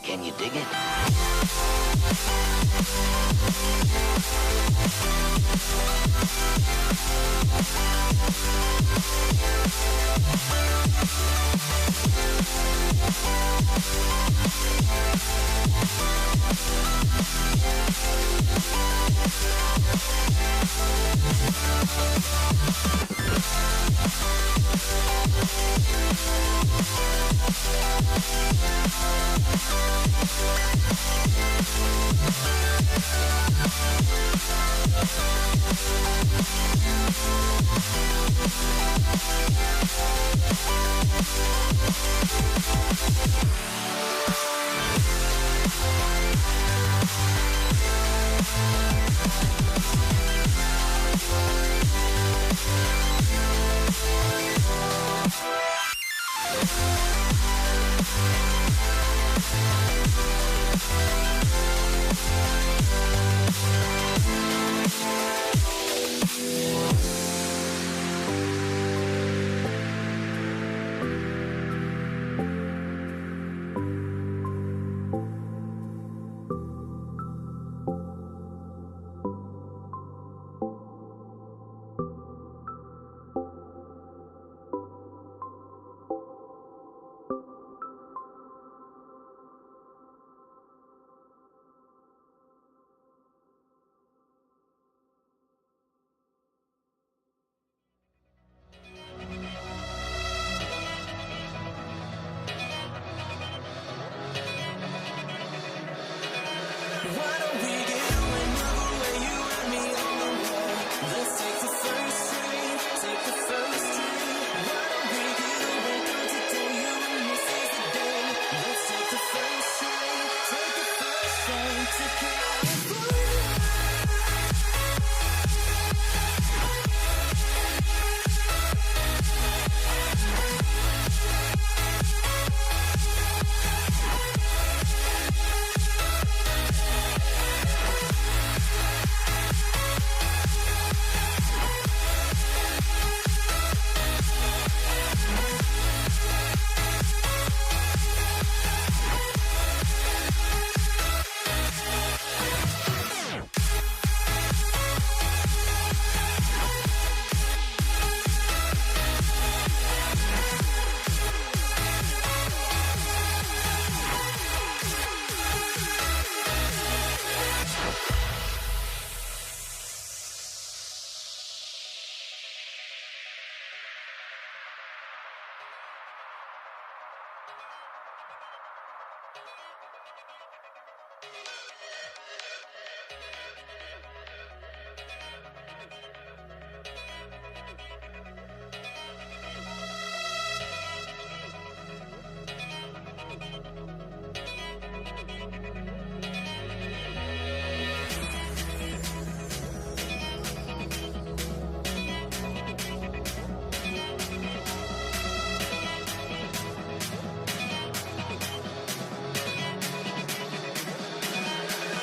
Can you dig it?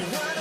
What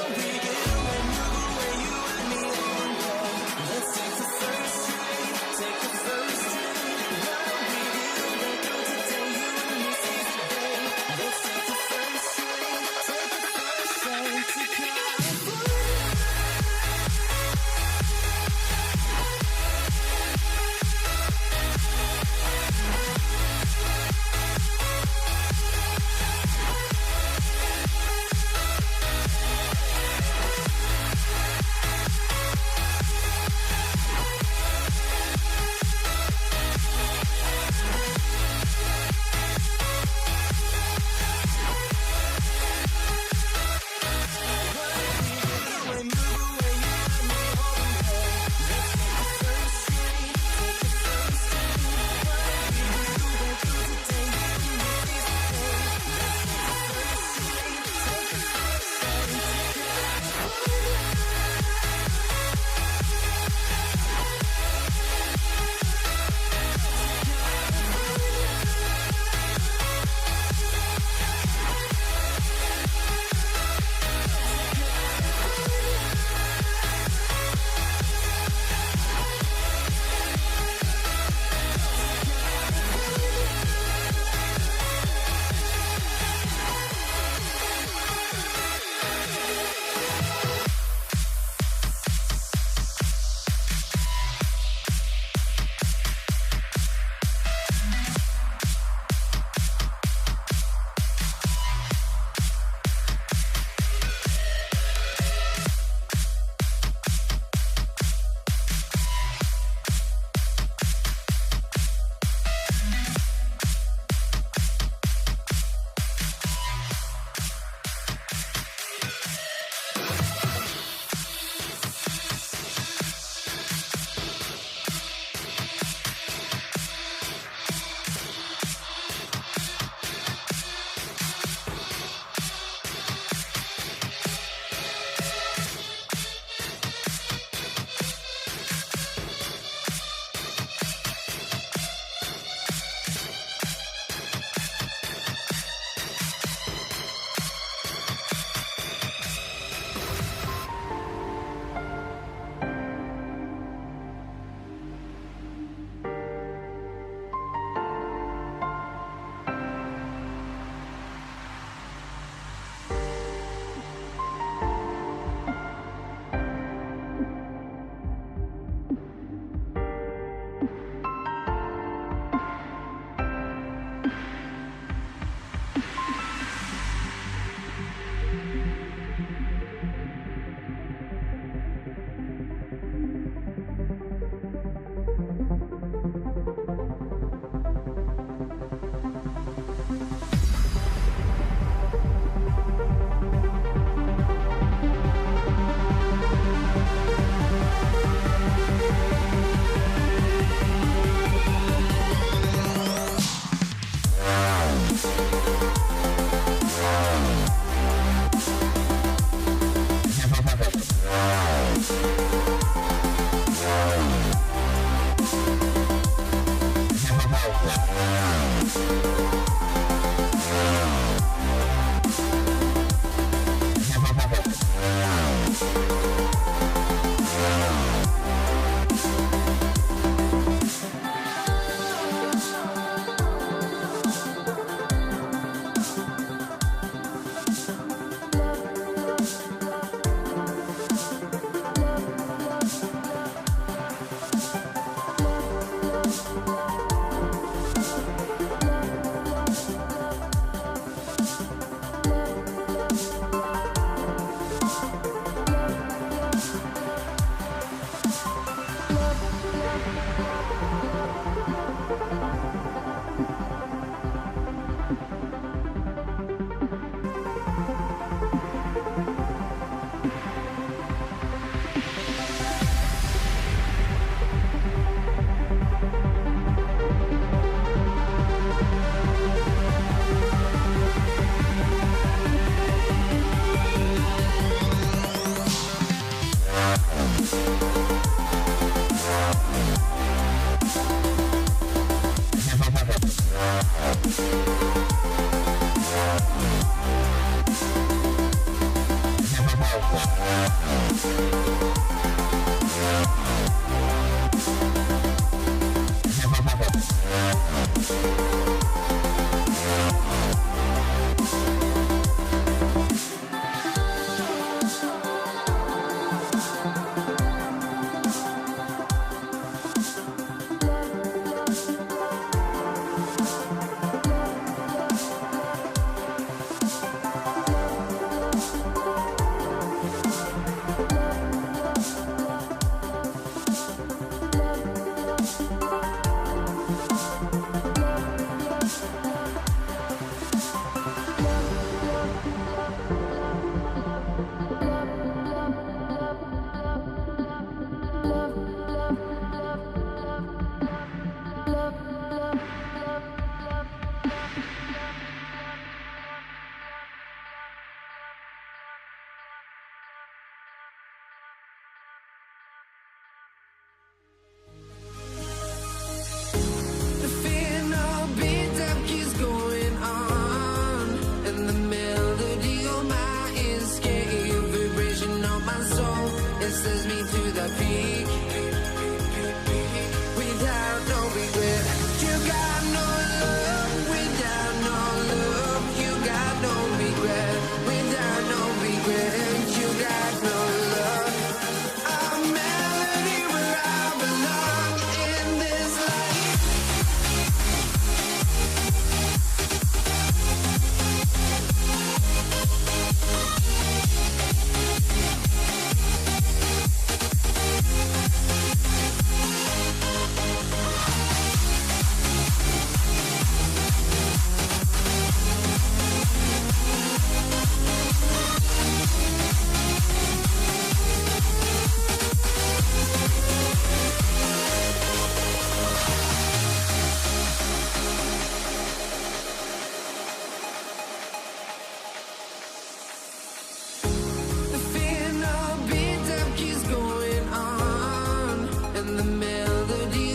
Melody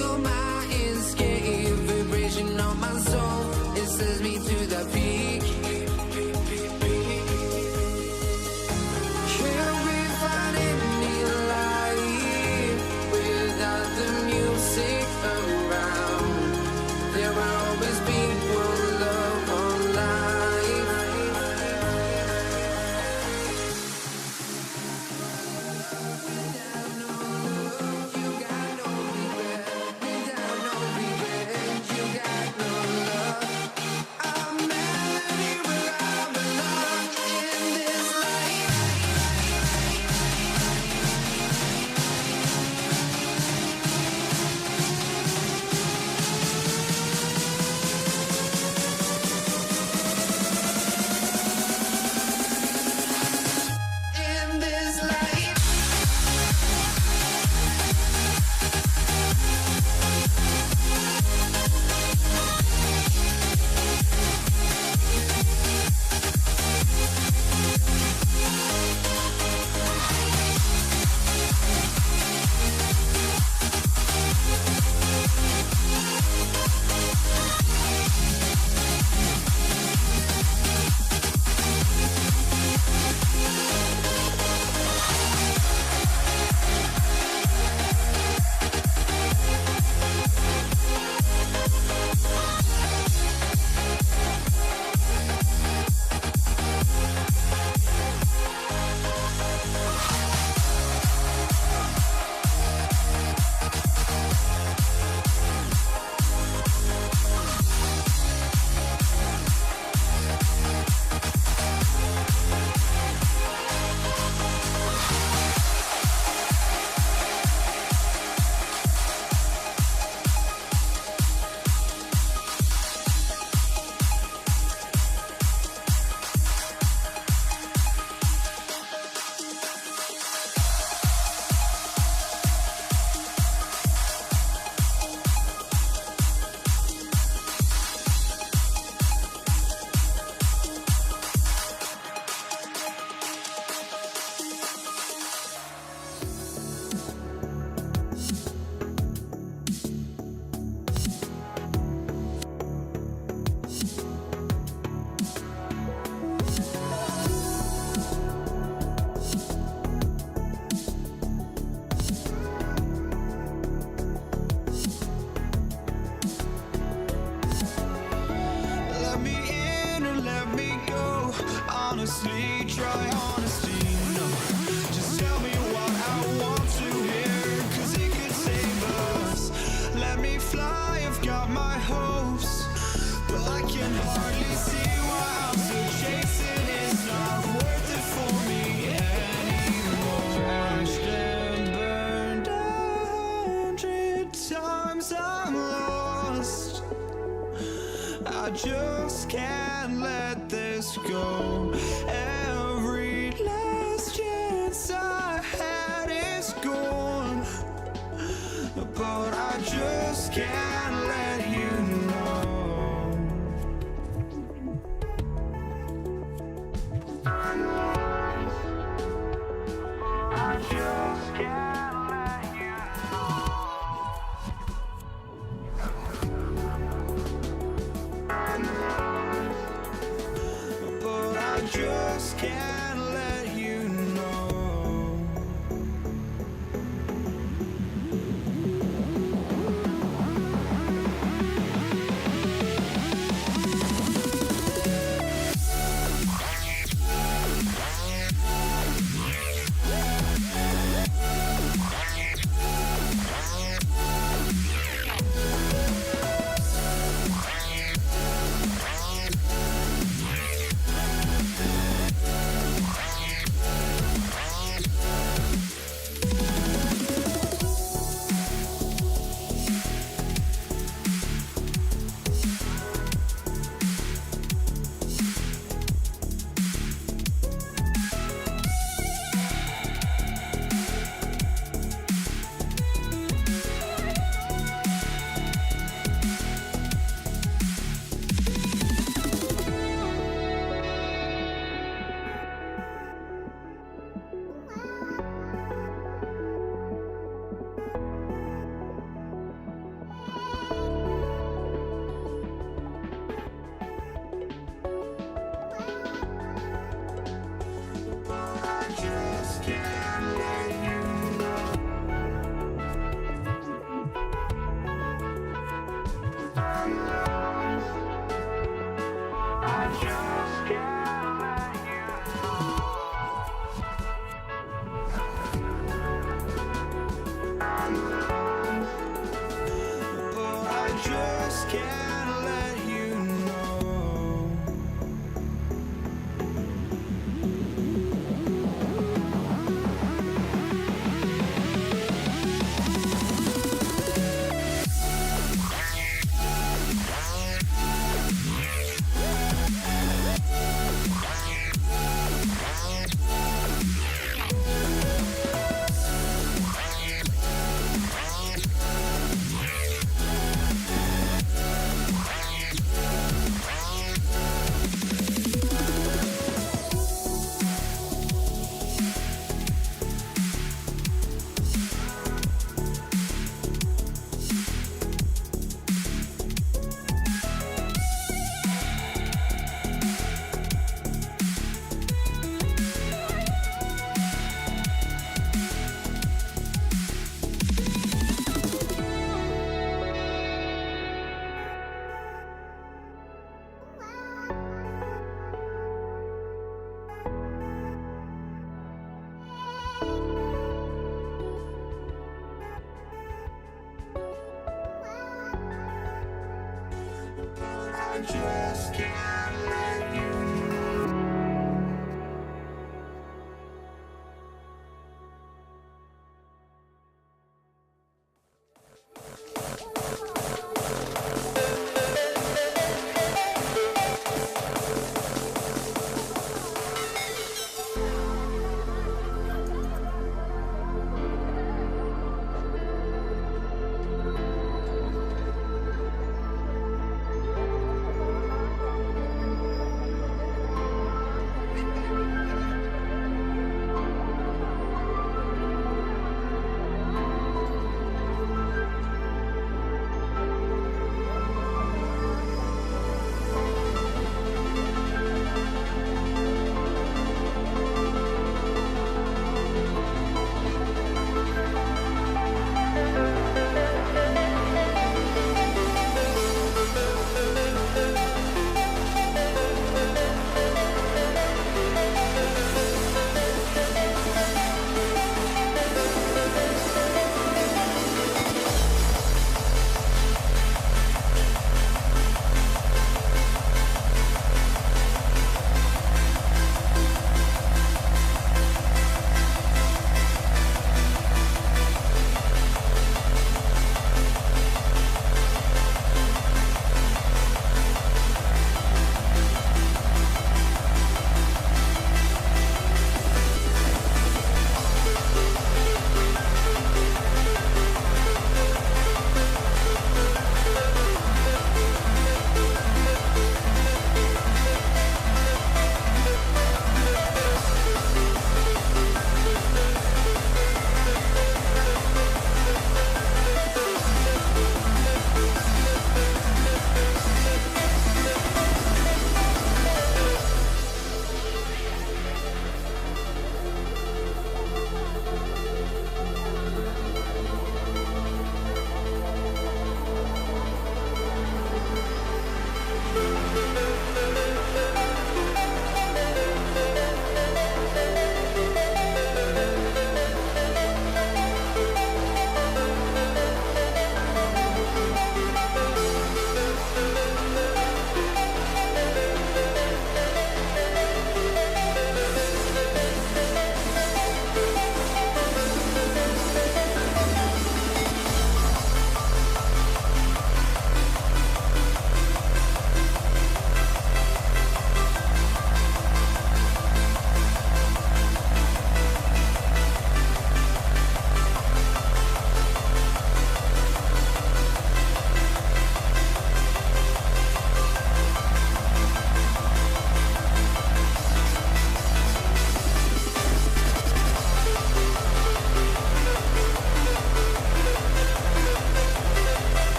let me in or let me go. Honestly, try honesty. No, just tell me what I want to hear, 'cause it could save us. Let me fly, I've got my hopes, but I can hardly see why I'm still chasing. It's not worth it for me anymore. Crashed and burned 100 times, I'm lost. I just can't let this go. Every last chance I had is gone, but I just can't let you know. I just can't let you know. But I just can't let you know. just can't let you know.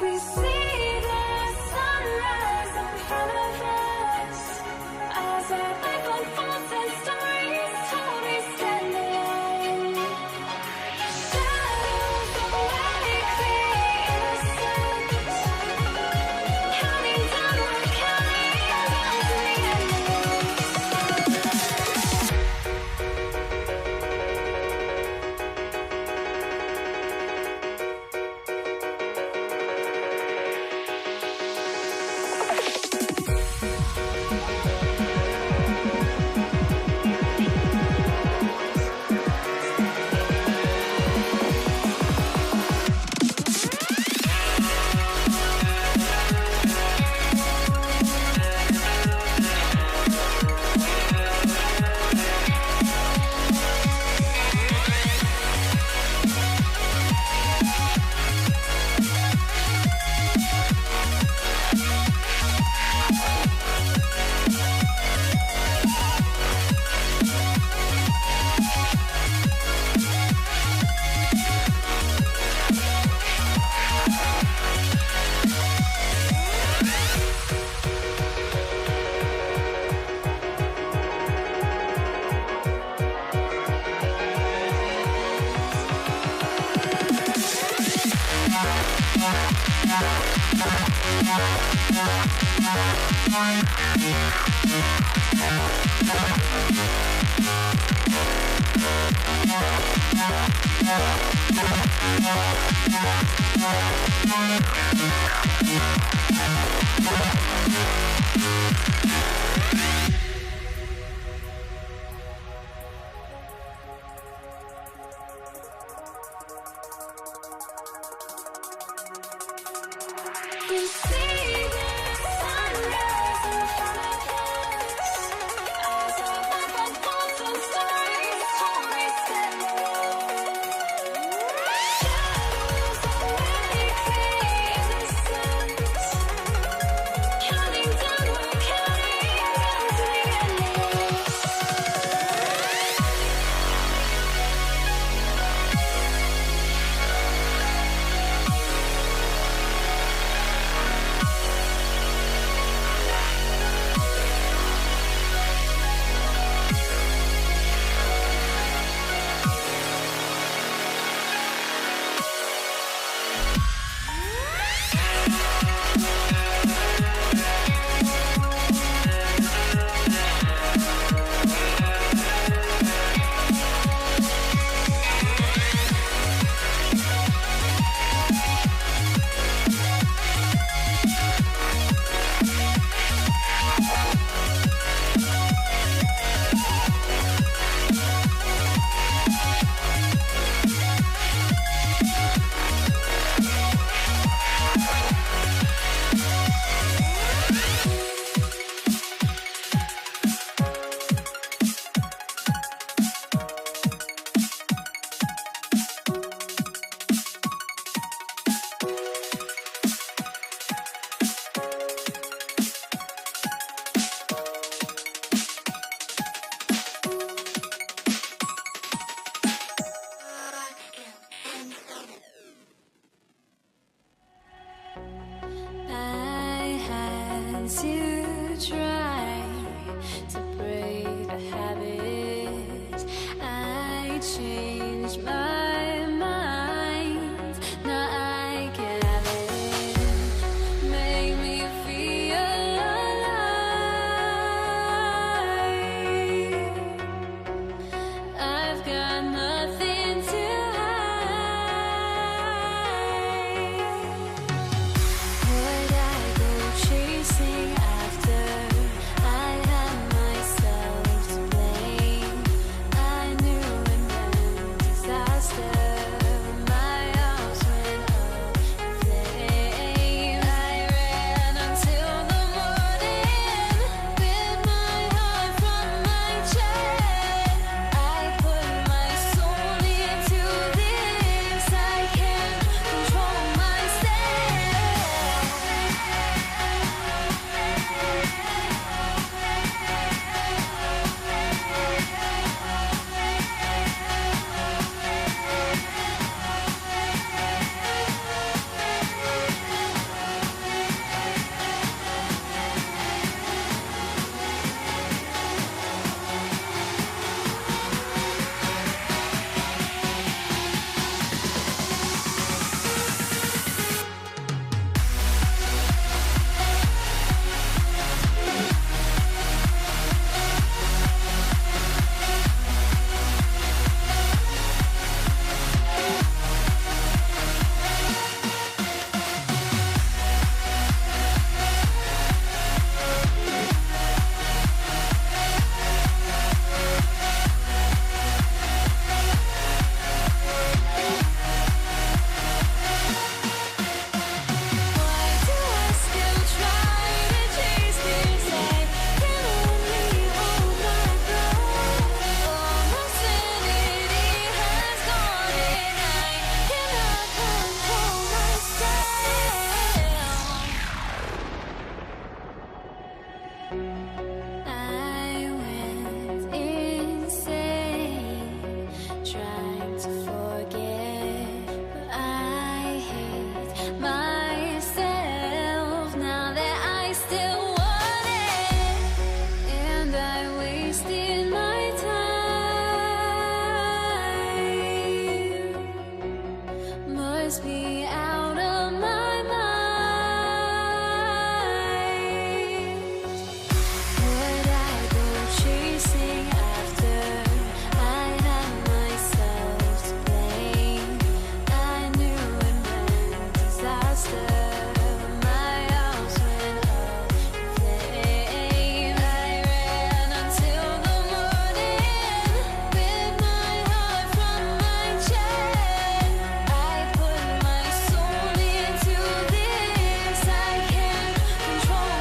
We see the sunrise in front of us as our life unfolds and stories told. We stand alone. Shadows awake the innocent, counting down, we're counting down to the end. We see the sunrise in front of us as our life unfolds and stories told. We stand alone. Shadows awake the innocent, counting down, we're counting down must be out of my mind. Would I go chasing after? I had myself to blame. I knew it meant disaster. My house went up in flames. I ran until the morning with my heart from my chest. I put my soul into this. I can't control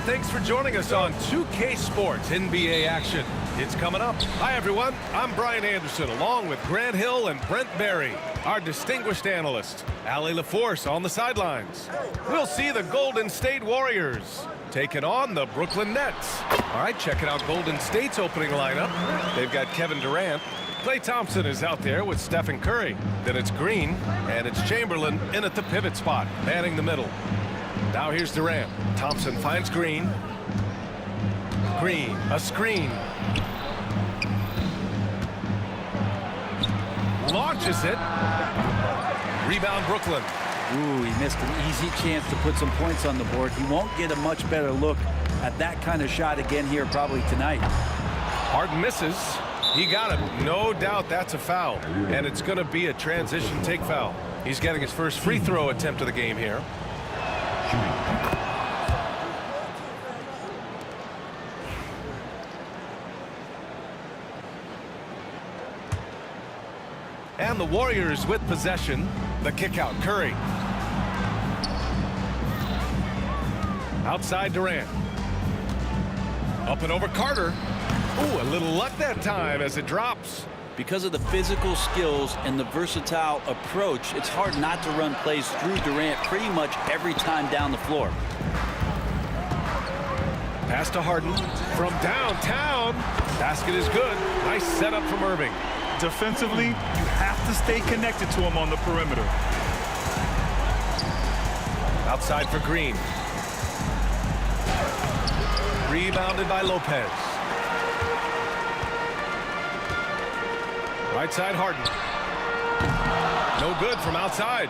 Thanks for joining us on 2K Sports NBA action. It's coming up. Hi, everyone. I'm Brian Anderson, along with Grant Hill and Brent Barry, our distinguished analyst. Allie LaForce on the sidelines. We'll see the Golden State Warriors taking on the Brooklyn Nets. All right, checking out Golden State's opening lineup. They've got Kevin Durant. Klay Thompson is out there with Stephen Curry. Then it's Green, and it's Chamberlain in at the pivot spot, manning the middle. Now here's Durant. Thompson finds Green. Green, a screen. Launches it. Rebound Brooklyn. Ooh, he missed an easy chance to put some points on the board. He won't get a much better look at that kind of shot again here probably tonight. Harden misses. He got it. No doubt that's a foul. And it's going to be a transition take foul. He's getting his first free throw attempt of the game here. And the Warriors with possession. The kick out, Curry. Outside Durant. Up and over Carter. Ooh, a little luck that time as it drops. Because of the physical skills and the versatile approach, it's hard not to run plays through Durant pretty much every time down the floor. Pass to Harden from downtown. Basket is good. Nice setup from Irving. Defensively, you have to stay connected to him on the perimeter. Outside for Green. Rebounded by Lopez. Right side Harden. No good from outside.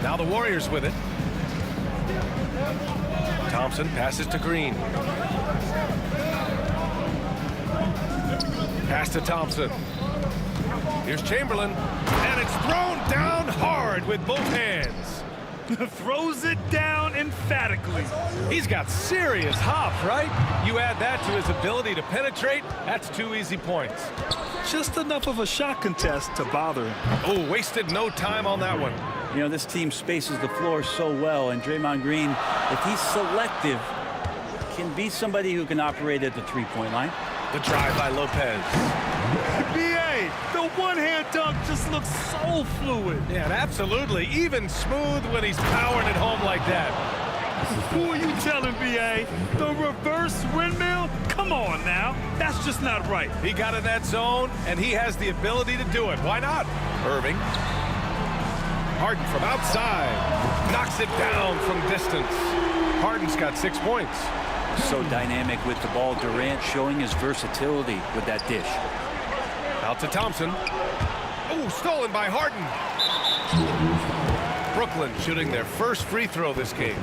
Now the Warriors with it. Thompson passes to Green. Pass to Thompson. Here's Chamberlain, and it's thrown down hard with both hands. Throws it down emphatically. He's got serious hop, right? You add that to his ability to penetrate, that's 2 easy points. Just enough of a shot contest to bother him. Oh, wasted no time on that one. You know, this team spaces the floor so well, and Draymond Green, if he's selective, can be somebody who can operate at the three-point line. The drive by Lopez. BA, the one-hand dunk just looks so fluid. Yeah, and absolutely. Even smooth when he's powering it home like that. Who are you telling, BA? The reverse windmill? Come on now. That's just not right. He got in that zone, and he has the ability to do it. Why not? Irving. Harden from outside. Knocks it down from distance. Harden's got 6 points. So dynamic with the ball. Durant showing his versatility with that dish. Out to Thompson. Oh, stolen by Harden. Brooklyn shooting their first free throw this game.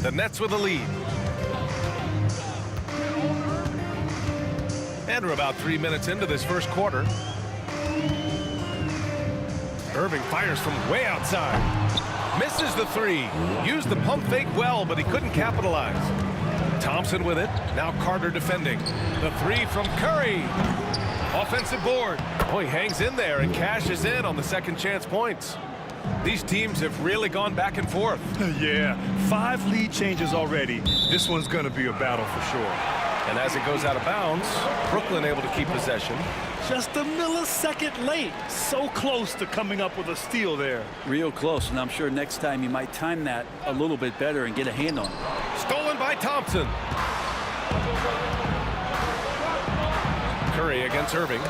The Nets with a lead. And we're about 3 minutes into this first quarter. Irving fires from way outside. Misses the three. Used the pump fake well, but he couldn't capitalize. Thompson with it. Now Carter defending. The three from Curry. Offensive board. Oh, he hangs in there and cashes in on the second chance points. These teams have really gone back and forth. Yeah, 5 lead changes already. This one's going to be a battle for sure. And as it goes out of bounds, Brooklyn able to keep possession. Just a millisecond late. So close to coming up with a steal there. Real close, and I'm sure next time you might time that a little bit better and get a hand on it. Stolen by Thompson. Curry against Irving.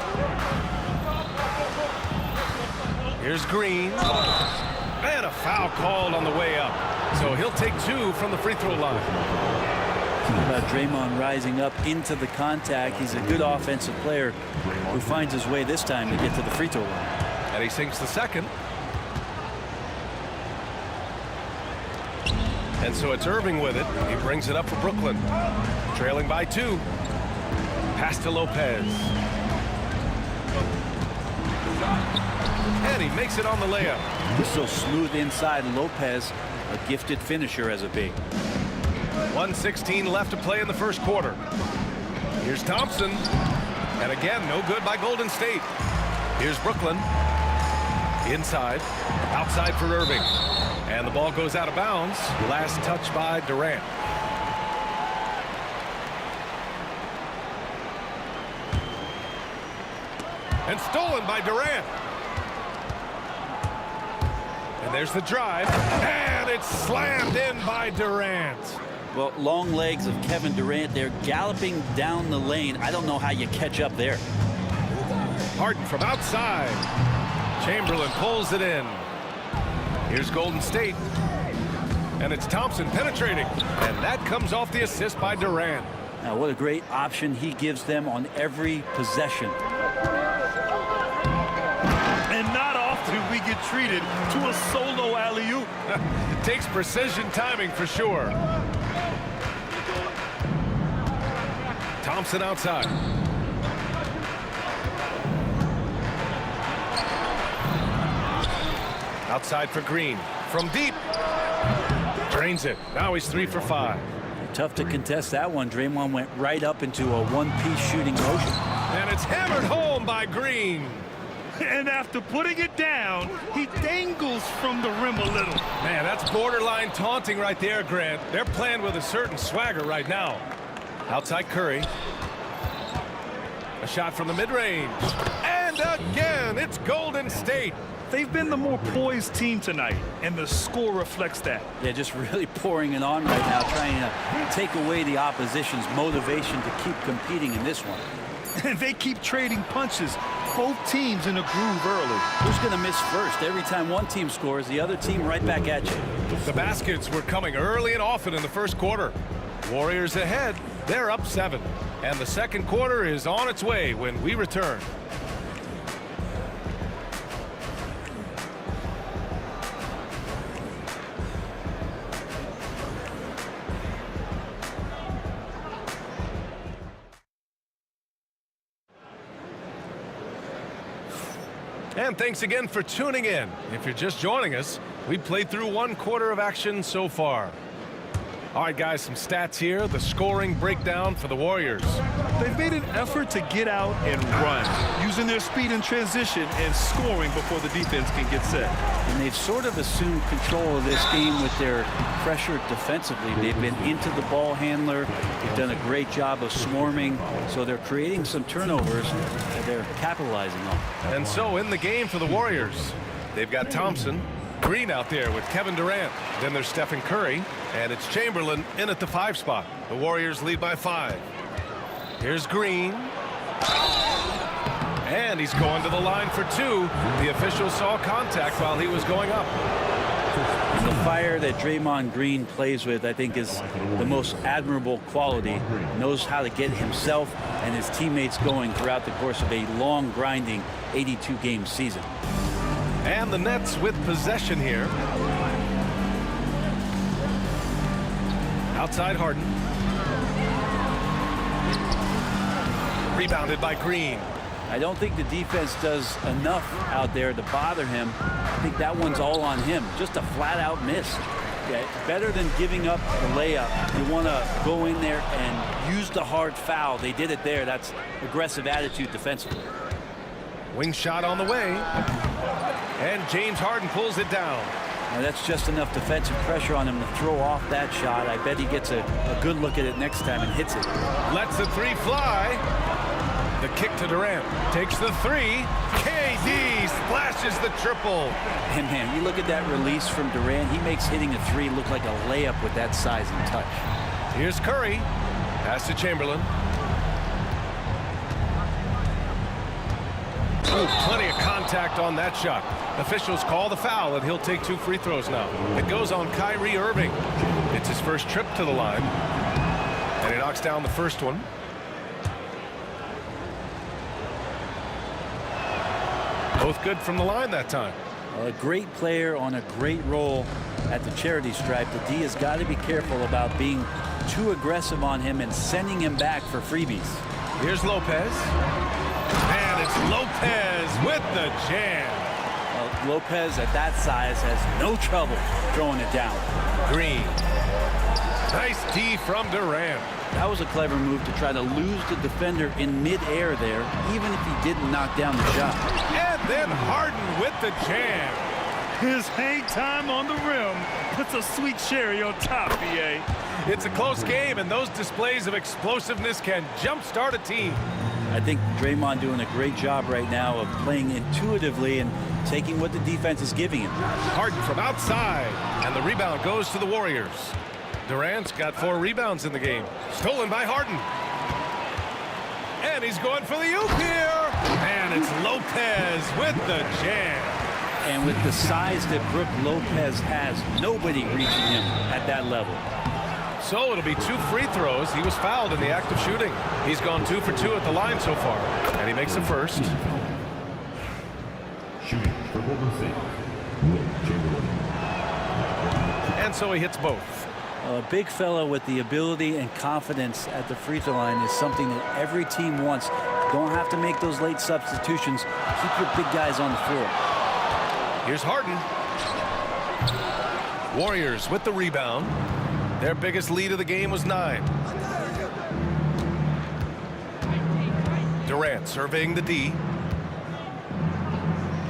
Here's Green. And a foul called on the way up. So he'll take 2 from the free throw line. About Draymond rising up into the contact. He's a good offensive player who finds his way this time to get to the free throw line. And he sinks the second. And so it's Irving with it. He brings it up for Brooklyn. Trailing by 2. Pass to Lopez. And he makes it on the layup. He's so smooth inside. Lopez, a gifted finisher as a big. 1:16 left to play in the first quarter. Here's Thompson. And again, no good by Golden State. Here's Brooklyn. Inside. Outside for Irving. And the ball goes out of bounds. Last touch by Durant. And stolen by Durant. And there's the drive. And it's slammed in by Durant. Well, long legs of Kevin Durant. They're galloping down the lane. I don't know how you catch up there. Harden from outside. Chamberlain pulls it in. Here's Golden State. And it's Thompson penetrating. And that comes off the assist by Durant. Now, what a great option he gives them on every possession. And not often we get treated to a solo alley-oop. It takes precision timing for sure. Thompson outside. Outside for Green. From deep. Drains it. Now he's 3 for 5. Tough to contest that one. Draymond went right up into a one-piece shooting motion. And it's hammered home by Green. And after putting it down, he dangles from the rim a little. Man, that's borderline taunting right there, Grant. They're playing with a certain swagger right now. Outside Curry. A shot from the mid-range. And again, it's Golden State. They've been the more poised team tonight, and the score reflects that. They're just really pouring it on right now, trying to take away the opposition's motivation to keep competing in this one. And they keep trading punches. Both teams in a groove early. Who's going to miss first? Every time one team scores, the other team right back at you. The baskets were coming early and often in the first quarter. Warriors ahead. They're up 7. And the second quarter is on its way when we return. And thanks again for tuning in. If you're just joining us, we played through 1/4 of action so far. All right, guys, some stats here. The scoring breakdown for the Warriors. They've made an effort to get out and run, using their speed in transition and scoring before the defense can get set. And they've sort of assumed control of this game with their pressure defensively. They've been into the ball handler. They've done a great job of swarming. So they're creating some turnovers that they're capitalizing on. And so in the game for the Warriors, they've got Thompson, Green out there with Kevin Durant. Then there's Stephen Curry, and it's Chamberlain in at the 5 spot. The Warriors lead by 5. Here's Green. And he's going to the line for 2. The official saw contact while he was going up. And the fire that Draymond Green plays with, I think, is the most admirable quality. Knows how to get himself and his teammates going throughout the course of a long, grinding 82-game season. And the Nets with possession here. Outside Harden. Rebounded by Green. I don't think the defense does enough out there to bother him. I think that one's all on him. Just a flat-out miss. Yeah, better than giving up the layup. You want to go in there and use the hard foul. They did it there. That's aggressive attitude defensively. Wing shot on the way. And James Harden pulls it down. Now that's just enough defensive pressure on him to throw off that shot. I bet he gets a good look at it next time and hits it. Lets the 3 fly. The kick to Durant. Takes the 3. KD splashes the triple. And man, you look at that release from Durant. He makes hitting a 3 look like a layup with that size and touch. Here's Curry. Pass to Chamberlain. Ooh, plenty of contact on that shot. Officials call the foul, and he'll take 2 free throws now. It goes on Kyrie Irving. It's his first trip to the line. And he knocks down the first one. Both good from the line that time. A great player on a great role at the charity stripe. The D has got to be careful about being too aggressive on him and sending him back for freebies. Here's Lopez. And it's Lopez with the jam. Well, Lopez at that size has no trouble throwing it down. Green. Nice D from Durant. That was a clever move to try to lose the defender in midair there, even if he didn't knock down the shot. And then Harden with the jam. His hang time on the rim puts a sweet cherry on top, BA. It's a close game, and those displays of explosiveness can jumpstart a team. I think Draymond doing a great job right now of playing intuitively and taking what the defense is giving him. Harden from outside, and the rebound goes to the Warriors. Durant's got 4 rebounds in the game. Stolen by Harden. And he's going for the oop here. And it's Lopez with the jam. And with the size that Brook Lopez has, nobody reaching him at that level. So it'll be 2 free throws. He was fouled in the act of shooting. He's gone 2 for 2 at the line so far. And he makes the first. Shooting for Golden State, Will Chamberlain. And so he hits both. A big fella with the ability and confidence at the free throw line is something that every team wants. Don't have to make those late substitutions. Keep your big guys on the floor. Here's Harden. Warriors with the rebound. Their biggest lead of the game was 9. Durant surveying the D.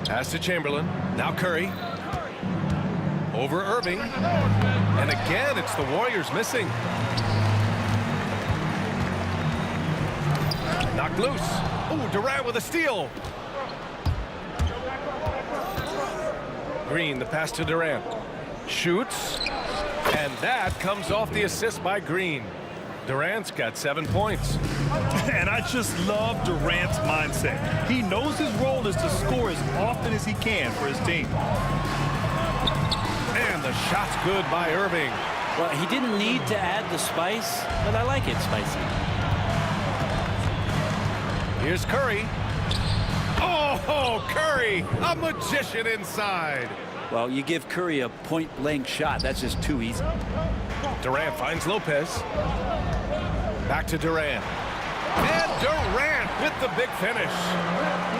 Pass to Chamberlain. Now Curry. Over Irving. And again, it's the Warriors missing. Knocked loose. Oh, Durant with a steal. Green, the pass to Durant. Shoots. And that comes off the assist by Green. Durant's got 7 points. And I just love Durant's mindset. He knows his role is to score as often as he can for his team. And the shot's good by Irving. Well, he didn't need to add the spice, but I like it spicy. Here's Curry. Oh, Curry, a magician inside. Well, you give Curry a point-blank shot. That's just too easy. Durant finds Lopez. Back to Durant. And Durant with the big finish.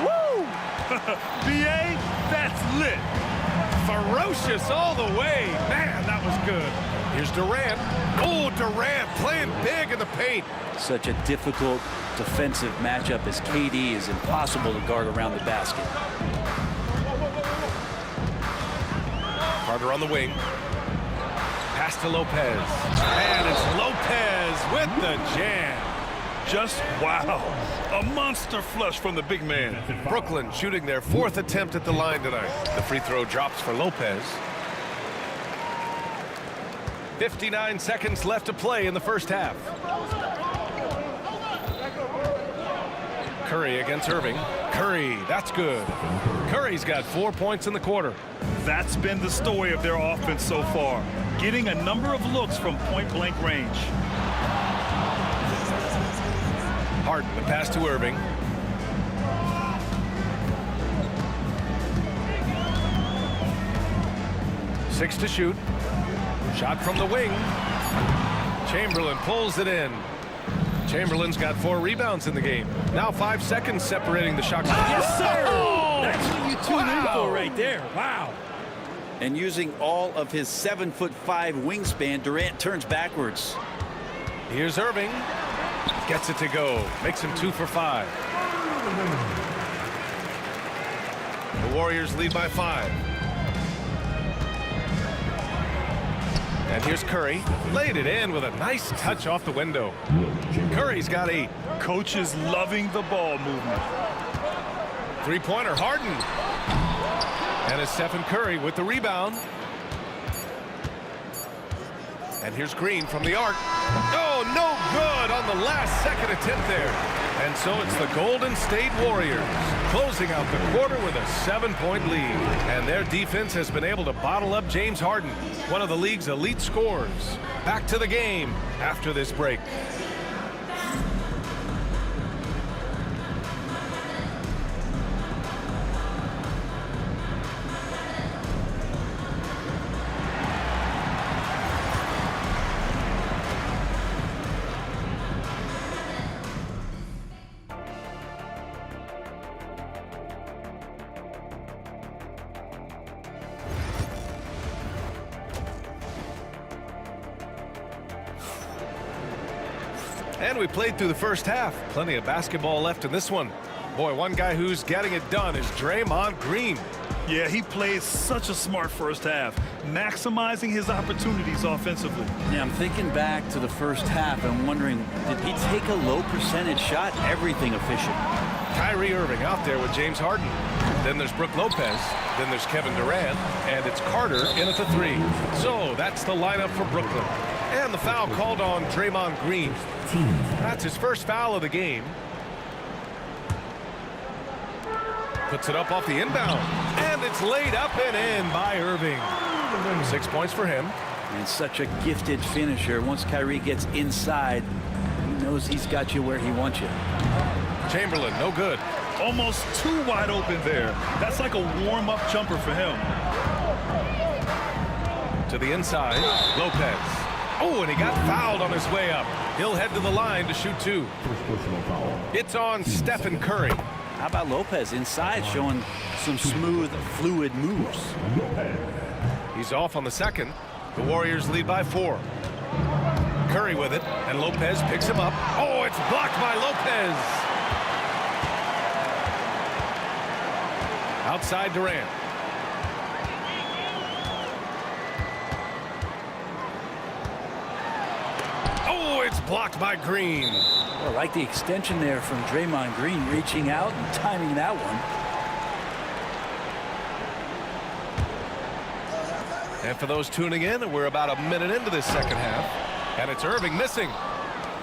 Woo! BA, that's lit. Ferocious all the way. Man, that was good. Here's Durant. Oh, Durant playing big in the paint. Such a difficult defensive matchup as KD is impossible to guard around the basket. Carter on the wing. Pass to Lopez. And it's Lopez with the jam. Just wow. A monster flush from the big man. Brooklyn shooting their 4th attempt at the line tonight. The free throw drops for Lopez. 59 seconds left to play in the first half. Curry against Irving. Curry, that's good. Curry's got 4 points in the quarter. That's been the story of their offense so far. Getting a number of looks from point-blank range. Harden, the pass to Irving. Six to shoot. Shot from the wing. Chamberlain pulls it in. Chamberlain's got 4 rebounds in the game. Now 5 seconds separating the shot. Yes, sir! Oh! That's what you tune in for right there. Wow. And using all of his 7'5" wingspan, Durant turns backwards. Here's Irving. Gets it to go. Makes him 2 for 5. The Warriors lead by 5. And here's Curry. Laid it in with a nice touch off the window. Curry's got 8. Coach is loving the ball movement. Three-pointer, Harden. And it's Stephen Curry with the rebound. And here's Green from the arc. Oh, no good on the last second attempt there. And so it's the Golden State Warriors closing out the quarter with a 7-point lead. And their defense has been able to bottle up James Harden, one of the league's elite scorers. Back to the game after this break. And we played through the first half. Plenty of basketball left in this one. Boy, one guy who's getting it done is Draymond Green. Yeah, he played such a smart first half, maximizing his opportunities offensively. Yeah, I'm thinking back to the first half and wondering, did he take a low percentage shot? Everything efficient. Kyrie Irving out there with James Harden. Then there's Brook Lopez. Then there's Kevin Durant. And it's Carter in at the 3. So that's the lineup for Brooklyn. And the foul called on Draymond Green. That's his first foul of the game. Puts it up off the inbound. And it's laid up and in by Irving. 6 points for him. And such a gifted finisher. Once Kyrie gets inside, he knows he's got you where he wants you. Chamberlain, no good. Almost too wide open there. That's like a warm-up jumper for him. To the inside, Lopez. Oh, and he got fouled on his way up. He'll head to the line to shoot 2. First personal foul. It's on Stephen Curry. How about Lopez inside, showing some smooth, fluid moves? He's off on the second. The Warriors lead by 4. Curry with it, and Lopez picks him up. Oh, it's blocked by Lopez. Outside Durant. Oh, it's blocked by Green. I like the extension there from Draymond Green, reaching out and timing that one. And for those tuning in, we're about a minute into this second half. And it's Irving missing.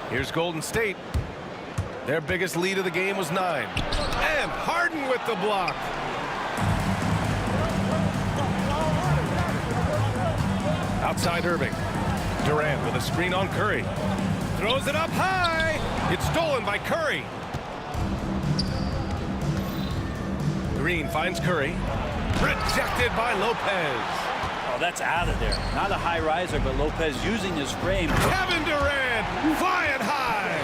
Here's Golden State. Their biggest lead of the game was 9. And Harden with the block. Outside Irving. Durant with a screen on Curry. Throws it up high. It's stolen by Curry. Green finds Curry. Rejected by Lopez. Oh, that's out of there. Not a high riser, but Lopez using his frame. Kevin Durant flying high.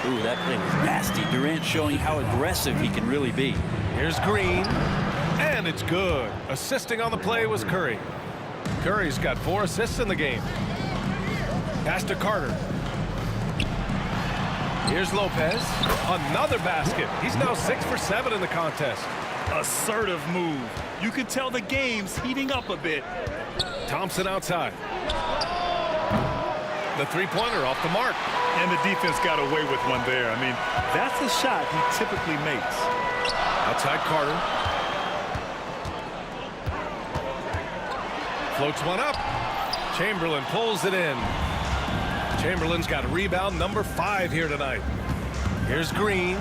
Ooh, that play was nasty. Durant showing how aggressive he can really be. Here's Green, and it's good. Assisting on the play was Curry. Curry's got 4 assists in the game. Pass to Carter. Here's Lopez. Another basket. He's now 6 for 7 in the contest. Assertive move. You can tell the game's heating up a bit. Thompson outside. The three-pointer off the mark. And the defense got away with one there. I mean, that's a shot he typically makes. Outside Carter. Floats one up. Chamberlain pulls it in. Chamberlain's got rebound number 5 here tonight. Here's Green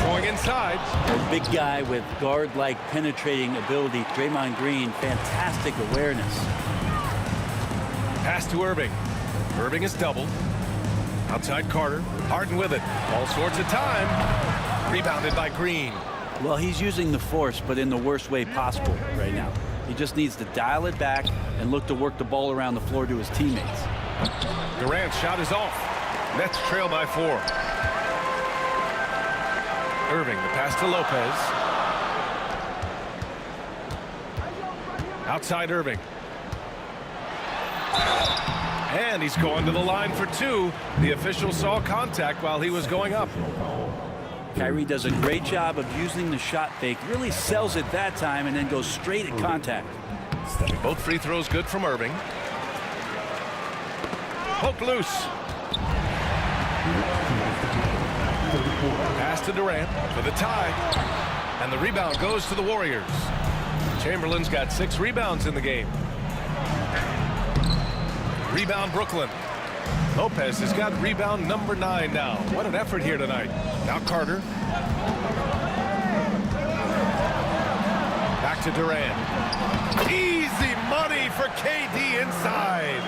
going inside. A big guy with guard-like penetrating ability. Draymond Green, fantastic awareness. Pass to Irving. Irving is doubled. Outside Carter. Harden with it. All sorts of time. Rebounded by Green. Well, he's using the force, but in the worst way possible right now. He just needs to dial it back and look to work the ball around the floor to his teammates. Durant's shot is off. Nets trail by 4. Irving, the pass to Lopez. Outside Irving. And he's going to the line for 2. The official saw contact while he was going up. Kyrie does a great job of using the shot fake. Really sells it that time and then goes straight at contact. Both free throws good from Irving. Poked loose. Pass to Durant for the tie. And the rebound goes to the Warriors. Chamberlain's got 6 rebounds in the game. Rebound Brooklyn. Lopez has got rebound number 9 now. What an effort here tonight. Now Carter. Back to Durant. Easy money for KD inside.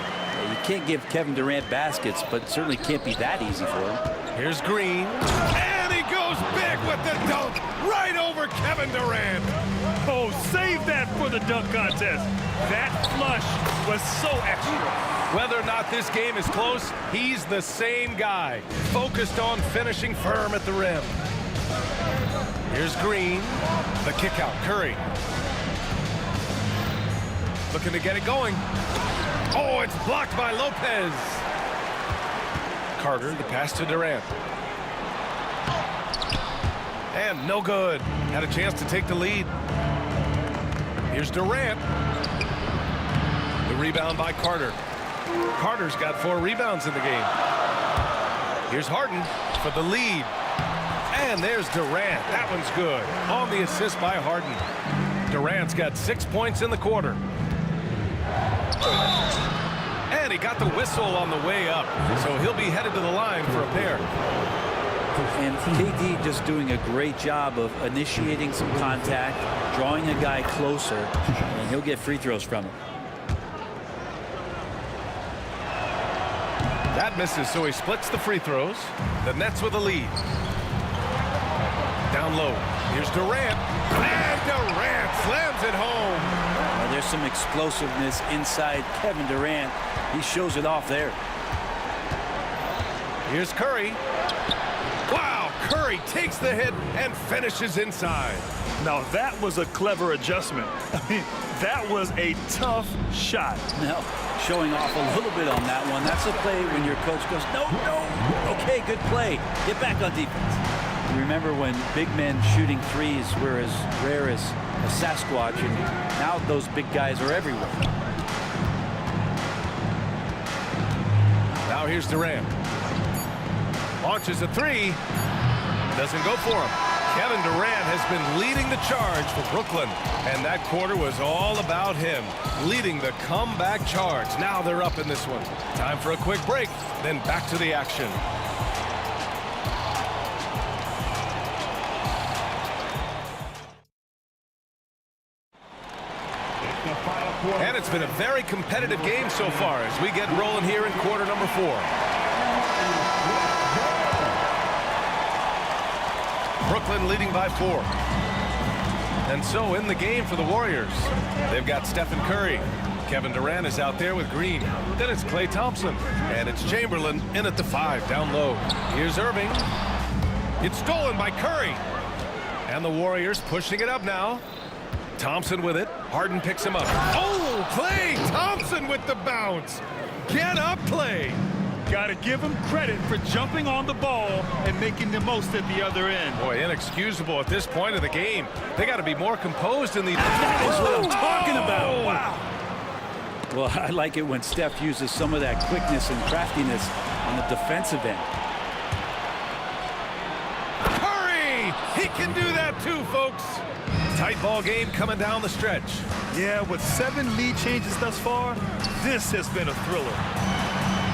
You can't give Kevin Durant baskets, but certainly can't be that easy for him. Here's Green. And he goes big with the dunk right over Kevin Durant. Oh, save that for the dunk contest. That flush was so extra. Whether or not this game is close, he's the same guy, focused on finishing firm at the rim. Here's Green, the kick out, Curry. Looking to get it going. Oh, it's blocked by Lopez. Carter, the pass to Durant. And no good. Had a chance to take the lead. Here's Durant. The rebound by Carter. Carter's got 4 rebounds in the game. Here's Harden for the lead. And there's Durant. That one's good. On the assist by Harden. Durant's got 6 points in the quarter. And he got the whistle on the way up. So he'll be headed to the line for a pair. And KD just doing a great job of initiating some contact, drawing a guy closer, and he'll get free throws from him. That misses, so he splits the free throws. The Nets with a lead. Down low. Here's Durant. And Durant slams it home. Well, there's some explosiveness inside Kevin Durant. He shows it off there. Here's Curry. Wow, Curry takes the hit and finishes inside. Now that was a clever adjustment. I mean, that was a tough shot. Now, showing off a little bit on that one. That's a play when your coach goes, no, no. Okay, good play. Get back on defense. You remember when big men shooting threes were as rare as a Sasquatch, and now those big guys are everywhere. Now here's Durant. Launches a 3. Doesn't go for him. Kevin Durant has been leading the charge for Brooklyn, and that quarter was all about him, leading the comeback charge. Now they're up in this one. Time for a quick break, then back to the action. And it's been a very competitive game so far as we get rolling here in quarter number 4. Brooklyn leading by 4. And so in the game for the Warriors, they've got Stephen Curry. Kevin Durant is out there with Green. Then it's Klay Thompson. And it's Chamberlain in at the 5 down low. Here's Irving. It's stolen by Curry. And the Warriors pushing it up now. Thompson with it. Harden picks him up. Oh, Klay Thompson with the bounce. Get up, Klay. Got to give him credit for jumping on the ball and making the most at the other end. Boy, inexcusable at this point of the game. They got to be more composed in the... That is what I'm talking about. Wow. Well, I like it when Steph uses some of that quickness and craftiness on the defensive end. Curry! He can do that too, folks. Tight ball game coming down the stretch. Yeah, with 7 lead changes thus far, this has been a thriller.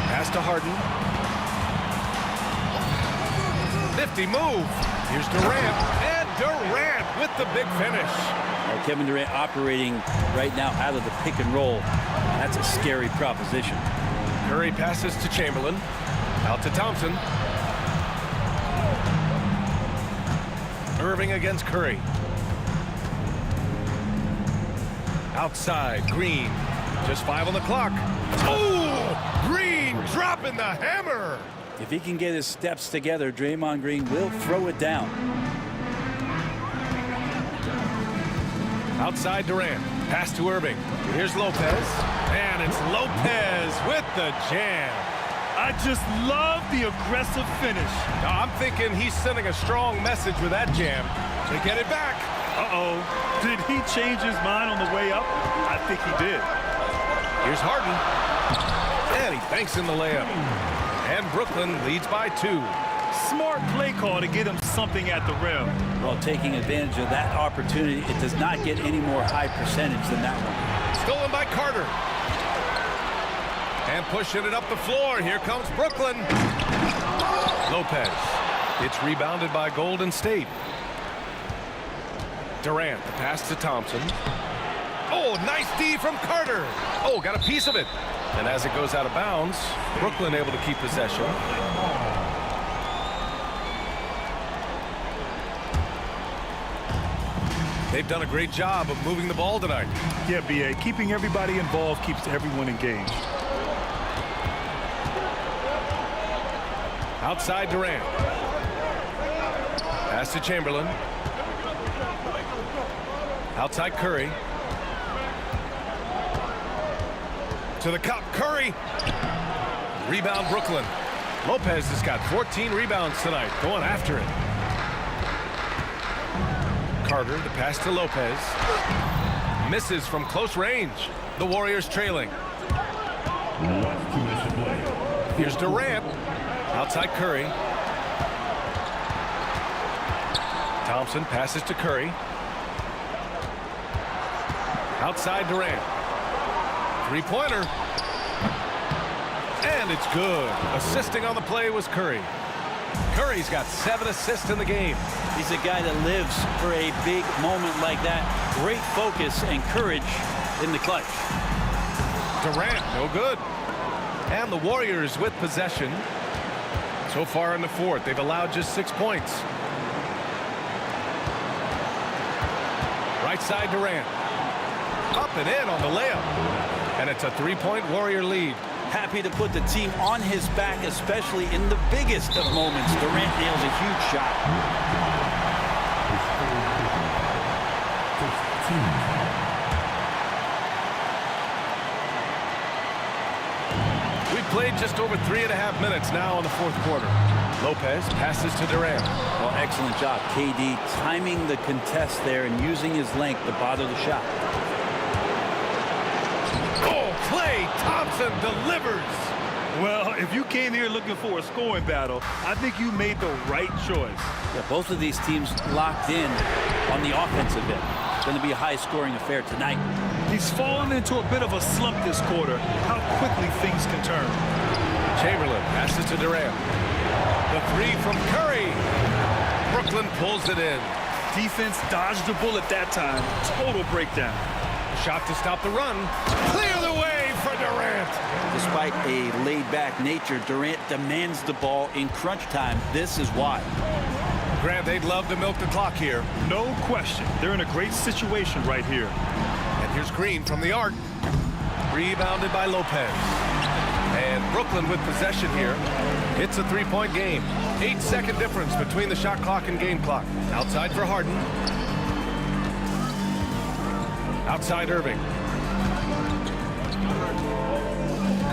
Pass to Harden. Nifty move. Here's Durant. And Durant with the big finish. Well, Kevin Durant operating right now out of the pick and roll. That's a scary proposition. Curry passes to Chamberlain. Out to Thompson. Irving against Curry. Outside, Green. Just 5 on the clock. Oh! Green dropping the hammer! If he can get his steps together, Draymond Green will throw it down. Outside Durant. Pass to Irving. Here's Lopez. And it's Lopez with the jam. I just love the aggressive finish. Now, I'm thinking he's sending a strong message with that jam to get it back. Uh-oh. Did he change his mind on the way up? I think he did. Here's Harden. And he banks in the layup. And Brooklyn leads by 2. Smart play call to get him something at the rim. Well, taking advantage of that opportunity, it does not get any more high percentage than that one. Stolen by Carter. And pushing it up the floor. Here comes Brooklyn. Lopez. It's rebounded by Golden State. Durant, the pass to Thompson. Oh, nice D from Carter. Oh, got a piece of it. And as it goes out of bounds, Brooklyn able to keep possession. They've done a great job of moving the ball tonight. Yeah, B.A. Keeping everybody involved keeps everyone engaged. Outside Durant. Pass to Chamberlain. Outside Curry. To the cup. Curry. Rebound Brooklyn. Lopez has got 14 rebounds tonight. Going after it. Carter, the pass to Lopez. Misses from close range. The Warriors trailing. Last 2 minutes to play. Here's Durant. Outside Curry. Thompson passes to Curry. Outside Durant. 3-pointer. And it's good. Assisting on the play was Curry. Curry's got 7 assists in the game. He's a guy that lives for a big moment like that. Great focus and courage in the clutch. Durant, no good. And the Warriors with possession. So far in the 4th, they've allowed just 6 points. Right side Durant. Up and in on the layup. And it's a 3-point Warrior lead. Happy to put the team on his back, especially in the biggest of moments. Durant nails a huge shot. We've played just over 3.5 minutes now in the 4th quarter. Lopez passes to Durant. Well, excellent job, KD, timing the contest there and using his length to bother the shot. Oh, Klay Thompson delivers. Well, if you came here looking for a scoring battle, I think you made the right choice. Yeah, both of these teams locked in on the offensive end. It's going to be a high-scoring affair tonight. He's fallen into a bit of a slump this quarter. How quickly things can turn. Chamberlain passes to Durant. The 3 from Curry. Brooklyn pulls it in. Defense dodged the bullet that time. Total breakdown. Shot to stop the run. Clear the way for Durant. Despite a laid-back nature, Durant demands the ball in crunch time. This is why. Grant, they'd love to milk the clock here. No question. They're in a great situation right here. And here's Green from the arc. Rebounded by Lopez. And Brooklyn with possession here. It's a three-point game. 8-second difference between the shot clock and game clock. Outside for Harden. Outside Irving.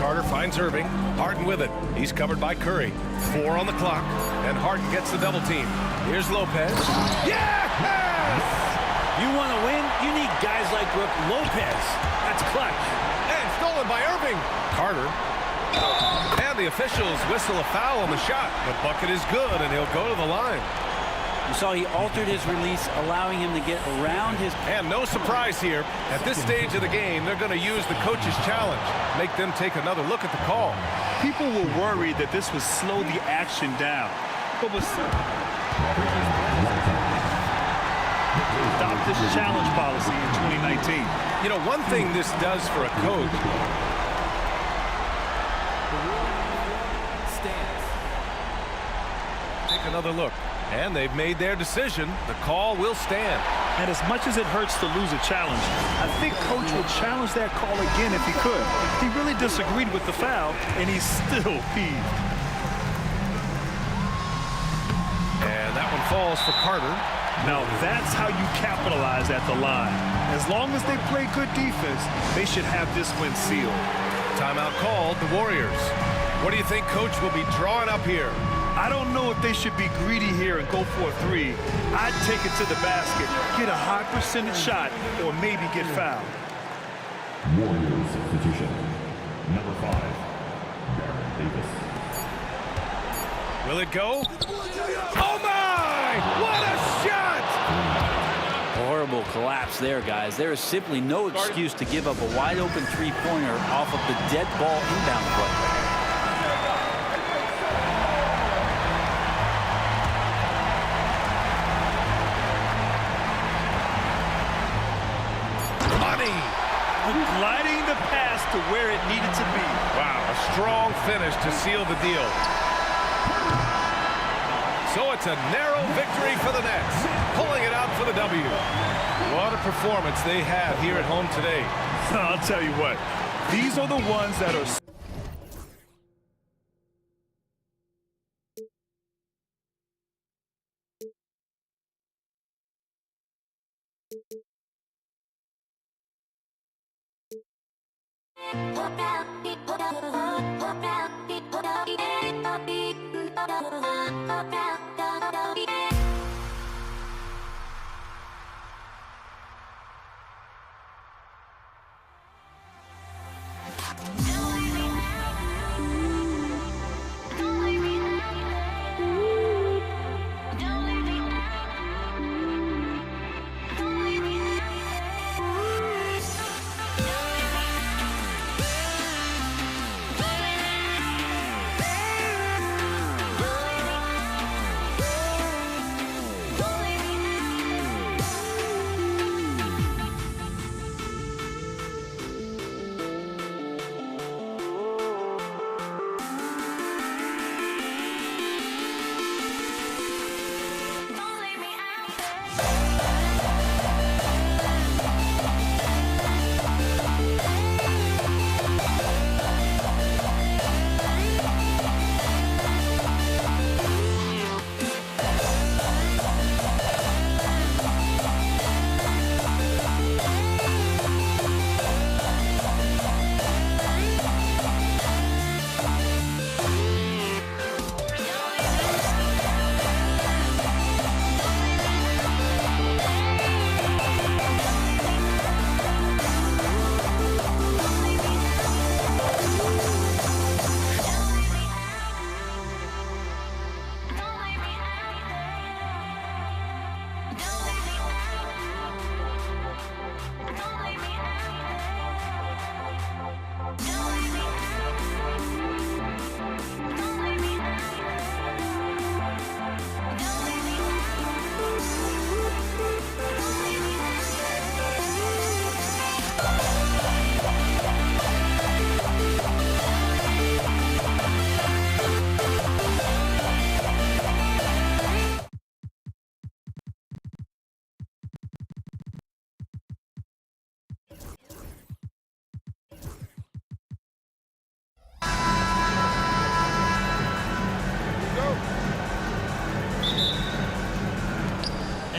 Carter finds Irving. Harden with it. He's covered by Curry. 4 on the clock. And Harden gets the double team. Here's Lopez. Yes! You want to win? You need guys like Brook Lopez. That's clutch. And stolen by Irving. Carter. And the officials whistle a foul on the shot. The bucket is good, and he'll go to the line. You saw he altered his release, allowing him to get around his... And no surprise here. At this stage of the game, they're going to use the coach's challenge. Make them take another look at the call. People were worried that this would slow the action down. But was adopt this challenge policy in 2019. You know, one thing this does for a coach. Take another look. And they've made their decision. The call will stand. And as much as it hurts to lose a challenge, I think Coach would challenge that call again if he could. He really disagreed with the foul, and he's still peeved. And that one falls for Carter. Now that's how you capitalize at the line. As long as they play good defense, they should have this win sealed. Timeout called, the Warriors. What do you think Coach will be drawing up here? I don't know if they should be greedy here and go for a three. I'd take it to the basket, get a high percentage shot, or maybe get fouled. Warriors substitution. Number 5, Baron Davis. Will it go? Oh my! What a shot! Horrible collapse there, guys. There is simply no excuse to give up a wide-open three-pointer off of the dead ball inbound play. Gliding the pass to where it needed to be. Wow, a strong finish to seal the deal. So it's a narrow victory for the Nets, pulling it out for the W. What a performance they had here at home today. I'll tell you what, these are the ones that are...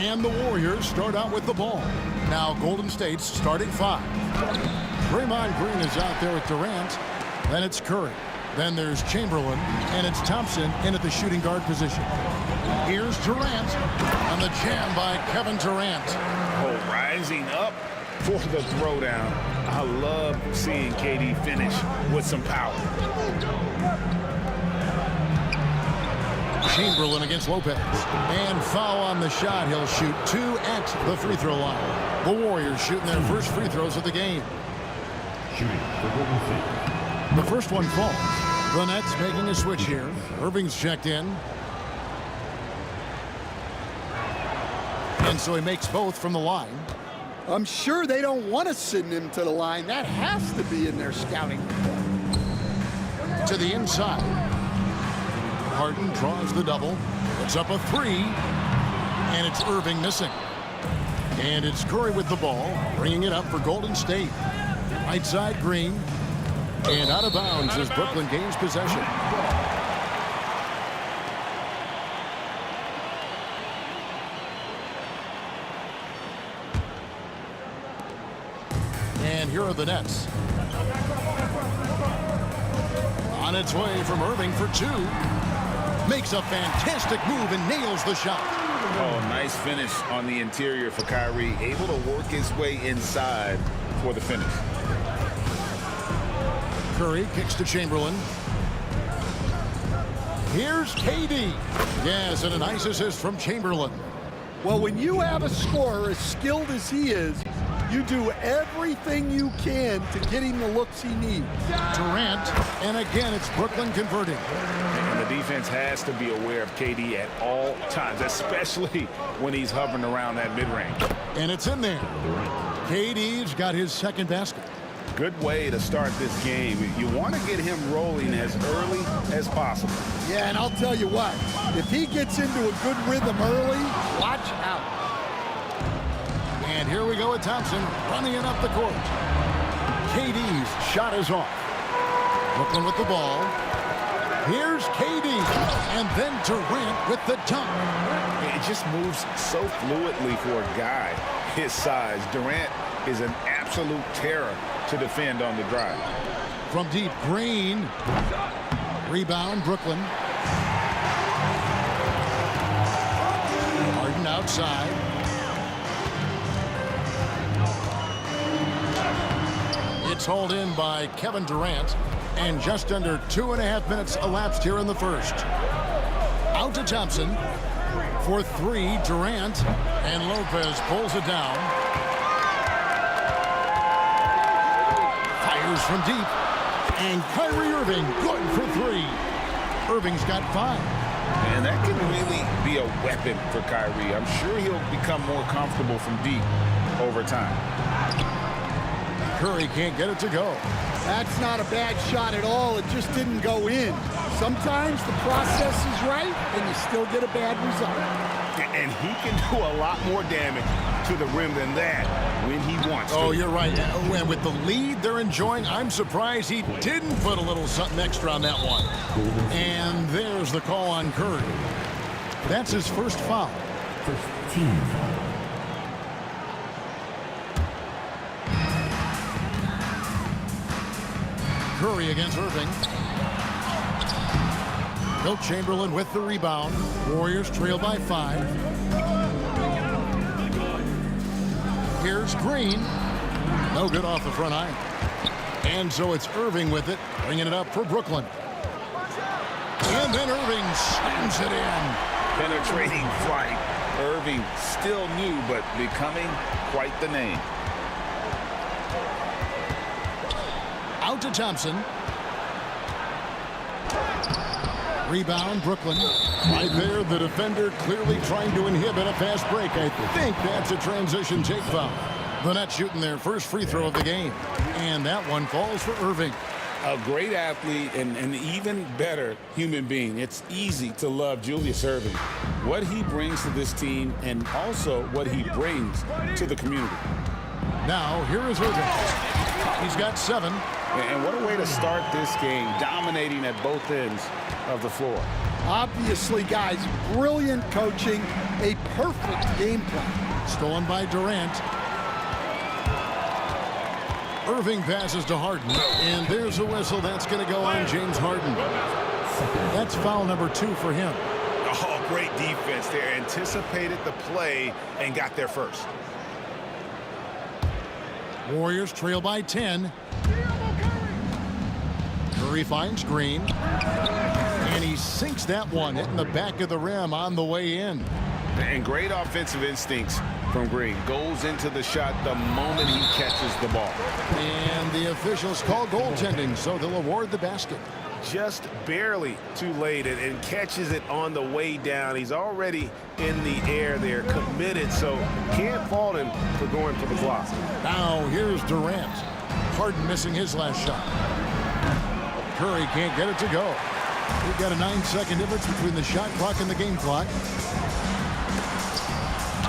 And the Warriors start out with the ball. Now Golden State's starting 5. Draymond Green is out there with Durant. Then it's Curry. Then there's Chamberlain. And it's Thompson in at the shooting guard position. Here's Durant. And the jam by Kevin Durant. Oh, rising up for the throwdown. I love seeing KD finish with some power. Chamberlain against Lopez. And foul on the shot. He'll shoot 2 at the free throw line. The Warriors shooting their first free throws of the game. Shooting for Golden State. The first one falls. The Nets making a switch here. Irving's checked in. And so he makes both from the line. I'm sure they don't want to send him to the line. That has to be in their scouting report. To the inside. Harden draws the double. It's up a 3. And it's Irving missing. And it's Curry with the ball, bringing it up for Golden State. Right side, Green. And out of bounds as Brooklyn gains possession. And here are the Nets. On its way from Irving for 2. Makes a fantastic move and nails the shot. Oh, nice finish on the interior for Kyrie. Able to work his way inside for the finish. Curry kicks to Chamberlain. Here's KD. Yes, and a nice assist from Chamberlain. Well, when you have a scorer as skilled as he is, you do everything you can to get him the looks he needs. Durant, and again it's Brooklyn converting. And the defense has to be aware of KD at all times, especially when he's hovering around that mid-range. And it's in there. KD's got his second basket. Good way to start this game. You want to get him rolling as early as possible. Yeah, and I'll tell you what, if he gets into a good rhythm early, watch out. And here we go with Thompson running it up the court. KD's shot is off. Brooklyn with the ball. Here's KD. And then Durant with the dunk. It just moves so fluidly for a guy his size. Durant is an absolute terror to defend on the drive. From deep, Green. Rebound, Brooklyn. Harden outside. It's hauled in by Kevin Durant. And just under 2.5 minutes elapsed here in the first. Out to Thompson. For 3, Durant. And Lopez pulls it down. Fires from deep. And Kyrie Irving good for 3. Irving's got 5. And that can really be a weapon for Kyrie. I'm sure he'll become more comfortable from deep over time. Curry can't get it to go. That's not a bad shot at all. It just didn't go in. Sometimes the process is right, and you still get a bad result. And he can do a lot more damage to the rim than that when he wants to. Oh, you're right. And with the lead they're enjoying, I'm surprised he didn't put a little something extra on that one. And there's the call on Curry. That's his first foul. First team foul. Curry against Irving. Wilt Chamberlain with the rebound. Warriors trail by 5. Here's Green. No good off the front iron. And so it's Irving with it, bringing it up for Brooklyn. And then Irving slams it in. Penetrating flight. Irving still new, but becoming quite the name. Out to Thompson. Rebound, Brooklyn. Right there, the defender clearly trying to inhibit a fast break. I think that's a transition take foul. The Nets shooting their first free throw of the game. And that one falls for Irving. A great athlete and an even better human being. It's easy to love Julius Irving. What he brings to this team and also what he brings to the community. Now, here is Irving. He's got 7. And what a way to start this game, dominating at both ends of the floor. Obviously, guys, brilliant coaching, a perfect game plan. Stolen by Durant. Irving passes to Harden, and there's a whistle. That's going to go on James Harden. That's foul number 2 for him. Oh, great defense there. Anticipated the play and got there first. Warriors trail by 10. Curry finds Green, and he sinks that one, hitting the back of the rim on the way in. And great offensive instincts from Green. Goes into the shot the moment he catches the ball. And the officials call goaltending, so they'll award the basket. Just barely too late and catches it on the way down. He's already in the air there, committed, so can't fault him for going for the block. Now here's Durant. Harden missing his last shot. Curry can't get it to go. We've got a 9-second difference between the shot clock and the game clock.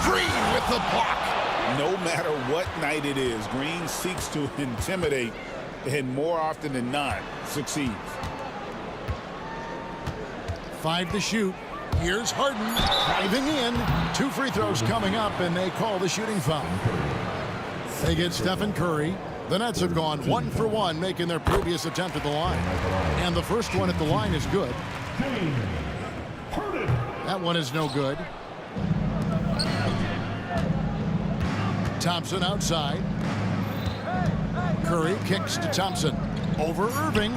Green with the block. No matter what night it is, Green seeks to intimidate and more often than not succeeds. 5 to shoot. Here's Harden driving in. 2 free throws coming up, and they call the shooting foul. They get Stephen Curry. The Nets have gone 1 for 1, making their previous attempt at the line. And the first one at the line is good. That one is no good. Thompson outside. Curry kicks to Thompson. Over Irving.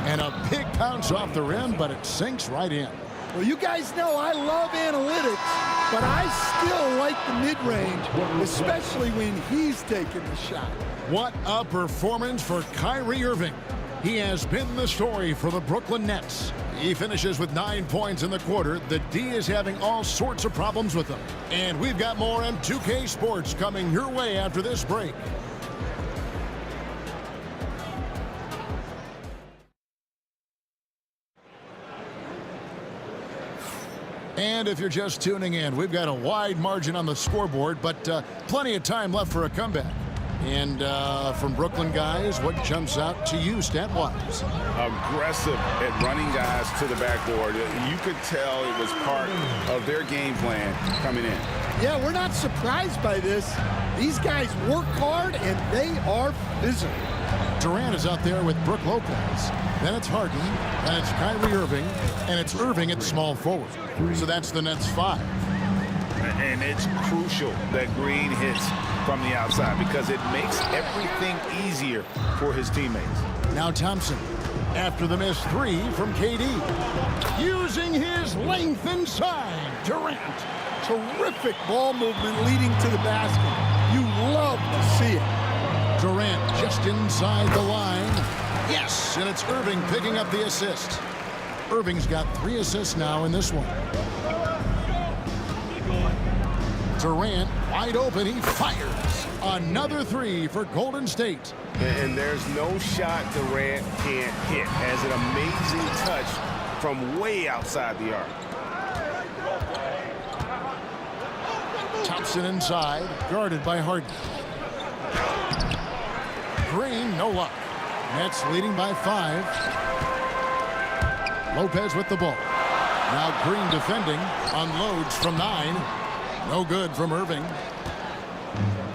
And a big bounce off the rim, but it sinks right in. Well, you guys know I love analytics, but I still like the mid-range, especially when he's taking the shot. What a performance for Kyrie Irving. He has been the story for the Brooklyn Nets. He finishes with 9 points in the quarter. The D is having all sorts of problems with him. And we've got more on 2K Sports coming your way after this break. And if you're just tuning in, we've got a wide margin on the scoreboard, but plenty of time left for a comeback. And from Brooklyn guys, what jumps out to you stat-wise? Aggressive at running guys to the backboard. You could tell it was part of their game plan coming in. Yeah, we're not surprised by this. These guys work hard, and they are physical. Durant is out there with Brook Lopez. Then it's Harden, then it's Kyrie Irving, and it's Irving at small forward. So that's the Nets 5. And it's crucial that Green hits from the outside because it makes everything easier for his teammates. Now Thompson, after the missed 3 from KD. Using his length inside, Durant. Terrific ball movement leading to the basket. You love to see it. Durant just inside the line. Yes, and it's Irving picking up the assist. Irving's got 3 assists now in this one. Durant wide open, he fires. Another 3 for Golden State. And there's no shot Durant can't hit. Has an amazing touch from way outside the arc. Thompson inside, guarded by Harden. Green, no luck. Nets leading by 5. Lopez with the ball. Now Green defending, unloads from 9. No good from Irving.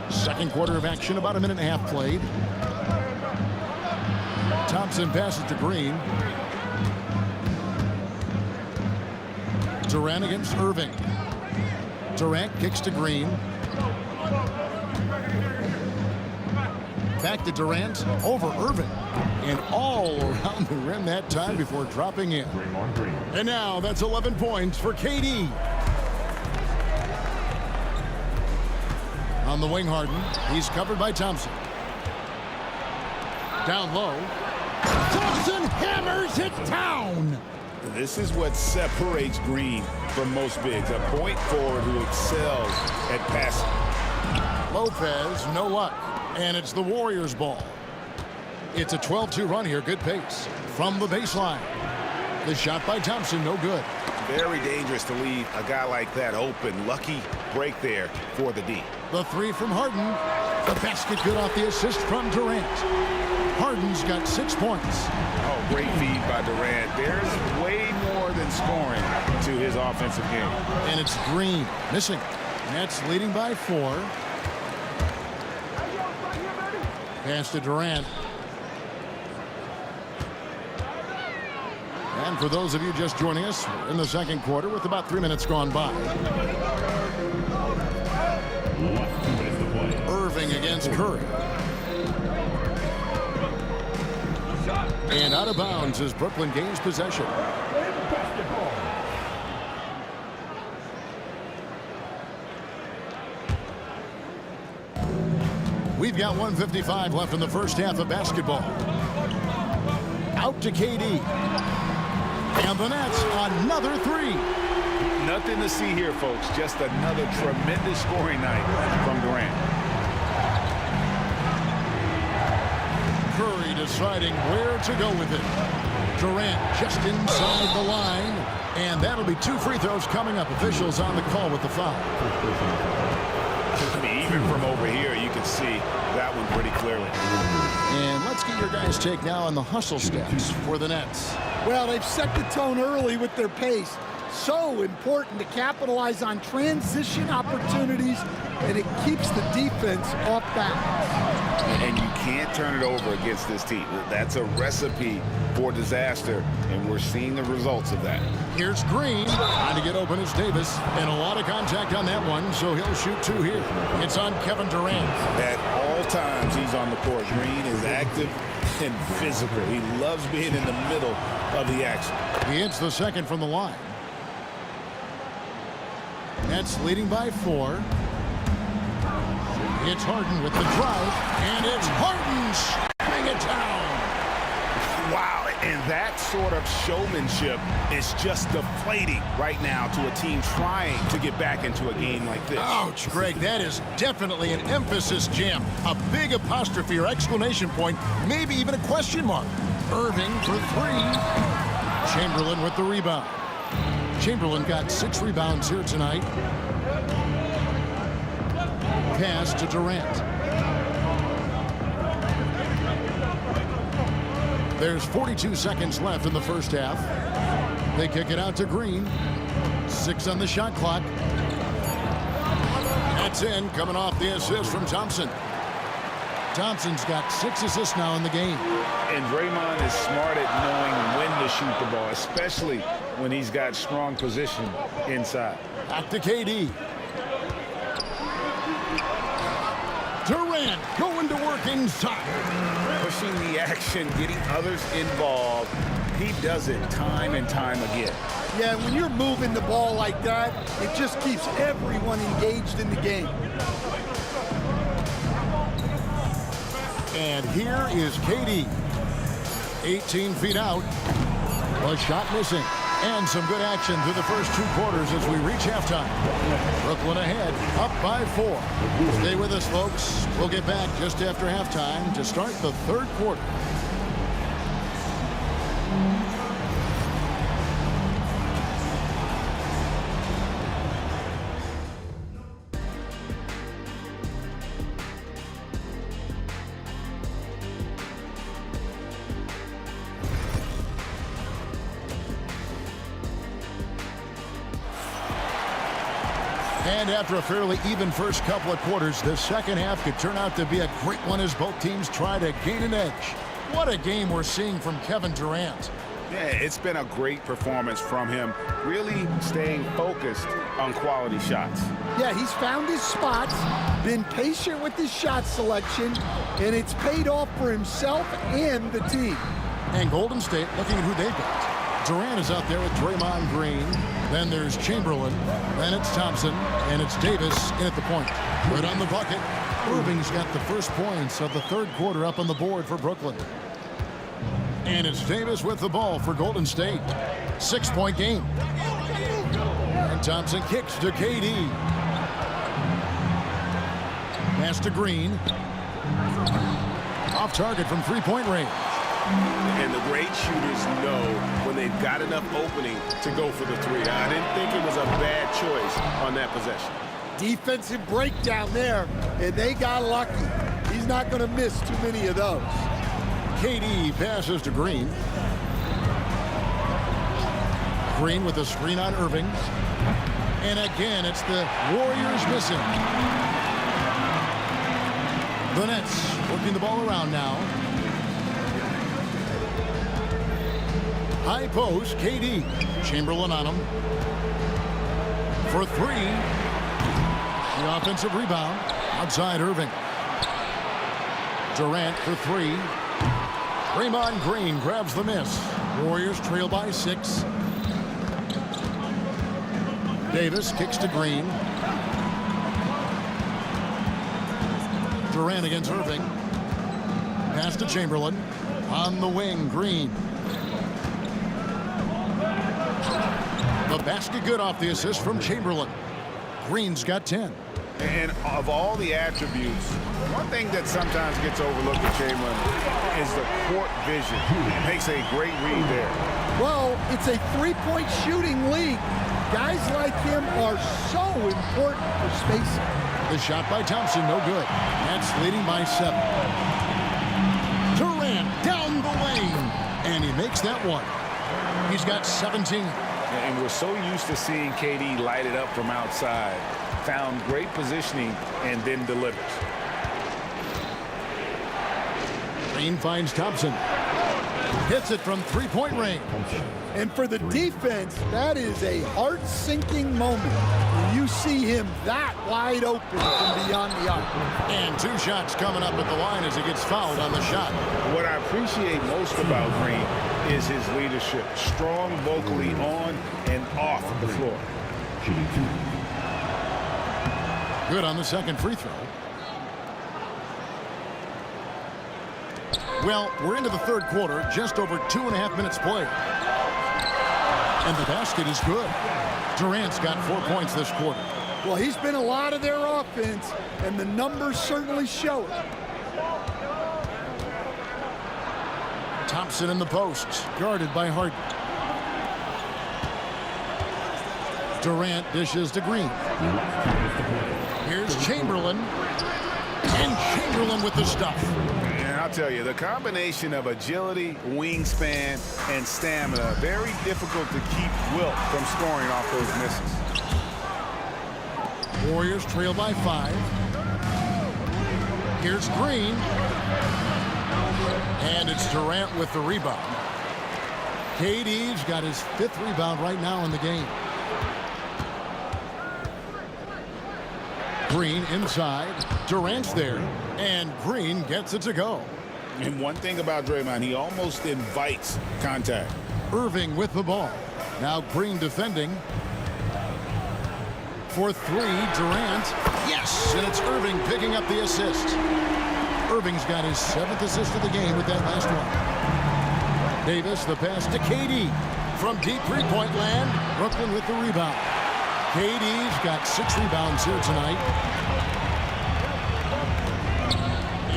Second quarter of action, about a minute and a half played. Thompson passes to Green. Durant against Irving. Durant kicks to Green. Back to Durant, over Irving. And all around the rim that time before dropping in. And now that's 11 points for KD. On the wing, Harden. He's covered by Thompson. Down low. Thompson hammers it down. This is what separates Green from most bigs. A point forward who excels at passing. Lopez, no luck. And it's the Warriors' ball. It's a 12-2 run here. Good pace. From the baseline. The shot by Thompson, no good. Very dangerous to leave a guy like that open. Lucky break there for the D. The 3 from Harden. The basket good off the assist from Durant. Harden's got 6 points. Oh, great feed by Durant. There's way more than scoring to his offensive game. And it's Green missing. Nets leading by 4. Pass to Durant. And for those of you just joining us, we're in the second quarter with about 3 minutes gone by. Irving against Curry. And out of bounds as Brooklyn gains possession. We've got 1:55 left in the first half of basketball. Out to KD. And the Nets, another 3. Nothing to see here, folks. Just another tremendous scoring night from Durant. Curry deciding where to go with it. Durant just inside the line. And that'll be 2 free throws coming up. Officials on the call with the foul. I mean, even from over here, you can see that one pretty clearly. And let's get your guys' take now on the hustle steps for the Nets. Well, they've set the tone early with their pace. So important to capitalize on transition opportunities, and it keeps the defense off balance. And you can't turn it over against this team. That's a recipe for disaster, and we're seeing the results of that. Here's Green. Trying to get open is Davis. And a lot of contact on that one, so he'll shoot 2 here. It's on Kevin Durant. At all times he's on the court. Green is active and physical. He loves being in the middle of the action. He hits the second from the line. Nets leading by 4. It's Harden with the drive, and it's Harden shutting it down. Wow, and that sort of showmanship is just deflating right now to a team trying to get back into a game like this. Ouch, Greg, that is definitely an emphasis jam. A big apostrophe or exclamation point, maybe even a question mark. Irving for 3. Chamberlain with the rebound. Chamberlain got 6 rebounds here tonight. Pass to Durant. There's 42 seconds left in the first half. They kick it out to Green. 6 on the shot clock. That's in, coming off the assist from Thompson. Thompson's got 6 assists now in the game. And Draymond is smart at knowing when to shoot the ball, especially when he's got strong position inside. Back to KD. Durant going to work inside. Pushing the action, getting others involved. He does it time and time again. Yeah, when you're moving the ball like that, it just keeps everyone engaged in the game. And here is KD. 18 feet out. A shot missing. And some good action through the first 2 quarters as we reach halftime. Brooklyn ahead, up by 4. Stay with us, folks. We'll get back just after halftime to start the 3rd quarter. And after a fairly even first couple of quarters, the second half could turn out to be a great one as both teams try to gain an edge. What a game we're seeing from Kevin Durant. Yeah, it's been a great performance from him, really staying focused on quality shots. Yeah, he's found his spots, been patient with his shot selection, and it's paid off for himself and the team. And Golden State looking at who they've got. Durant is out there with Draymond Green. Then there's Chamberlain. Then it's Thompson. And it's Davis in at the point. Right on the bucket. Irving's got the first points of the 3rd quarter up on the board for Brooklyn. And it's Davis with the ball for Golden State. 6-point game. And Thompson kicks to KD. Pass to Green. Off target from 3-point range. And the great shooters know when they've got enough opening to go for the 3. I didn't think it was a bad choice on that possession. Defensive breakdown there, and they got lucky. He's not going to miss too many of those. KD passes to Green. Green with the screen on Irving. And again, it's the Warriors missing. The Nets working the ball around now. High post, KD. Chamberlain on him. For three. The offensive rebound. Outside Irving. Durant for three. Draymond Green grabs the miss. Warriors trail by 6. Davis kicks to Green. Durant against Irving. Pass to Chamberlain. On the wing, Green. The basket good off the assist from Chamberlain. Green's got 10. And of all the attributes, one thing that sometimes gets overlooked with Chamberlain is the court vision. Makes a great read there. Well, it's a three-point shooting league. Guys like him are so important for spacing. The shot by Thompson, no good. Nets leading by 7. Durant down the lane, and he makes that one. He's got 17. And we're so used to seeing KD light it up from outside. Found great positioning and then delivers. Green finds Thompson. Hits it from three-point range. And for the defense, that is a heart-sinking moment when you see him that wide open from beyond the arc. And 2 shots coming up at the line as he gets fouled on the shot. What I appreciate most about Green is his leadership. Strong vocally on and off the floor. Good on the second free throw. Well, we're into the third quarter, just over 2.5 minutes played. And the basket is good. Durant's got 4 points this quarter. Well, he's been a lot of their offense, and the numbers certainly show it. Thompson in the post, guarded by Harden. Durant dishes to Green. Here's Chamberlain. And Chamberlain with the stuff. And I'll tell you, the combination of agility, wingspan, and stamina, very difficult to keep Wilt from scoring off those misses. Warriors trail by 5. Here's Green. And it's Durant with the rebound. KD's got his 5th rebound right now in the game. Green inside. Durant's there. And Green gets it to go. And one thing about Draymond, he almost invites contact. Irving with the ball. Now Green defending. For 3, Durant. Yes! And it's Irving picking up the assist. Irving's got his 7th assist of the game with that last one. Davis, the pass to KD. From deep three-point land, Brooklyn with the rebound. KD's got 6 rebounds here tonight.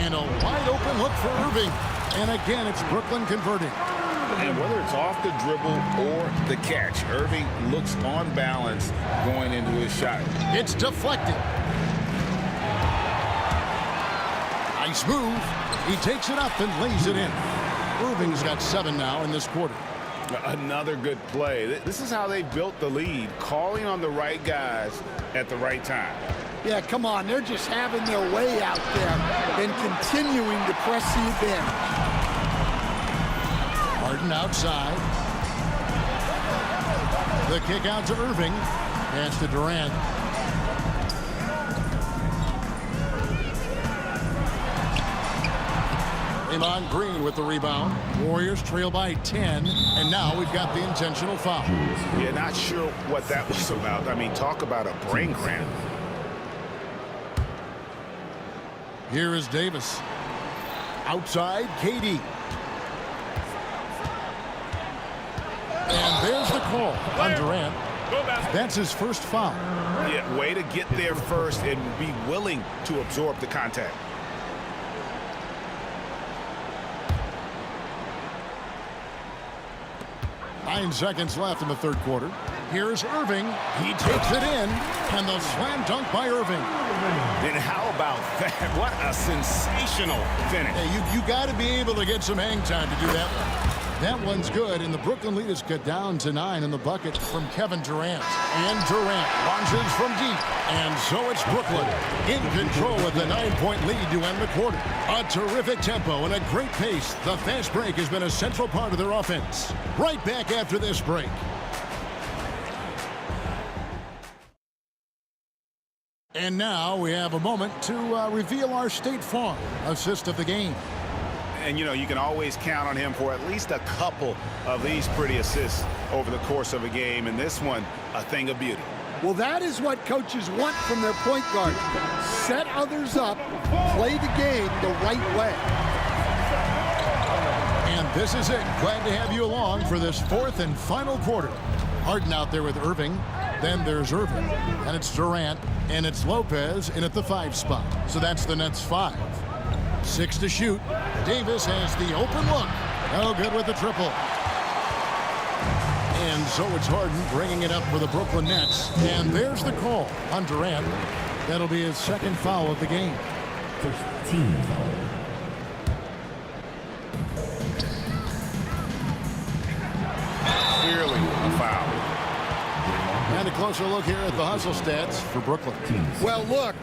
And a wide open look for Irving. And again, it's Brooklyn converting. And whether it's off the dribble or the catch, Irving looks on balance going into his shot. It's deflected. Nice move. He takes it up and lays it in. Irving's got 7 now in this quarter. Another good play. This is how they built the lead, calling on the right guys at the right time. Yeah, come on. They're just having their way out there and continuing to press the advantage. Harden outside. The kick out to Irving. Pass to Durant. Draymond Green with the rebound. Warriors trail by 10. And now we've got the intentional foul. Yeah, not sure what that was about. I mean, talk about a brain cramp. Here is Davis. Outside, KD. And there's the call on Durant. That's his first foul. Yeah, way to get there first and be willing to absorb the contact. Nine seconds left in the third quarter. Here's Irving. He takes it in, and the slam dunk by Irving. And how about that? What a sensational finish. Hey, you got to be able to get some hang time to do that one. That one's good, and the Brooklyn lead is cut down to 9 in the bucket from Kevin Durant. And Durant launches from deep. And so it's Brooklyn in control with the 9-point lead to end the quarter. A terrific tempo and a great pace. The fast break has been a central part of their offense. Right back after this break. And now we have a moment to reveal our State Farm assist of the game. And, you know, you can always count on him for at least a couple of these pretty assists over the course of a game. And this one, a thing of beauty. Well, that is what coaches want from their point guard. Set others up, play the game the right way. And this is it. Glad to have you along for this fourth and final quarter. Harden out there with Irving. Then there's Irving. And it's Durant. And it's Lopez in at the 5 spot. So that's the Nets 5. 6 to shoot. Davis has the open look. No good with the triple. And so it's Harden bringing it up for the Brooklyn Nets. And there's the call on Durant. That'll be his second foul of the game. First team foul. Clearly a foul. And a closer look here at the hustle stats for Brooklyn. Well, look,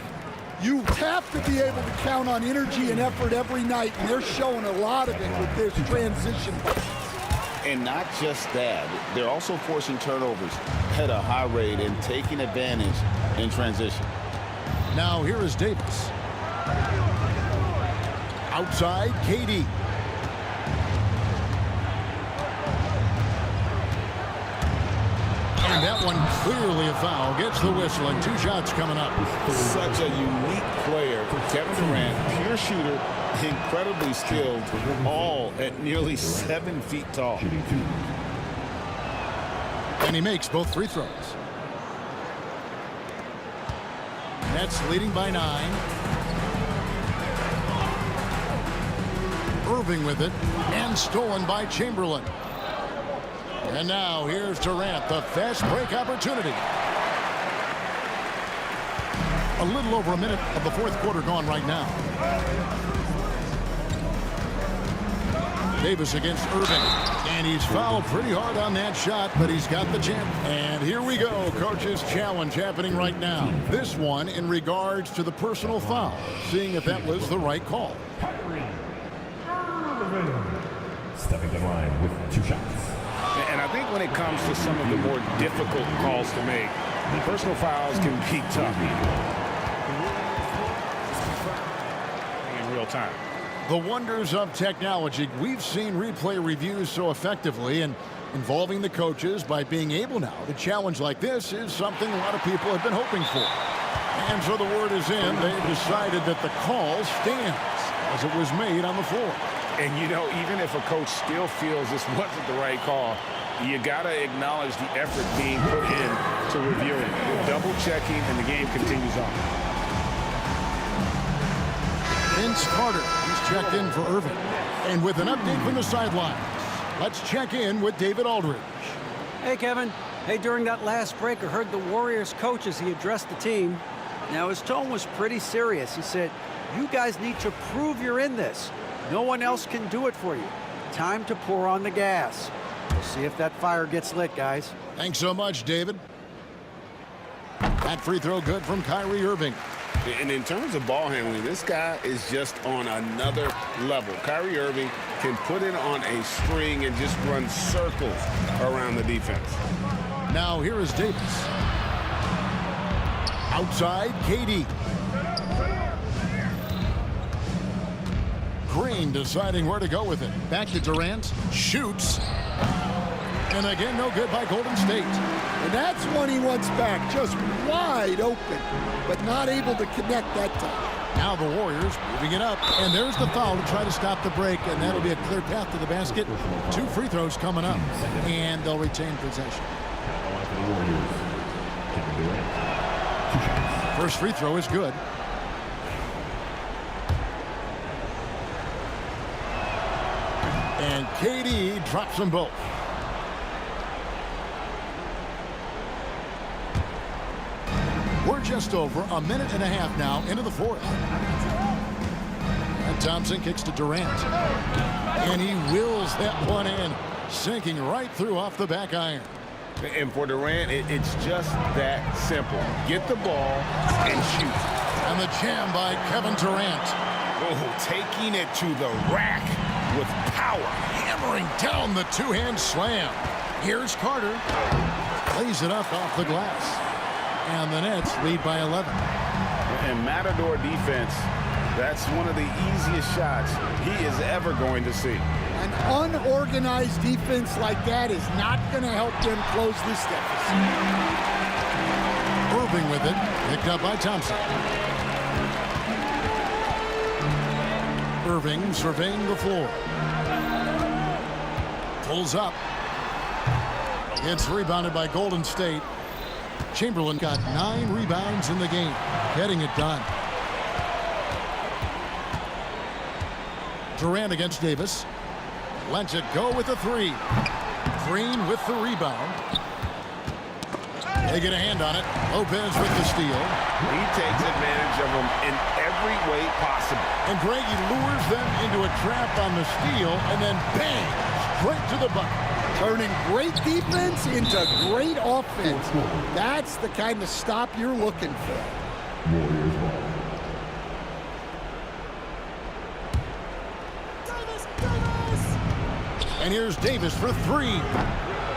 you have to be able to count on energy and effort every night, and they're showing a lot of it with this transition. And not just that, they're also forcing turnovers at a high rate and taking advantage in transition. Now here is Davis. Outside, KD. And that one clearly a foul. Gets the whistle, and 2 shots coming up. Such a unique player. Kevin Durant, pure shooter, incredibly skilled, all at nearly 7 feet tall. And he makes both free throws. Nets leading by 9. Irving with it, and stolen by Chamberlain. And now here's Durant, the fast break opportunity. A little over a minute of the fourth quarter gone right now. Davis against Irving. And he's fouled pretty hard on that shot, but he's got the chance. And here we go. Coach's challenge happening right now. This one in regards to the personal foul. Seeing if that was the right call. Stepping the line with 2 shots. And I think when it comes to some of the more difficult calls to make, personal fouls can be tough in real time. The wonders of technology. We've seen replay reviews so effectively, and involving the coaches by being able now to challenge like this is something a lot of people have been hoping for. And so the word is in. They've decided that the call stands as it was made on the floor. And, you know, even if a coach still feels this wasn't the right call, you got to acknowledge the effort being put in to reviewing, double-checking, and the game continues on. Vince Carter, he's checked in for Irving. And with an update from the sidelines, let's check in with David Aldridge. Hey, Kevin. Hey, during that last break, I heard the Warriors coach as he addressed the team. Now, his tone was pretty serious. He said, "You guys need to prove you're in this. No one else can do it for you. Time to pour on the gas." We'll see if that fire gets lit, guys. Thanks so much, David. That free throw good from Kyrie Irving. And in terms of ball handling, this guy is just on another level. Kyrie Irving can put it on a string and just run circles around the defense. Now here is Davis. Outside, KD. Green deciding where to go with it. Back to Durant. Shoots. And again, no good by Golden State. And that's one he wants back, just wide open, but not able to connect that time. Now the Warriors moving it up. And there's the foul to try to stop the break, and that'll be a clear path to the basket. 2 free throws coming up, and they'll retain possession. First free throw is good. And KD drops them both. We're just over a minute and a half now into the fourth. And Thompson kicks to Durant. And he wills that one in, sinking right through off the back iron. And for Durant, it's just that simple. Get the ball and shoot. And the jam by Kevin Durant. Oh, taking it to the rack with power. Hammering down the two-hand slam. Here's Carter. Lays it up off the glass. And the Nets lead by 11. And Matador defense, that's one of the easiest shots he is ever going to see. An unorganized defense like that is not going to help them close this deficit. Irving with it, picked up by Thompson. Irving surveying the floor. Pulls up. It's rebounded by Golden State. Chamberlain got 9 rebounds in the game, getting it done. Durant against Davis. Lets it go with the 3. Green with the rebound. They get a hand on it. Lopez with the steal. He takes advantage of them in every way possible. And Greggy lures them into a trap on the steal, and then bang, straight to the bucket. Turning great defense into great offense. That's the kind of stop you're looking for. Warriors ball. And here's Davis for 3.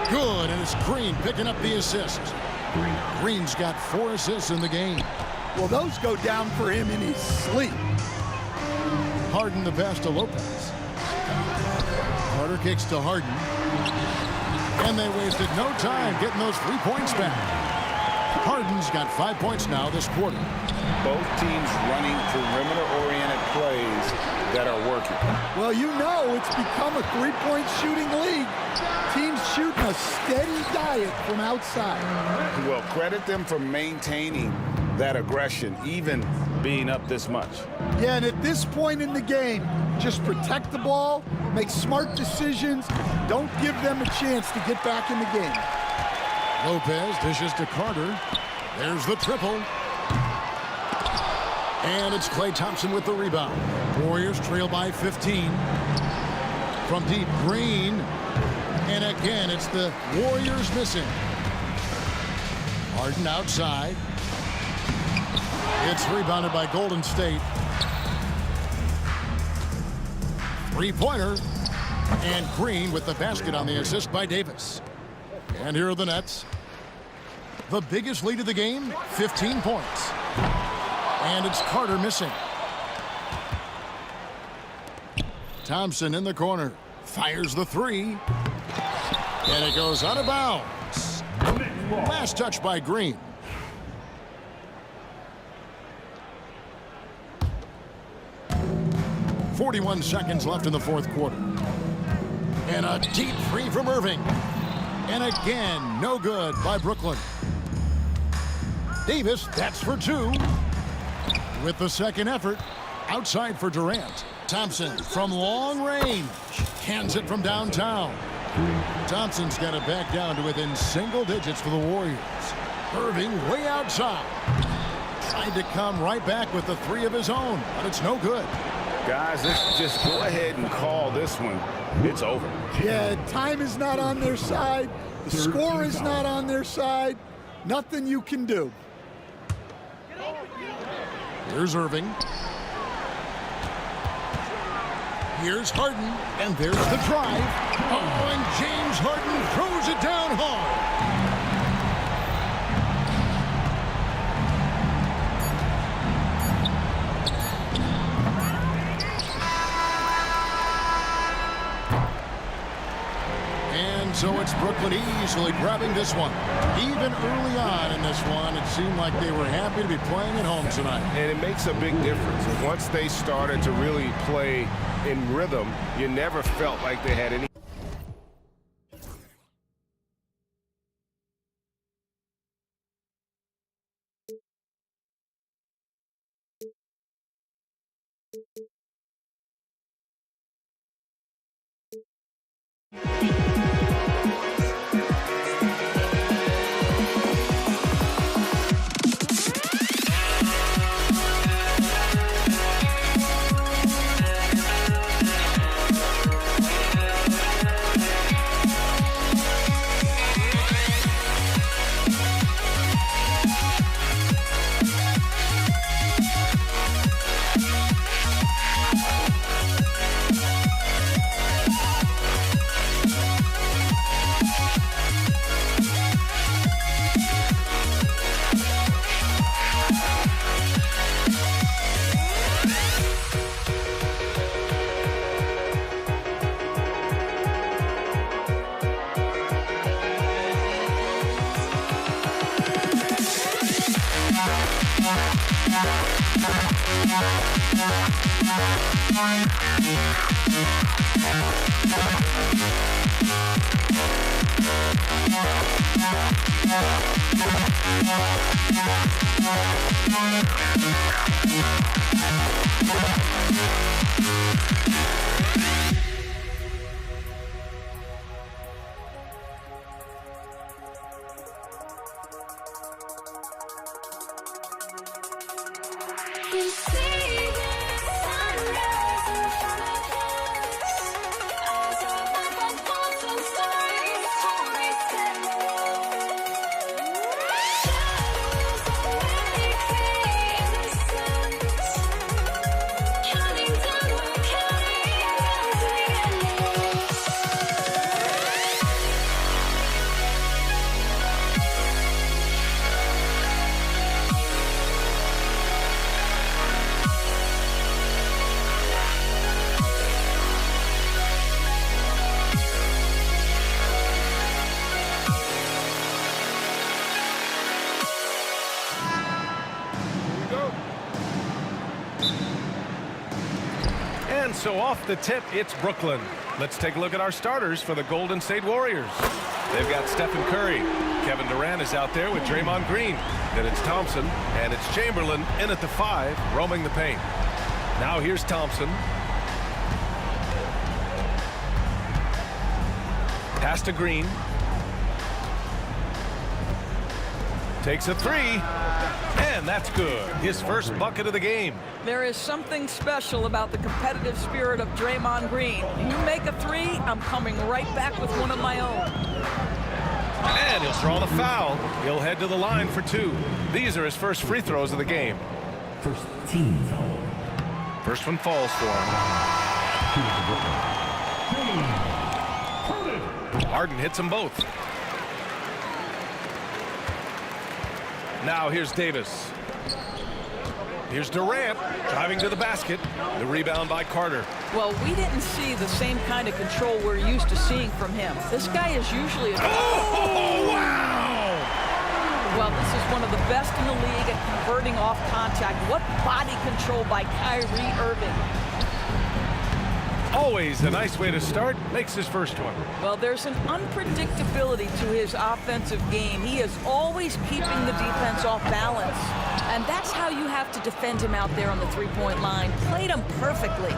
Good, and it's Green picking up the assist. Green's got 4 assists in the game. Well, those go down for him in his sleep. Harden the pass to Lopez. Carter kicks to Harden. And they wasted no time getting those 3 points back. Harden's got 5 points now this quarter. Both teams running perimeter-oriented plays that are working. Well, you know it's become a three-point shooting league. Teams shooting a steady diet from outside. Well, credit them for maintaining that aggression, even being up this much. Yeah, and at this point in the game, just protect the ball, make smart decisions, don't give them a chance to get back in the game. Lopez dishes to Carter. There's the triple. And it's Klay Thompson with the rebound. Warriors trail by 15. From deep, Green. And again, it's the Warriors missing. Harden outside. It's rebounded by Golden State. 3-pointer. And Green with the basket on the assist by Davis. And here are the Nets. The biggest lead of the game, 15 points. And it's Carter missing. Thompson in the corner. Fires the 3. And it goes out of bounds. Last touch by Green. .41 seconds left in the fourth quarter. And a deep 3 from Irving. And again, no good by Brooklyn. Davis, that's for 2. With the second effort, outside for Durant. Thompson from long range. Hands it from downtown. Thompson's got it back down to within single digits for the Warriors. Irving way outside. Tried to come right back with the 3 of his own, but it's no good. Guys, let's just go ahead and call this one. It's over. Yeah, time is not on their side. The score is not on their side. Nothing you can do. Here's Irving. Here's Harden. And there's the drive. Oh, and James Harden throws it down hard. And so it's Brooklyn easily grabbing this one. Even early on in this one, it seemed like they were happy to be playing at home tonight. And it makes a big difference. Once they started to really play in rhythm, you never felt like they had any. You see the sunrise in front of us. Eyes are like phantom stars, horizon. Shadows already create the suns. Counting down, we're counting as we end. And so off the tip, it's Brooklyn. Let's take a look at our starters for the Golden State Warriors. They've got Stephen Curry. Kevin Durant is out there with Draymond Green. Then it's Thompson, and it's Chamberlain in at the 5, roaming the paint. Now here's Thompson. Pass to Green. Takes a 3, and that's good. His first bucket of the game. There is something special about the competitive spirit of Draymond Green. You make a 3, I'm coming right back with one of my own. And he'll draw the foul. He'll head to the line for 2. These are his first free throws of the game. First team foul. First one falls for him. Harden hits them both. Now here's Davis. Here's Durant driving to the basket. The rebound by Carter. Well, we didn't see the same kind of control we're used to seeing from him. This guy is usually a... Oh, wow! Well, this is one of the best in the league at converting off contact. What body control by Kyrie Irving. Always a nice way to start. Makes his first one. Well, there's an unpredictability to his offensive game. He is always keeping the defense off balance. And that's how you have to defend him out there on the three-point line. Played him perfectly.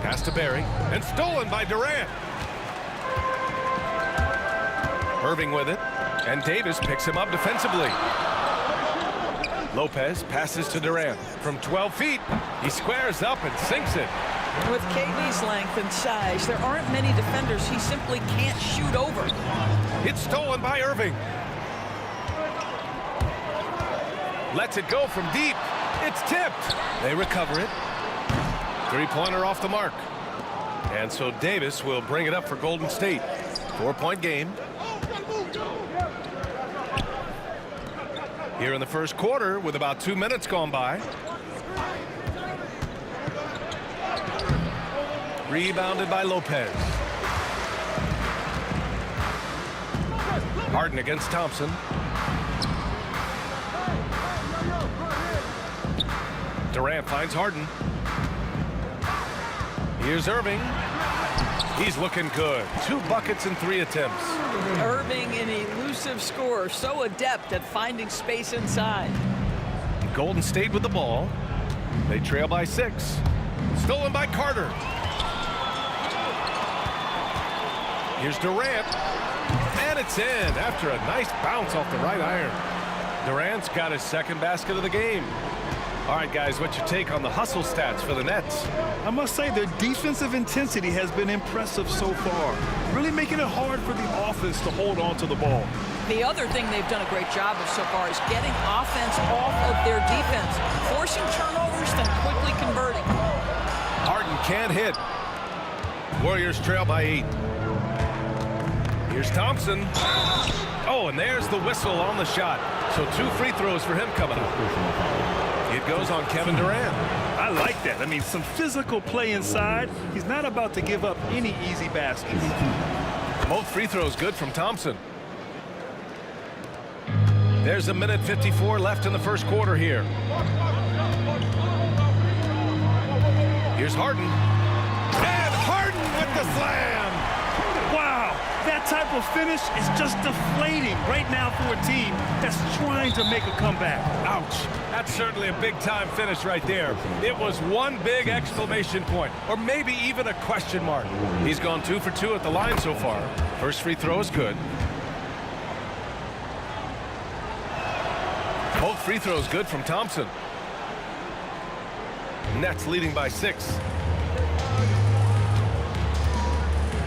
Pass to Barry, and stolen by Durant. Irving with it, and Davis picks him up defensively. Lopez passes to Durant. From 12 feet, he squares up and sinks it. With KD's length and size, there aren't many defenders he simply can't shoot over. It's stolen by Irving. Lets it go from deep. It's tipped. They recover it. Three-pointer off the mark. And so Davis will bring it up for Golden State. 4-point game. Here in the first quarter with about 2 minutes gone by. Rebounded by Lopez. Harden against Thompson. Durant finds Harden. Here's Irving. He's looking good. 2 buckets in 3 attempts. Irving, an elusive scorer, so adept at finding space inside. Golden State with the ball. They trail by 6. Stolen by Carter. Here's Durant. And it's in after a nice bounce off the right iron. Durant's got his second basket of the game. All right, guys, what's your take on the hustle stats for the Nets? I must say their defensive intensity has been impressive so far, really making it hard for the offense to hold on to the ball. The other thing they've done a great job of so far is getting offense off of their defense, forcing turnovers, then quickly converting. Harden can't hit. Warriors trail by 8. Here's Thompson. Oh, and there's the whistle on the shot. So 2 free throws for him coming up. It goes on Kevin Durant. I like that. I mean, some physical play inside. He's not about to give up any easy baskets. Both free throws good from Thompson. There's a minute 54 left in the first quarter here. Here's Harden. And Harden with the slam. Wow, that type of finish is just deflating right now for a team that's trying to make a comeback. Ouch. That's certainly a big-time finish right there. It was one big exclamation point, or maybe even a question mark. He's gone 2 for 2 at the line so far. First free throw is good. Both free throws good from Thompson. Nets leading by 6.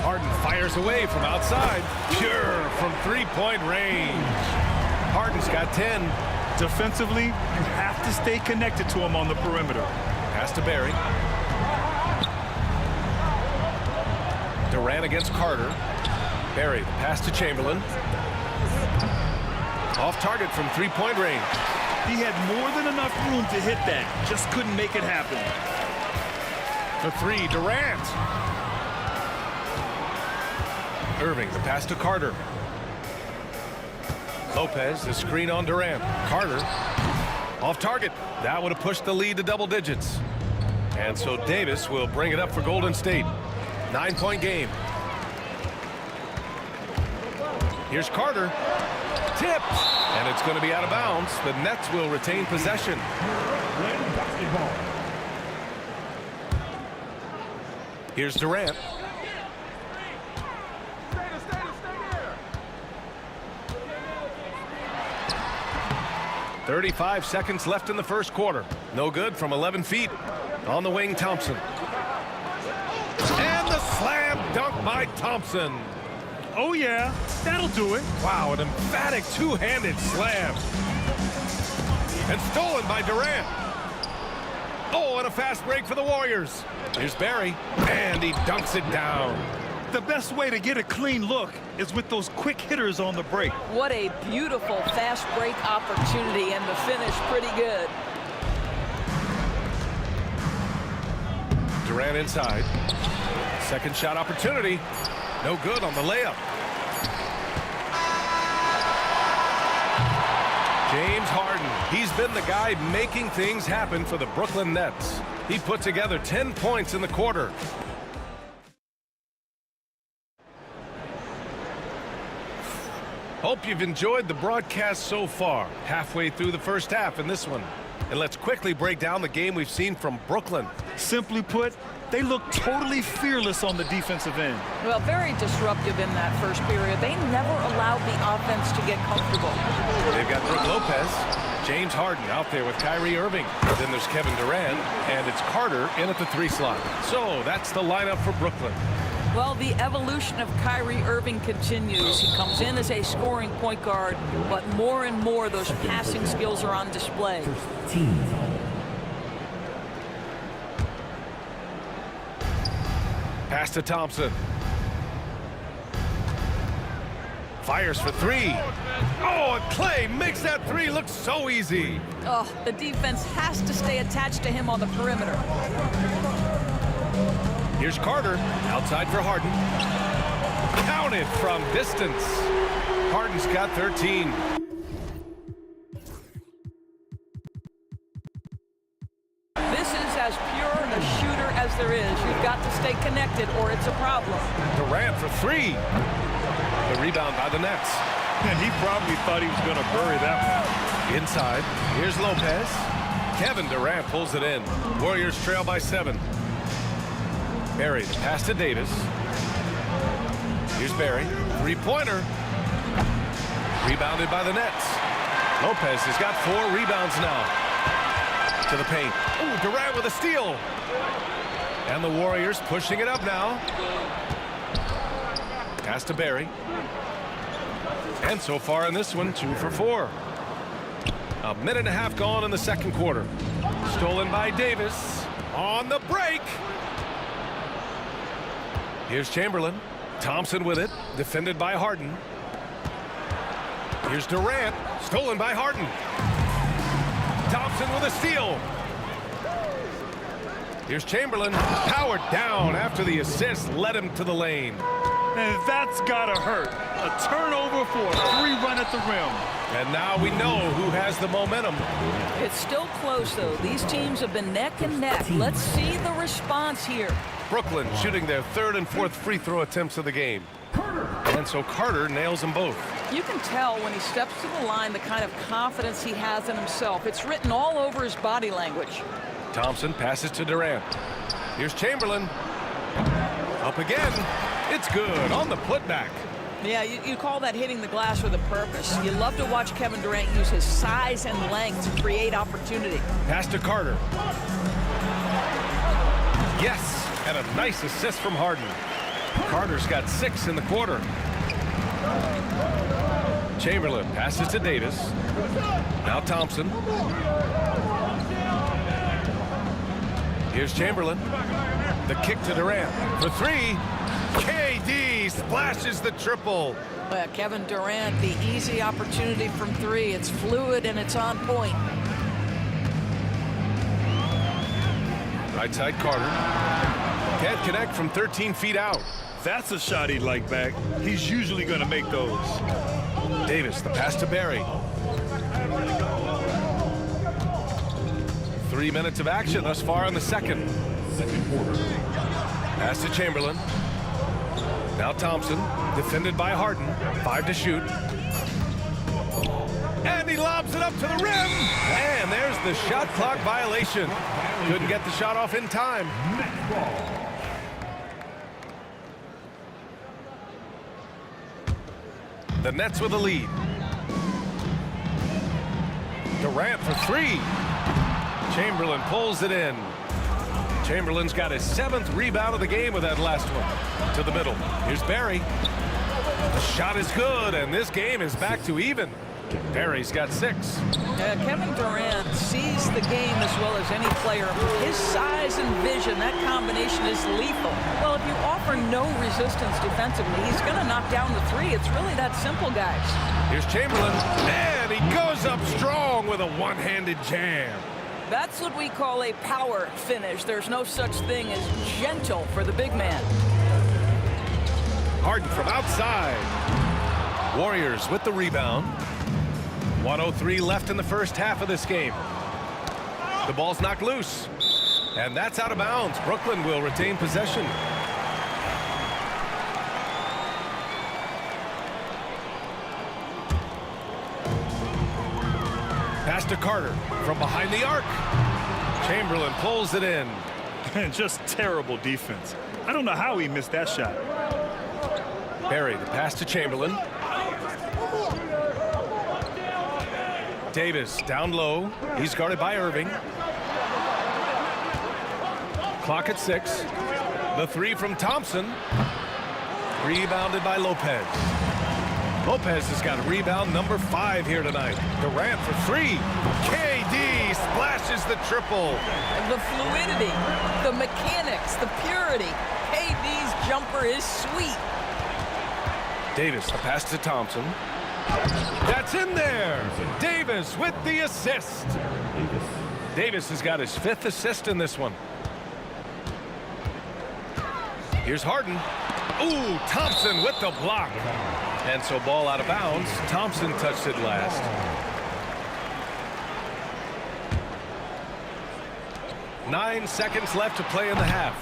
Harden fires away from outside. Pure from three-point range. Harden's got 10. Defensively, you have to stay connected to him on the perimeter. Pass to Barry. Durant against Carter. Barry, the pass to Chamberlain. Off target from three-point range. He had more than enough room to hit that. Just couldn't make it happen. The three, Durant. Irving, the pass to Carter. Lopez, the screen on Durant. Carter, off target. That would have pushed the lead to double digits. And so Davis will bring it up for Golden State. 9-point game. Here's Carter. Tipped. And it's going to be out of bounds. The Nets will retain possession. Here's Durant. 35 seconds left in the first quarter. No good from 11 feet. On the wing, Thompson. And the slam dunk by Thompson. Oh, yeah, that'll do it. Wow, an emphatic two-handed slam. And stolen by Durant. Oh, and a fast break for the Warriors. Here's Barry, and he dunks it down. The best way to get a clean look is with those quick hitters on the break. What a beautiful fast break opportunity, and the finish pretty good. Durant inside. Second shot opportunity. No good on the layup. James Harden. He's been the guy making things happen for the Brooklyn Nets. He put together 10 points in the quarter. Hope you've enjoyed the broadcast so far. Halfway through the first half in this one. And let's quickly break down the game we've seen from Brooklyn. Simply put, they look totally fearless on the defensive end. Well, very disruptive in that first period. They never allowed the offense to get comfortable. They've got Brook Lopez, James Harden out there with Kyrie Irving. Then there's Kevin Durant, and it's Carter in at the 3 slot. So that's the lineup for Brooklyn. Well, the evolution of Kyrie Irving continues. He comes in as a scoring point guard, but more and more those passing skills are on display. Pass to Thompson. Fires for 3. Oh, and Clay makes that 3 look so easy. Oh, the defense has to stay attached to him on the perimeter. Here's Carter, outside for Harden. Counted from distance. Harden's got 13. This is as pure a shooter as there is. You've got to stay connected or it's a problem. Durant for 3. The rebound by the Nets. And he probably thought he was going to bury that one. Inside, here's Lopez. Kevin Durant pulls it in. Warriors trail by 7. Barry, the pass to Davis. Here's Barry. 3-pointer. Rebounded by the Nets. Lopez has got 4 rebounds now. To the paint. Ooh, Durant with a steal. And the Warriors pushing it up now. Pass to Barry. And so far in this one, 2 for 4. A minute and a half gone in the second quarter. Stolen by Davis. On the break. Here's Chamberlain. Thompson with it. Defended by Harden. Here's Durant. Stolen by Harden. Thompson with a steal. Here's Chamberlain. Powered down after the assist led him to the lane. And that's gotta hurt. A turnover for a 3 run at the rim. And now we know who has the momentum. It's still close, though. These teams have been neck and neck. Let's see the response here. Brooklyn shooting their third and fourth free throw attempts of the game. And so Carter nails them both. You can tell when he steps to the line the kind of confidence he has in himself. It's written all over his body language. Thompson passes to Durant. Here's Chamberlain. Up again. It's good on the putback. Yeah, you call that hitting the glass with a purpose. You love to watch Kevin Durant use his size and length to create opportunity. Pass to Carter. Yes, and a nice assist from Harden. Carter's got 6 in the quarter. Chamberlain passes to Davis. Now Thompson. Here's Chamberlain. The kick to Durant for 3. KD splashes the triple. Well, Kevin Durant, the easy opportunity from 3. It's fluid and it's on point. Right side Carter. Can't connect from 13 feet out. That's a shot he'd like back. He's usually going to make those. Davis, the pass to Barry. 3 minutes of action thus far in the second. Pass to Chamberlain. Now Thompson, defended by Harden. 5 to shoot. And he lobs it up to the rim. And there's the shot clock violation. Couldn't get the shot off in time. The Nets with a lead. Durant for 3. Chamberlain pulls it in. Chamberlain's got his 7th rebound of the game with that last one. To the middle. Here's Barry. The shot is good, and this game is back to even. Barry's got 6. Kevin Durant sees the game as well as any player. His size and vision, that combination is lethal. Well, if you offer no resistance defensively, he's going to knock down the 3. It's really that simple, guys. Here's Chamberlain, and he goes up strong with a one-handed jam. That's what we call a power finish. There's no such thing as gentle for the big man. Harden from outside. Warriors with the rebound. 1:03 left in the first half of this game. The ball's knocked loose. And that's out of bounds. Brooklyn will retain possession. Pass to Carter from behind the arc. Chamberlain pulls it in. Just terrible defense. I don't know how he missed that shot. Barry, the pass to Chamberlain. Davis down low. He's guarded by Irving. Clock at 6. The 3 from Thompson. Rebounded by Lopez. Lopez has got rebound number 5 here tonight. Durant for 3. KD splashes the triple. The fluidity, the mechanics, the purity. KD's jumper is sweet. Davis, the pass to Thompson. That's in there. Davis with the assist. Davis has got his 5th assist in this one. Here's Harden. Ooh, Thompson with the block. And so ball out of bounds. Thompson touched it last. Nine seconds left to play in the half.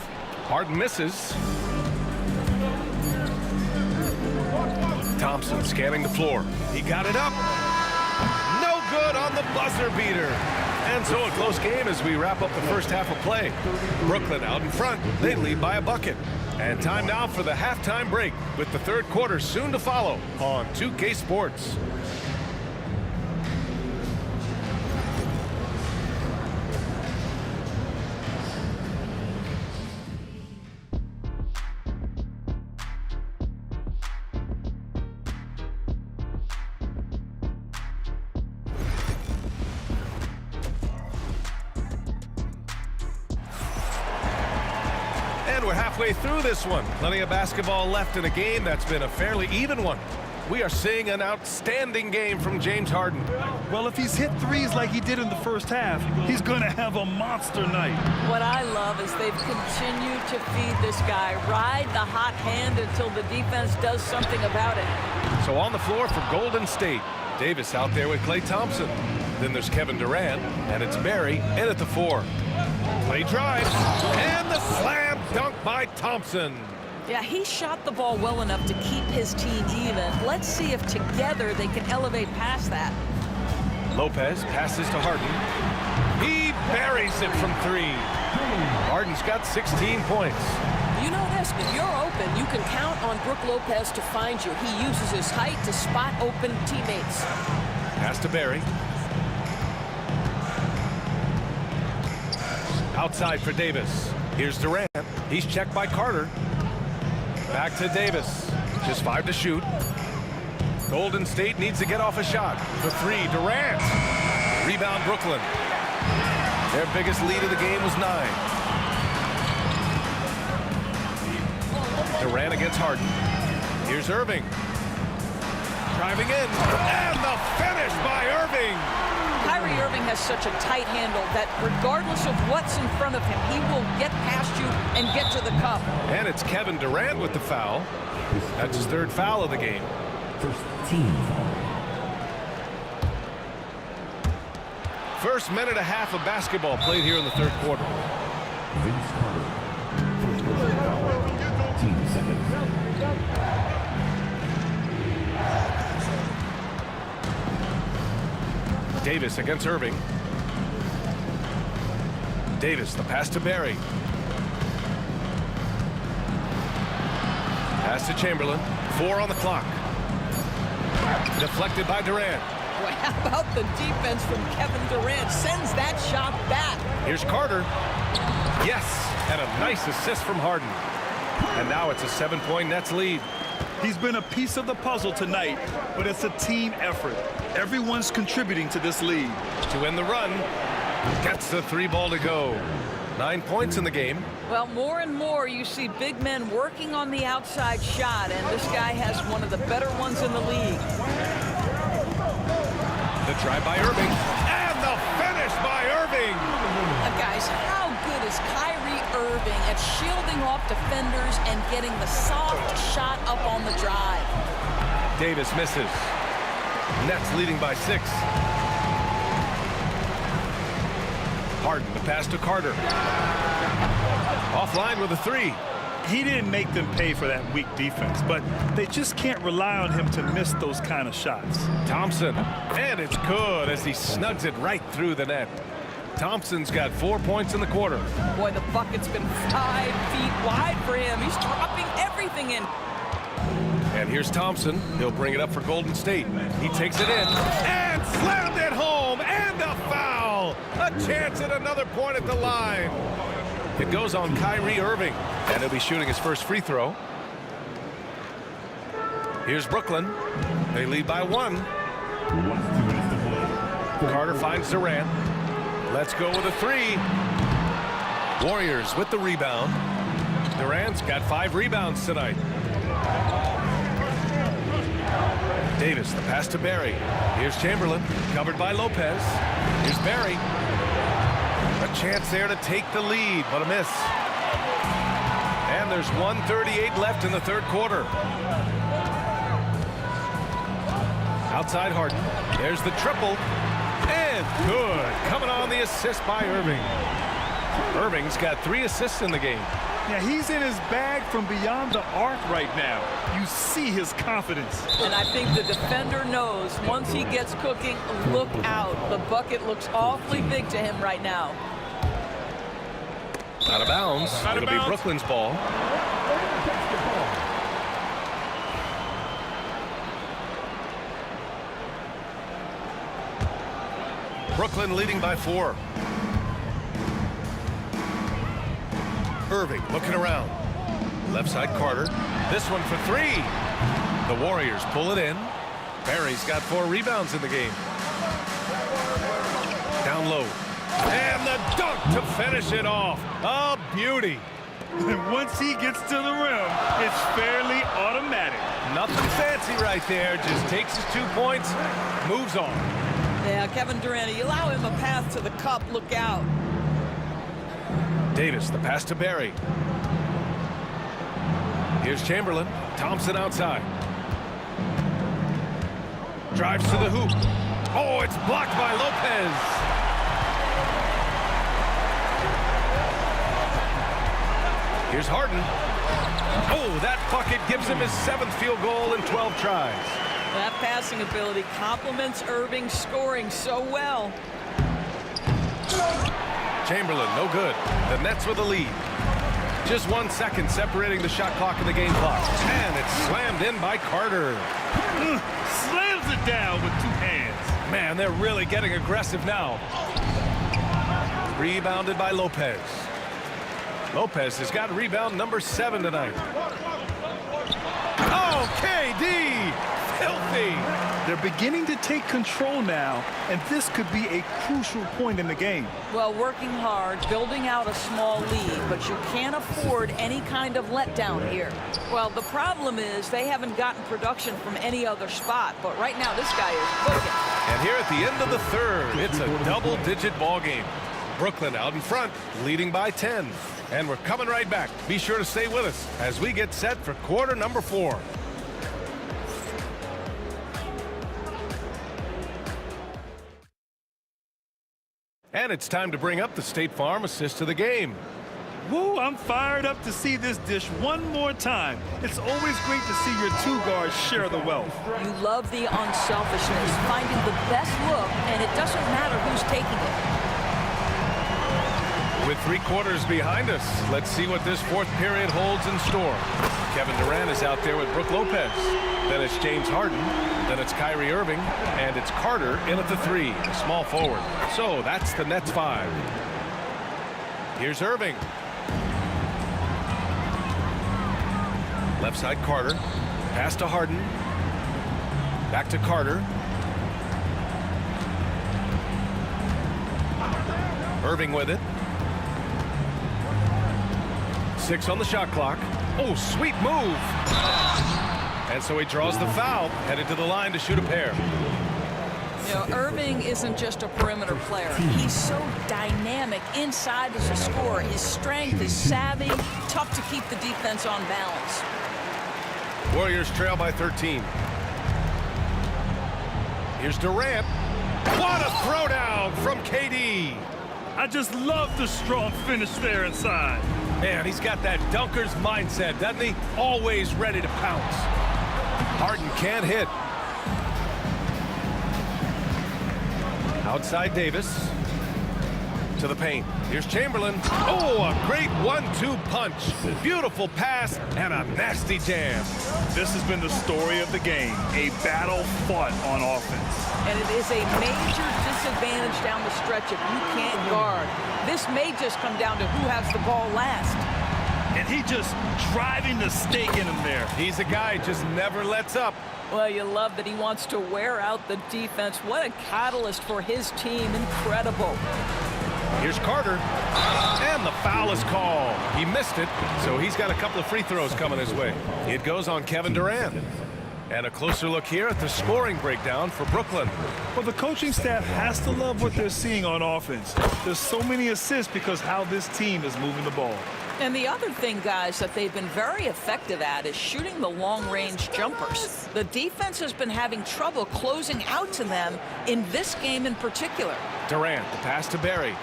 Harden misses. Thompson scanning the floor. He got it up. No good on the buzzer beater. And so a close game as we wrap up the first half of play. Brooklyn out in front. They lead by a bucket. And time now for the halftime break with the third quarter soon to follow on 2K Sports. We're halfway through this one. Plenty of basketball left in a game that's been a fairly even one. We are seeing an outstanding game from James Harden. Well, if he's hit threes like he did in the first half, he's going to have a monster night. What I love is they've continued to feed this guy. Ride the hot hand until the defense does something about it. So on the floor for Golden State, Davis out there with Klay Thompson. Then there's Kevin Durant, and it's Barry in at the 4. Klay drives, and the slam dunk by Thompson. Yeah, he shot the ball well enough to keep his team even. Let's see if together they can elevate past that. Lopez passes to Harden. He buries it from 3. Harden's got 16 points. You know this, if you're open, you can count on Brook Lopez to find you. He uses his height to spot open teammates. Pass to Barry. Outside for Davis. Here's Durant. He's checked by Carter. Back to Davis. Just 5 to shoot. Golden State needs to get off a shot. For 3, Durant. Rebound, Brooklyn. Their biggest lead of the game was 9. Durant against Harden. Here's Irving. Driving in. And the finish by Irving. Kyrie Irving has such a tight handle that regardless of what's in front of him, he will get past you and get to the cup. And it's Kevin Durant with the foul. That's his 3rd foul of the game. First team foul. First minute and a half of basketball played here in the 3rd quarter. Vince Carter. First personal foul. Team second. Davis against Irving. Davis, the pass to Barry. Pass to Chamberlain. 4 on the clock. Deflected by Durant. Well, how about the defense from Kevin Durant? Sends that shot back. Here's Carter. Yes, and a nice assist from Harden. And now it's a 7-point Nets lead. He's been a piece of the puzzle tonight, but it's a team effort. Everyone's contributing to this lead. To win the run, gets the 3 ball to go. 9 points in the game. Well, more and more you see big men working on the outside shot, and this guy has one of the better ones in the league. The drive by Irving, and the finish by Irving. Guys, how good is Kyrie Irving at shielding off defenders and getting the soft shot up on the drive? Davis misses. Nets leading by 6. Harden, the pass to Carter. Offline with a 3. He didn't make them pay for that weak defense, but they just can't rely on him to miss those kind of shots. Thompson, and it's good as he snugs it right through the net. Thompson's got 4 points in the quarter. Boy, the bucket's been 5 feet wide for him. He's dropping everything in. And here's Thompson. He'll bring it up for Golden State. He takes it in and slammed it home, and a foul. A chance at another point at the line. It goes on Kyrie Irving, and he'll be shooting his first free throw. Here's Brooklyn. They lead by 1. 2 minutes to play. Carter finds Durant. Let's go with a 3. Warriors with the rebound. Durant's got 5 rebounds tonight. Davis, the pass to Barry. Here's Chamberlain, covered by Lopez. Here's Barry. A chance there to take the lead, but a miss. And there's 1:38 left in the 3rd quarter. Outside Harden. There's the triple. And good. Coming on the assist by Irving. Irving's got 3 assists in the game. Yeah, he's in his bag from beyond the arc right now. You see his confidence. And I think the defender knows once he gets cooking, look out. The bucket looks awfully big to him right now. Out of bounds. It'll be Brooklyn's ball. Brooklyn leading by 4. Irving looking around. Left side Carter. This one for 3. The Warriors pull it in. Barry's got 4 rebounds in the game. Down low. And the dunk to finish it off. A beauty. And once he gets to the rim, it's fairly automatic. Nothing fancy right there. Just takes his 2 points, moves on. Yeah, Kevin Durant, you allow him a path to the cup, look out. Davis, the pass to Barry. Here's Chamberlain. Thompson outside. Drives to the hoop. Oh, it's blocked by Lopez. Here's Harden. Oh, that bucket gives him his 7th field goal in 12 tries. That passing ability complements Irving's scoring so well. Chamberlain, no good. The Nets with the lead. Just 1 second separating the shot clock and the game clock. And it's slammed in by Carter. Slams it down with 2 hands. Man, they're really getting aggressive now. Rebounded by Lopez. Lopez has got rebound number 7 tonight. Oh, KD! Filthy! They're beginning to take control now, and this could be a crucial point in the game. Well, working hard, building out a small lead, but you can't afford any kind of letdown here. Well, the problem is they haven't gotten production from any other spot, but right now this guy is cooking. And here at the end of the 3rd, it's a double-digit ball game. Brooklyn out in front, leading by 10. And we're coming right back. Be sure to stay with us as we get set for quarter number 4. And it's time to bring up the State Farm assist to the game. Woo, I'm fired up to see this dish one more time. It's always great to see your 2 guards share the wealth. You love the unselfishness, finding the best look, and it doesn't matter who's taking it. With 3 quarters behind us, let's see what this 4th period holds in store. Kevin Durant is out there with Brook Lopez. Then it's James Harden. Then it's Kyrie Irving. And it's Carter in at the 3, the small forward. So that's the Nets 5. Here's Irving. Left side Carter. Pass to Harden. Back to Carter. Irving with it. 6 on the shot clock. Oh, sweet move. And so he draws the foul, headed to the line to shoot a pair. You know, Irving isn't just a perimeter player. He's so dynamic inside as a scorer. His strength is savvy, tough to keep the defense on balance. Warriors trail by 13. Here's Durant. What a throwdown from KD. I just love the strong finish there inside. Man, he's got that dunker's mindset, doesn't he? Always ready to pounce. Harden can't hit. Outside Davis. To the paint. Here's Chamberlain. Oh, a great 1-2 punch. Beautiful pass and a nasty jam. This has been the story of the game. A battle fought on offense. And it is a major disadvantage down the stretch if you can't guard. This may just come down to who has the ball last. And he just driving the stake in him there. He's a guy who just never lets up. Well, you love that he wants to wear out the defense. What a catalyst for his team. Incredible. Here's Carter. And the foul is called. He missed it, so he's got a couple of free throws coming his way. It goes on Kevin Durant. And a closer look here at the scoring breakdown for Brooklyn. Well, the coaching staff has to love what they're seeing on offense. There's so many assists because how this team is moving the ball. And the other thing, guys, that they've been very effective at is shooting the long-range jumpers. The defense has been having trouble closing out to them in this game in particular. Durant, the pass to Barry.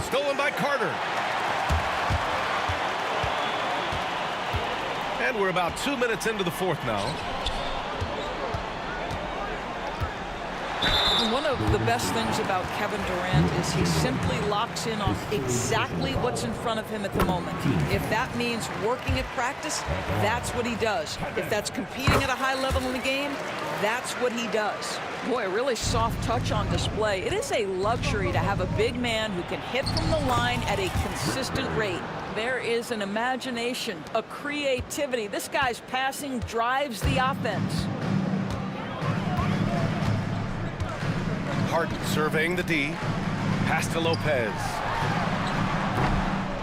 Stolen by Carter. And we're about 2 minutes into the 4th now. One of the best things about Kevin Durant is he simply locks in on exactly what's in front of him at the moment. If that means working at practice, that's what he does. If that's competing at a high level in the game, that's what he does. Boy, a really soft touch on display. It is a luxury to have a big man who can hit from the line at a consistent rate. There is an imagination, a creativity. This guy's passing drives the offense. Harden surveying the D. Pass to Lopez.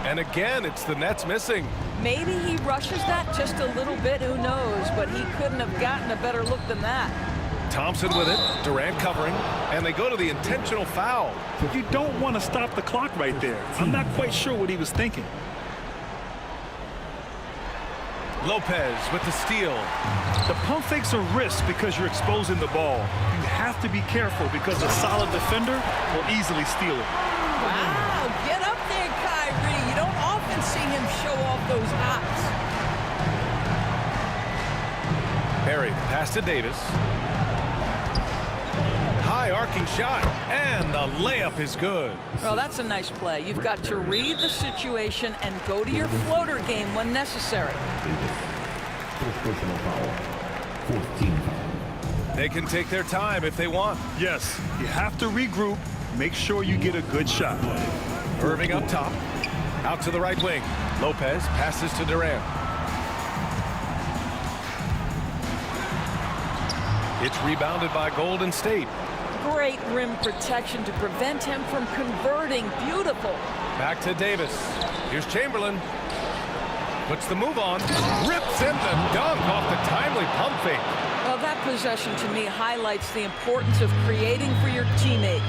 And again, it's the Nets missing. Maybe he rushes that just a little bit, who knows, but he couldn't have gotten a better look than that. Thompson with it, Durant covering, and they go to the intentional foul. You don't want to stop the clock right there. I'm not quite sure what he was thinking. Lopez with the steal. The pump fake's a risk because you're exposing the ball. You have to be careful because a solid defender will easily steal it. Wow, get up there, Kyrie. You don't often see him show off those hops. Perry, pass to Davis. High arcing shot, and the layup is good. Well, that's a nice play. You've got to read the situation and go to your floater game when necessary. First personal foul. 14 foul. They can take their time if they want. Yes, you have to regroup. Make sure you get a good shot. Irving up top. Out to the right wing. Lopez passes to Durant. It's rebounded by Golden State. Great rim protection to prevent him from converting. Beautiful. Back to Davis. Here's Chamberlain. Puts the move on. Rips in the dunk off the timely pump fake. Well, that possession to me highlights the importance of creating for your teammates.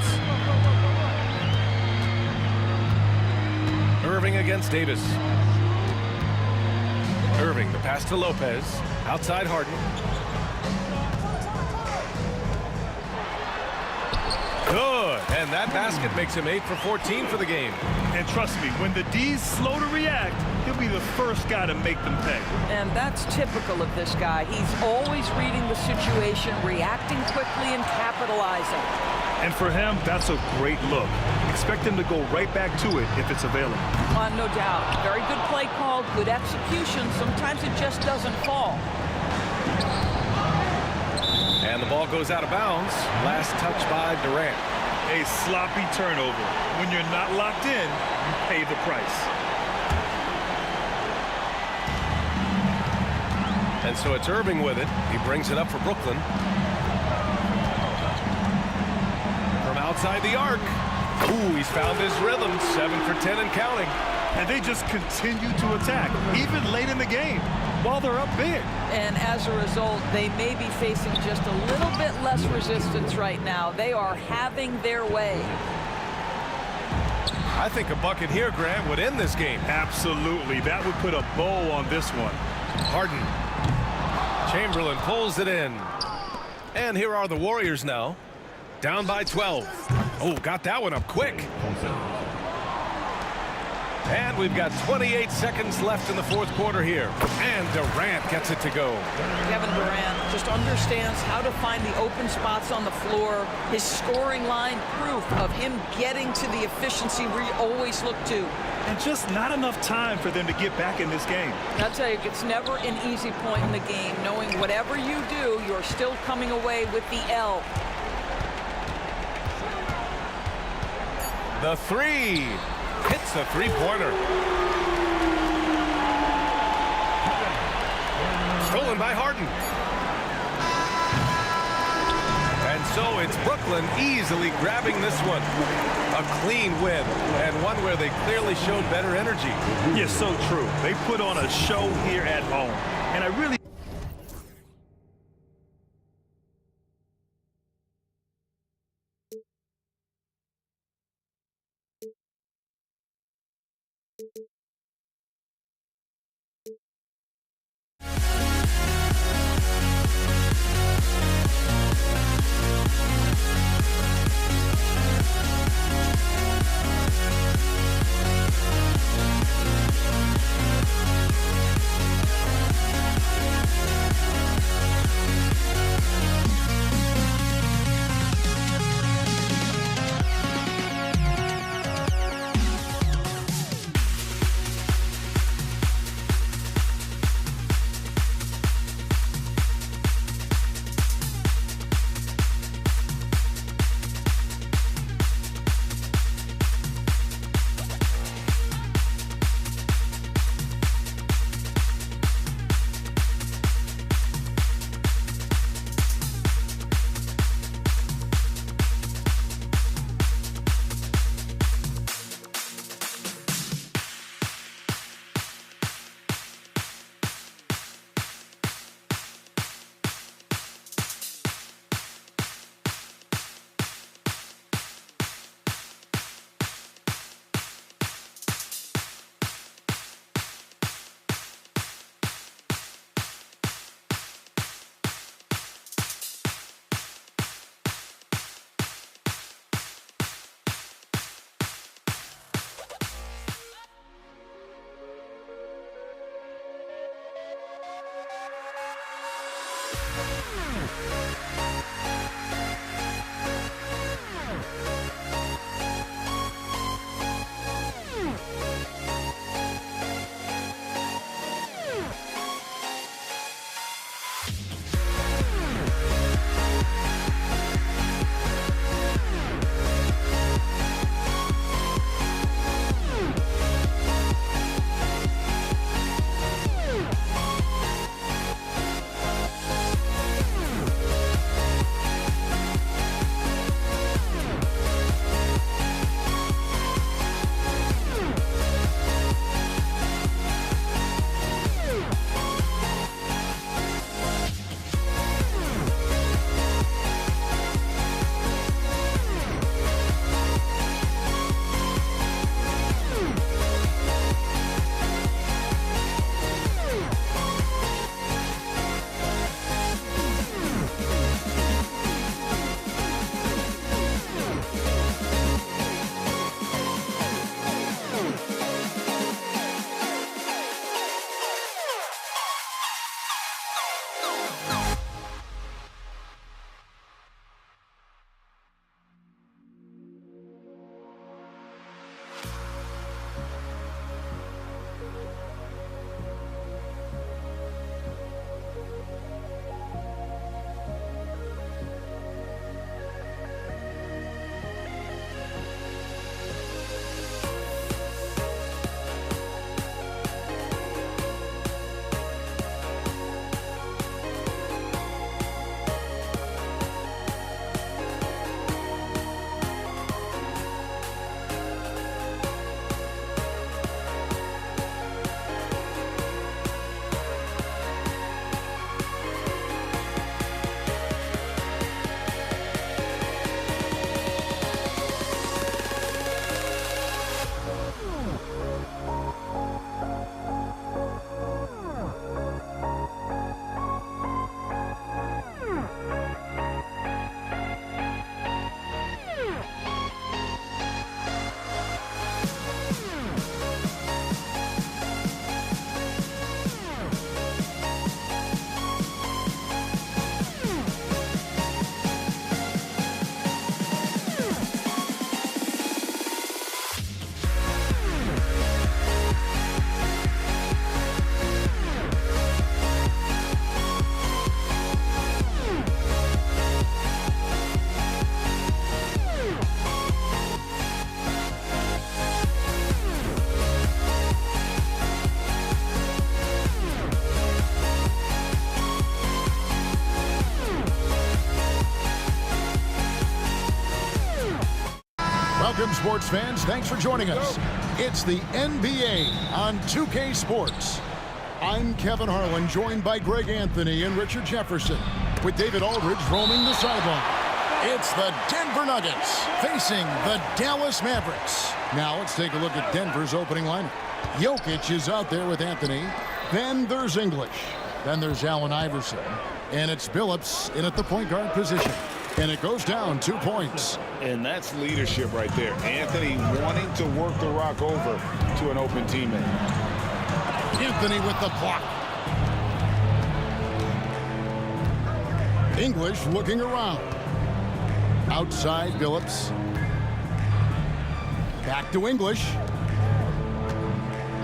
Irving against Davis. Irving, the pass to Lopez. Outside Harden. Good, and that basket makes him 8 for 14 for the game. And trust me, when the D's slow to react, he'll be the first guy to make them pay. And that's typical of this guy. He's always reading the situation, reacting quickly, and capitalizing. And for him, that's a great look. Expect him to go right back to it if it's available. No doubt. Very good play call, good execution. Sometimes it just doesn't fall. And the ball goes out of bounds. Last touch by Durant. A sloppy turnover. When you're not locked in, you pay the price. And so it's Irving with it. He brings it up for Brooklyn. From outside the arc. Ooh, he's found his rhythm. 7 for 10 and counting. And they just continue to attack, even late in the game, while they're up big. And as a result, they may be facing just a little bit less resistance right now. They are having their way. I think a bucket here, Grant, would end this game. Absolutely. That would put a bow on this one. Harden. Chamberlain pulls it in. And here are the Warriors now. Down by 12. Oh, got that one up quick. And we've got 28 seconds left in the fourth quarter here. And Durant gets it to go. Kevin Durant just understands how to find the open spots on the floor. His scoring line, proof of him getting to the efficiency we always look to. And just not enough time for them to get back in this game. I'll tell you, it's never an easy point in the game, knowing whatever you do, you're still coming away with the L. The three. Hits the three-pointer. Stolen by Harden. And so it's Brooklyn easily grabbing this one. A clean win, and one where they clearly showed better energy. Yeah, so true. They put on a show here at home. And I really... sports fans, thanks for joining us. It's the NBA on 2K Sports. I'm Kevin Harlan, joined by Greg Anthony and Richard Jefferson, with David Aldridge roaming the sideline. It's the Denver Nuggets facing the Dallas Mavericks. Now let's take a look at Denver's opening lineup. Jokic is out there with Anthony. Then there's English. Then there's Allen Iverson. And it's Billups in at the point guard position. And it goes down 2 points. And that's leadership right there. Anthony wanting to work the rock over to an open teammate. Anthony with the block. English looking around. Outside Billups. Back to English.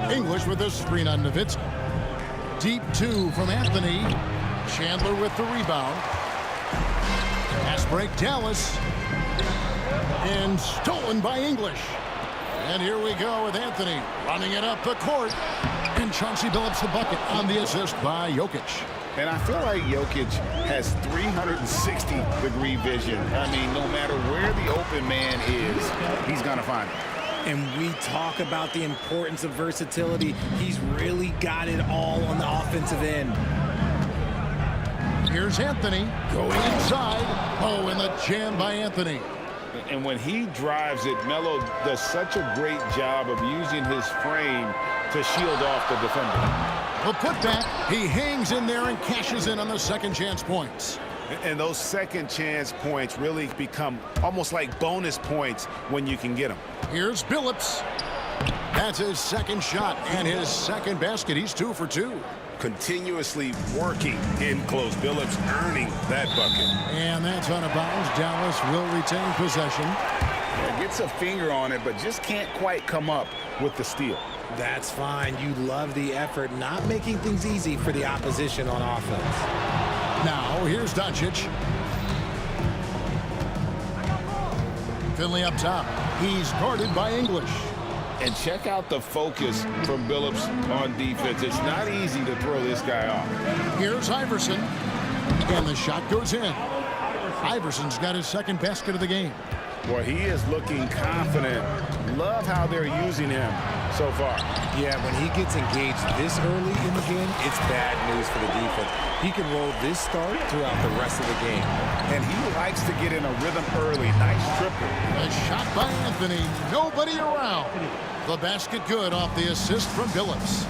English with a screen on Nowitzki. Deep 2 from Anthony. Chandler with the rebound. Pass break Dallas. And stolen by English. And here we go with Anthony running it up the court. And Chauncey Billups the bucket on the assist by Jokic. And I feel like Jokic has 360-degree vision. I mean, no matter where the open man is, he's going to find it. And we talk about the importance of versatility. He's really got it all on the offensive end. Here's Anthony going inside. Oh, and the jam by Anthony. And when he drives it, Melo does such a great job of using his frame to shield off the defender. The putback, he hangs in there and cashes in on the second chance points. And those second chance points really become almost like bonus points when you can get them. Here's Billups. That's his second shot and his second basket. He's 2 for 2. Continuously working in close. Billups earning that bucket. And that's out of bounds. Dallas will retain possession. Yeah, gets a finger on it, but just can't quite come up with the steal. That's fine. You love the effort, not making things easy for the opposition on offense. Now, here's Doncic. Finley up top. He's guarded by English. And check out the focus from Billups on defense. It's not easy to throw this guy off. Here's Iverson. And the shot goes in. Iverson's got his second basket of the game. Boy, he is looking confident. Love how they're using him so far. Yeah, when he gets engaged this early in the game, it's bad news for the defense. He can roll this start throughout the rest of the game. And he likes to get in a rhythm early. Nice triple. A shot by Anthony. Nobody around. The basket good off the assist from Billups.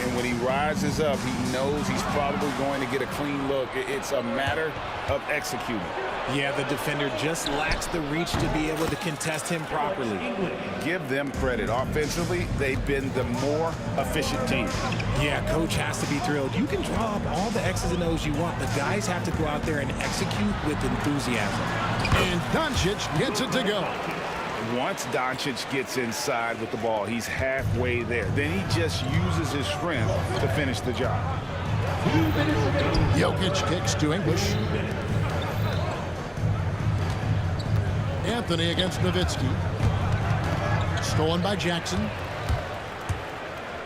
And when he rises up, he knows he's probably going to get a clean look. It's a matter of executing. Yeah, the defender just lacks the reach to be able to contest him properly. Give them credit. Offensively, they've been the more efficient team. Yeah, coach has to be thrilled. You can draw up all the X's and O's you want. The guys have to go out there and execute with enthusiasm. And Doncic gets it to go. Once Doncic gets inside with the ball, he's halfway there. Then he just uses his strength to finish the job. Jokic kicks to English. Anthony against Nowitzki. Stolen by Jackson.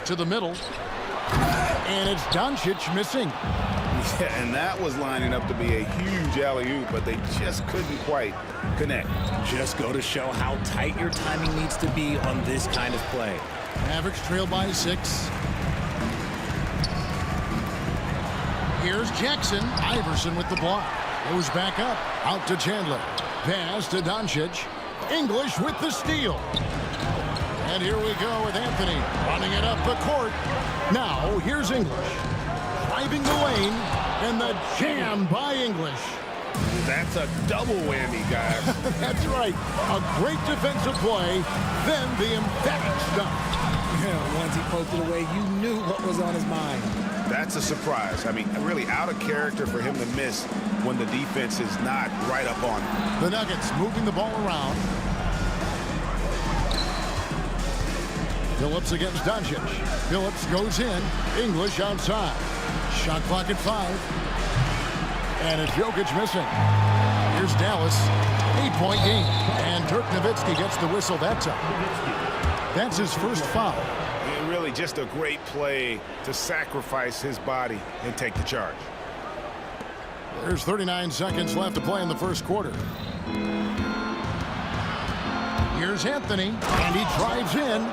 To the middle. And it's Doncic missing. Yeah, and that was lining up to be a huge alley-oop, but they just couldn't quite connect. Just go to show how tight your timing needs to be on this kind of play. Mavericks trail by 6. Here's Jackson. Iverson with the block. Goes back up. Out to Chandler. Pass to Doncic. English with the steal. And here we go with Anthony running it up the court. Now here's English. Driving the lane. And the jam by English. That's a double whammy, guys. That's right. A great defensive play. Then the emphatic stuff. Yeah, once he poked it away, you knew what was on his mind. That's a surprise. I mean, really out of character for him to miss when the defense is not right up on him. The Nuggets moving the ball around. Billups against Doncic. Billups goes in. English outside. Shot clock at 5. And it's Jokic missing. Here's Dallas. 8-point game. And Dirk Nowitzki gets the whistle that time. That's his first foul. And really just a great play to sacrifice his body and take the charge. There's 39 seconds left to play in the first quarter. Here's Anthony, and he drives in.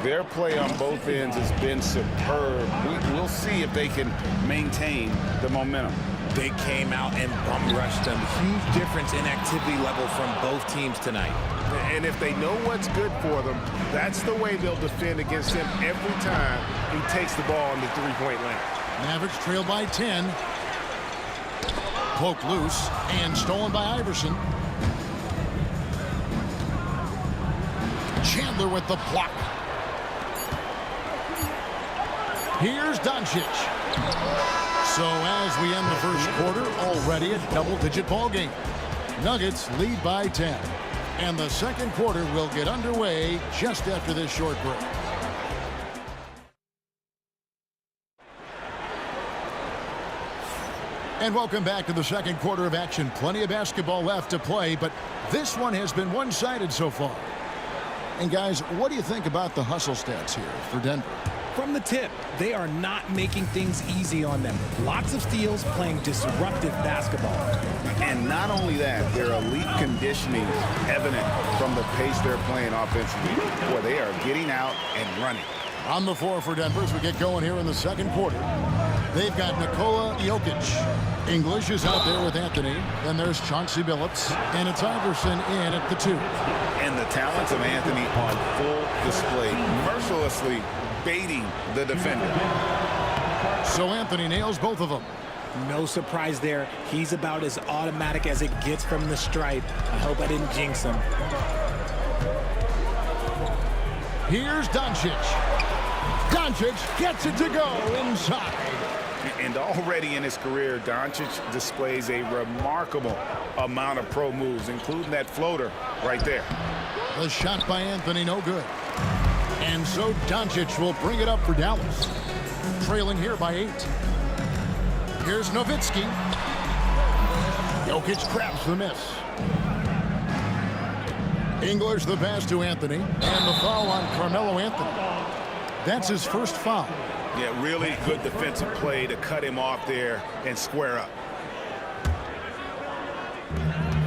Their play on both ends has been superb. We'll see if they can maintain the momentum. They came out and bum rushed them. Huge difference in activity level from both teams tonight. And if they know what's good for them, that's the way they'll defend against him every time he takes the ball in the three-point line. Mavericks trail by 10. Poked loose and stolen by Iverson. Chandler with the block. Here's Doncic. So as we end the first quarter, already a double-digit ball game. Nuggets lead by 10. And the second quarter will get underway just after this short break. And welcome back to the second quarter of action. Plenty of basketball left to play, but this one has been one-sided so far. And guys, what do you think about the hustle stats here for Denver? From the tip, they are not making things easy on them. Lots of steals, playing disruptive basketball. And not only that, their elite conditioning evident from the pace they're playing offensively. Boy, they are getting out and running. On the floor for Denver as we get going here in the second quarter. They've got Nikola Jokic. English is out there with Anthony. Then there's Chauncey Billups. And it's Iverson in at the 2. And the talents of Anthony on full display, mercilessly baiting the defender. So Anthony nails both of them. No surprise there. He's about as automatic as it gets from the stripe. I hope I didn't jinx him. Here's Doncic. Doncic gets it to go inside. And already in his career, Doncic displays a remarkable amount of pro moves, including that floater right there. The shot by Anthony, no good. And so Doncic will bring it up for Dallas. Trailing here by 8. Here's Nowitzki. Jokic grabs the miss. English the pass to Anthony. And the foul on Carmelo Anthony. That's his first foul. Yeah, really good defensive play to cut him off there and square up.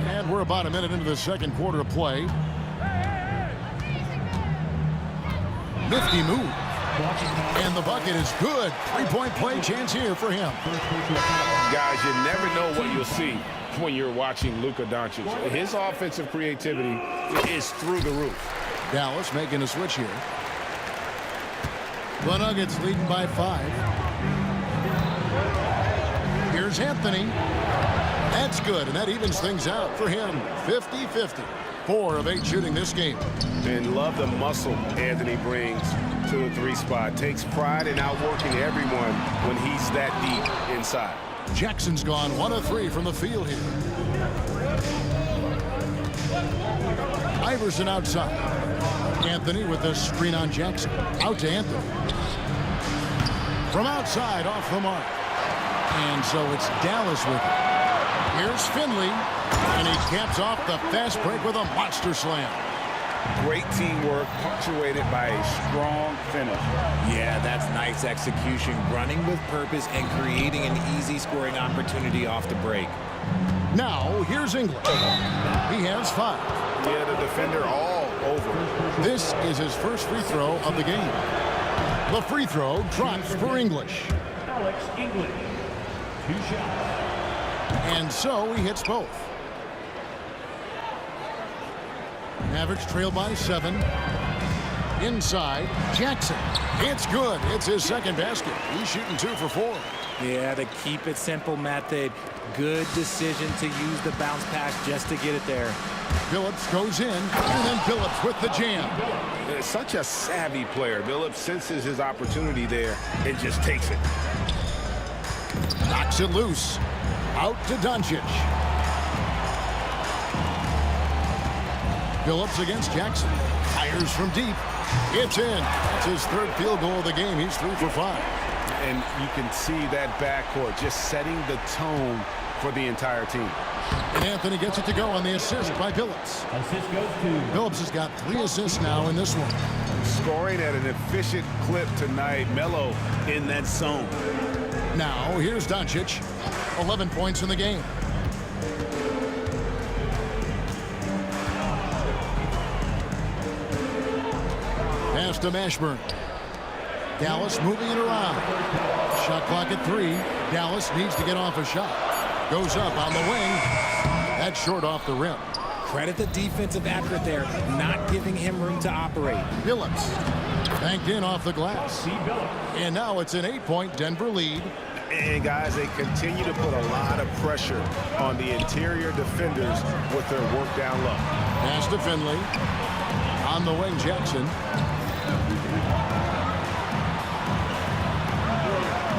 And we're about a minute into the second quarter of play. Nifty move. And the bucket is good. Three-point play chance here for him. Guys, you never know what you'll see when you're watching Luka Doncic. His offensive creativity is through the roof. Dallas making a switch here. The Nuggets leading by 5. Here's Anthony. That's good, and that evens things out for him. 50-50. 4 of 8 shooting this game. And love the muscle Anthony brings to the 3 spot. Takes pride in outworking everyone when he's that deep inside. Jackson's gone 1 of 3 from the field here. Iverson outside. Anthony with the screen on Jackson. Out to Anthony. From outside, off the mark. And so it's Dallas with it. Here's Finley. And he caps off the fast break with a monster slam. Great teamwork, punctuated by a strong finish. Yeah, that's nice execution. Running with purpose and creating an easy scoring opportunity off the break. Now, here's English. He has 5. Yeah, the defender all over. This is his first free throw of the game. The free throw drops for English. Alex English. 2 shots. And so he hits both. Mavericks trail by 7. Inside, Jackson. It's good. It's his second basket. He's shooting 2 for 4. Yeah, the keep it simple method. Good decision to use the bounce pass just to get it there. Billups goes in, and then Billups with the jam. Such a savvy player. Billups senses his opportunity there and just takes it. Knocks it loose. Out to Doncic. Billups against Jackson. Fires from deep. It's in. That's his 3rd field goal of the game. He's 3 for 5. And you can see that backcourt just setting the tone for the entire team. And Anthony gets it to go on the assist by Billups. Assist goes to Billups has got 3 assists now in this one. Scoring at an efficient clip tonight. Melo in that zone. Now, here's Doncic. 11 points in the game. Pass to Mashburn. Dallas moving it around. Shot clock at 3. Dallas needs to get off a shot. Goes up on the wing. That's short off the rim. Credit the defensive effort there, not giving him room to operate. Billups banked in off the glass. And now it's an 8-point Denver lead. And guys, they continue to put a lot of pressure on the interior defenders with their work down low. Pass to Finley. On the wing, Jackson.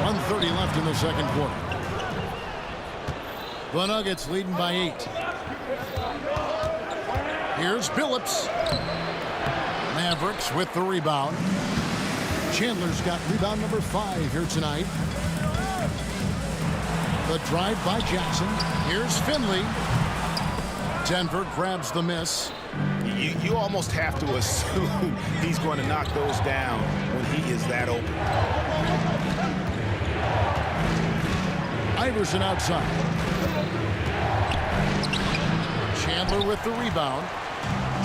1:30 left in the second quarter. The Nuggets leading by 8. Here's Billups. Mavericks with the rebound. Chandler's got rebound number 5 here tonight. The drive by Jackson. Here's Finley. Denver grabs the miss. You almost have to assume he's going to knock those down when he is that open. Iverson outside. Chandler with the rebound.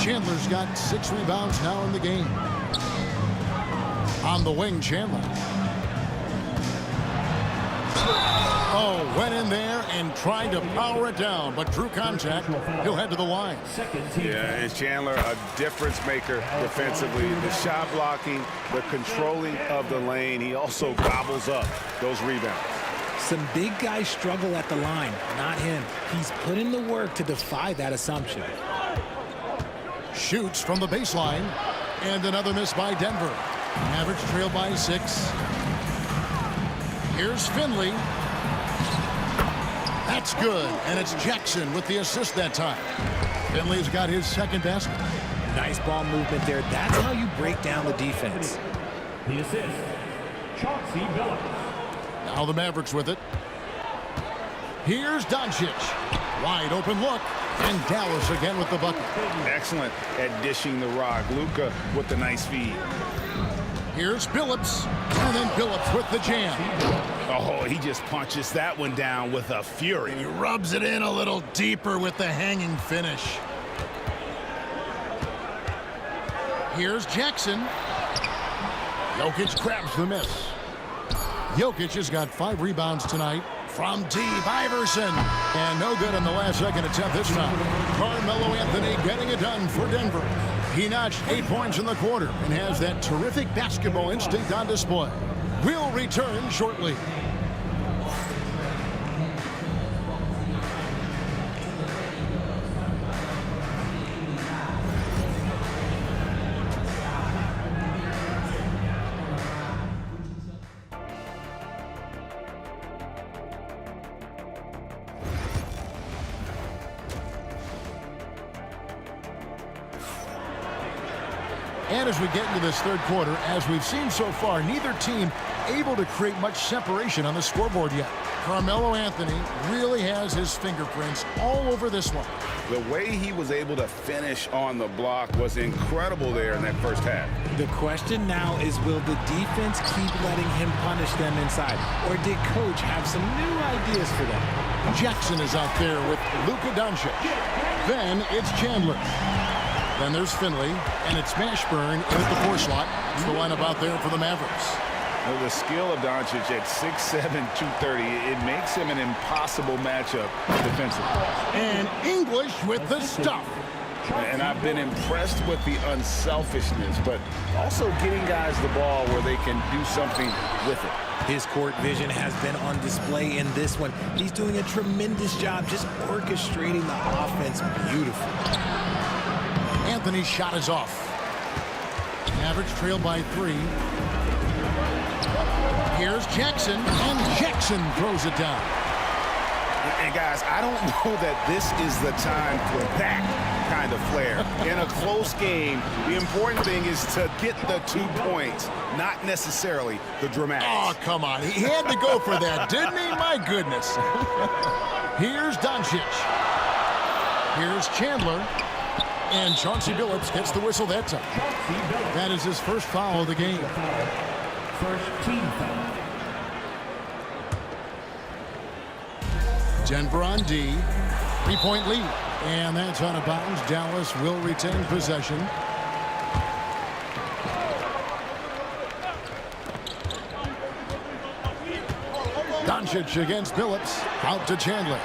Chandler's got 6 rebounds now in the game. On the wing, Chandler. Oh, went in there and tried to power it down, but drew contact. He'll head to the line. Yeah, and Chandler, a difference maker defensively. The shot blocking, the controlling of the lane. He also gobbles up those rebounds. Some big guys struggle at the line, not him. He's put in the work to defy that assumption. Shoots from the baseline, and another miss by Denver. Mavericks trail by 6. Here's Finley. That's good, and it's Jackson with the assist that time. Finley's got his second basket. Nice ball movement there. That's how you break down the defense. The assist, Chauncey Billups. Now the Mavericks with it. Here's Doncic. Wide open look, and Dallas again with the bucket. Excellent at dishing the rock. Luka with the nice feed. Here's Billups, and then Billups with the jam. Oh, he just punches that one down with a fury. He rubs it in a little deeper with the hanging finish. Here's Jackson. Jokic grabs the miss. Jokic has got 5 rebounds tonight. From deep, Iverson. And no good on the last second attempt this time. Carmelo Anthony getting it done for Denver. He notched 8 points in the quarter and has that terrific basketball instinct on display. We'll return shortly. And as we get into this third quarter, as we've seen so far, neither team able to create much separation on the scoreboard yet. Carmelo Anthony really has his fingerprints all over this one. The way he was able to finish on the block was incredible there in that first half. The question now is, will the defense keep letting him punish them inside? Or did Coach have some new ideas for them? Jackson is out there with Luka Doncic. Then it's Chandler. Then there's Finley, and it's Mashburn in at the 4 slot. It's the lineup out there for the Mavericks. Well, the skill of Doncic at 6'7", 230, it makes him an impossible matchup defensively. And English with the stuff. And I've been impressed with the unselfishness, but also getting guys the ball where they can do something with it. His court vision has been on display in this one. He's doing a tremendous job just orchestrating the offense beautifully. Anthony's shot is off. Mavericks trail by 3. Here's Jackson, and Jackson throws it down. And guys, I don't know that this is the time for that kind of flair. In a close game, the important thing is to get the 2 points, not necessarily the dramatics. Oh, come on. He had to go for that, didn't he? My goodness. Here's Doncic. Here's Chandler. And Chauncey Billups gets the whistle that time. That is his first foul of the game. First team foul. Denver on D. 3-point lead. And that's out of bounds. Dallas will retain possession. Doncic against Billups. Out to Chandler.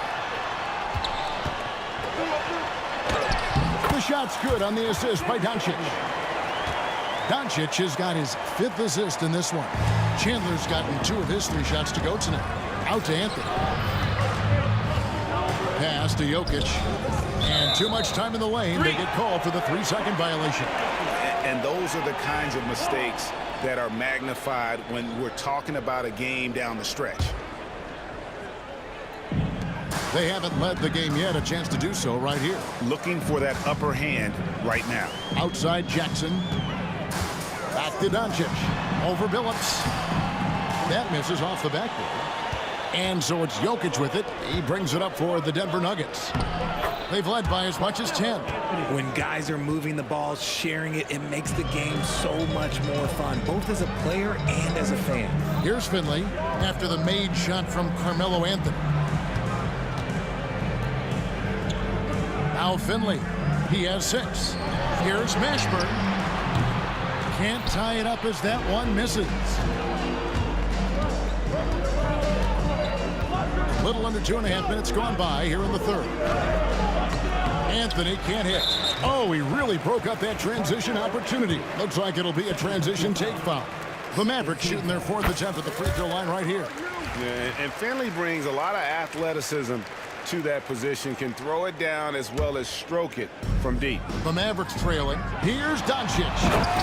The shot's good on the assist by Doncic. Doncic has got his 5th assist in this one. Chandler's gotten 2 of his 3 shots to go tonight. Out to Anthony. Pass to Jokic. And too much time in the lane. They get called for the 3-second violation. And those are the kinds of mistakes that are magnified when we're talking about a game down the stretch. They haven't led the game yet. A chance to do so right here. Looking for that upper hand right now. Outside Jackson. Back to Doncic. Over Billups. That misses off the backboard. And so it's Jokic with it. He brings it up for the Denver Nuggets. They've led by as much as 10. When guys are moving the ball, sharing it, it makes the game so much more fun, both as a player and as a fan. Here's Finley after the made shot from Carmelo Anthony. Now Finley. He has 6. Here's Mashburn. Can't tie it up as that one misses. A little under 2.5 minutes gone by here in the 3rd. Anthony can't hit. Oh, he really broke up that transition opportunity. Looks like it'll be a transition take foul. The Mavericks shooting their 4th attempt at the free throw line right here. Yeah, and Finley brings a lot of athleticism to that position, can throw it down as well as stroke it from deep. The Mavericks trailing. Here's Doncic.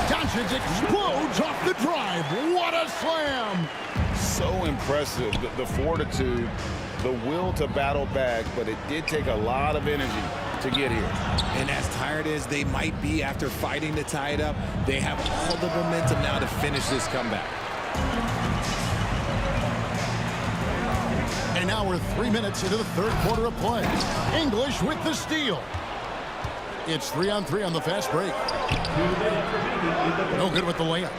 Doncic explodes off the drive. What a slam! So impressive, the fortitude, the will to battle back, but it did take a lot of energy to get here. And as tired as they might be after fighting to tie it up, they have all the momentum now to finish this comeback. And now we're 3 minutes into the 3rd quarter of play. English with the steal. It's 3-on-3 on the fast break. No good with the layup.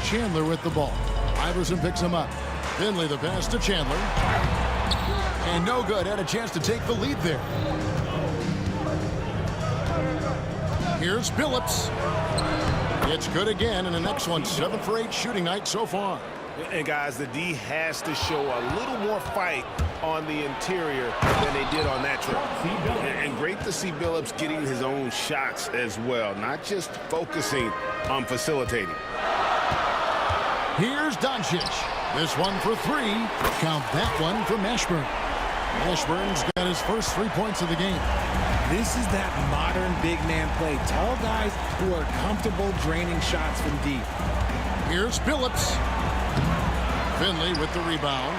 Chandler with the ball. Iverson picks him up. Finley the pass to Chandler. And no good. Had a chance to take the lead there. Here's Billups. It's good again, and the next one 7 for 8 shooting night so far. And guys, the D has to show a little more fight on the interior than they did on that trip. And great to see Billups getting his own shots as well, not just focusing on facilitating. Here's Doncic. This one for 3. Count that one for Mashburn. Mashburn's got his first 3 points of the game. This is that modern big man play. Tall guys who are comfortable draining shots from deep. Here's Billups. Finley with the rebound.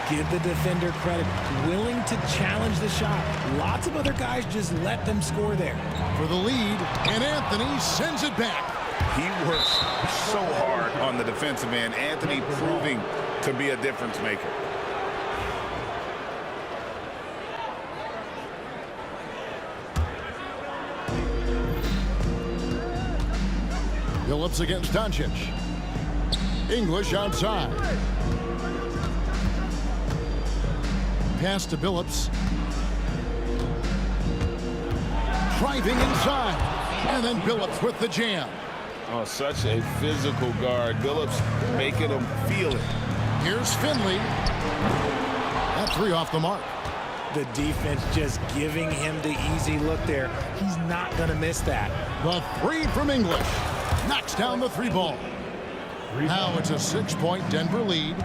Give the defender credit. Willing to challenge the shot. Lots of other guys just let them score there. For the lead, and Anthony sends it back. He works so hard on the defensive end. Anthony proving to be a difference maker. Billups against Doncic. English outside. Pass to Billups. Driving inside. And then Billups with the jam. Oh, such a physical guard. Billups making him feel it. Here's Finley. That 3 off the mark. The defense just giving him the easy look there. He's not going to miss that. The 3 from English. Knocks down the 3 ball. Now it's a 6-point Denver lead.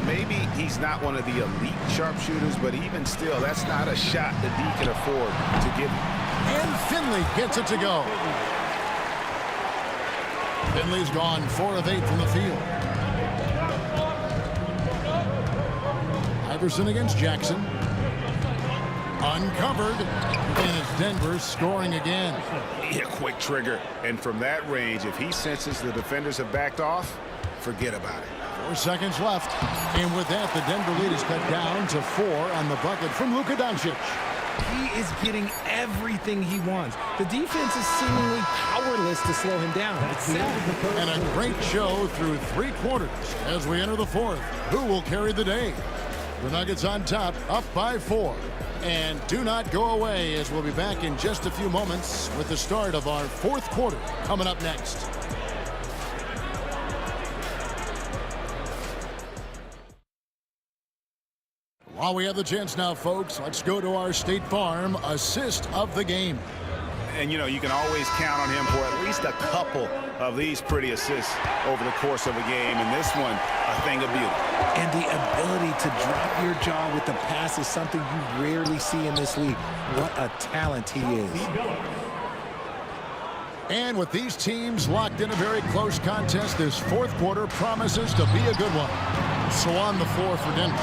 Maybe he's not one of the elite sharpshooters, but even still, that's not a shot that he can afford to give him. And Finley gets it to go. Finley's gone 4 of 8 from the field. Iverson against Jackson. Uncovered. And it's Denver scoring again. Yeah, quick trigger. And from that range, if he senses the defenders have backed off, forget about it. 4 seconds left. And with that, the Denver lead is cut down to 4 on the bucket from Luka Doncic. He is getting everything he wants. The defense is seemingly powerless to slow him down. It's sad. And a great show through 3 quarters as we enter the 4th. Who will carry the day? The Nuggets on top, up by 4. And do not go away, as we'll be back in just a few moments with the start of our 4th quarter coming up next. While we have the chance now, folks, let's go to our State Farm assist of the game. And, you know, you can always count on him for at least a couple of these pretty assists over the course of a game. And this one, a thing of beauty. And the ability to drop your jaw with the pass is something you rarely see in this league. What a talent he is. And with these teams locked in a very close contest, this fourth quarter promises to be a good one. So on the floor for Denver,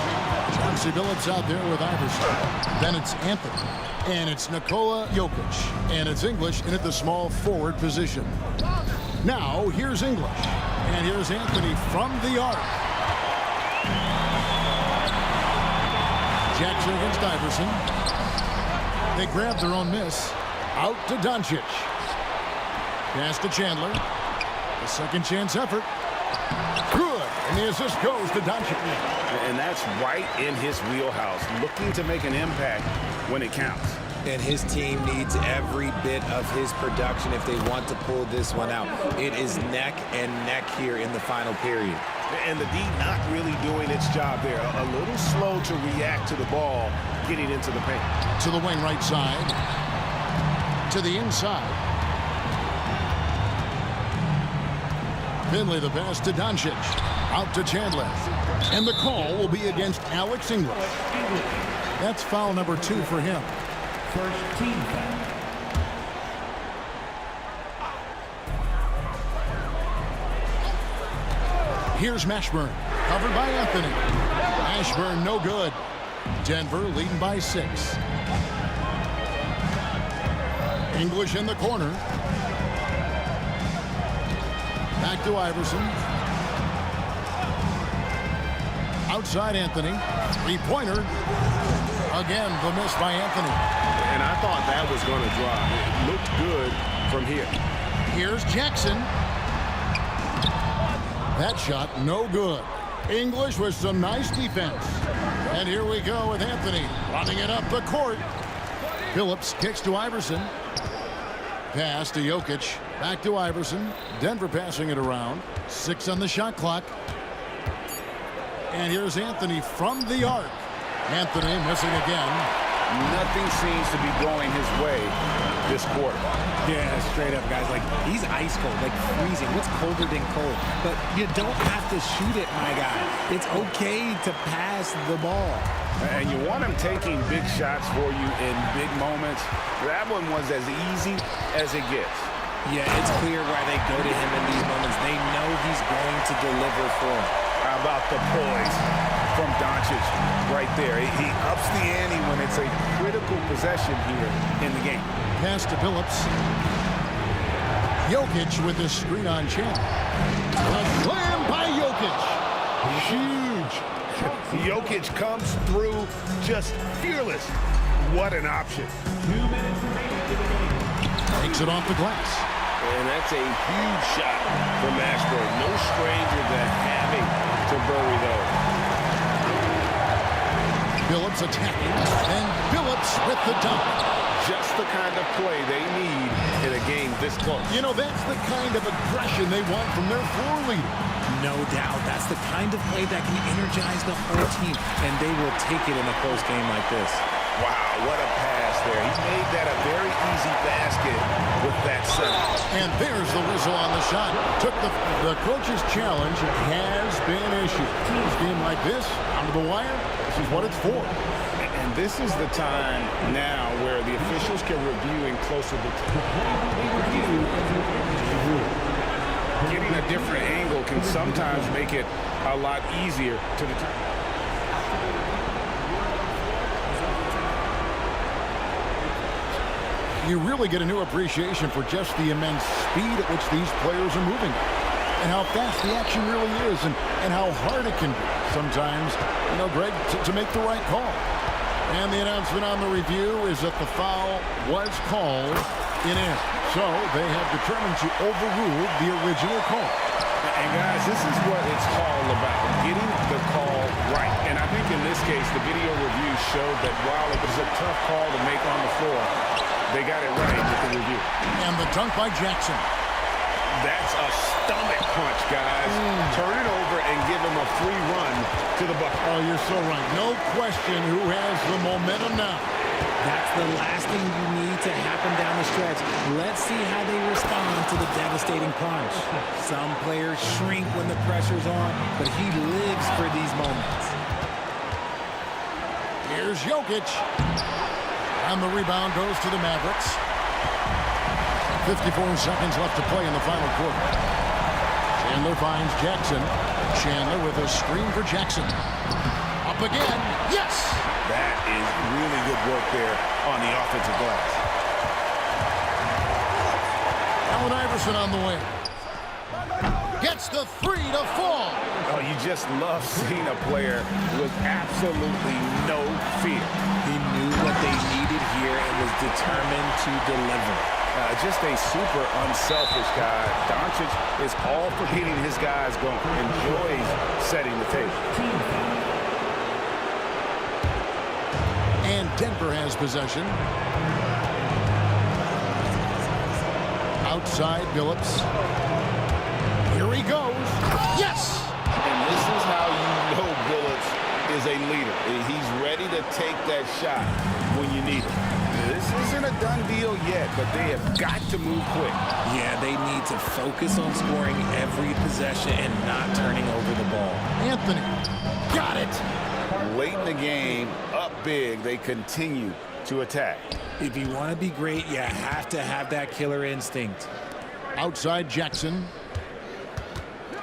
Chauncey Billups out there with Iverson. Then it's Anthony. And it's Nikola Jokic. And it's English in at the small forward position. Now, here's English. And here's Anthony from the arc. Jackson against Iverson. They grab their own miss. Out to Doncic. Pass to Chandler. A second chance effort. Good. And the assist goes to Doncic. And that's right in his wheelhouse, looking to make an impact when it counts. And his team needs every bit of his production if they want to pull this one out. It is neck and neck here in the final period. And the D not really doing its job there. A little slow to react to the ball getting into the paint. To the wing right side. To the inside. Finley the pass to Doncic. Out to Chandler. And the call will be against Alex English. That's foul number 2 for him. First team foul. Here's Mashburn. Covered by Anthony. Mashburn no good. Denver leading by 6. English in the corner. Back to Iverson. Outside Anthony. Three-pointer. Again, the miss by Anthony. And I thought that was going to drop. It looked good from here. Here's Jackson. That shot no good. English with some nice defense. And here we go with Anthony running it up the court. Billups kicks to Iverson. Pass to Jokic. Back to Iverson. Denver passing it around. 6 on the shot clock. And here's Anthony from the arc. Anthony missing again. Nothing seems to be going his way this quarter. Yeah, straight up, guys. Like, he's ice cold, like freezing. What's colder than cold? But you don't have to shoot it, my guy. It's okay to pass the ball. And you want him taking big shots for you in big moments. That one was as easy as it gets. Yeah, it's clear why they go to him in these moments. They know he's going to deliver for them. How about the poise from Doncic right there? He ups the ante when it's a critical possession here in the game. Pass to Billups. Jokic with the screen on Chandler. A slam by Jokic. Huge. Jokic comes through just fearless. What an option. 2 minutes remaining to the game. Takes it off the glass. And that's a huge shot from Mashburn. No stranger to having to bury those. Billups attacking. And Billups with the dunk. Just the kind of play they need in a game this close. You know, that's the kind of aggression they want from their floor leader. No doubt. That's the kind of play that can energize the whole team, and they will take it in a close game like this. Wow, what a pass there. He made that a very easy basket with that set. And there's the whistle on the shot. Took the coach's challenge has been issued. A game like this, down to the wire, this is what it's for. And this is the time now where the officials can review in closer to getting a different angle can sometimes make it a lot easier to determine. You really get a new appreciation for just the immense speed at which these players are moving and how fast the action really is and how hard it can be sometimes, you know, Greg, to make the right call. And the announcement on the review is that the foul was called in air. So they have determined to overrule the original call. And guys, this is what it's all about, getting the call right. And I think in this case, the video review showed that while it was a tough call to make on the floor, they got it right with the review. And the dunk by Jackson. That's a stomach punch, guys. Turn it over and give him a free run to the bucket. Oh, you're so right. No question who has the momentum now. That's the last thing you need to happen down the stretch. Let's see how they respond to the devastating punch. Some players shrink when the pressure's on, but he lives for these moments. Here's Jokic. And the rebound goes to the Mavericks. 54 seconds left to play in the final quarter. Chandler finds Jackson. Chandler with a screen for Jackson. Up again. Yes! That is really good work there on the offensive glass. Allen Iverson on the way. Gets the three to fall. Oh, you just love seeing a player with absolutely no fear. He knew what they needed here and was determined to deliver. Just a super unselfish guy. Doncic is all for getting his guys going. Enjoys setting the table. And Denver has possession. Outside Billups. Here he goes. Yes! And this is how you know Billups is a leader. He's ready to take that shot when you need it. This isn't a done deal yet, but they have got to move quick. Yeah, they need to focus on scoring every possession and not turning over the ball. Anthony. Got it. Late in the game, up big, they continue to attack. If you want to be great, you have to have that killer instinct. Outside Jackson.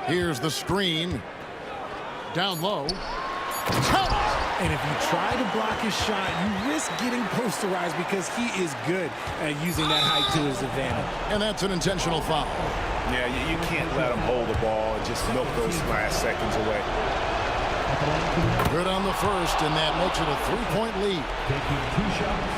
Here's the screen. Down low. Count! And if you try to block his shot, you risk getting posterized because he is good at using that height to his advantage. And that's an intentional foul. Yeah, you can't let him hold the ball and just milk those last seconds away. Good on the first, and that makes it a three-point lead. Taking 2 shots.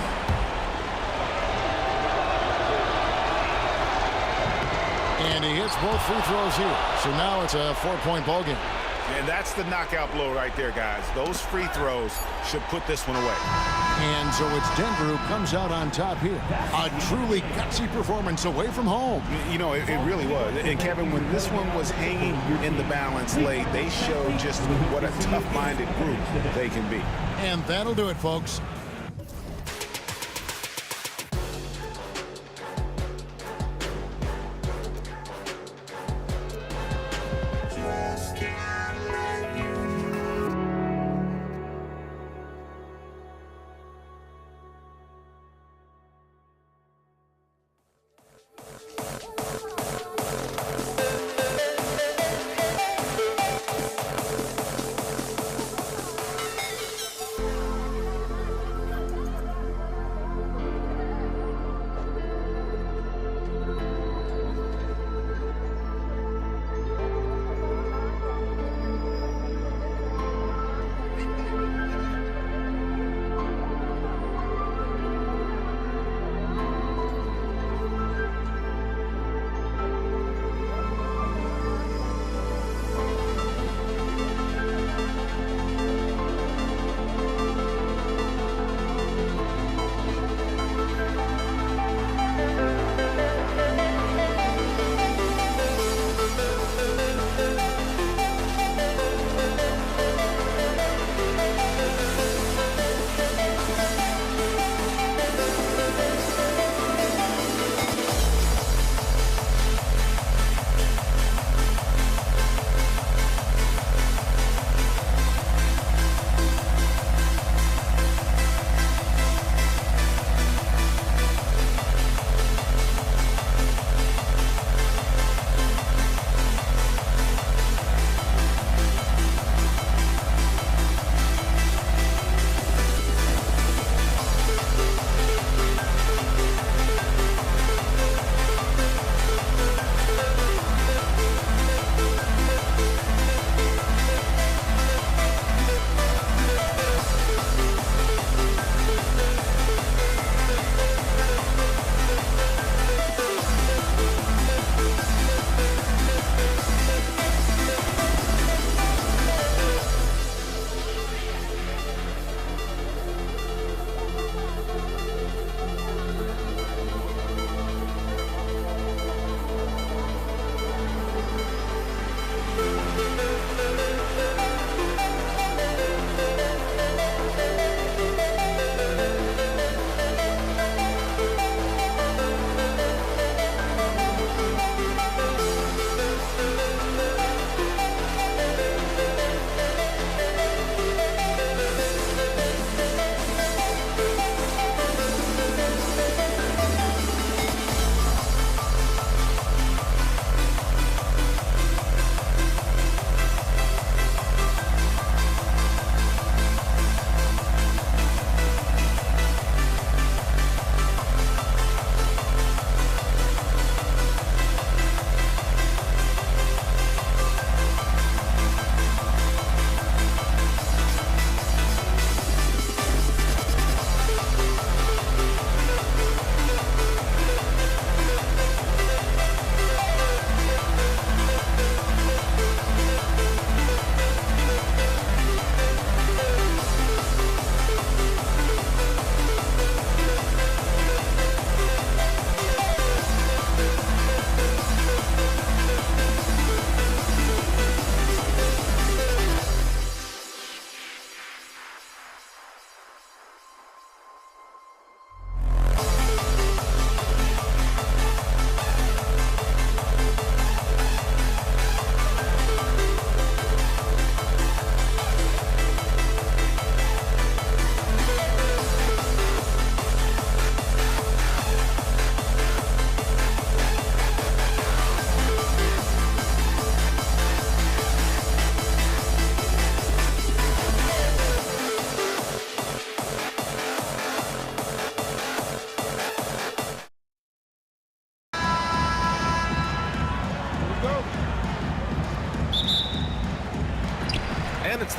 And he hits both free throws here. So now it's a 4-point ball game. And that's the knockout blow right there, guys. Those free throws should put this one away. And so it's Denver who comes out on top here. A truly gutsy performance away from home. You know, it really was. And Kevin, when this one was hanging in the balance late, they showed just what a tough-minded group they can be. And that'll do it, folks.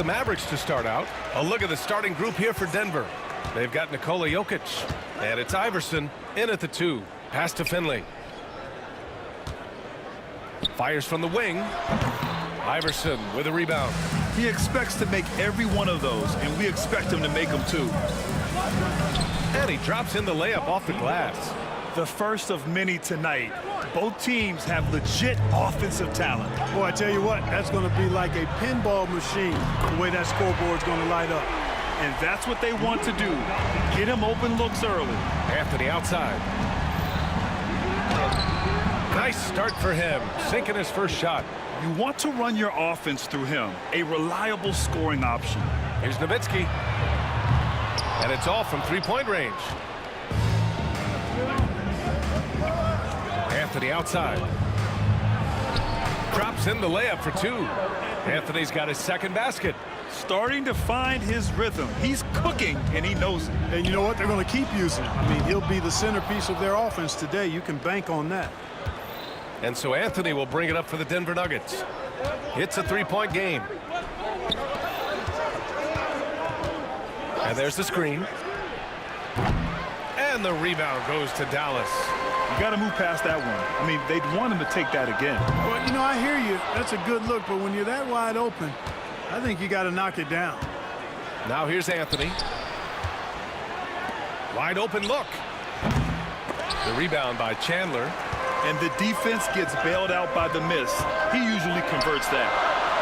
the Mavericks to start out. A look at the starting group here for Denver. They've got Nikola Jokic, and it's Iverson in at the 2. Pass to Finley. Fires from the wing. Iverson with a rebound. He expects to make every one of those, and we expect him to make them too. And he drops in the layup off the glass. The first of many tonight. Both teams have legit offensive talent. Boy, I tell you what, that's going to be like a pinball machine, the way that scoreboard's going to light up. And that's what they want to do. Get him open looks early. Anthony outside. Nice start for him, sinking his first shot. You want to run your offense through him, a reliable scoring option. Here's Nowitzki. And it's all from three-point range. Anthony outside. Drops in the layup for 2. Anthony's got his second basket. Starting to find his rhythm. He's cooking, and he knows it. And you know what? They're going to keep using him. I mean, he'll be the centerpiece of their offense today. You can bank on that. And so Anthony will bring it up for the Denver Nuggets. It's a three-point game. And there's the screen. And the rebound goes to Dallas. You got to move past that one. I mean, they'd want him to take that again. Well, you know, I hear you. That's a good look, but when you're that wide open, I think you got to knock it down. Now here's Anthony. Wide open look. The rebound by Chandler. And the defense gets bailed out by the miss. He usually converts that.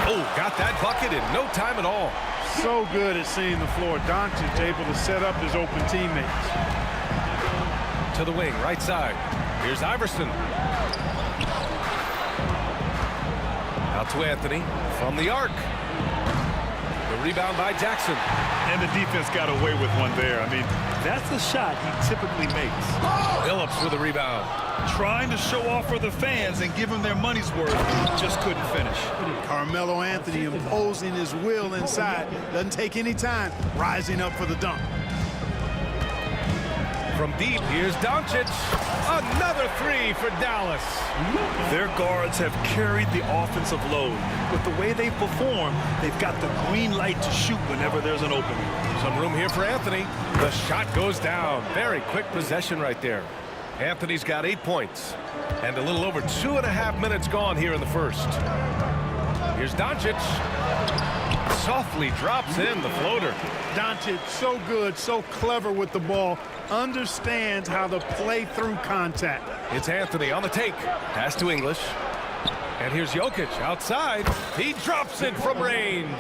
Oh, got that bucket in no time at all. So good at seeing the floor. Doncic able to set up his open teammates. To the wing, right side. Here's Iverson. Out to Anthony from the arc. The rebound by Jackson. And the defense got away with one there. I mean, that's the shot he typically makes. Phillips with a rebound. Trying to show off for the fans and give them their money's worth. Just couldn't finish. Carmelo Anthony imposing his will inside. Doesn't take any time. Rising up for the dunk. From deep, here's Doncic. Another 3 for Dallas. Their guards have carried the offensive load. With the way they perform, they've got the green light to shoot whenever there's an opening. Some room here for Anthony. The shot goes down. Very quick possession right there. Anthony's got 8 points. And a little over 2.5 minutes gone here in the first. Here's Doncic. Softly drops in the floater. Doncic, so good, so clever with the ball. Understands how to play through contact. It's Anthony on the take. Pass to English. And here's Jokic outside. He drops it from range.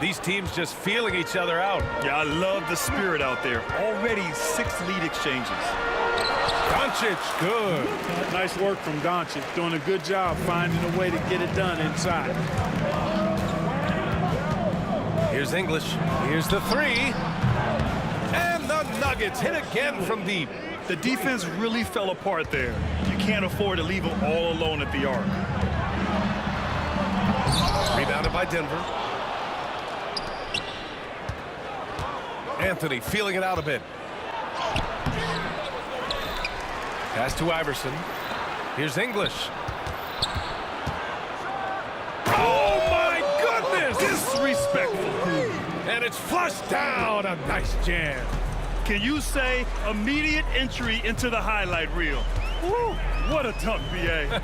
These teams just feeling each other out. Yeah, I love the spirit out there. Already 6 lead exchanges. Doncic, good. Nice work from Doncic. Doing a good job finding a way to get it done inside. Here's English. Here's the 3. And the Nuggets hit again from deep. The defense really fell apart there. You can't afford to leave them all alone at the arc. Rebounded by Denver. Anthony feeling it out a bit. Pass to Iverson. Here's English. Oh, my goodness! Disrespectful. And it's flushed down. A nice jam. Can you say immediate entry into the highlight reel? Woo, what a dunk, B.A.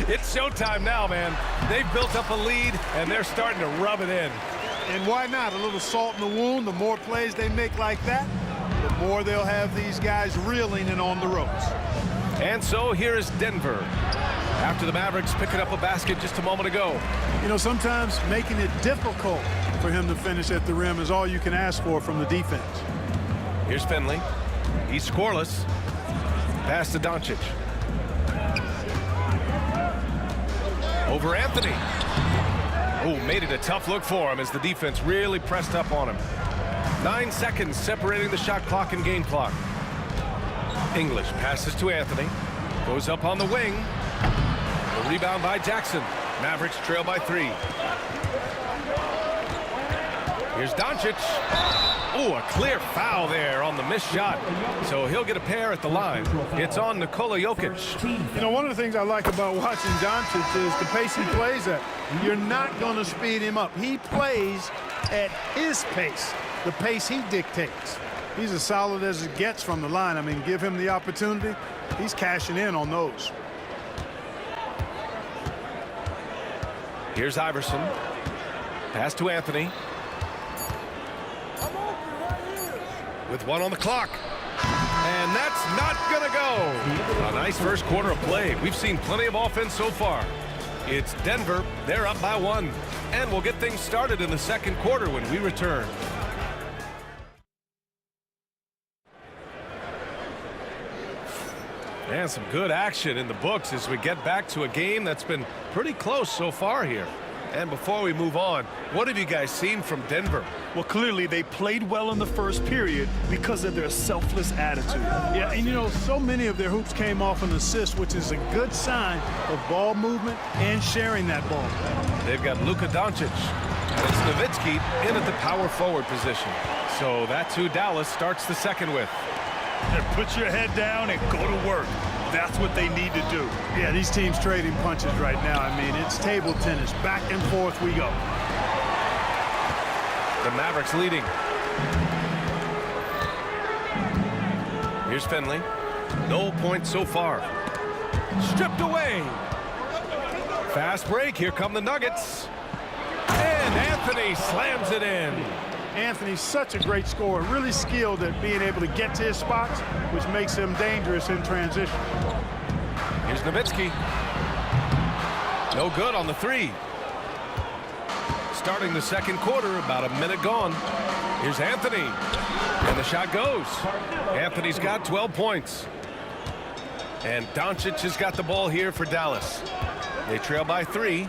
It's showtime now, man. They've built up a lead, and they're starting to rub it in. And why not? A little salt in the wound. The more plays they make like that, the more they'll have these guys reeling and on the ropes. And so here is Denver. After the Mavericks picking up a basket just a moment ago. You know, sometimes making it difficult for him to finish at the rim is all you can ask for from the defense. Here's Finley. He's scoreless. Pass to Doncic. Over Anthony. Oh, made it a tough look for him as the defense really pressed up on him. 9 seconds separating the shot clock and game clock. English passes to Anthony. Goes up on the wing. The rebound by Jackson. Mavericks trail by 3. Here's Doncic. Oh, a clear foul there on the missed shot. So he'll get a pair at the line. It's on Nikola Jokic. You know, one of the things I like about watching Doncic is the pace he plays at. You're not going to speed him up. He plays at his pace, the pace he dictates. He's as solid as it gets from the line. I mean, give him the opportunity. He's cashing in on those. Here's Iverson. Pass to Anthony. With 1 on the clock. And that's not going to go. A nice first quarter of play. We've seen plenty of offense so far. It's Denver. They're up by 1. And we'll get things started in the second quarter when we return. And some good action in the books as we get back to a game that's been pretty close so far here. And before we move on, what have you guys seen from Denver? Well, clearly they played well in the first period because of their selfless attitude. Yeah, and you know, so many of their hoops came off an assist, which is a good sign of ball movement and sharing that ball. They've got Luka Doncic and it's Nowitzki in at the power forward position. So that's who Dallas starts the second with. And put your head down and go to work. That's what they need to do. Yeah, these teams trading punches right now. I mean, it's table tennis. Back and forth we go. The Mavericks leading. Here's Finley. No points so far. Stripped away. Fast break. Here come the Nuggets. And Anthony slams it in. Anthony's such a great scorer, really skilled at being able to get to his spots, which makes him dangerous in transition. Here's Nowitzki. No good on the 3. Starting the second quarter, about a minute gone. Here's Anthony. And the shot goes. Anthony's got 12 points. And Doncic has got the ball here for Dallas. They trail by 3.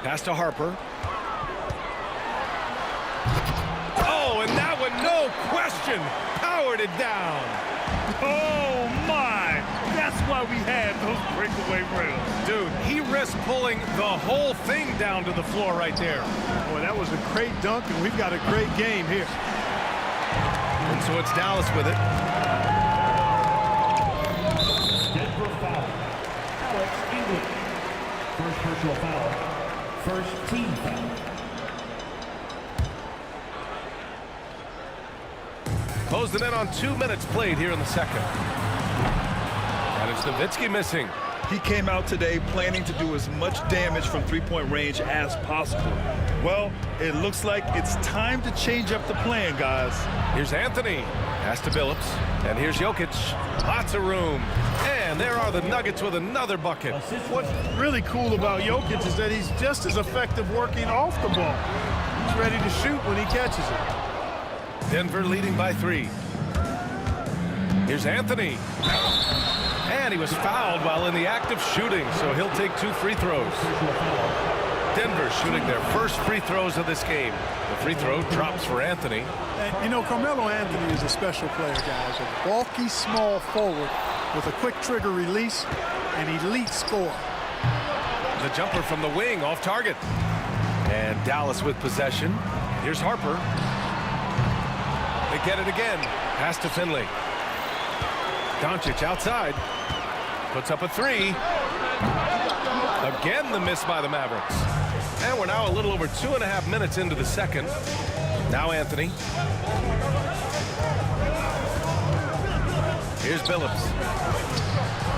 Pass to Harper. Oh, and that one, no question, powered it down. Oh, my. That's why we had those breakaway rails. Dude, he risked pulling the whole thing down to the floor right there. Boy, that was a great dunk, and we've got a great game here. And so it's Dallas with it. Denver foul. Alex English. First personal foul. First team foul. Closed it in on 2 minutes played here in the second. And it's Nowitzki missing. He came out today planning to do as much damage from three-point range as possible. Well, it looks like it's time to change up the plan, guys. Here's Anthony. Pass to Billups. And here's Jokic. Lots of room. And there are the Nuggets with another bucket. What's really cool about Jokic is that he's just as effective working off the ball. He's ready to shoot when he catches it. Denver leading by 3. Here's Anthony. And he was fouled while in the act of shooting, so he'll take 2 free throws. Denver shooting their first free throws of this game. The free throw drops for Anthony. And, you know, Carmelo Anthony is a special player, guys. A bulky, small forward with a quick trigger release, an elite scorer. The jumper from the wing off target. And Dallas with possession. Here's Harper. They get it again. Pass to Finley. Doncic outside. Puts up a 3. Again, the miss by the Mavericks. And we're now a little over 2.5 minutes into the second. Now Anthony. Here's Billups.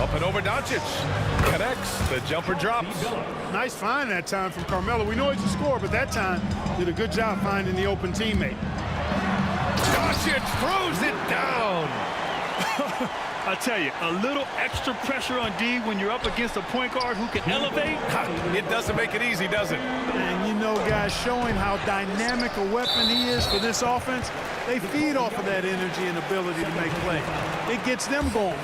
Up and over Doncic. Connects. The jumper drops. Nice find that time from Carmelo. We know he's a scorer, but that time did a good job finding the open teammate. Doncic throws it down. I tell you, a little extra pressure on D when you're up against a point guard who can elevate. It doesn't make it easy, does it? And you know, guys, showing how dynamic a weapon he is for this offense, they feed off of that energy and ability to make plays. It gets them going.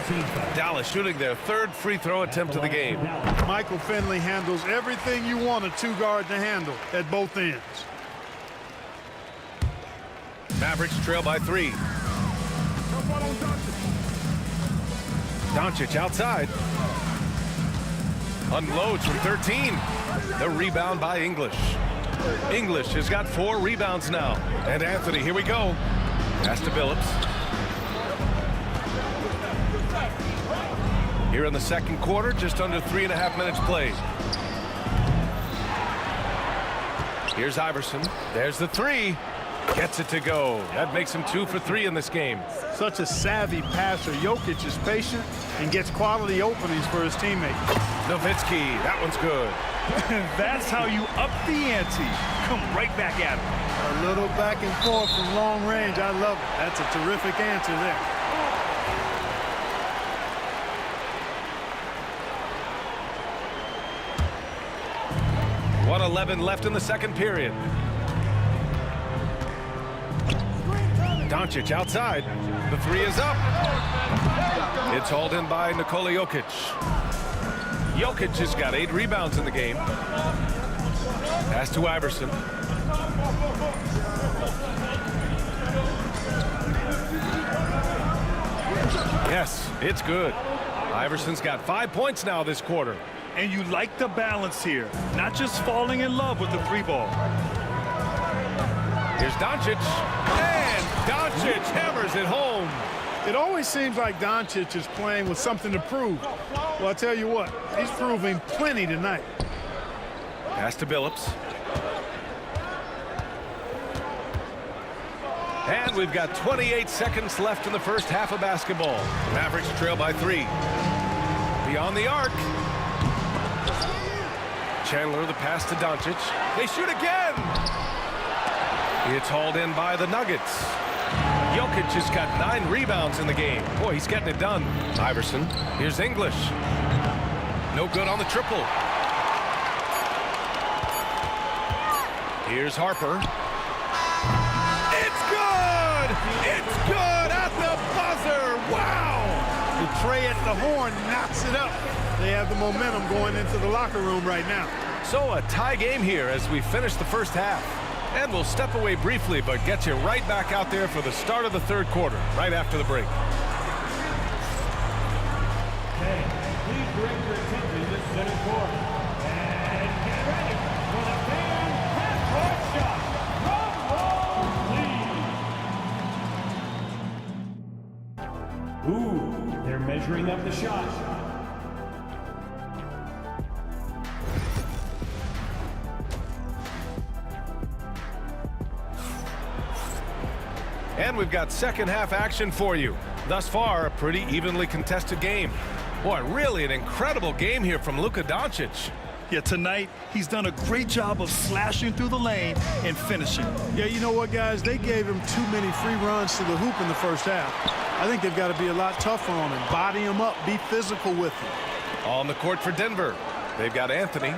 Dallas shooting their 3rd free throw attempt of the game. Michael Finley handles everything you want a 2-guard to handle at both ends. Mavericks trail by 3. Doncic outside. Unloads from 13. The rebound by English. English has got 4 rebounds now. And Anthony, here we go. Pass to Billups. Here in the second quarter, just under 3.5 minutes played. Here's Iverson. There's the three. Gets it to go. That makes him 2 for 3 in this game. Such a savvy passer. Jokic is patient and gets quality openings for his teammates. Nowitzki, that one's good. That's how you up the ante. Come right back at him. A little back and forth from long range. I love it. That's a terrific answer there. 1:11 left in the second period. Doncic outside. The three is up. It's hauled in by Nikola Jokic. Jokic has got 8 rebounds in the game. Pass to Iverson. Yes, it's good. Iverson's got 5 points now this quarter. And you like the balance here, not just falling in love with the 3-ball. Here's Doncic, and Doncic hammers it home. It always seems like Doncic is playing with something to prove. Well, I tell you what, he's proving plenty tonight. Pass to Billups. And we've got 28 seconds left in the first half of basketball. Mavericks trail by 3. Beyond the arc. Chandler, the pass to Doncic. They shoot again. It's hauled in by the Nuggets. Jokic has got 9 rebounds in the game. Boy, he's getting it done. Iverson. Here's English. No good on the triple. Here's Harper. It's good! It's good at the buzzer! Wow! The tray at the horn knocks it up. They have the momentum going into the locker room right now. So a tie game here as we finish the first half. And we'll step away briefly, but get you right back out there for the start of the third quarter, right after the break. Okay, please direct your attention to center court. And get ready for the fan half-court shot. Drum roll, please. Ooh, they're measuring up the shot. And we've got second half action for you. Thus far, a pretty evenly contested game. Boy, really an incredible game here from Luka Doncic. Yeah, tonight, he's done a great job of slashing through the lane and finishing. Yeah, you know what, guys? They gave him too many free runs to the hoop in the first half. I think they've got to be a lot tougher on him. Body him up, be physical with him. On the court for Denver, they've got Anthony.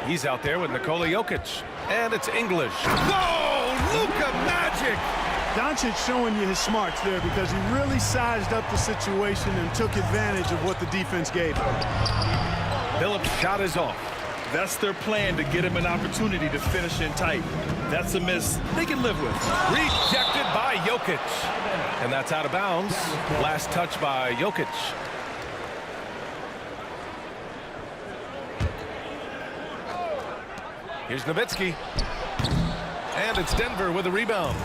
He's out there with Nikola Jokic. And it's English. Whoa, Luka magic! Doncic showing you his smarts there because he really sized up the situation and took advantage of what the defense gave him. Phillips' shot is off. That's their plan to get him an opportunity to finish in tight. That's a miss they can live with. Rejected by Jokic. And that's out of bounds. Last touch by Jokic. Here's Nowitzki. And it's Denver with a rebound.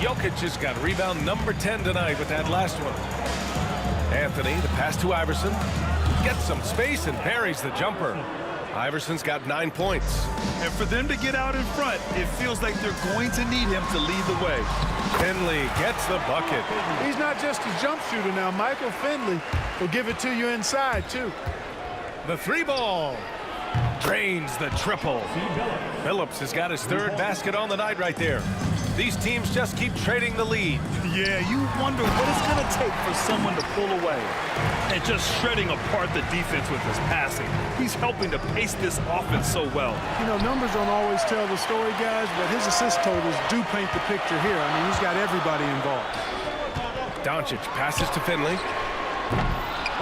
Jokic has got rebound number 10 tonight with that last one. Anthony, the pass to Iverson. Gets some space and buries the jumper. Iverson's got 9 points. And for them to get out in front, it feels like they're going to need him to lead the way. Finley gets the bucket. He's not just a jump shooter now. Michael Finley will give it to you inside, too. The 3-ball. Drains the triple. Phillips has got his 3rd basket on the night right there. These teams just keep trading the lead. Yeah, you wonder what it's going to take for someone to pull away. And just shredding apart the defense with his passing. He's helping to pace this offense so well. You know, numbers don't always tell the story, guys, but his assist totals do paint the picture here. I mean, he's got everybody involved. Doncic passes to Finley.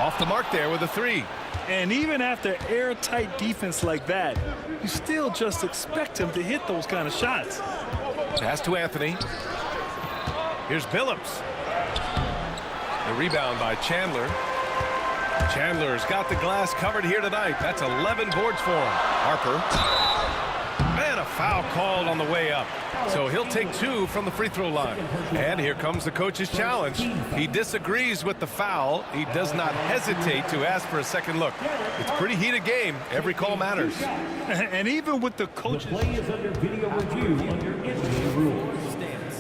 Off the mark there with a 3. And even after airtight defense like that, you still just expect him to hit those kind of shots. Pass to Anthony. Here's Billups. The rebound by Chandler. Chandler's got the glass covered here tonight. That's 11 boards for him. Harper. And a Foul called on the way up. So he'll take 2 from the free throw line. And here comes the coach's challenge. He disagrees with the foul. He does not hesitate to ask for a second look. It's a pretty heated game. Every call matters. And even with the coach's Play is under video review under NBA rules.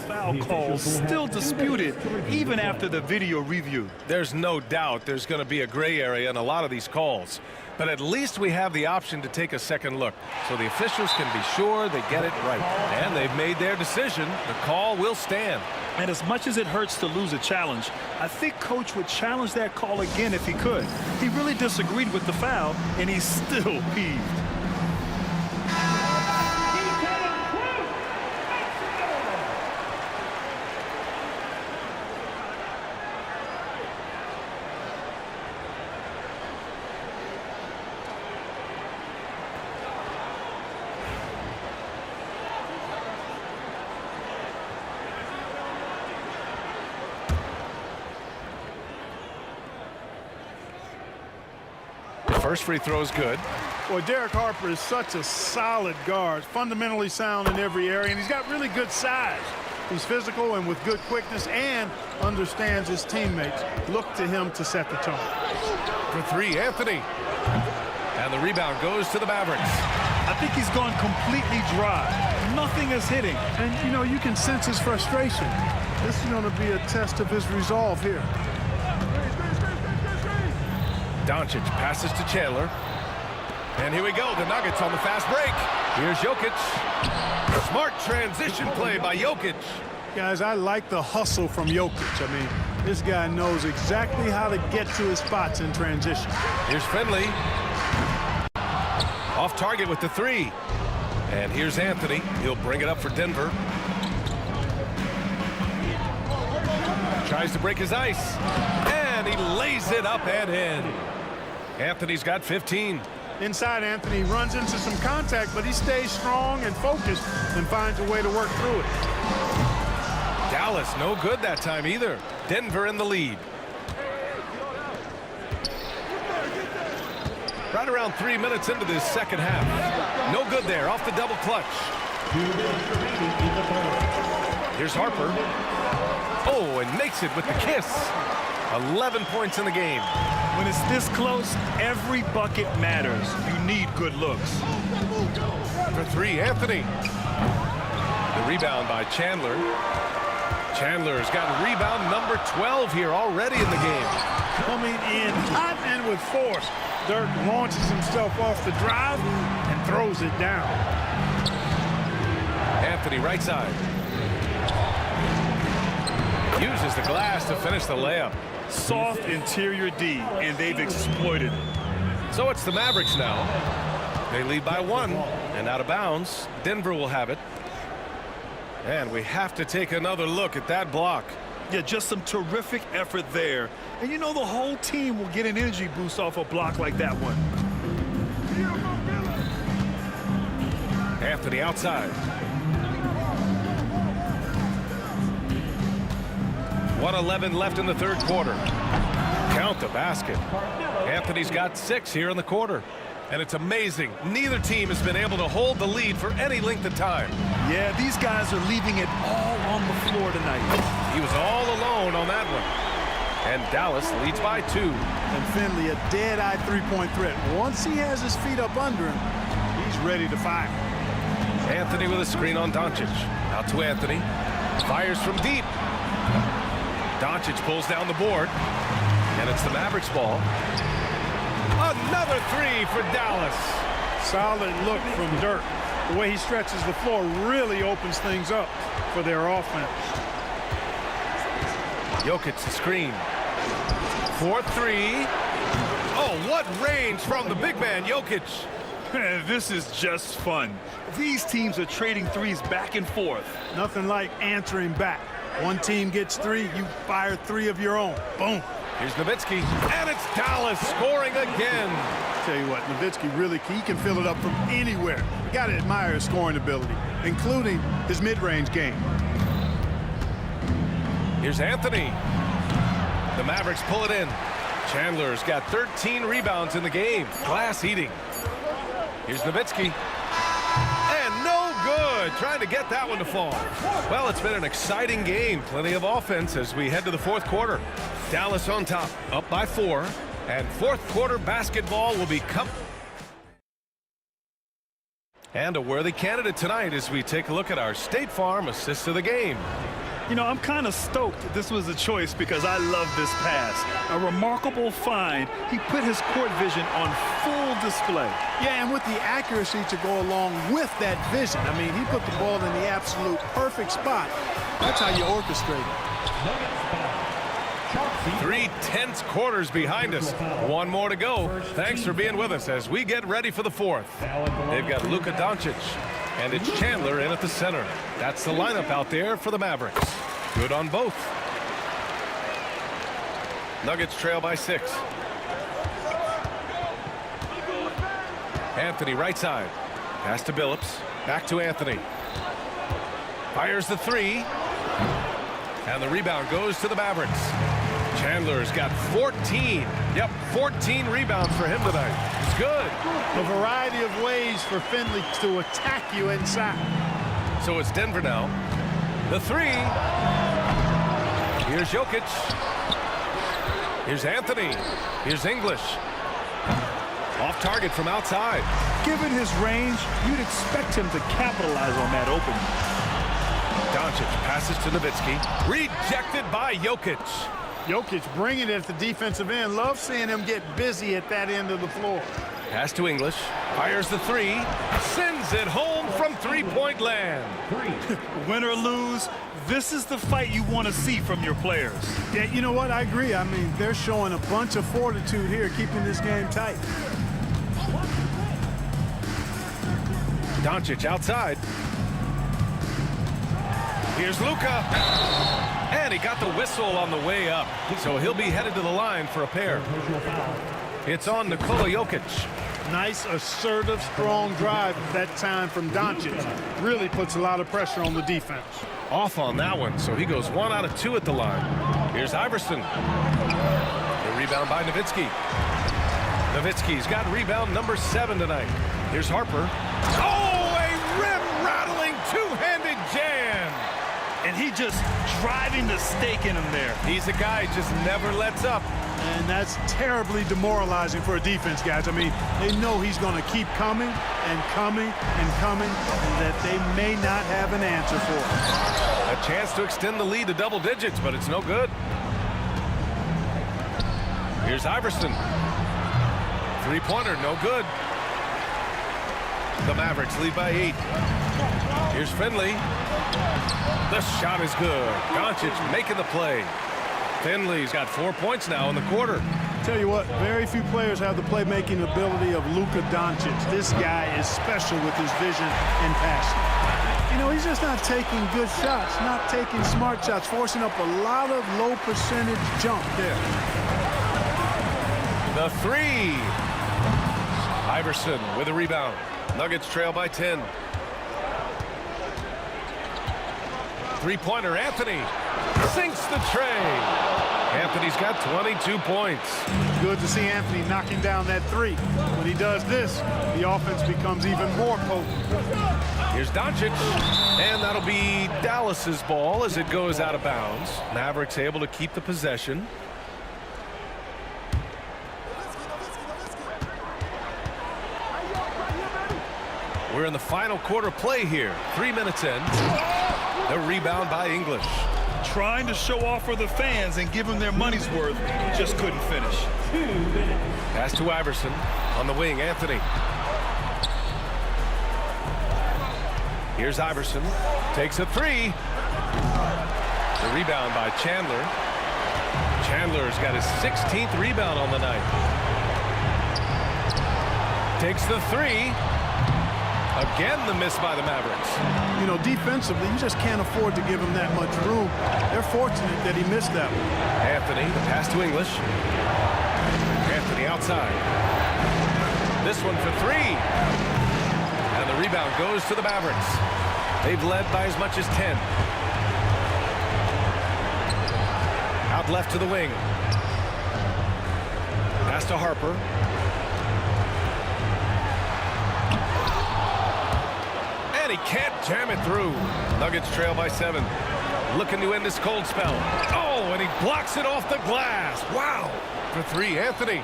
foul call still disputed even after the video review. There's no doubt there's going to be a gray area in a lot of these calls. But at least we have the option to take a second look, so the officials can be sure they get it right. And they've made their decision. The call will stand. And as much as it hurts to lose a challenge, I think Coach would challenge that call again if he could. He really disagreed with the foul, and he's still peeved. First free throw is good. Well, Derek Harper is such a solid guard, fundamentally sound in every area, and he's got really good size. He's physical and with good quickness and understands his teammates. Look to him to set the tone. For 3, Anthony. And the rebound goes to the Mavericks. I think he's gone completely dry. Nothing is hitting. And, you know, you can sense his frustration. This is going to be a test of his resolve here. Doncic passes to Chandler. And here we go, the Nuggets on the fast break. Here's Jokic. Smart transition play by Jokic. Guys, I like the hustle from Jokic. I mean, this guy knows exactly how to get to his spots in transition. Here's Finley. Off target with the 3. And here's Anthony. He'll bring it up for Denver. Tries to break his ice. And he lays it up and in. Anthony's got 15. Inside, Anthony runs into some contact, but he stays strong and focused and finds a way to work through it. Dallas, no good that time either. Denver in the lead. Right around 3 minutes into this second half. No good there, off the double clutch. Here's Harper. Oh, and makes it with the kiss. 11 points in the game. When it's this close, every bucket matters. You need good looks. For 3, Anthony. The rebound by Chandler. Chandler's got rebound number 12 here already in the game. Coming in hot and with force. Dirk launches himself off the drive and throws it down. Anthony right side. Uses the glass to finish the layup. Soft interior D, and they've exploited it. So it's the Mavericks now. They lead by 1 and out of bounds. Denver will have it. And we have to take another look at that block. Yeah, just some terrific effort there. And you know the whole team will get an energy boost off a block like that one. Anthony outside. 1:11 left in the third quarter. Count the basket. Anthony's got 6 here in the quarter. And it's amazing. Neither team has been able to hold the lead for any length of time. Yeah, these guys are leaving it all on the floor tonight. He was all alone on that one. And Dallas leads by 2. And Finley, a dead-eye three-point threat. Once he has his feet up under him, he's ready to fire. Anthony with a screen on Doncic. Out to Anthony. Fires from deep. Doncic pulls down the board. And it's the Mavericks ball. Another 3 for Dallas. Solid look from Dirk. The way he stretches the floor really opens things up for their offense. Jokic the screen. 4-3. Oh, what range from the big man, Jokic. This is just fun. These teams are trading threes back and forth. Nothing like answering back. One team gets 3, you fire 3 of your own. Boom. Here's Nowitzki, and it's Dallas scoring again. Tell you what, Nowitzki really, he can fill it up from anywhere. You got to admire his scoring ability, including his mid-range game. Here's Anthony. The Mavericks pull it in. Chandler's got 13 rebounds in the game. Glass eating. Here's Nowitzki. And no good. boy, trying to get that one to fall. Well, it's been an exciting game. Plenty of offense as we head to the fourth quarter. Dallas on top, up by 4. And fourth quarter basketball will be and a worthy candidate tonight as we take a look at our State Farm assist of the game. You know, I'm kind of stoked that this was a choice because I love this pass. A remarkable find. He put his court vision on full display. Yeah, and with the accuracy to go along with that vision. I mean, he put the ball in the absolute perfect spot. That's how you orchestrate it. 3 tense quarters behind us. One more to go. Thanks for being with us as we get ready for the fourth. They've got Luka Doncic, and it's Chandler in at the center. That's the lineup out there for the Mavericks. Good on both. Nuggets trail by 6. Anthony right side. Pass to Billups. Back to Anthony. Fires the 3. And the rebound goes to the Mavericks. Chandler's got 14. Yep, 14 rebounds for him tonight. It's good. A variety of ways for Finley to attack you inside. So it's Denver now. The 3. Here's Jokic. Here's Anthony. Here's English. Off target from outside. Given his range, you'd expect him to capitalize on that opening. Doncic passes to Nowitzki. Rejected by Jokic. Jokic bringing it at the defensive end. Love seeing him get busy at that end of the floor. Pass to English. Fires the 3. Sends it home from three-point land. Win or lose, this is the fight you want to see from your players. Yeah, you know what? I agree. I mean, they're showing a bunch of fortitude here, keeping this game tight. Doncic outside. Here's Luka. And he got the whistle on the way up. So he'll be headed to the line for a pair. It's on Nikola Jokic. Nice, assertive, strong drive that time from Doncic. Really puts a lot of pressure on the defense. Off on that one, so he goes 1 out of 2 at the line. Here's Iverson. The rebound by Nowitzki. Nowitzki's got rebound number 7 tonight. Here's Harper. Oh, a rim-rattling two-handed jam. And he just driving the stake in him there. He's a guy who just never lets up. And that's terribly demoralizing for a defense, guys. I mean, they know he's going to keep coming and coming and coming, and that they may not have an answer for it. A chance to extend the lead to double digits, but it's no good. Here's Iverson. Three-pointer, no good. The Mavericks lead by 8. Here's Finley. The shot is good. Doncic making the play. Finley's got 4 points now in the quarter. Tell you what, very few players have the playmaking ability of Luka Doncic. This guy is special with his vision and passion. You know, he's just not taking good shots, not taking smart shots, forcing up a lot of low percentage jump there. The 3. Iverson with a rebound. Nuggets trail by 10. Three-pointer, Anthony sinks the tray. Anthony's got 22 points. Good to see Anthony knocking down that 3. When he does this, the offense becomes even more potent. Here's Doncic, and that'll be Dallas's ball as it goes out of bounds. Mavericks able to keep the possession. We're in the final quarter play here. 3 minutes in. The rebound by English. Trying to show off for the fans and give them their money's worth, just couldn't finish. Pass to Iverson. On the wing, Anthony. Here's Iverson. Takes a 3. The rebound by Chandler. Chandler's got his 16th rebound on the night. Takes the 3. Again, the miss by the Mavericks. You know, defensively, you just can't afford to give him that much room. They're fortunate that he missed that one. Anthony, the pass to English. Anthony outside. This one for 3. And the rebound goes to the Mavericks. They've led by as much as 10. Out left to the wing. Pass to Harper. And he can't jam it through. Nuggets trail by 7. Looking to end this cold spell. Oh, and he blocks it off the glass. Wow. For 3, Anthony.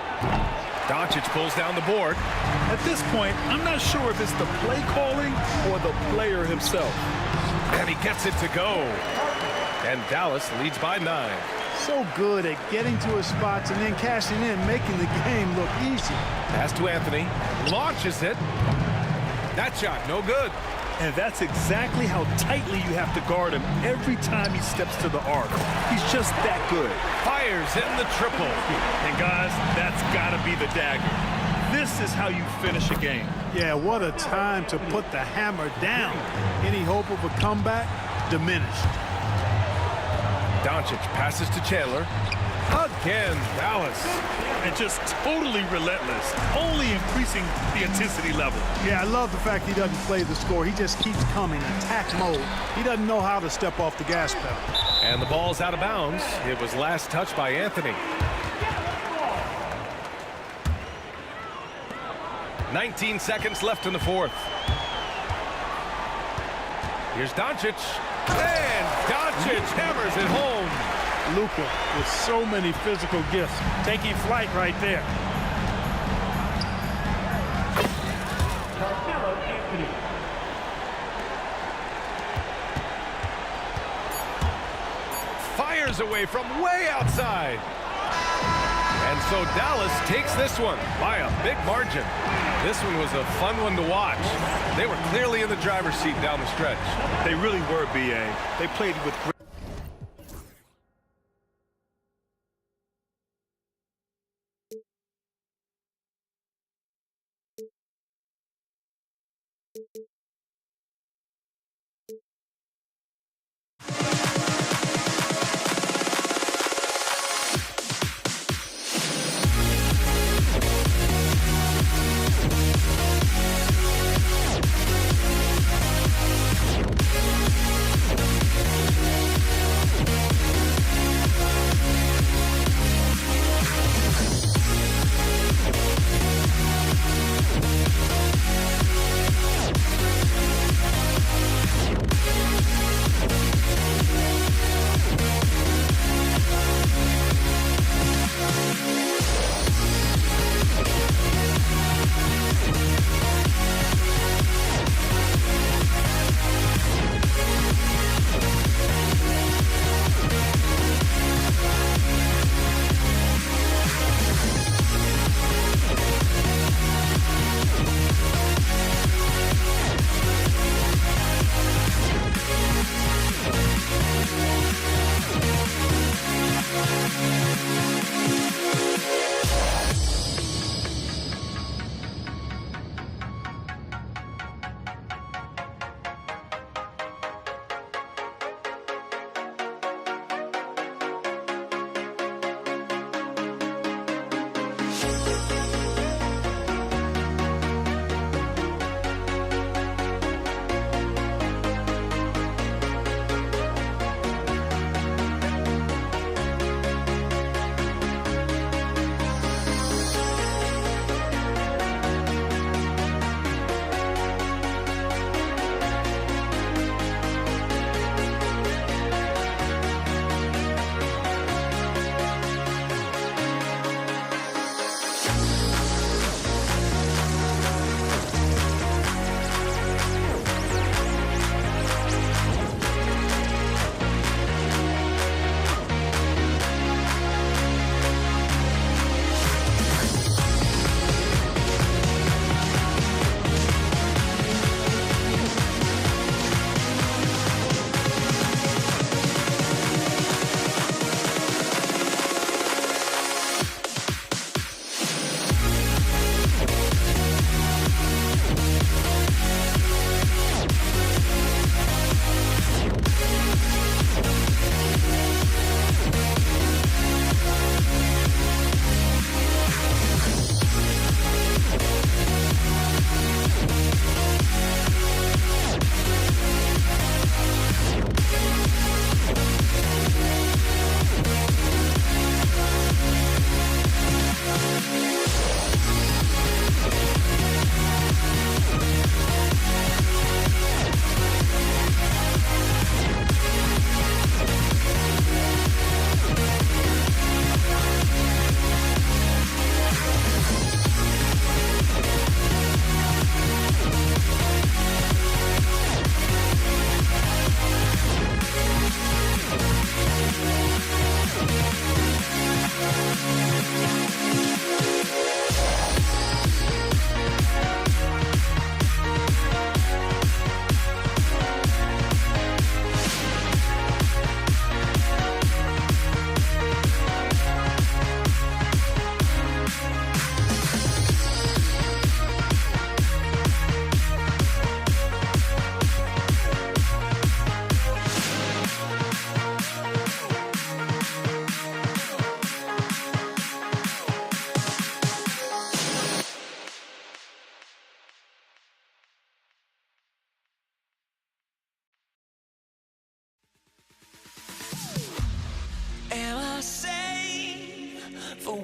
Doncic pulls down the board. At this point, I'm not sure if it's the play calling or the player himself. And he gets it to go. And Dallas leads by 9. So good at getting to his spots and then cashing in, making the game look easy. Pass to Anthony. Launches it. That shot, no good. And that's exactly how tightly you have to guard him every time he steps to the arc. He's just that good. Fires in the triple. And guys, that's got to be the dagger. This is how you finish a game. Yeah, what a time to put the hammer down. Any hope of a comeback? Diminished. Doncic passes to Chandler. Again, Dallas. And just totally relentless, only increasing the intensity level. Yeah, I love the fact he doesn't play the score. He just keeps coming, attack mode. He doesn't know how to step off the gas pedal. And the ball's out of bounds. It was last touched by Anthony. 19 seconds left in the 4th. Here's Doncic. And Doncic hammers it home. Luka with so many physical gifts, taking flight right there. Carmelo Anthony. Fires away from way outside. And so Dallas takes this one by a big margin. This one was a fun one to watch. They were clearly in the driver's seat down the stretch. They really were, B.A. They played with great.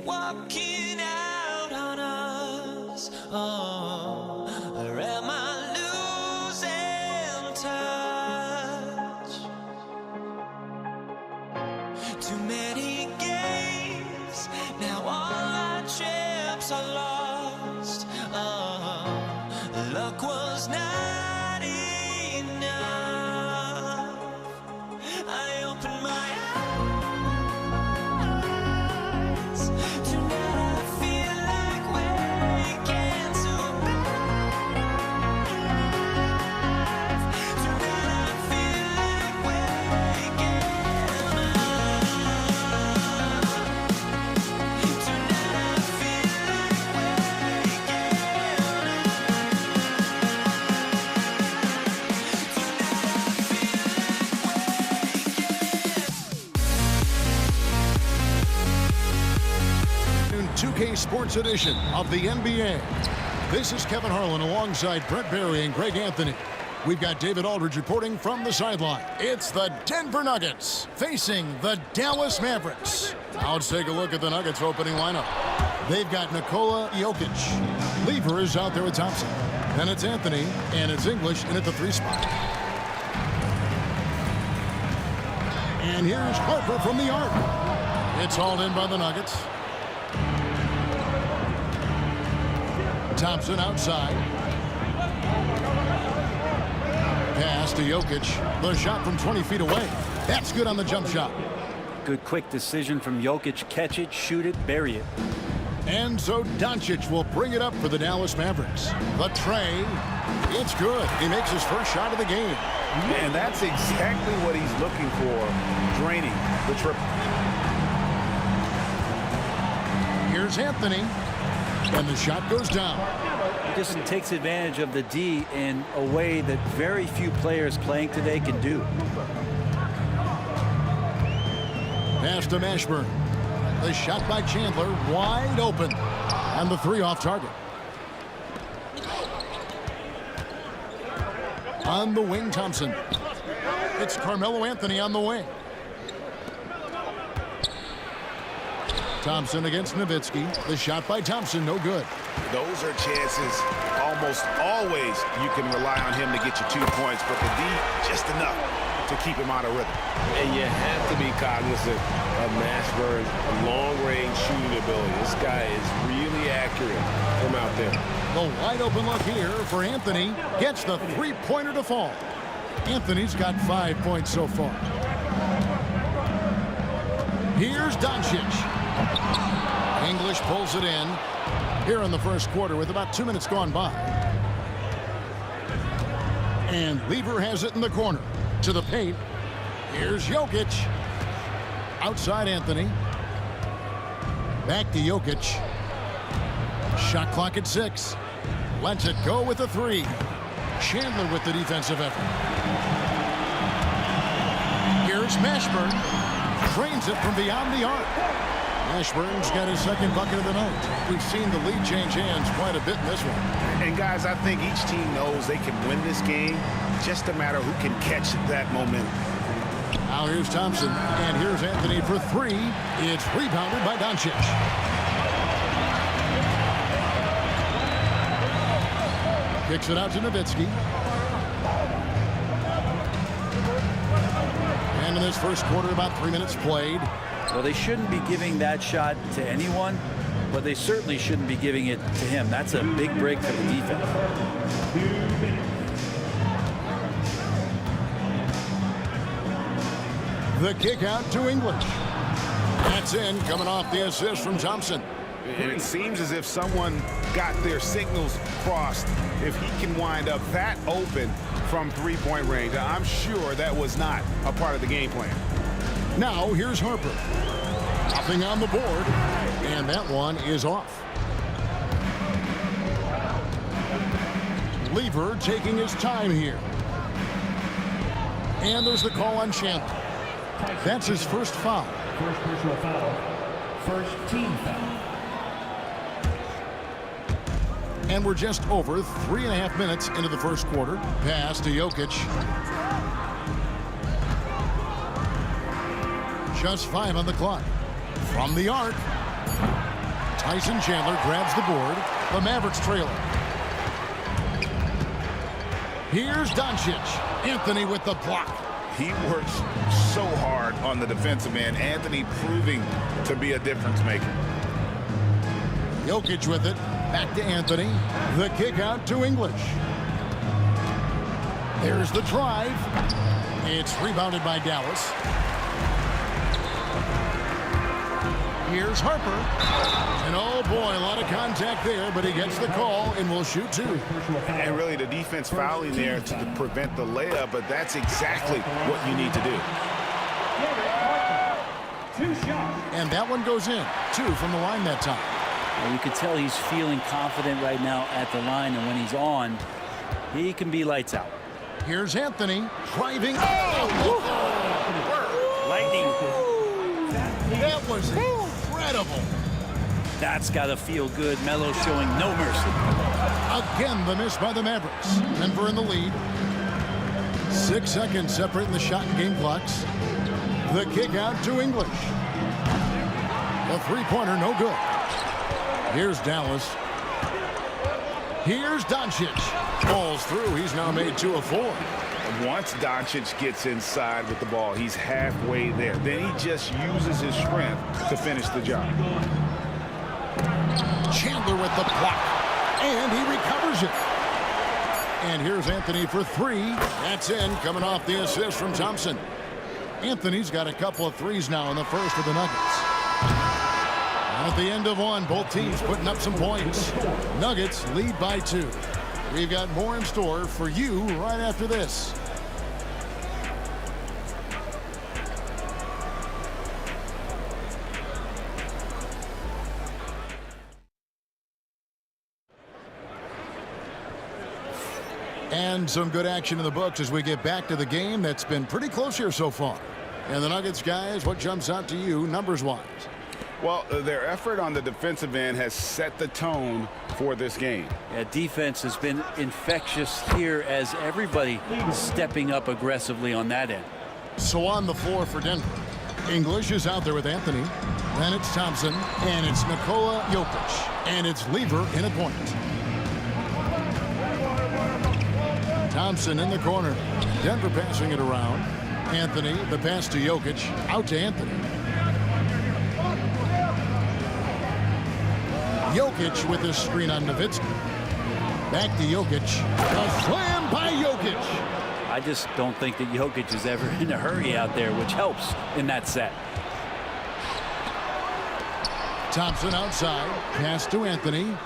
walking out on us? Oh, or am I losing touch? Too many games, now all our chips are lost. Oh, luck was not enough. I opened my eyes. Tonight I feel like waking to life. Tonight I feel like waking up. Tonight I feel like In 2K Sports Edition of the NBA. This is Kevin Harlan alongside Brent Barry and Greg Anthony. We've got David Aldridge reporting from the sideline. It's the Denver Nuggets facing the Dallas Mavericks. Now let's take a look at the Nuggets opening lineup. They've got Nikola Jokic. Lever is out there with Thompson. Then it's Anthony, and it's English in at the 3 spot. And here's Harper from the arc. It's hauled in by the Nuggets. Thompson outside. Pass to Jokic. The shot from 20 feet away. That's good on the jump shot. Good quick decision from Jokic. Catch it, shoot it, bury it. And so Doncic will bring it up for the Dallas Mavericks. The tray. It's good. He makes his first shot of the game. And that's exactly what he's looking for, draining the triple. Here's Anthony. And the shot goes down. He just takes advantage of the D in a way that very few players playing today can do. Pass to Mashburn. The shot by Chandler, wide open. And the 3 off target. On the wing, Thompson. It's Carmelo Anthony on the wing. Thompson against Nowitzki. The shot by Thompson, no good. Those are chances almost always you can rely on him to get you 2 points, but the D, just enough to keep him out of rhythm. And you have to be cognizant of Mashburn's long-range shooting ability. This guy is really accurate from out there. The wide open look here for Anthony. Gets the 3-pointer to fall. Anthony's got 5 points so far. Here's Doncic. English pulls it in here in the first quarter with about 2 minutes gone by. And Lever has it in the corner. To the paint. Here's Jokic. Outside Anthony. Back to Jokic. Shot clock at 6. Lets it go with a 3. Chandler with the defensive effort. Here's Mashburn. Drains it from beyond the arc. Mashburn's got his second bucket of the night. We've seen the lead change hands quite a bit in this one. And guys, I think each team knows they can win this game. Just a matter who can catch that momentum. Now here's Thompson, and here's Anthony for 3. It's rebounded by Doncic. Kicks it out to Nowitzki. And in this first quarter, about 3 minutes played. Well, they shouldn't be giving that shot to anyone, but they certainly shouldn't be giving it to him. That's a big break for the defense. The kick out to English. That's in, coming off the assist from Thompson. And it seems as if someone got their signals crossed. If he can wind up that open from 3-point range, I'm sure that was not a part of the game plan. Now here's Harper. Nothing on the board, and that one is off. Lever taking his time here. And there's the call on Chandler. That's his first foul. First personal foul. First team foul. And we're just over 3.5 minutes into the first quarter. Pass to Jokic. Just 5 on the clock. From the arc. Tyson Chandler grabs the board. The Mavericks trailing. Here's Doncic. Anthony with the block. He works so hard on the defensive end. Anthony proving to be a difference maker. Jokic with it. Back to Anthony. The kick out to English. There's the drive. It's rebounded by Dallas. Here's Harper. And oh boy, a lot of contact there, but he gets the call and will shoot two. And really the defense fouling there to prevent the layup, but that's exactly what you need to do. And that one goes in. 2 from the line that time. And you can tell he's feeling confident right now at the line, and when he's on, he can be lights out. Here's Anthony driving. Lightning. That was incredible. That's got to feel good. Melo showing no mercy. Again, the miss by the Mavericks. Denver in the lead. 6 seconds separating the shot and game clocks. The kick out to English. The three-pointer, no good. Here's Dallas. Here's Doncic. Falls through. He's now made 2 of 4. Once Doncic gets inside with the ball, he's halfway there. Then he just uses his strength to finish the job. Chandler with the block. And he recovers it. And here's Anthony for 3. That's in, coming off the assist from Thompson. Anthony's got a couple of threes now in the first for the Nuggets. At the end of one, both teams putting up some points. Nuggets lead by 2. We've got more in store for you right after this. And some good action in the books as we get back to the game that's been pretty close here so far. And the Nuggets, guys, what jumps out to you numbers-wise? Well, their effort on the defensive end has set the tone for this game. Yeah, defense has been infectious here as everybody stepping up aggressively on that end. So on the floor for Denver, English is out there with Anthony. Then it's Thompson, and it's Nikola Jokic, and it's Lever in a point. Thompson in the corner. Denver passing it around. Anthony, the pass to Jokic, out to Anthony. Jokic with his screen on Nowitzki. Back to Jokic. A slam by Jokic. I just don't think that Jokic is ever in a hurry out there, which helps in that set. Thompson outside. Pass to Anthony.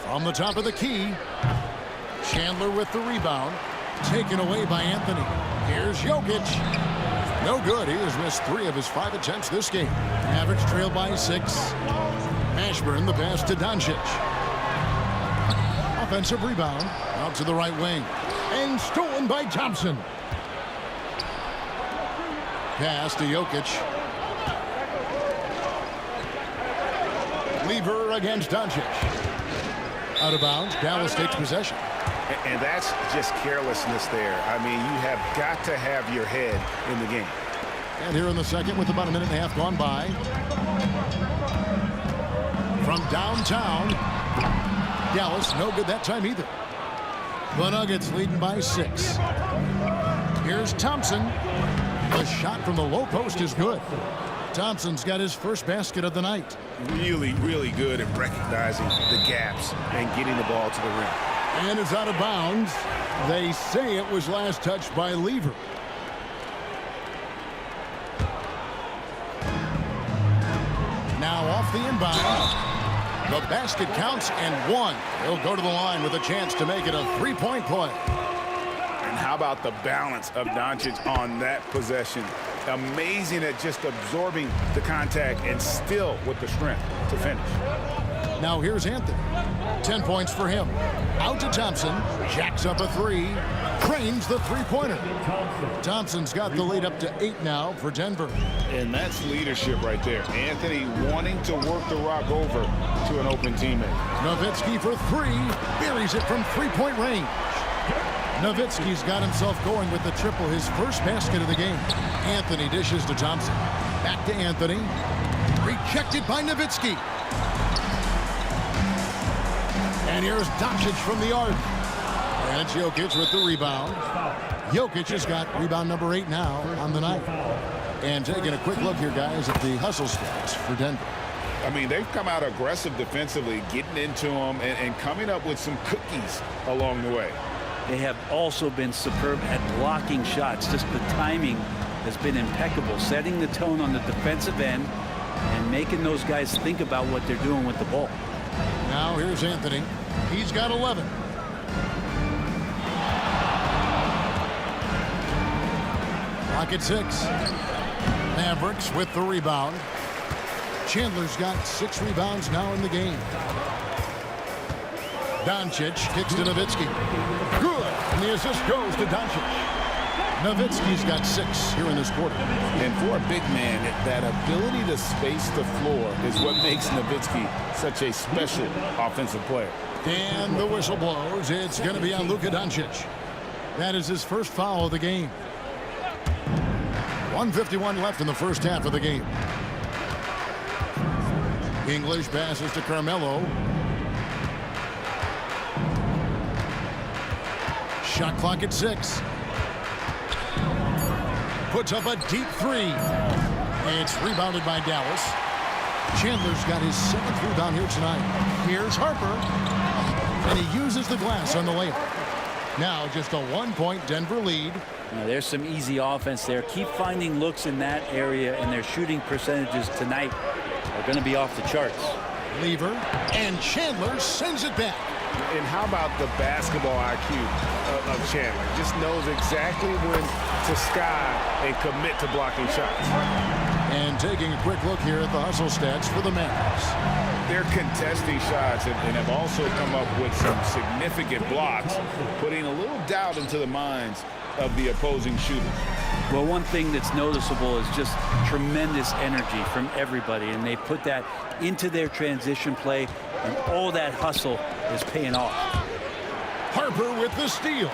From the top of the key. Chandler with the rebound. Taken away by Anthony. Here's Jokic. No good. He has missed 3 of his 5 attempts this game. Mavericks trail by 6. Ashburn the pass to Doncic. Offensive rebound. Out to the right wing. And stolen by Thompson. Pass to Jokic. Lever against Doncic. Out of bounds. Dallas takes possession. And that's just carelessness there. I mean, you have got to have your head in the game. And here in the second with about a minute and a half gone by. From downtown. Dallas, no good that time either. The Nuggets leading by 6. Here's Thompson. The shot from the low post is good. Thompson's got his first basket of the night. Really, really good at recognizing the gaps and getting the ball to the rim. And it's out of bounds. They say it was last touched by Lever. Now off the inbound. The basket counts and 1. He'll go to the line with a chance to make it a 3-point play. And how about the balance of Doncic on that possession? Amazing at just absorbing the contact and still with the strength to finish. Now here's Anthony. 10 points for him. Out to Thompson. Jacks up a 3. Cranes the three-pointer. Thompson's got the lead up to 8 now for Denver. And that's leadership right there. Anthony wanting to work the rock over to an open teammate. Nowitzki for 3. Buries it from 3-point range. Nowitzki's got himself going with the triple, his first basket of the game. Anthony dishes to Thompson. Back to Anthony. Rejected by Nowitzki. And here's Doncic from the arc. And it's Jokic with the rebound. Jokic has got rebound number 8 now on the night. And taking a quick look here, guys, at the hustle stats for Denver. I mean, they've come out aggressive defensively, getting into them and coming up with some cookies along the way. They have also been superb at blocking shots. Just the timing has been impeccable, setting the tone on the defensive end and making those guys think about what they're doing with the ball. Now here's Anthony. He's got 11. Clock at 6. Mavericks with the rebound. Chandler's got 6 rebounds now in the game. Doncic kicks to Nowitzki. Good. And the assist goes to Doncic. Nowitzki's got 6 here in this quarter. And for a big man, that ability to space the floor is what makes Nowitzki such a special offensive player. And the whistle blows. It's going to be on Luka Doncic. That is his first foul of the game. 1:51 left in the first half of the game. English passes to Carmelo. Shot clock at 6. Puts up a deep 3. It's rebounded by Dallas. Chandler's got his 7th rebound here tonight. Here's Harper. And he uses the glass on the layup. Now just a 1-point Denver lead. Now, there's some easy offense there. Keep finding looks in that area, and their shooting percentages tonight are going to be off the charts. Lever, and Chandler sends it back. And how about the basketball IQ of Chandler? Just knows exactly when to sky and commit to blocking shots. And taking a quick look here at the hustle stats for the Mavericks. They're contesting shots and have also come up with some significant blocks, putting a little doubt into the minds of the opposing shooters. Well, one thing that's noticeable is just tremendous energy from everybody, and they put that into their transition play, and all that hustle is paying off. Harper with the steal.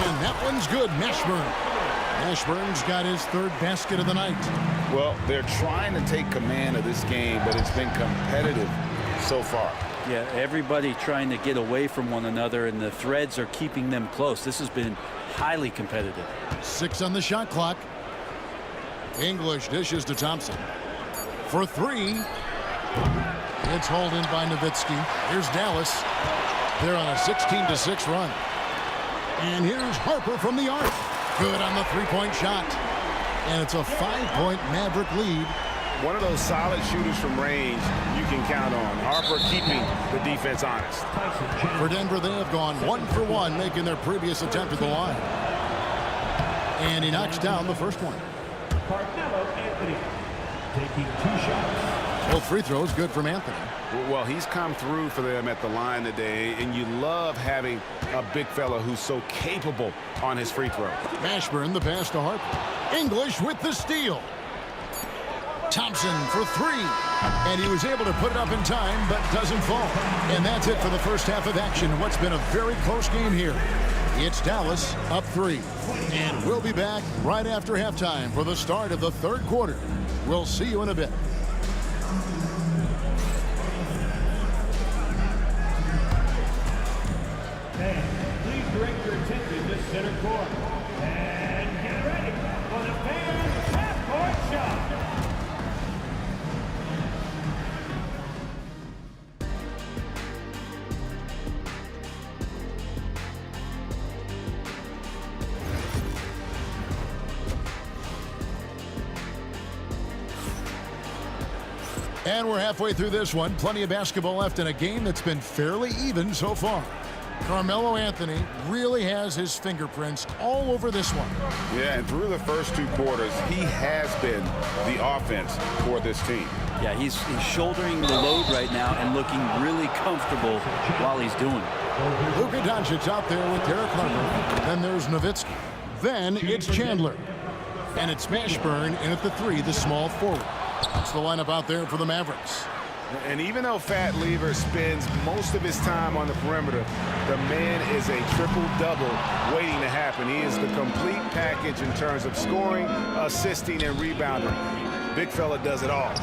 And that one's good. Mashburn. Mashburn's got his 3rd basket of the night. Well, they're trying to take command of this game, but it's been competitive so far. Yeah, everybody trying to get away from one another, and the threads are keeping them close. This has been highly competitive. 6 on the shot clock. English dishes to Thompson. For 3. It's hauled in by Nowitzki. Here's Dallas. They're on a 16-6 run. And here's Harper from the arc. Good on the 3-point shot. And it's a 5-point Maverick lead. One of those solid shooters from range you can count on. Harper keeping the defense honest. For Denver, they have gone 1 for 1, making their previous attempt at the line. And he knocks down the first one. Carmelo Anthony taking 2 shots. Both free throws good from Anthony. Well, he's come through for them at the line today, and you love having a big fella who's so capable on his free throw. Mashburn, the pass to Harper. English with the steal. Thompson for 3. And he was able to put it up in time, but doesn't fall. And that's it for the first half of action. What's been a very close game here. It's Dallas up 3. And we'll be back right after halftime for the start of the 3rd quarter. We'll see you in a bit. Please direct your attention to center court. And get ready for the fans' half-court shot. And we're halfway through this one. Plenty of basketball left in a game that's been fairly even so far. Carmelo Anthony really has his fingerprints all over this one. Yeah, and through the first 2 quarters, he has been the offense for this team. Yeah, he's shouldering the load right now and looking really comfortable while he's doing it. Luka Doncic out there with Derek Harper. Then there's Nowitzki. Then it's Chandler. And it's Mashburn in at the 3, the small forward. That's the lineup out there for the Mavericks. And even though Fat Lever spends most of his time on the perimeter, the man is a triple-double waiting to happen. He is the complete package in terms of scoring, assisting, and rebounding. Big fella does it all.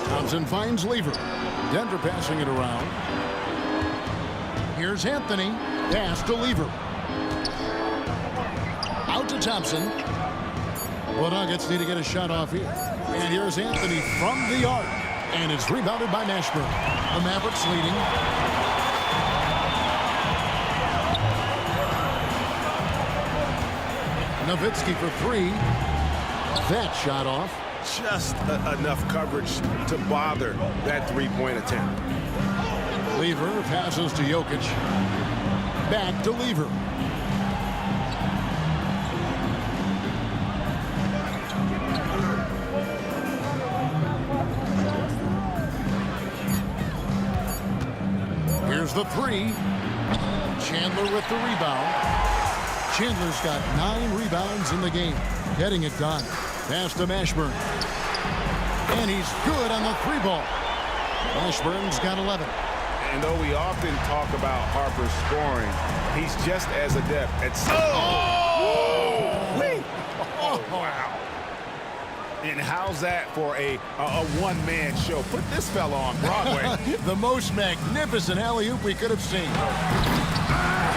Thompson finds Lever. Denver passing it around. Here's Anthony. Pass to Lever. Out to Thompson. The Nuggets need to get a shot off here. And here's Anthony from the arc. And it's rebounded by Mashburn. The Mavericks leading. Nowitzki for three. That shot off. Just enough coverage to bother that three-point attempt. Lever passes to Jokic. Back to Lever. Here's the three. Chandler with the rebound. Chandler's got 9 rebounds in the game. Getting it done. Pass to Mashburn. And he's good on the 3-ball. Mashburn's got 11. And though we often talk about Harper's scoring, he's just as adept at... Oh, wow. And how's that for a one-man show? Put this fella on Broadway. The most magnificent alley-oop we could have seen.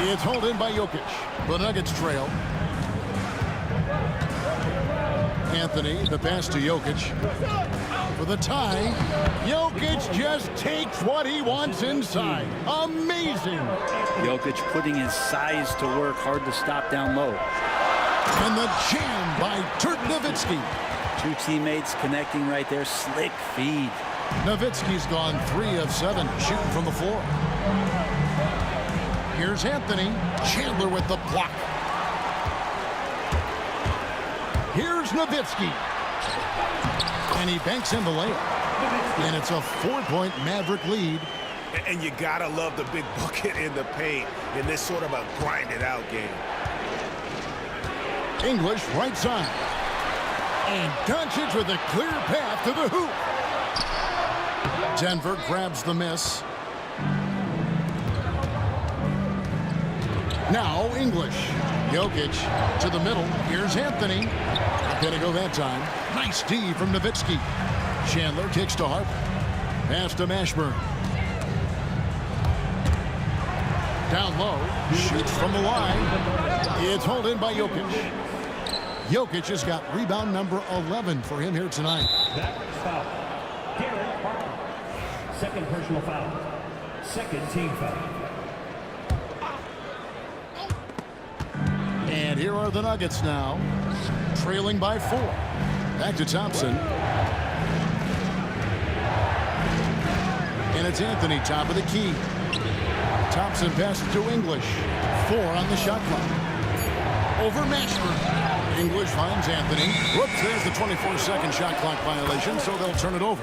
It's hauled in by Jokic. The Nuggets trail. Anthony, the pass to Jokic. For the tie, Jokic just takes what he wants inside. Amazing. Jokic putting his size to work, hard to stop down low. And the jam by Dirk Nowitzki. 2 teammates connecting right there. Slick feed. Nowitzki's gone 3 of 7 shooting from the floor. Here's Anthony. Chandler with the block. Here's Nowitzki. And he banks in the layup. And it's a 4-point Maverick lead. And you gotta love the big bucket in the paint in this sort of a grinded-out game. English right side. And Doncic with a clear path to the hoop. Denver grabs the miss. Now English. Jokic to the middle. Here's Anthony. Not going to go that time. Nice D from Nowitzki. Chandler kicks to Harper. Pass to Mashburn. Down low. Shoots from the line. It's hauled in by Jokic. Jokic has got rebound number 11 for him here tonight. That foul. Garrett Harper. Second personal foul. Second team foul. And here are the Nuggets now, trailing by 4. Back to Thompson. And it's Anthony, top of the key. Thompson passes to English. 4 on the shot clock. Over Mashburn. English finds Anthony. Whoops, there's the 24-second shot clock violation, so they'll turn it over.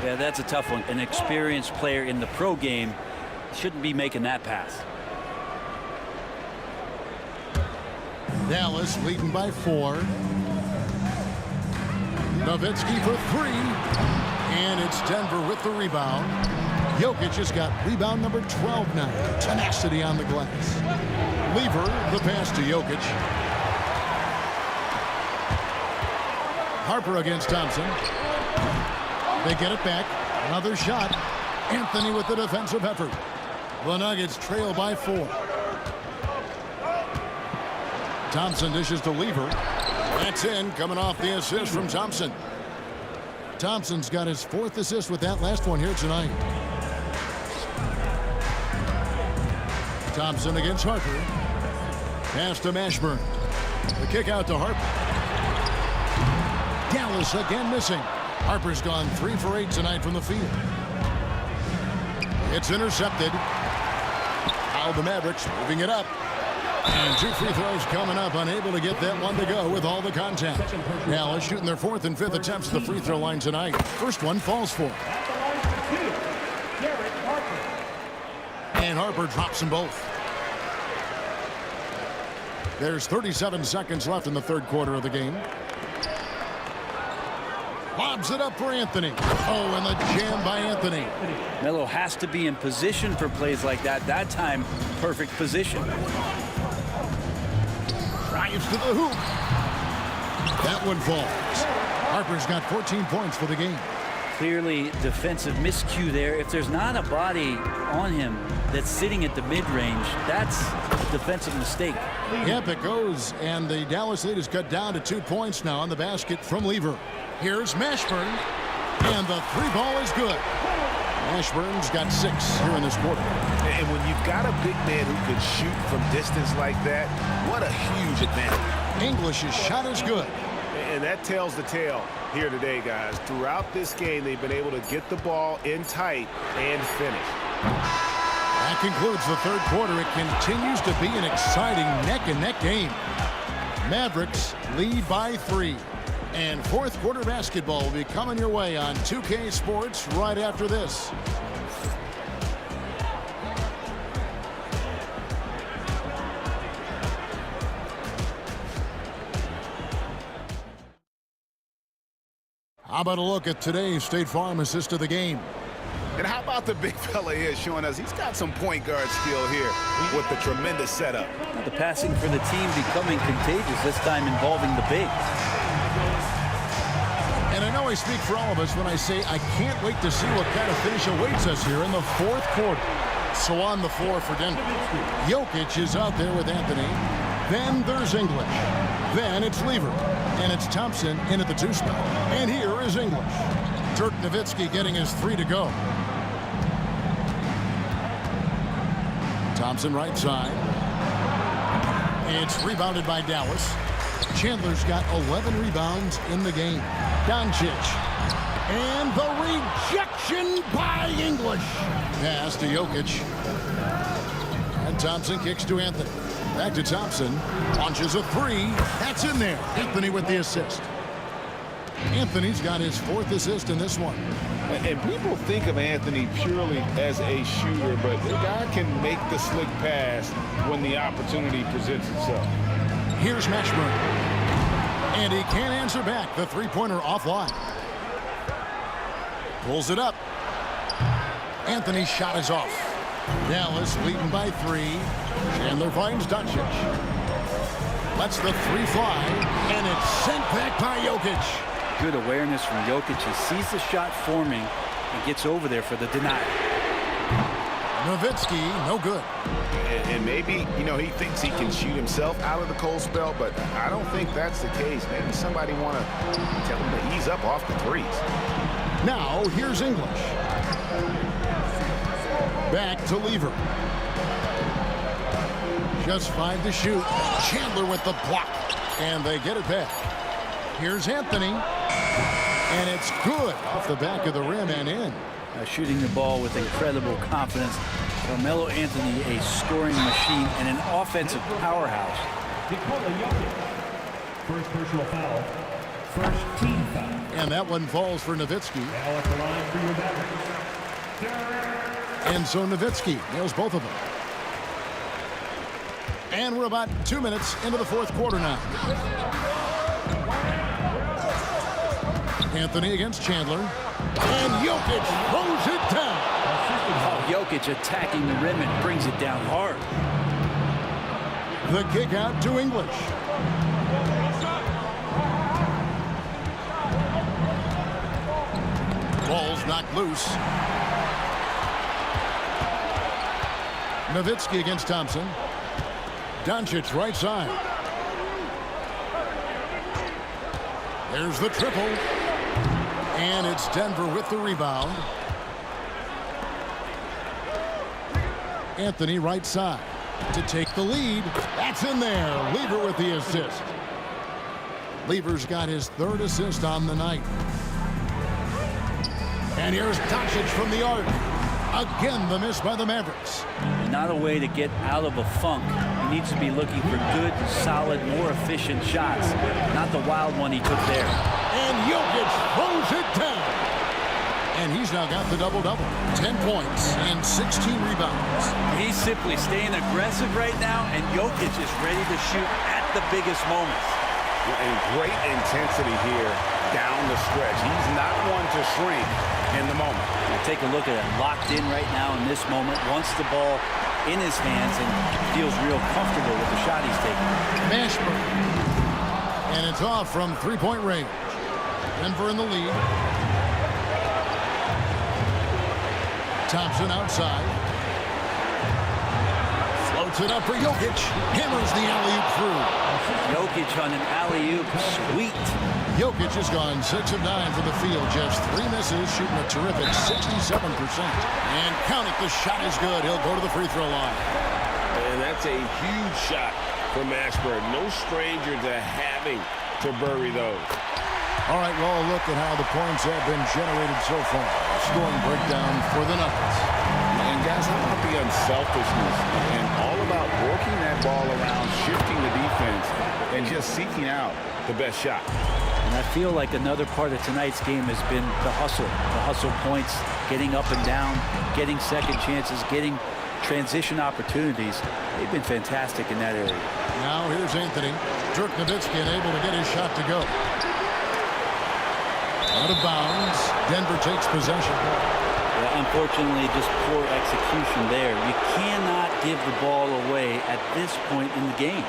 Yeah, that's a tough one. An experienced player in the pro game shouldn't be making that pass. Dallas leading by 4. Nowitzki for 3. And it's Denver with the rebound. Jokic has got rebound number 12 now. Tenacity on the glass. Lever, the pass to Jokic. Harper against Thompson. They get it back. Another shot. Anthony with the defensive effort. The Nuggets trail by 4. Thompson dishes to Lever. That's in, coming off the assist from Thompson. Thompson's got his 4th assist with that last one here tonight. Thompson against Harper. Pass to Mashburn. The kick out to Harper. Dallas again missing. Harper's gone 3 for 8 tonight from the field. It's intercepted. Now the Mavericks moving it up. And 2 free throws coming up, unable to get that one to go with all the contact. Dallas shooting their 4th and 5th attempts at the free throw line tonight. First one falls for. And Harper drops them both. There's 37 seconds left in the 3rd quarter of the game. Lobs it up for Anthony. Oh, and the jam by Anthony. Melo has to be in position for plays like that. That time, perfect position. Drives to the hoop. That one falls. Harper's got 14 points for the game. Clearly defensive miscue there. If there's not a body on him that's sitting at the mid-range, that's a defensive mistake. Yep, it goes, and the Dallas lead is cut down to 2 points now on the basket from Lever. Here's Mashburn, and the three ball is good. Mashburn's got 6 here in this quarter. And when you've got a big man who can shoot from distance like that, what a huge advantage. English's shot is good. And that tells the tale here today, guys. Throughout this game, they've been able to get the ball in tight and finish. That concludes the third quarter. It continues to be an exciting neck-and-neck game. Mavericks lead by 3. And fourth quarter basketball will be coming your way on 2K Sports right after this. How about a look at today's State Farm assist of the game? And how about the big fella here showing us he's got some point guard skill here with the tremendous setup. The passing for the team becoming contagious, this time involving the bigs. And I know I speak for all of us when I say I can't wait to see what kind of finish awaits us here in the fourth quarter. So on the floor for Denver, Jokic is out there with Anthony. Then there's English. Then it's Lever. And it's Thompson in at the 2 spot. And here is English. Dirk Nowitzki getting his 3 to go. Thompson right side. It's rebounded by Dallas. Chandler's got 11 rebounds in the game. Doncic. And the rejection by English. Pass to Jokic. And Thompson kicks to Anthony. Back to Thompson. Launches a 3. That's in there. Anthony with the assist. Anthony's got his 4th assist in this one. And people think of Anthony purely as a shooter, but the guy can make the slick pass when the opportunity presents itself. Here's Mashburn. And he can't answer back. The three-pointer offline. Pulls it up. Anthony's shot is off. Dallas leading by 3. Chandler finds Doncic. Lets the 3 fly. And it's sent back by Jokic. Good awareness from Jokic. He sees the shot forming and gets over there for the denial. Nowitzki, no good. And maybe, he thinks he can shoot himself out of the cold spell, but I don't think that's the case. Maybe somebody want to tell him to ease up off the threes. Now, here's English. Back to Lever. Just 5 to shoot. Chandler with the block. And they get it back. Here's Anthony. And it's good off the back of the rim and in. Shooting the ball with incredible confidence. Carmelo Anthony, a scoring machine and an offensive powerhouse. First personal foul. First team foul. And that one falls for Nowitzki. Now at the line for your Mavericks. And so Nowitzki nails both of them. And we're about 2 minutes into the fourth quarter now. Anthony against Chandler. And Jokic throws it down. Oh, Jokic attacking the rim and brings it down hard. The kick out to English. Ball's knocked loose. Nowitzki against Thompson. Doncic right side. There's the triple. And it's Denver with the rebound. Anthony right side to take the lead. That's in there. Lever with the assist. Lever's got his 3rd assist on the night. And here's Doncic from the arc. Again, the miss by the Mavericks. Not a way to get out of a funk. He needs to be looking for good, solid, more efficient shots. Not the wild one he took there. And Jokic throws it down. And he's now got the double-double. 10 points and 16 rebounds. He's simply staying aggressive right now, and Jokic is ready to shoot at the biggest moments. And great intensity here down the stretch. He's not one to shrink in the moment. Take a look at it. Locked in right now in this moment. Wants the ball in his hands and feels real comfortable with the shot he's taking. Mashburn. And it's off from three-point range. Denver in the lead. Thompson outside. Floats it up for Jokic. Hammers the alley-oop through. Jokic on an alley-oop. Sweet. Jokic has gone 6 of 9 from the field. Just 3 misses, shooting a terrific 67%. And count it, the shot is good. He'll go to the free throw line. And that's a huge shot from Mashburn. No stranger to having to bury those. All right, well, a look at how the points have been generated so far. Scoring breakdown for the Nuggets. And guys, how about the unselfishness and all about working that ball around, shifting the defense, and just seeking out the best shot. And I feel like another part of tonight's game has been the hustle points, getting up and down, getting second chances, getting transition opportunities. They've been fantastic in that area. Now here's Anthony. Dirk Nowitzki unable to get his shot to go. Out of bounds. Denver takes possession. Yeah, unfortunately, just poor execution there. You cannot give the ball away at this point in the game.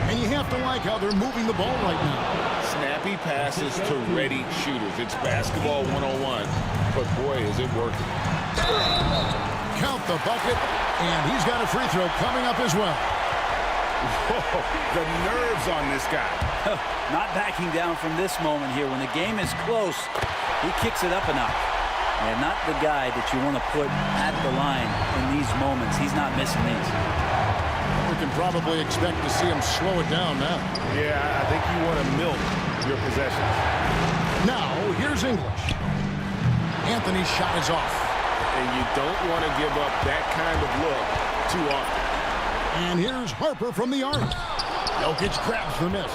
And you have to like how they're moving the ball right now. Snappy passes to ready shooters. It's basketball 101, but boy, is it working. Count the bucket, and he's got a free throw coming up as well. Whoa, the nerves on this guy. Not backing down from this moment here. When the game is close, he kicks it up a notch. And not the guy that you want to put at the line in these moments. He's not missing these. We can probably expect to see him slow it down now. Yeah, I think you want to milk your possessions. Now, here's English. Anthony's shot is off. And you don't want to give up that kind of look too often. And here's Harper from the arc. Jokic grabs the miss.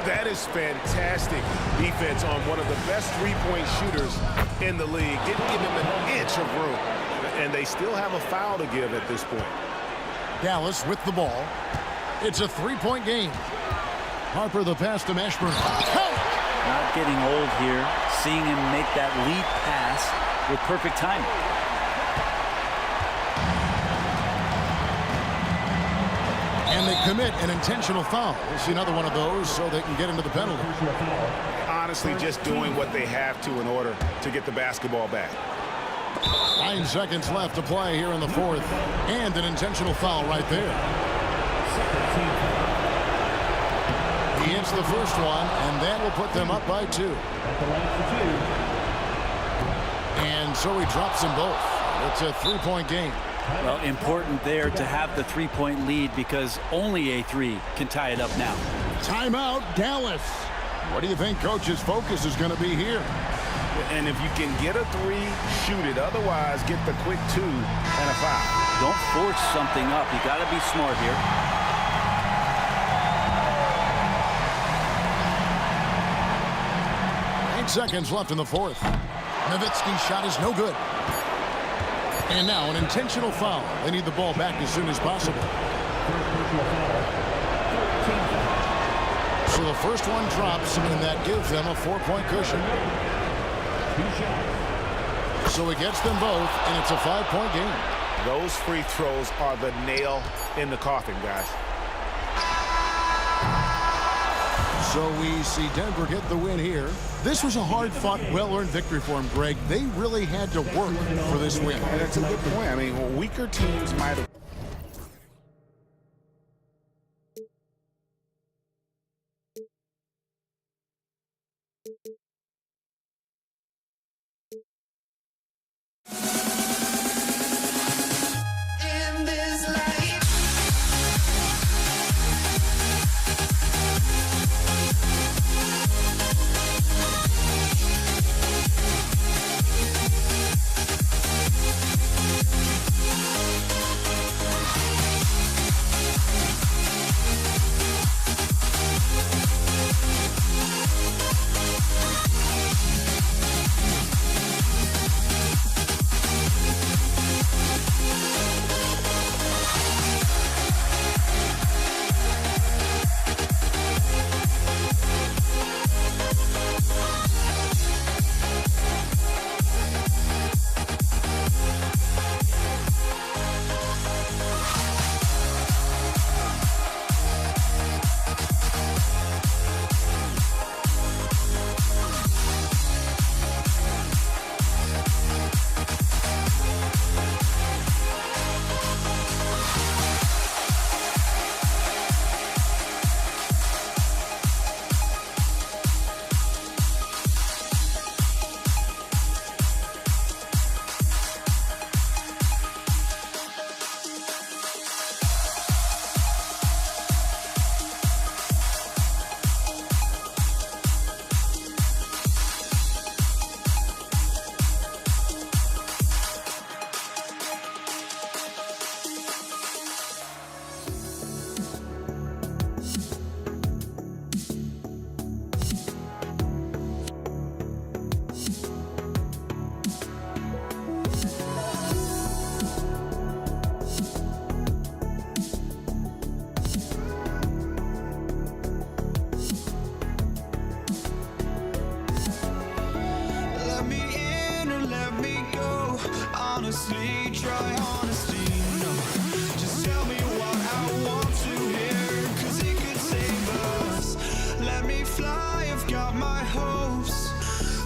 That is fantastic defense on one of the best three-point shooters in the league. Didn't give him an inch of room. And they still have a foul to give at this point. Dallas with the ball. It's a three-point game. Harper the pass to Mashburn. Not getting old here. Seeing him make that lead pass with perfect timing. And they commit an intentional foul. We'll see another one of those so they can get into the penalty. Honestly, just doing what they have to in order to get the basketball back. 9 seconds left to play here in the fourth. And an intentional foul right there. He hits the first one, and that will put them up by 2. And so he drops them both. It's a three-point game. Well, important there to have the three-point lead because only a 3 can tie it up now. Timeout, Dallas. What do you think Coach's focus is going to be here? And if you can get a 3, shoot it. Otherwise, get the quick 2 and a foul. Don't force something up. You got to be smart here. 8 seconds left in the fourth. Nowitzki's shot is no good. And now an intentional foul. They need the ball back as soon as possible. So the first one drops, and that gives them a 4-point cushion. So he gets them both, and it's a 5-point game. Those free throws are the nail in the coffin, guys. So we see Denver get the win here. This was a hard-fought, well-earned victory for them, Greg. They really had to work for this win. That's a good point. I mean, weaker teams might have. In this life. honestly, try honesty. No, just tell me what I want to hear, 'cause it could save us. Let me fly, I've got my hopes,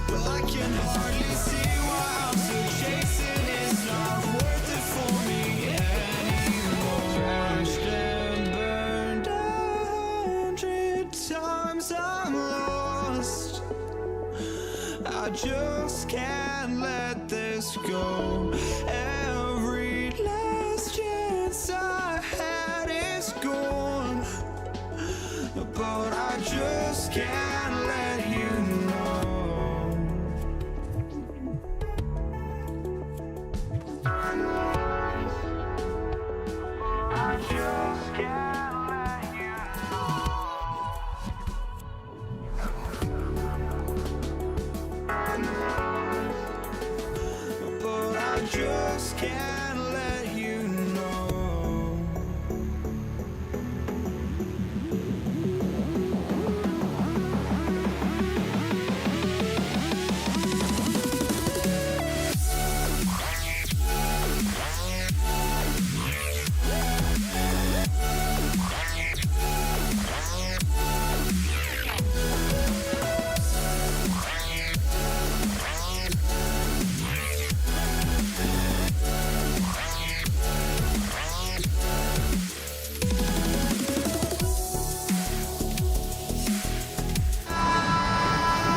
but I can hardly see why I'm still chasing. It's not worth it for me anymore. Crashed and burned 100 times, I'm lost. I just can't let this go. Every last chance I had is gone, but I just can't let you know. I just can't let you know. But I just can't let you know.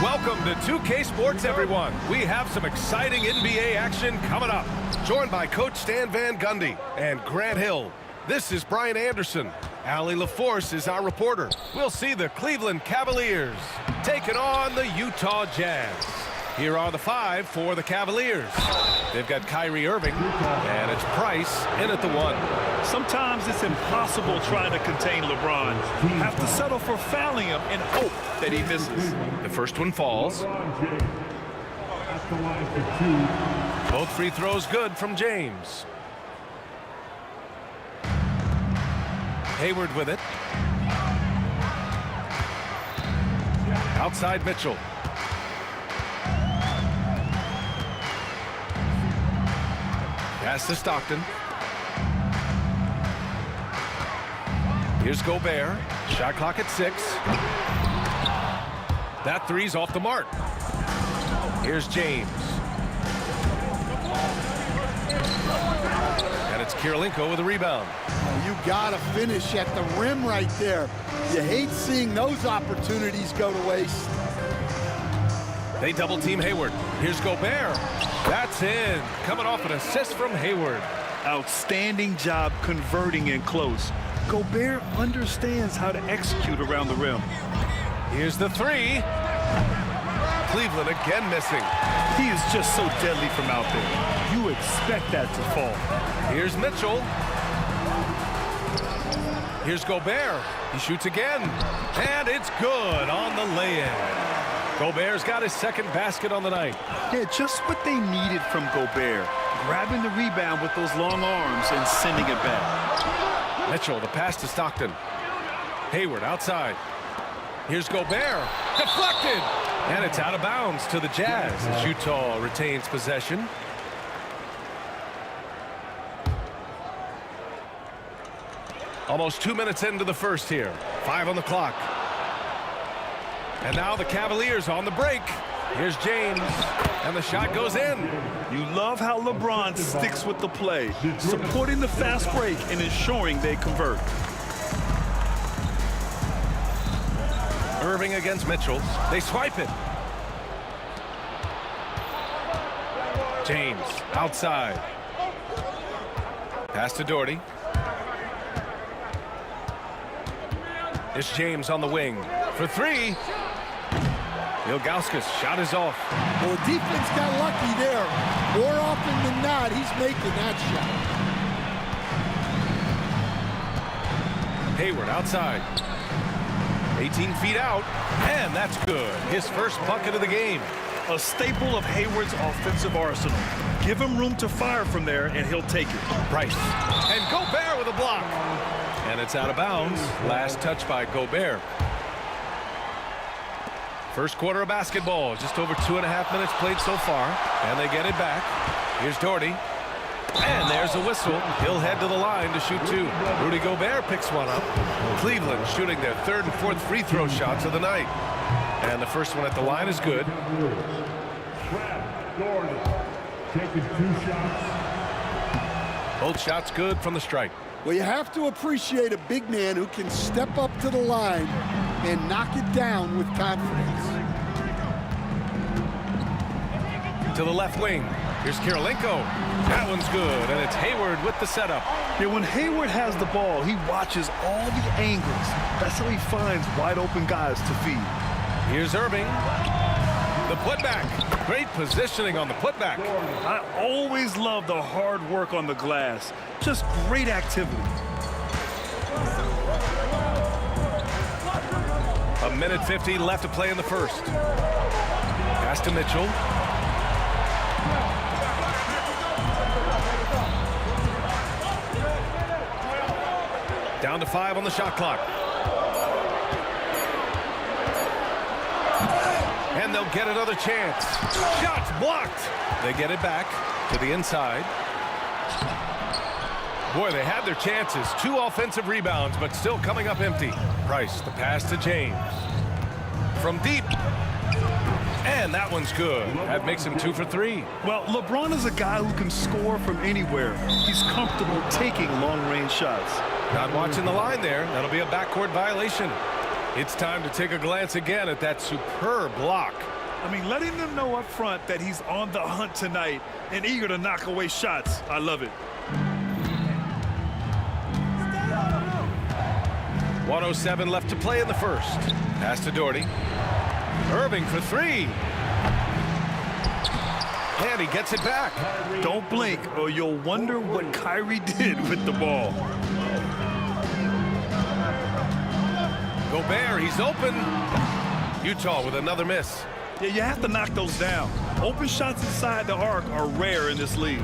Welcome to 2K Sports, everyone. We have some exciting NBA action coming up. Joined by Coach Stan Van Gundy and Grant Hill. This is Brian Anderson. Allie LaForce is our reporter. We'll see the Cleveland Cavaliers taking on the Utah Jazz. Here are the five for the Cavaliers. They've got Kyrie Irving, and it's Price in at the one. Sometimes it's impossible trying to contain LeBron. You have to settle for fouling him and hope that he misses. The first one falls. At the line for two. Both free throws good from James. Hayward with it. Outside Mitchell. Pass to Stockton. Here's Gobert. Shot clock at 6. That three's off the mark. Here's James. And it's Kirilenko with a rebound. You gotta finish at the rim right there. You hate seeing those opportunities go to waste. They double team Hayward. Here's Gobert. That's in. Coming off an assist from Hayward. Outstanding job converting in close. Gobert understands how to execute around the rim. Here's the three. Cleveland again missing. He is just so deadly from out there. You expect that to fall. Here's Mitchell. Here's Gobert. He shoots again. And it's good on the lay-in. Gobert's got his second basket on the night. Yeah, just what they needed from Gobert. Grabbing the rebound with those long arms and sending it back. Mitchell, the pass to Stockton. Hayward outside. Here's Gobert. Deflected. And it's out of bounds to the Jazz as Utah retains possession. Almost 2 minutes into the first here. 5 on the clock. And now the Cavaliers on the break. Here's James, and the shot goes in. You love how LeBron sticks with the play, supporting the fast break and ensuring they convert. Irving against Mitchell. They swipe it. James outside. Pass to Doherty. It's James on the wing for three. Ilgauskas shot is off. Well, the defense got lucky there. More often than not, he's making that shot. Hayward outside. 18 feet out, and that's good. His first bucket of the game. A staple of Hayward's offensive arsenal. Give him room to fire from there, and he'll take it. Price. And Gobert with a block. And it's out of bounds. Last touch by Gobert. First quarter of basketball. Just over 2.5 minutes played so far. And they get it back. Here's Doherty. And there's a whistle. He'll head to the line to shoot 2. Rudy Gobert picks one up. Cleveland shooting their 3rd and 4th free throw shots of the night. And the first one at the line is good. Taking 2 shots. Both shots good from the strike. Well, you have to appreciate a big man who can step up to the line and knock it down with confidence. To the left wing. Here's Kirilenko. That one's good, and it's Hayward with the setup. Yeah, when Hayward has the ball, he watches all the angles. That's how he finds wide open guys to feed. Here's Irving. The putback. Great positioning on the putback. I always love the hard work on the glass. Just great activity. A minute 50 left to play in the first. Pass to Mitchell. Down to 5 on the shot clock. And they'll get another chance. Shots blocked. They get it back to the inside. Boy, they had their chances. 2 offensive rebounds, but still coming up empty. Price, the pass to James. From deep. And that one's good. That makes him 2 for 3. Well, LeBron is a guy who can score from anywhere. He's comfortable taking long-range shots. Not watching the line there. That'll be a backcourt violation. It's time to take a glance again at that superb block. I mean, letting them know up front that he's on the hunt tonight and eager to knock away shots. I love it. 1:07 left to play in the first. Pass to Doherty. Irving for 3. And he gets it back. Don't blink or you'll wonder what Kyrie did with the ball. Gobert, he's open. Utah with another miss. Yeah, you have to knock those down. Open shots inside the arc are rare in this league.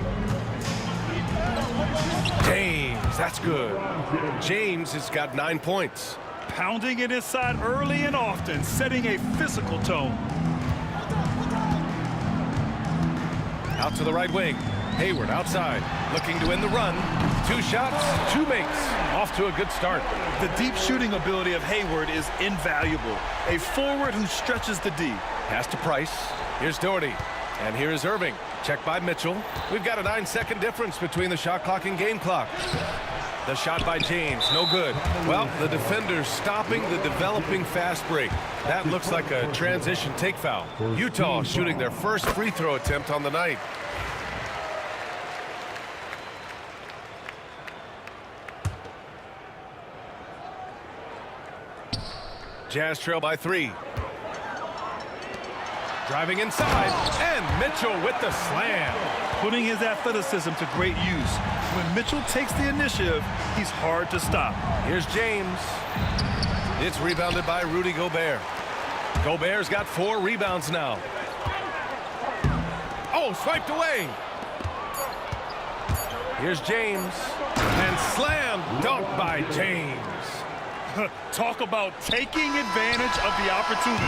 James, that's good. James has got 9 points. Pounding it inside early and often, setting a physical tone. Out to the right wing. Hayward outside, looking to win the run. 2 shots, 2 makes. Off to a good start. The deep shooting ability of Hayward is invaluable. A forward who stretches the D. Pass to Price. Here's Doherty. And here is Irving. Checked by Mitchell. We've got a 9-second difference between the shot clock and game clock. The shot by James, no good. Well, the defender's stopping the developing fast break. That looks like a transition take foul. Utah shooting their first free throw attempt on the night. Jazz trail by 3. Driving inside, and Mitchell with the slam. Putting his athleticism to great use. When Mitchell takes the initiative, he's hard to stop. Here's James. It's rebounded by Rudy Gobert. Gobert's got 4 rebounds now. Oh, swiped away. Here's James. And slam dunk by James. Talk about taking advantage of the opportunity.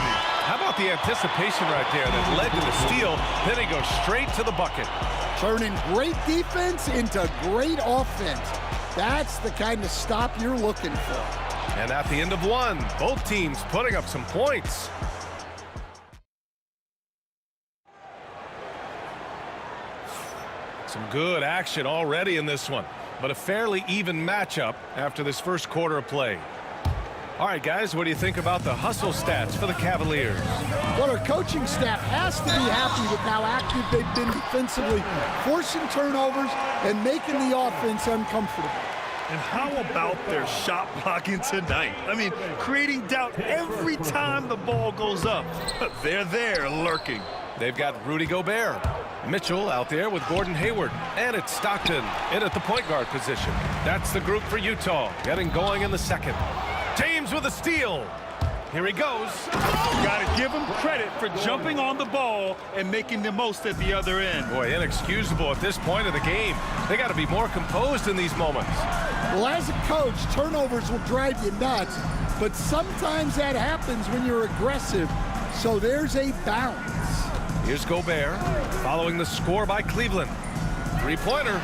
How about the anticipation right there that led to the steal, then he goes straight to the bucket. Turning great defense into great offense. That's the kind of stop you're looking for. And at the end of 1, both teams putting up some points. Some good action already in this one, but a fairly even matchup after this first quarter of play. All right, guys, what do you think about the hustle stats for the Cavaliers? Well, our coaching staff has to be happy with how active they've been defensively, forcing turnovers and making the offense uncomfortable. And how about their shot blocking tonight? I mean, creating doubt every time the ball goes up. They're there lurking. They've got Rudy Gobert. Mitchell out there with Gordon Hayward. And it's Stockton in at the point guard position. That's the group for Utah, getting going in the second. James with a steal. Here he goes. Got to give him credit for jumping on the ball and making the most at the other end. Boy, inexcusable at this point of the game. They got to be more composed in these moments. Well, as a coach, turnovers will drive you nuts, but sometimes that happens when you're aggressive. So there's a balance. Here's Gobert following the score by Cleveland. Three-pointer.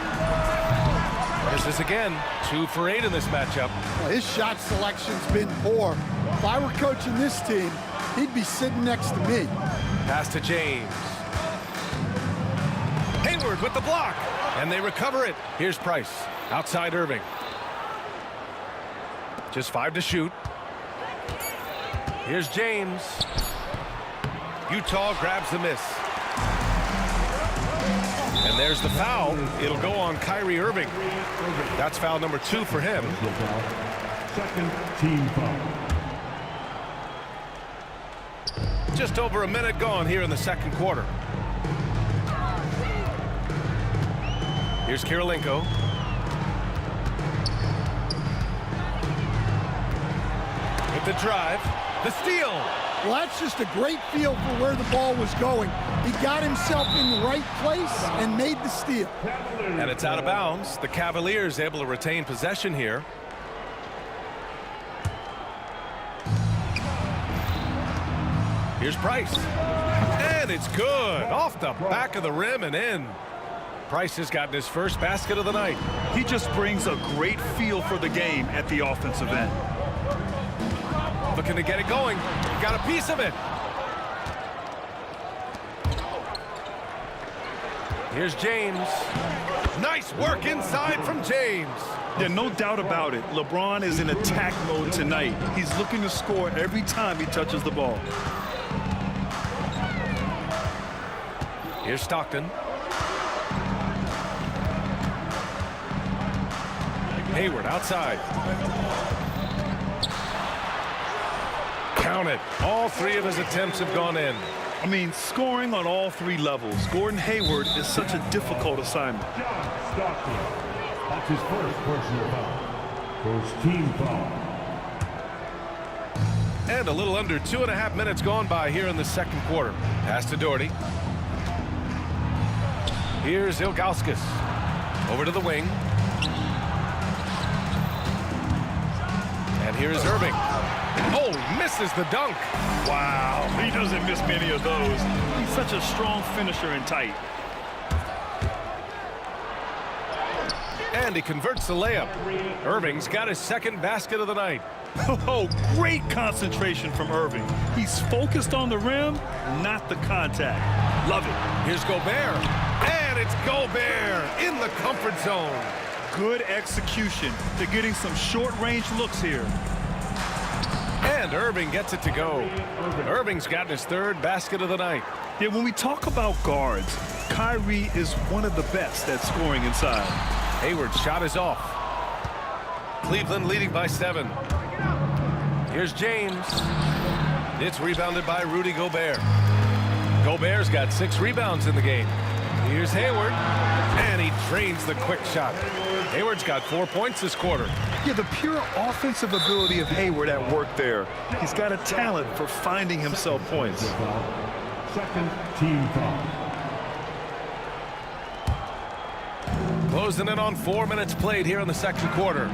Misses again. 2 for 8 in this matchup. Well, his shot selection's been poor. If I were coaching this team, he'd be sitting next to me. Pass to James. Hayward with the block. And they recover it. Here's Price. Outside Irving. Just 5 to shoot. Here's James. Utah grabs the miss. And there's the foul. It'll go on Kyrie Irving. That's foul number 2 for him. Second team foul. Just over a minute gone here in the second quarter. Here's Kirilenko. With the drive. The steal. Well, that's just a great feel for where the ball was going. He got himself in the right place and made the steal. And it's out of bounds. The Cavaliers able to retain possession here. Here's Price. And it's good. Off the back of the rim and in. Price has gotten his first basket of the night. He just brings a great feel for the game at the offensive end. Looking to get it going. Got a piece of it. Here's James. Nice work inside from James. Yeah, no doubt about it. LeBron is in attack mode tonight. He's looking to score every time he touches the ball. Here's Stockton. Hayward outside. Count it. All 3 of his attempts have gone in. I mean, scoring on all 3 levels. Gordon Hayward is such a difficult assignment. Stockton. That's his first personal foul. First team foul. And a little under 2.5 minutes gone by here in the second quarter. Pass to Doherty. Here's Ilgauskas. Over to the wing. And here's Irving. Oh, misses the dunk. Wow, he doesn't miss many of those. He's such a strong finisher and tight. And he converts the layup. Irving's got his second basket of the night. Oh, great concentration from Irving. He's focused on the rim, not the contact. Love it. Here's Gobert. And it's Gobert in the comfort zone. Good execution. They're getting some short-range looks here. And Irving gets it to go. Irving's gotten his third basket of the night. Yeah, when we talk about guards, Kyrie is one of the best at scoring inside. Hayward's shot is off. Cleveland leading by 7. Here's James. It's rebounded by Rudy Gobert. Gobert's got 6 rebounds in the game. Here's Hayward. And he drains the quick shot. Hayward's got 4 points this quarter. Yeah, the pure offensive ability of Hayward at work there. He's got a talent for finding himself points. Second team foul. Closing in on 4 minutes played here in the second quarter.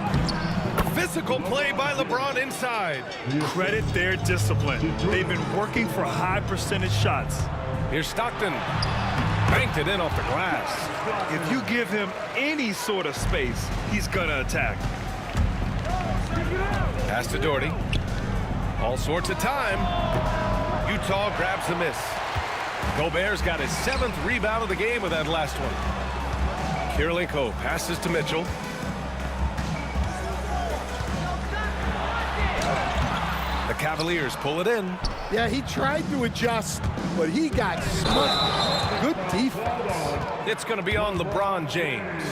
Physical play by LeBron inside. Credit their discipline. They've been working for high percentage shots. Here's Stockton. Banked it in off the glass. If you give him any sort of space, he's gonna attack. Pass to Doherty. All sorts of time. Utah grabs the miss. Gobert's got his 7th rebound of the game with that last one. Kirilenko passes to Mitchell. The Cavaliers pull it in. Yeah, he tried to adjust, but he got smothered. Good defense. It's going to be on LeBron James.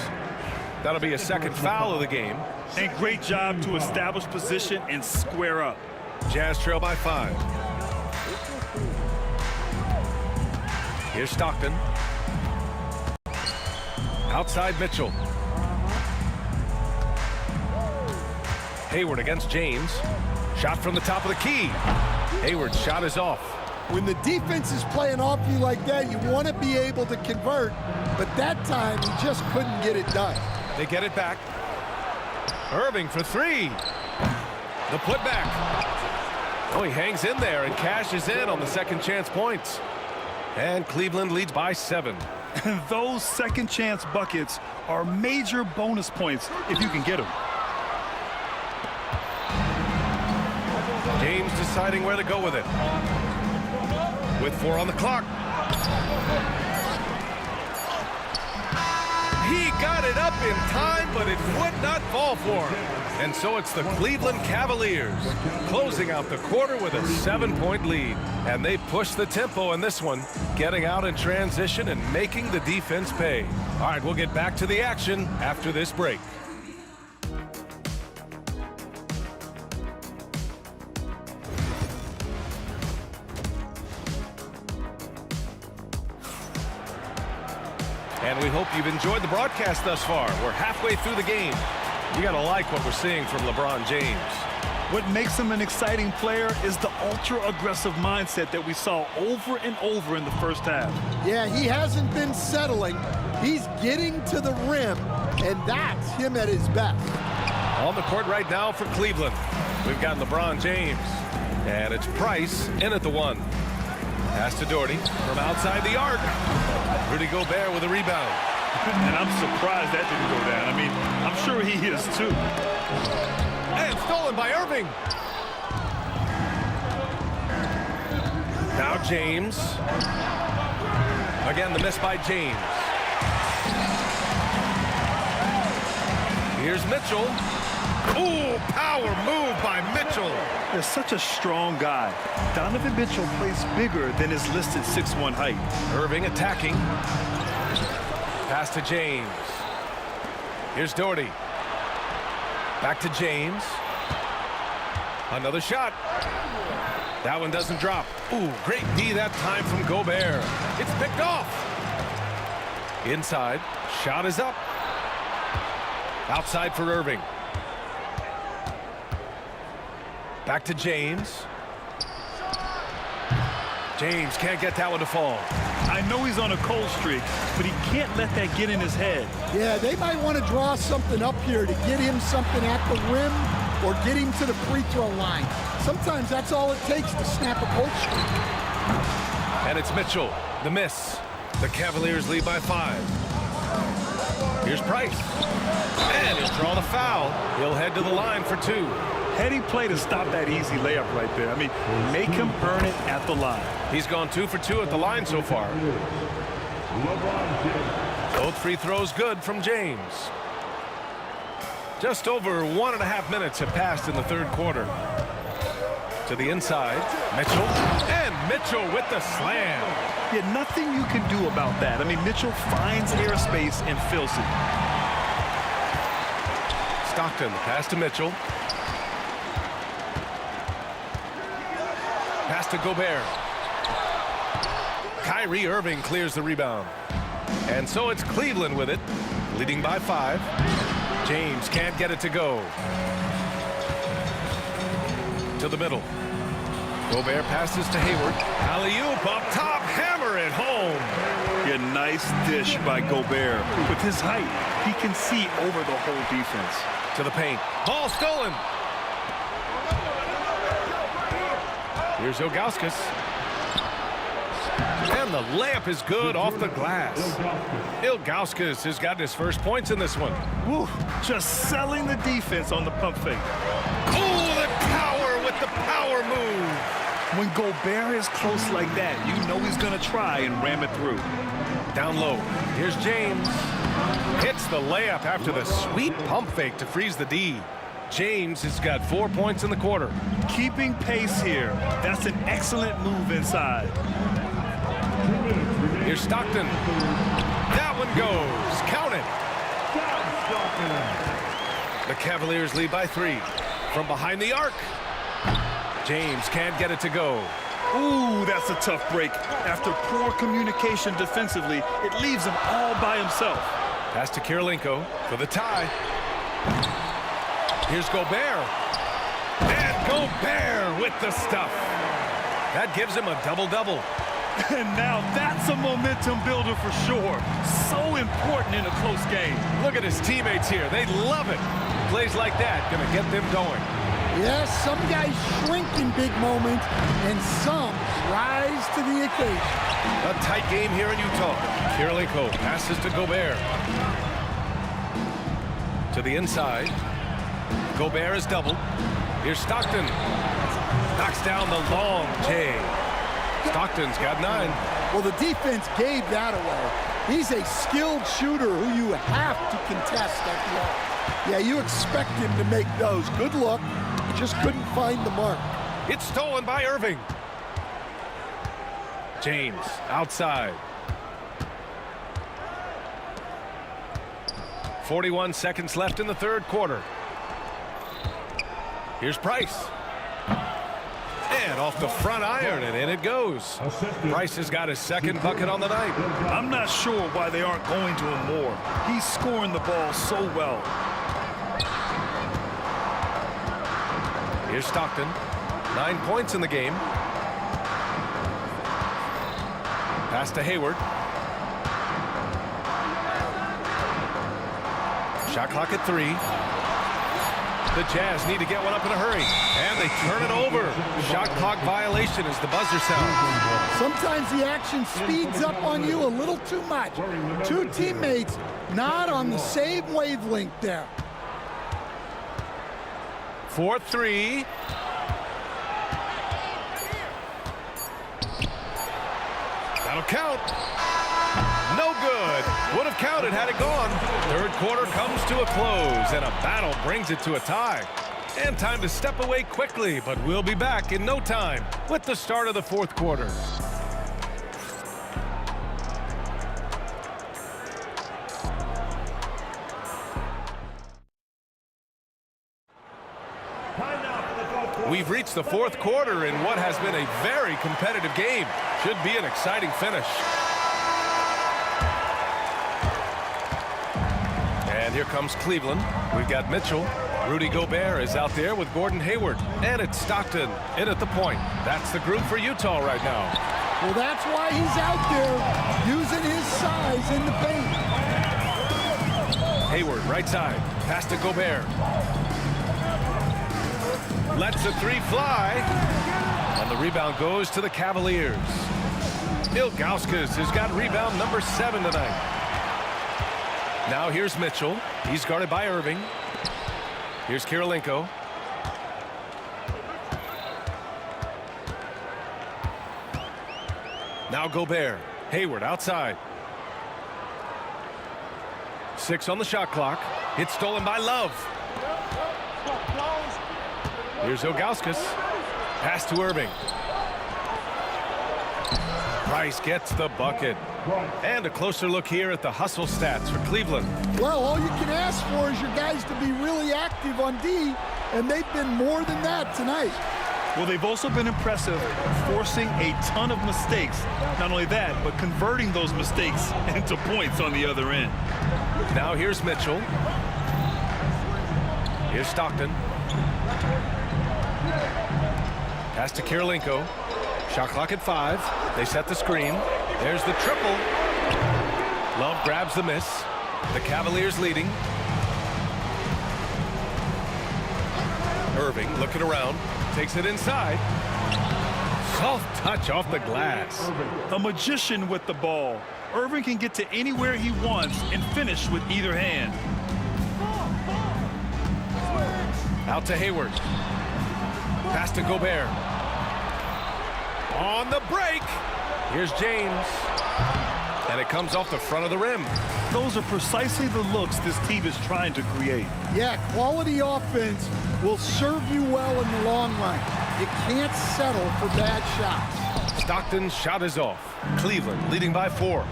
That'll be a second foul of the game. And great job to establish position and square up. Jazz trail by 5. Here's Stockton. Outside Mitchell. Hayward against James. Shot from the top of the key. Hayward's shot is off. When the defense is playing off you like that, you want to be able to convert, but that time he just couldn't get it done. They get it back. Irving for 3. The putback. Oh, he hangs in there and cashes in on the second chance points. And Cleveland leads by 7. And those second chance buckets are major bonus points if you can get them. James deciding where to go with it. With 4 on the clock. He got it up in time, but it would not fall for him. And so it's the Cleveland Cavaliers closing out the quarter with a 7-point lead. And they push the tempo in this one, getting out in transition and making the defense pay. All right, we'll get back to the action after this break. And we hope you've enjoyed the broadcast thus far. We're halfway through the game. You got to like what we're seeing from LeBron James. What makes him an exciting player is the ultra-aggressive mindset that we saw over and over in the first half. Yeah, he hasn't been settling. He's getting to the rim, and that's him at his best. On the court right now for Cleveland, we've got LeBron James. And it's Price in at the 1. Pass to Doherty from outside the arc. Rudy Gobert with a rebound. And I'm surprised that didn't go down. I mean, I'm sure he is too. And stolen by Irving. Now James. Again, the miss by James. Here's Mitchell. Ooh, power move by Mitchell. They're such a strong guy. Donovan Mitchell plays bigger than his listed 6'1" height. Irving attacking. Pass to James. Here's Doherty. Back to James. Another shot. That one doesn't drop. Ooh, great D that time from Gobert. It's picked off. Inside. Shot is up. Outside for Irving. Back to James. James can't get that one to fall. I know he's on a cold streak, but he can't let that get in his head. Yeah, they might want to draw something up here to get him something at the rim or get him to the free throw line. Sometimes that's all it takes to snap a cold streak. And it's Mitchell, the miss. The Cavaliers lead by 5. Here's Price. And he'll draw the foul. He'll head to the line for 2. Heady play to stop that easy layup right there. I mean, make him earn it at the line. He's gone 2 for 2 at the line so far. Both free throws good from James. Just over 1.5 minutes have passed in the third quarter. To the inside, Mitchell. And Mitchell with the slam. Yeah, nothing you can do about that. I mean, Mitchell finds airspace and fills it. Stockton, pass to Mitchell. Pass to Gobert. Kyrie Irving clears the rebound. And so it's Cleveland with it, leading by 5. James can't get it to go. To the middle. Gobert passes to Hayward. Alley-oop up top, hammer it home. Yeah, nice dish by Gobert. With his height, he can see over the whole defense. To the paint. Ball stolen. Here's Ilgauskas. And the layup is good off the glass. Ilgauskas has gotten his first points in this one. Woo, just selling the defense on the pump fake. Oh, the power with the power move. When Gobert is close like that, you know he's going to try and ram it through. Down low. Here's James. Hits the layup after the sweet pump fake to freeze the D. James has got 4 points in the quarter. Keeping pace here. That's an excellent move inside. Here's Stockton. That one goes. Count it. The Cavaliers lead by 3. From behind the arc. James can't get it to go. Ooh, that's a tough break. After poor communication defensively, it leaves him all by himself. Pass to Kirilenko for the tie. Here's Gobert. And Gobert with the stuff. That gives him a double-double. And now that's a momentum builder for sure. So important in a close game. Look at his teammates here. They love it. Plays like that gonna get them going. Yes, some guys shrink in big moments, and some rise to the occasion. A tight game here in Utah. Kirilenko passes to Gobert. To the inside. Gobert is doubled. Here's Stockton. Knocks down the long J. Stockton's got 9. Well, the defense gave that away. He's a skilled shooter who you have to contest at the arc. Yeah, you expect him to make those. Good look. Just couldn't find the mark. It's stolen by Irving. James outside. 41 seconds left in the third quarter. Here's Price. And off the front iron, and in it goes. Price has got his second bucket on the night. I'm not sure why they aren't going to him more. He's scoring the ball so well. Here's Stockton. 9 points in the game. Pass to Hayward. Shot clock at 3. The Jazz need to get one up in a hurry. And they turn it over. Shot clock violation as the buzzer sounds. Sometimes the action speeds up on you a little too much. Two teammates not on the same wavelength there. 4-3. That'll count. No good. Would have counted had it gone. Third quarter comes to a close, and a battle brings it to a tie. And time to step away quickly, but we'll be back in no time with the start of the fourth quarter. We've reached the fourth quarter in what has been a very competitive game. Should be an exciting finish. And here comes Cleveland. We've got Mitchell. Rudy Gobert is out there with Gordon Hayward. And it's Stockton in at the point. That's the group for Utah right now. Well, that's why he's out there using his size in the paint. Hayward, right side. Pass to Gobert. Lets the 3 fly. And the rebound goes to the Cavaliers. Ilgauskas has got rebound number 7 tonight. Now here's Mitchell. He's guarded by Irving. Here's Kirilenko. Now Gobert. Hayward outside. 6 on the shot clock. It's stolen by Love. Here's Ilgauskas. Pass to Irving. Price gets the bucket. And a closer look here at the hustle stats for Cleveland. Well, all you can ask for is your guys to be really active on D, and they've been more than that tonight. Well, they've also been impressive, forcing a ton of mistakes. Not only that, but converting those mistakes into points on the other end. Now here's Mitchell. Here's Stockton. Pass to Kirilenko. Shot clock at 5. They set the screen. There's the triple. Love grabs the miss. The Cavaliers leading. Irving looking around. Takes it inside. Soft touch off the glass. A magician with the ball. Irving can get to anywhere he wants and finish with either hand. Out to Hayward. Pass to Gobert. On the break. Here's James. And it comes off the front of the rim. Those are precisely the looks this team is trying to create. Yeah, quality offense will serve you well in the long run. You can't settle for bad shots. Stockton's shot is off. Cleveland leading by 4.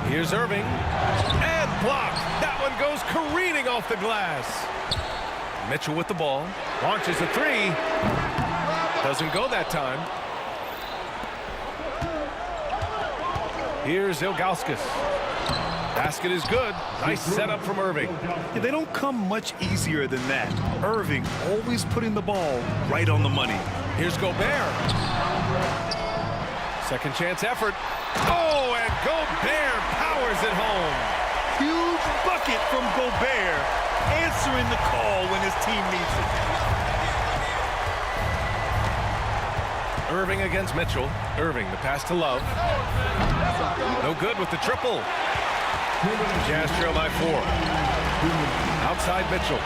Here's Irving. And blocked. That one goes careening off the glass. Mitchell with the ball. Launches a 3. Doesn't go that time. Here's Ilgauskas. Basket is good. Nice setup from Irving. Yeah, they don't come much easier than that. Irving always putting the ball right on the money. Here's Gobert. Second chance effort. Oh, and Gobert powers it home. Huge bucket from Gobert, answering the call when his team needs it. Irving against Mitchell. Irving, the pass to Love. No good with the triple. Jazz trail by 4. Outside Mitchell.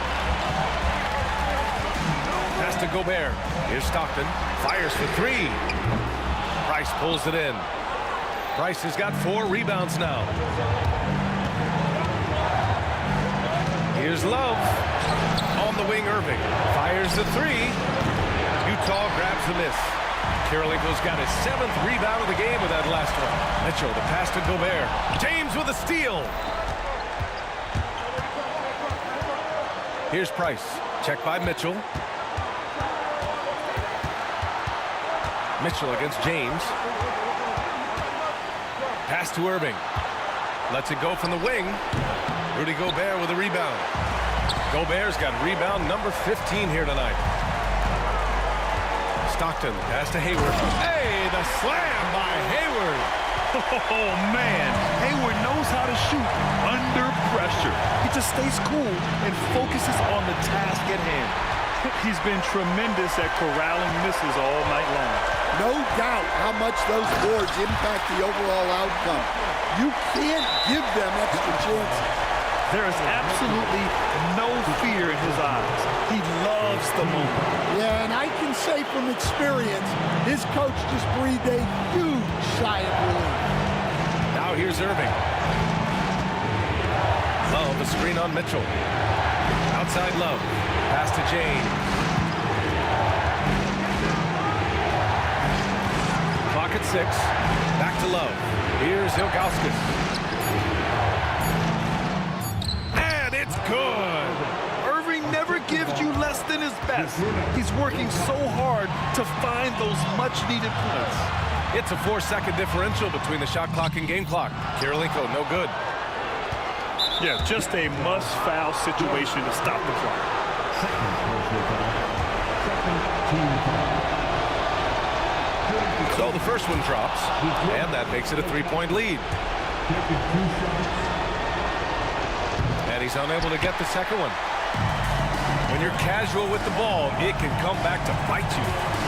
Pass to Gobert. Here's Stockton. Fires for 3. Price pulls it in. Price has got 4 rebounds now. Here's Love. On the wing, Irving. Fires the 3. Utah grabs the miss. Karolinko's got his 7th rebound of the game with that last one. Mitchell, the pass to Gobert. James with a steal. Here's Price. Check by Mitchell. Mitchell against James. Pass to Irving. Lets it go from the wing. Rudy Gobert with a rebound. Gobert's got rebound number 15 here tonight. Stockton, pass to Hayward. Hey, the slam by Hayward. Oh, man. Hayward knows how to shoot under pressure. He just stays cool and focuses on the task at hand. He's been tremendous at corralling misses all night long. No doubt how much those boards impact the overall outcome. You can't give them extra chances. There is absolutely no fear in his eyes. He loves the moment. Yeah, and I can say from experience, his coach just breathed a huge sigh of relief. Now here's Irving. Love, the screen on Mitchell. Outside Love. Pass to James. Clock at 6. Back to Love. Here's Ilgauskas. It's good. Irving never gives you less than his best. He's working so hard to find those much-needed points. It's a 4-second differential between the shot clock and game clock. Karolinko, no good. Yeah, just a must-foul situation to stop the clock. So the first one drops, and that makes it a 3-point lead. And he's unable to get the second one. When you're casual with the ball, it can come back to bite you.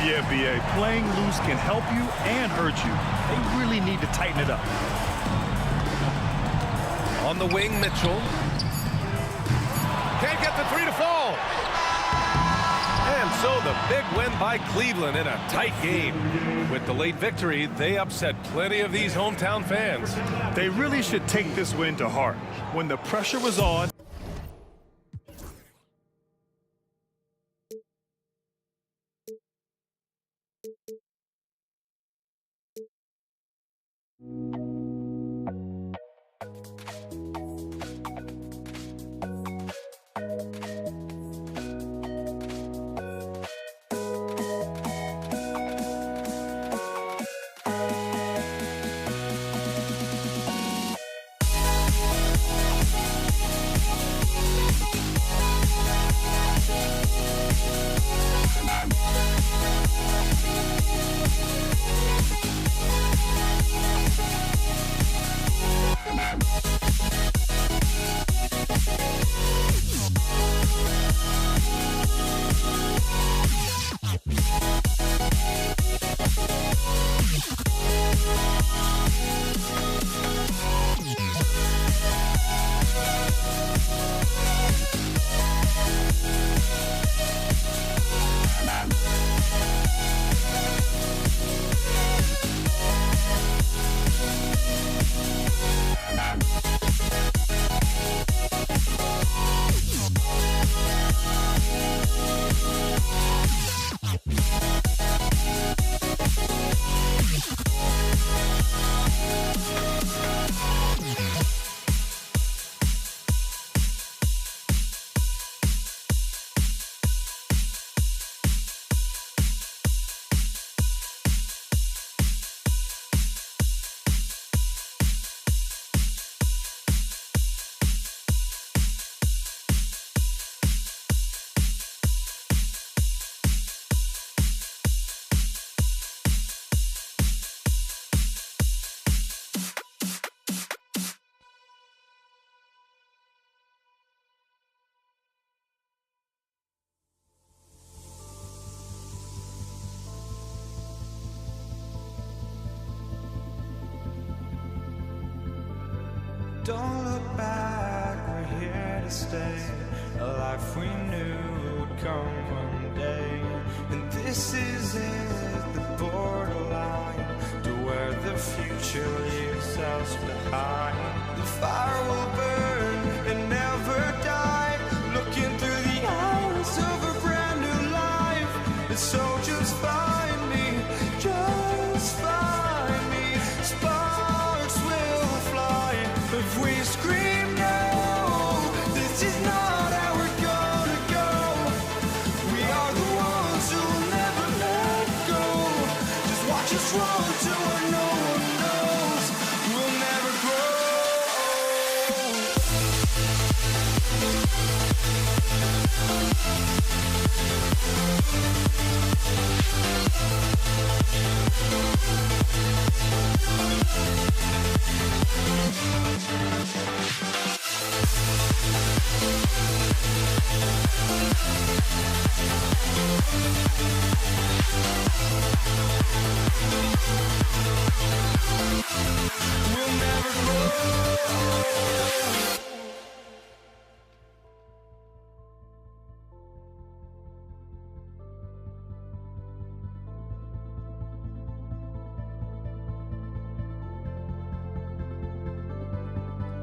Yeah, B.A. Playing loose can help you and hurt you. They really need to tighten it up. On the wing, Mitchell. Can't get the 3 to fall. And so the big win by Cleveland in a tight game. With the late victory, they upset plenty of these hometown fans. They really should take this win to heart. When the pressure was on, Don't look back, we're here to stay. A life we knew would come one day. And this is it, the borderline to where the future leaves us behind. The fire will burn and never die, looking through the eyes of a brand new life. And so just find me, just find me. Sparks will fly if we scream no. This is not how we're gonna go. We are the ones who will never let go. Just watch us run to where no one knows. We'll never grow. We'll never grow.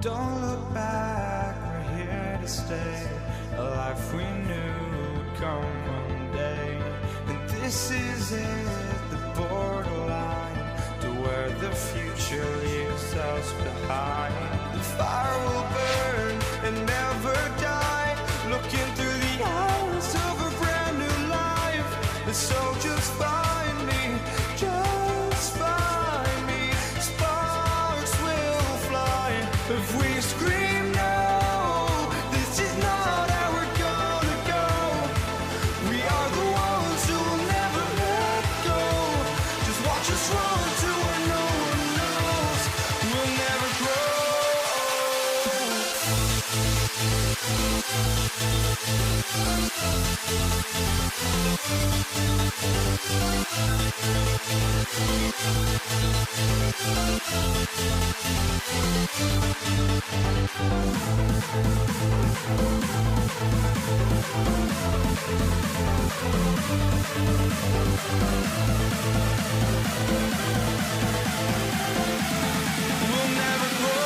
Don't look back, we're here to stay. A life we knew would come one day. And this is it, the borderline to where the future leaves us behind. The fire will burn and never die, looking through the eyes of a brand new life. And so just find me, just find me. Sparks will fly if we scream no. This is not how we're gonna go. We are the ones who will never let go. Just watch us run to where no one knows. We'll never grow. We'll never grow. We'll never grow.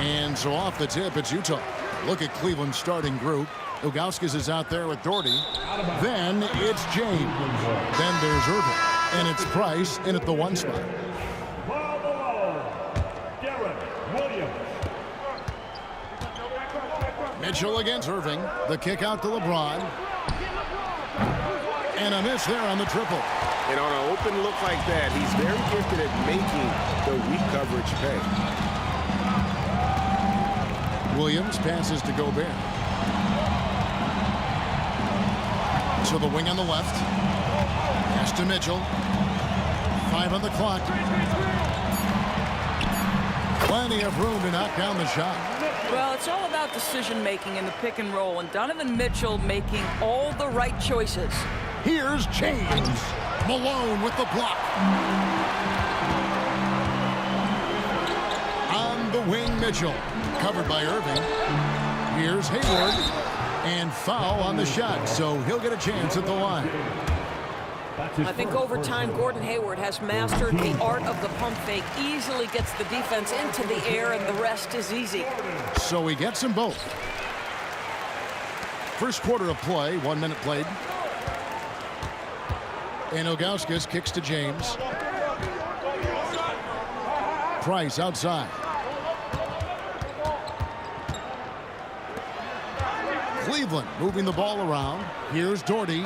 And so off the tip, it's Utah. Look at Cleveland's starting group. Ilgauskas is out there with Doherty. Then it's James. Then there's Irvin. And it's Price in at the 1 spot. Mitchell against Irving. The kick out to LeBron. And a miss there on the triple. And on an open look like that, he's very gifted at making the weak coverage pay. Williams passes to Gobert. To the wing on the left. Pass to Mitchell. 5 on the clock. Plenty of room to knock down the shot. Well, it's all about decision-making in the pick and roll, and Donovan Mitchell making all the right choices. Here's James. Malone with the block. On the wing, Mitchell. Covered by Irving. Here's Hayward. And foul on the shot, so he'll get a chance at the line. I think over time, Gordon Hayward has mastered the art of the pump fake, easily gets the defense into the air, and the rest is easy. So he gets them both. First quarter of play, 1 minute played. And Ilgauskas kicks to James. Price outside. Cleveland moving the ball around. Here's Doherty.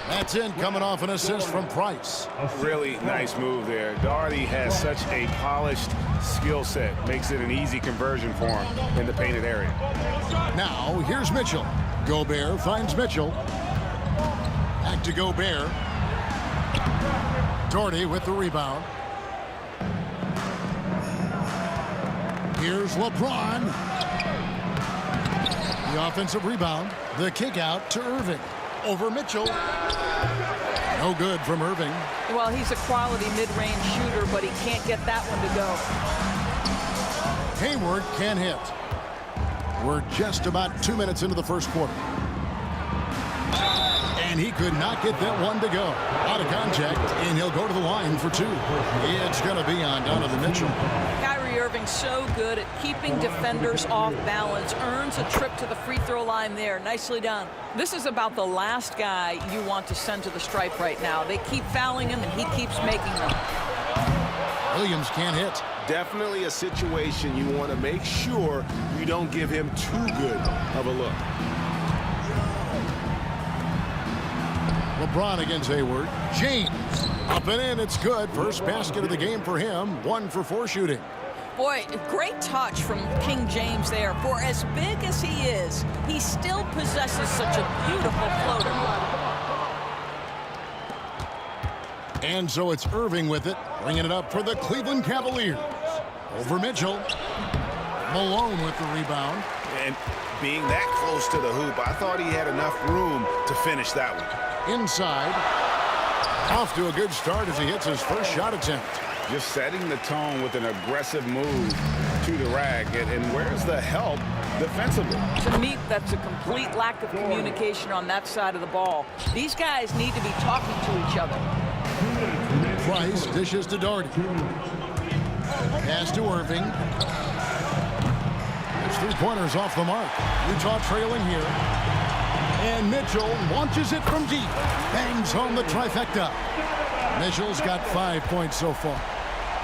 That's in, coming off an assist from Price. Really nice move there. Doherty has such a polished skill set. Makes it an easy conversion for him in the painted area. Now, here's Mitchell. Gobert finds Mitchell. Back to Gobert. Doherty with the rebound. Here's LeBron. The offensive rebound. The kick out to Irving. Over Mitchell. No good from Irving. Well, he's a quality mid-range shooter, but he can't get that one to go. Hayward can't hit. We're just about 2 minutes into the first quarter. And he could not get that one to go. Out of contact, and he'll go to the line for two. It's going to be on Donovan Mitchell. Kyrie Irving so good at keeping defenders off balance. Earns a trip to the free throw line there. Nicely done. This is about the last guy you want to send to the stripe right now. They keep fouling him, and he keeps making them. Williams can't hit. Definitely a situation you want to make sure you don't give him too good of a look. LeBron against Hayward. James. Up and in. It's good. First basket of the game for him. 1 for 4 shooting. Boy, great touch from King James there. For as big as he is, he still possesses such a beautiful floater. And so it's Irving with it, bringing it up for the Cleveland Cavaliers. Over Mitchell. Malone with the rebound. And being that close to the hoop, I thought he had enough room to finish that one. Inside. Off to a good start as he hits his first shot attempt. Just setting the tone with an aggressive move to the rack. And where's the help defensively? To me, that's a complete lack of communication on that side of the ball. These guys need to be talking to each other. Price dishes to Doherty. Pass to Irving. His three-pointers off the mark. Utah trailing here. And Mitchell launches it from deep. Bangs home the trifecta. Mitchell's got 5 points so far.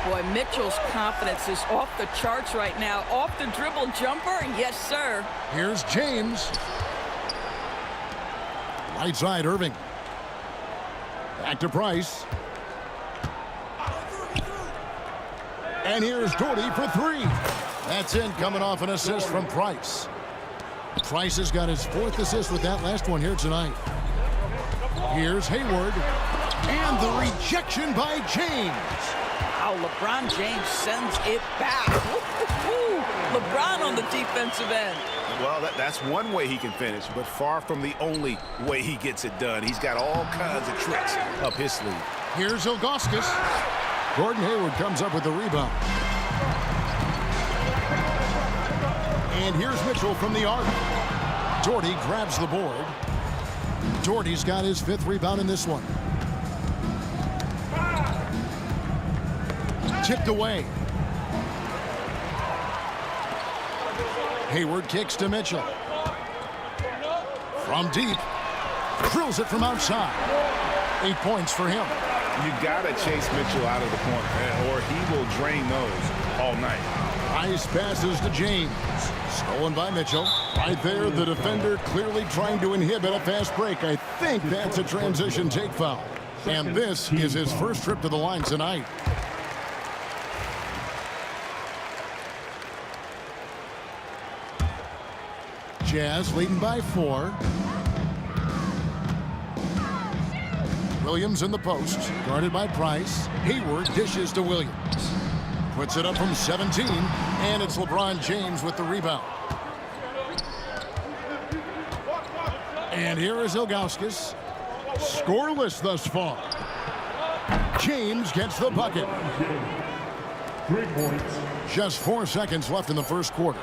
Boy, Mitchell's confidence is off the charts right now. Off the dribble jumper, yes, sir. Here's James. Right side, Irving. Back to Price. And here's Doherty for 3. That's in, coming off an assist from Price. Price has got his 4th assist with that last one here tonight. Here's Hayward. And the rejection by James. Wow, LeBron James sends it back. LeBron on the defensive end. Well, that's one way he can finish, but far from the only way he gets it done. He's got all kinds of tricks up his sleeve. Here's Ilgauskas. Gordon Hayward comes up with the rebound. And here's Mitchell from the arc. Doherty grabs the board. Doherty's got his 5th rebound in this one. Tipped away. Hayward kicks to Mitchell. From deep. Drills it from outside. 8 points for him. You got to chase Mitchell out of the corner, or he will drain those all night. Nice passes to James. Stolen by Mitchell. Right there, the defender clearly trying to inhibit a fast break. I think that's a transition take foul. And this is his first trip to the line tonight. Jazz leading by 4. Williams in the post, guarded by Price. Hayward dishes to Williams. Puts it up from 17, and it's LeBron James with the rebound. And here is Ilgauskas. Scoreless thus far. James gets the bucket. 3 points. Just 4 seconds left in the first quarter.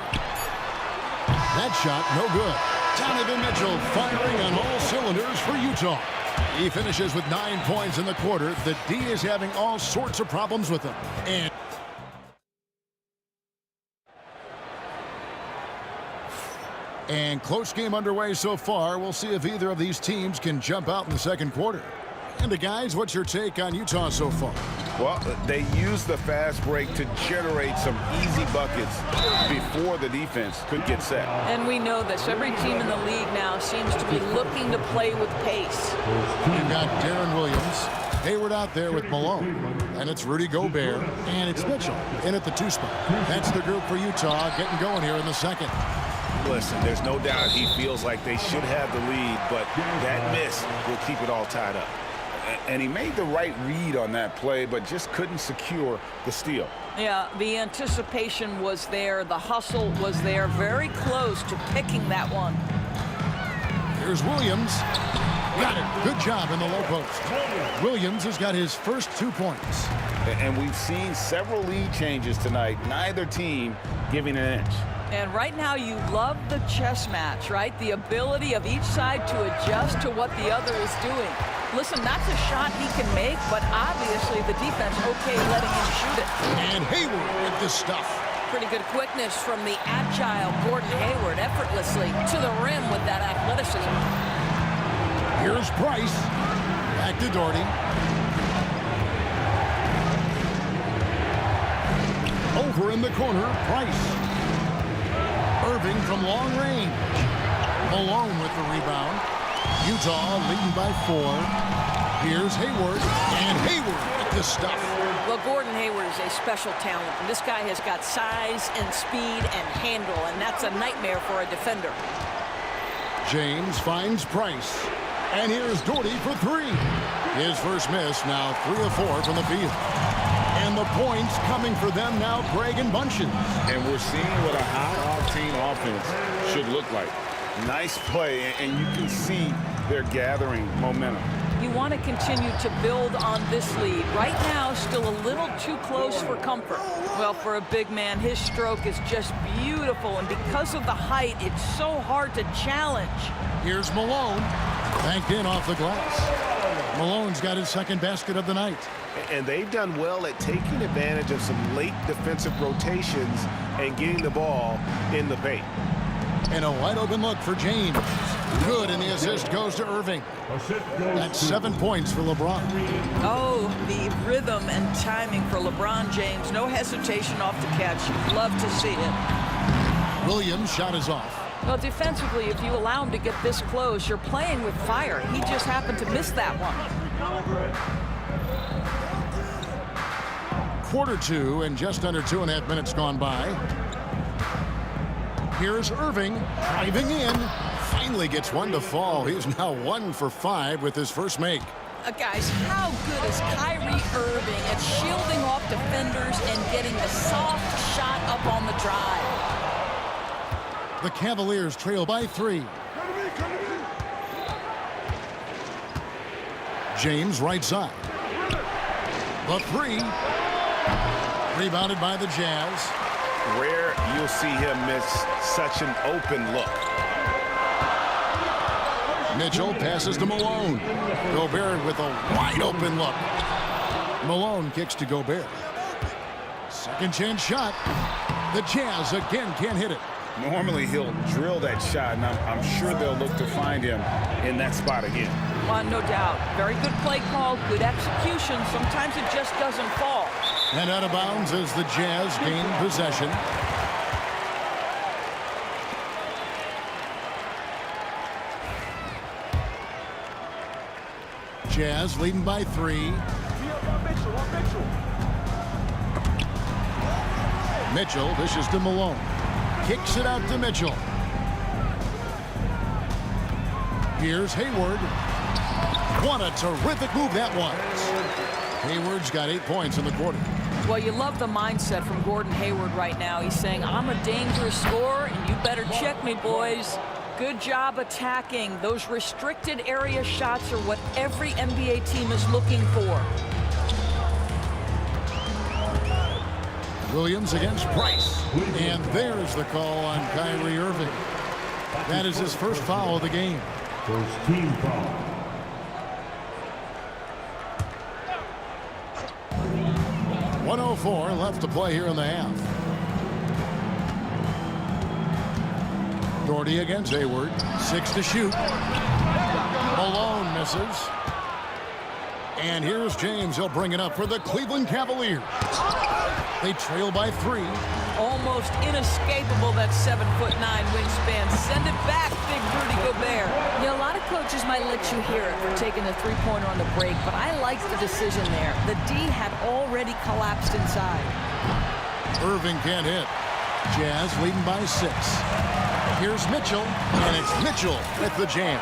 That shot, no good. Donovan Mitchell firing on all cylinders for Utah. He finishes with 9 points in the quarter. The D is having all sorts of problems with him. And close game underway so far. We'll see if either of these teams can jump out in the second quarter. And guys, what's your take on Utah so far? Well, they used the fast break to generate some easy buckets before the defense could get set. And we know this. Every team in the league now seems to be looking to play with pace. You've got Darren Williams, Hayward out there with Malone, and it's Rudy Gobert, and it's Mitchell in at the 2 spot. That's the group for Utah getting going here in the second. Listen, there's no doubt he feels like they should have the lead, but that miss will keep it all tied up. And he made the right read on that play, but just couldn't secure the steal. Yeah, the anticipation was there. The hustle was there. Very close to picking that one. Here's Williams. Got it. Good job in the low post. Williams has got his first 2 points. And we've seen several lead changes tonight. Neither team giving an inch. And right now you love the chess match, right? The ability of each side to adjust to what the other is doing. Listen, that's a shot he can make, but obviously the defense okay letting him shoot it. And Hayward with this stuff. Pretty good quickness from the agile Gordon Hayward, effortlessly to the rim with that athleticism. Here's Price. Back to Doherty. Over in the corner, Price. Irving from long range. Malone with the rebound. Utah leading by 4. Here's Hayward, and Hayward with this stuff. Well, Gordon Hayward is a special talent, and this guy has got size and speed and handle, and that's a nightmare for a defender. James finds Price, and here's Doherty for 3. His first miss, now 3 of 4 from the field. And the points coming for them now, Greg and Bunches. And we're seeing what a high-octane offense should look like. Nice play, and you can see they're gathering momentum. You want to continue to build on this lead. Right now, still a little too close for comfort. Well, for a big man, his stroke is just beautiful, and because of the height, it's so hard to challenge. Here's Malone, banked in off the glass. Malone's got his second basket of the night. And they've done well at taking advantage of some late defensive rotations and getting the ball in the paint. And a wide open look for James. Good, and the assist goes to Irving. That's 7 points for LeBron. Oh, the rhythm and timing for LeBron James. No hesitation off the catch. Love to see it. Williams' shot is off. Well, defensively, if you allow him to get this close, you're playing with fire. He just happened to miss that one. Quarter 2 and just under 2.5 minutes gone by. Here's Irving driving in. Finally gets one to fall. He's now 1 for 5 with his first make. Guys, how good is Kyrie Irving at shielding off defenders and getting the soft shot up on the drive? The Cavaliers trail by 3. James right side. The 3. Rebounded by the Jazz. Rare you'll see him miss such an open look. Mitchell passes to Malone. Gobert with a wide open look. Malone kicks to Gobert. Second chance shot. The Jazz again can't hit it. Normally he'll drill that shot, and I'm sure they'll look to find him in that spot again. No doubt. Very good play call, good execution. Sometimes it just doesn't fall. And out of bounds as the Jazz gain possession. Jazz leading by 3. Mitchell dishes to Malone. Kicks it out to Mitchell. Here's Hayward. What a terrific move that was. Hayward's got 8 points in the quarter. Well, you love the mindset from Gordon Hayward right now. He's saying, I'm a dangerous scorer, and you better check me, boys. Good job attacking. Those restricted area shots are what every NBA team is looking for. Williams against Price. And there's the call on Kyrie Irving. That is his first foul of the game. First team foul. 1:04 left to play here in the half. Doherty against Hayward. 6 to shoot. Malone misses. And here's James. He'll bring it up for the Cleveland Cavaliers. They trail by 3. Almost inescapable, that 7'9" wingspan. Send it back, big Rudy Gobert. Yeah, a lot of coaches might let you hear it for taking a three-pointer on the break, but I like the decision there. The D had already collapsed inside. Irving can't hit. Jazz leading by 6. Here's Mitchell, and it's Mitchell with the jam.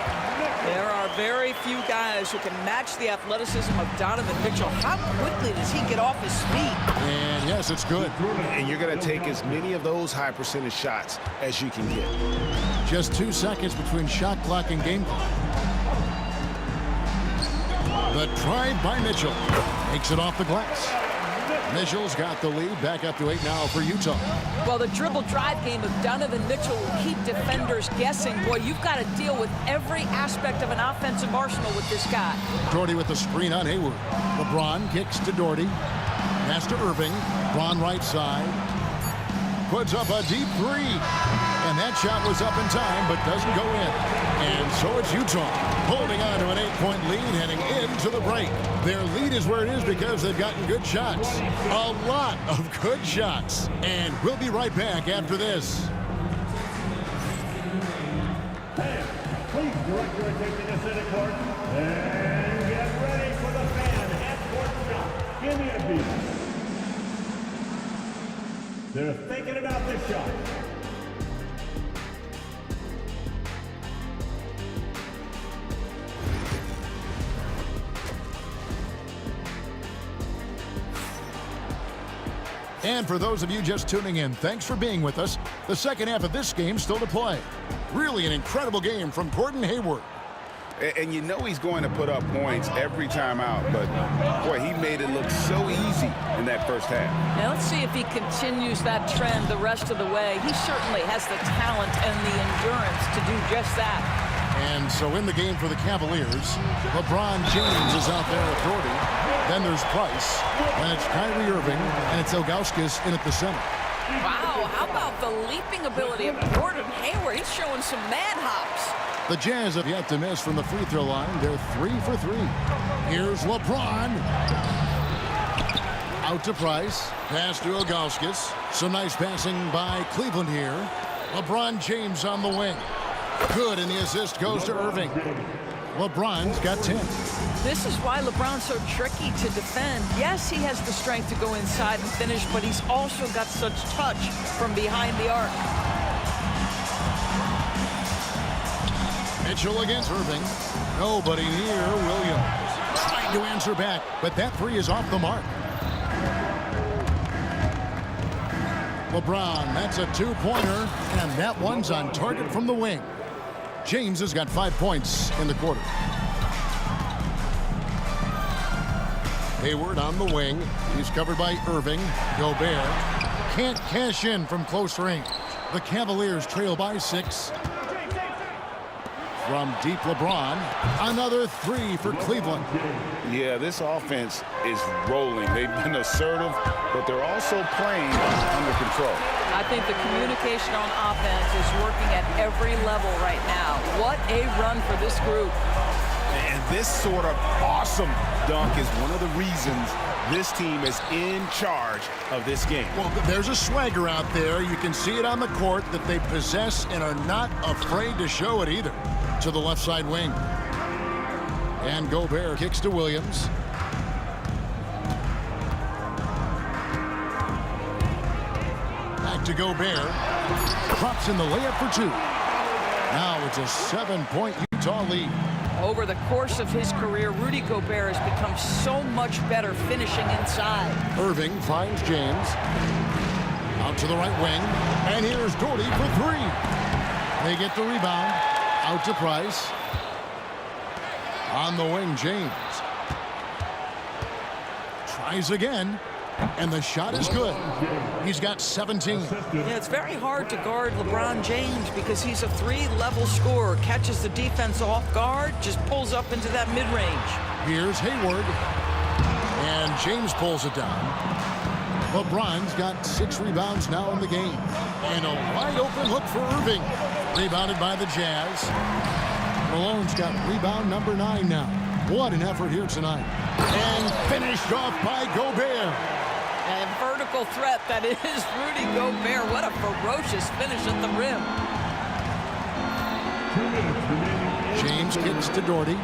There are very few guys who can match the athleticism of Donovan Mitchell. How quickly does he get off his feet? And yes, it's good. And you're going to take as many of those high percentage shots as you can get. Just 2 seconds between shot clock and game clock. The drive by Mitchell takes it off the glass. Mitchell's got the lead, back up to 8 now for Utah. Well, the dribble drive game of Donovan Mitchell will keep defenders guessing. Boy, you've got to deal with every aspect of an offensive arsenal with this guy. Doherty with the screen on Hayward. LeBron kicks to Doherty. Pass to Irving. LeBron right side. Puts up a deep 3. And that shot was up in time, but doesn't go in. And so it's Utah holding on to an 8-point lead heading into the break. Their lead is where it is because they've gotten good shots. A lot of good shots. And we'll be right back after this. Please direct your attention to center court and get ready for the fan half-court shot. Give me a beat. They're thinking about this shot. And for those of you just tuning in, thanks for being with us. The second half of this game still to play. Really an incredible game from Gordon Hayward. And you know he's going to put up points every time out, but boy, he made it look so easy in that first half. Now let's see if he continues that trend the rest of the way. He certainly has the talent and the endurance to do just that. And so in the game for the Cavaliers, LeBron James is out there with Doherty. Then there's Price, and it's Kyrie Irving, and it's Ilgauskas in at the center. Wow, how about the leaping ability of Gordon Hayward? He's showing some mad hops. The Jazz have yet to miss from the free throw line. They're 3 for 3. Here's LeBron. Out to Price. Pass to Ilgauskas. Some nice passing by Cleveland here. LeBron James on the wing. Good, and the assist goes to Irving. LeBron's got 10. This is why LeBron's so tricky to defend. Yes, he has the strength to go inside and finish, but he's also got such touch from behind the arc. Mitchell against Irving. Nobody near Williams. Trying to answer back, but that 3 is off the mark. LeBron, that's a 2-pointer, and that one's on target from the wing. James has got 5 points in the quarter. Hayward on the wing. He's covered by Irving. Gobert can't cash in from close range. The Cavaliers trail by 6. From deep LeBron, another 3 for Cleveland. Yeah, this offense is rolling. They've been assertive, but they're also playing under control. I think the communication on offense is working at every level right now. What a run for this group. And this sort of awesome dunk is one of the reasons this team is in charge of this game. Well, there's a swagger out there. You can see it on the court that they possess and are not afraid to show it either. To the left side wing. And Gobert kicks to Williams. Back to Gobert. Drops in the layup for 2. Now it's a 7-point Utah lead. Over the course of his career, Rudy Gobert has become so much better finishing inside. Irving finds James. Out to the right wing. And here's Doherty for 3. They get the rebound. Out to Price. On the wing, James. Tries again. And the shot is good. He's got 17. Yeah, it's very hard to guard LeBron James because he's a 3-level scorer. Catches the defense off guard, just pulls up into that mid-range. Here's Hayward. And James pulls it down. LeBron's got 6 rebounds now in the game. And a wide open look for Irving. Rebounded by the Jazz. Malone's got rebound number 9 now. What an effort here tonight. And finished off by Gobert. And vertical threat, that is Rudy Gobert. What a ferocious finish at the rim. James kicks to Doherty.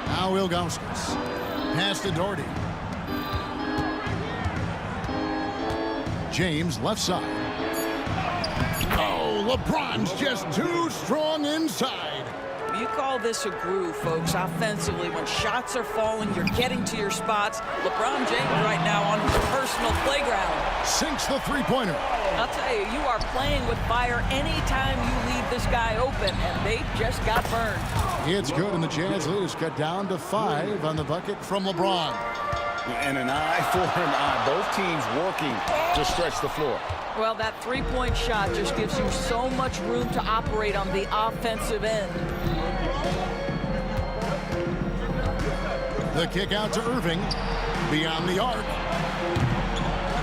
Now Ilgauskas. Pass to Doherty. James left side. Oh, LeBron's just too strong inside. You call this a groove, folks, offensively. When shots are falling, you're getting to your spots. LeBron James right now on his personal playground. Sinks the three-pointer. I'll tell you, you are playing with fire anytime you leave this guy open, and they just got burned. It's good, and the Jazz lead is cut down to 5 on the bucket from LeBron. And an eye for an eye. Both teams working to stretch the floor. Well, that three-point shot just gives you so much room to operate on the offensive end. The kick out to Irving. Beyond the arc.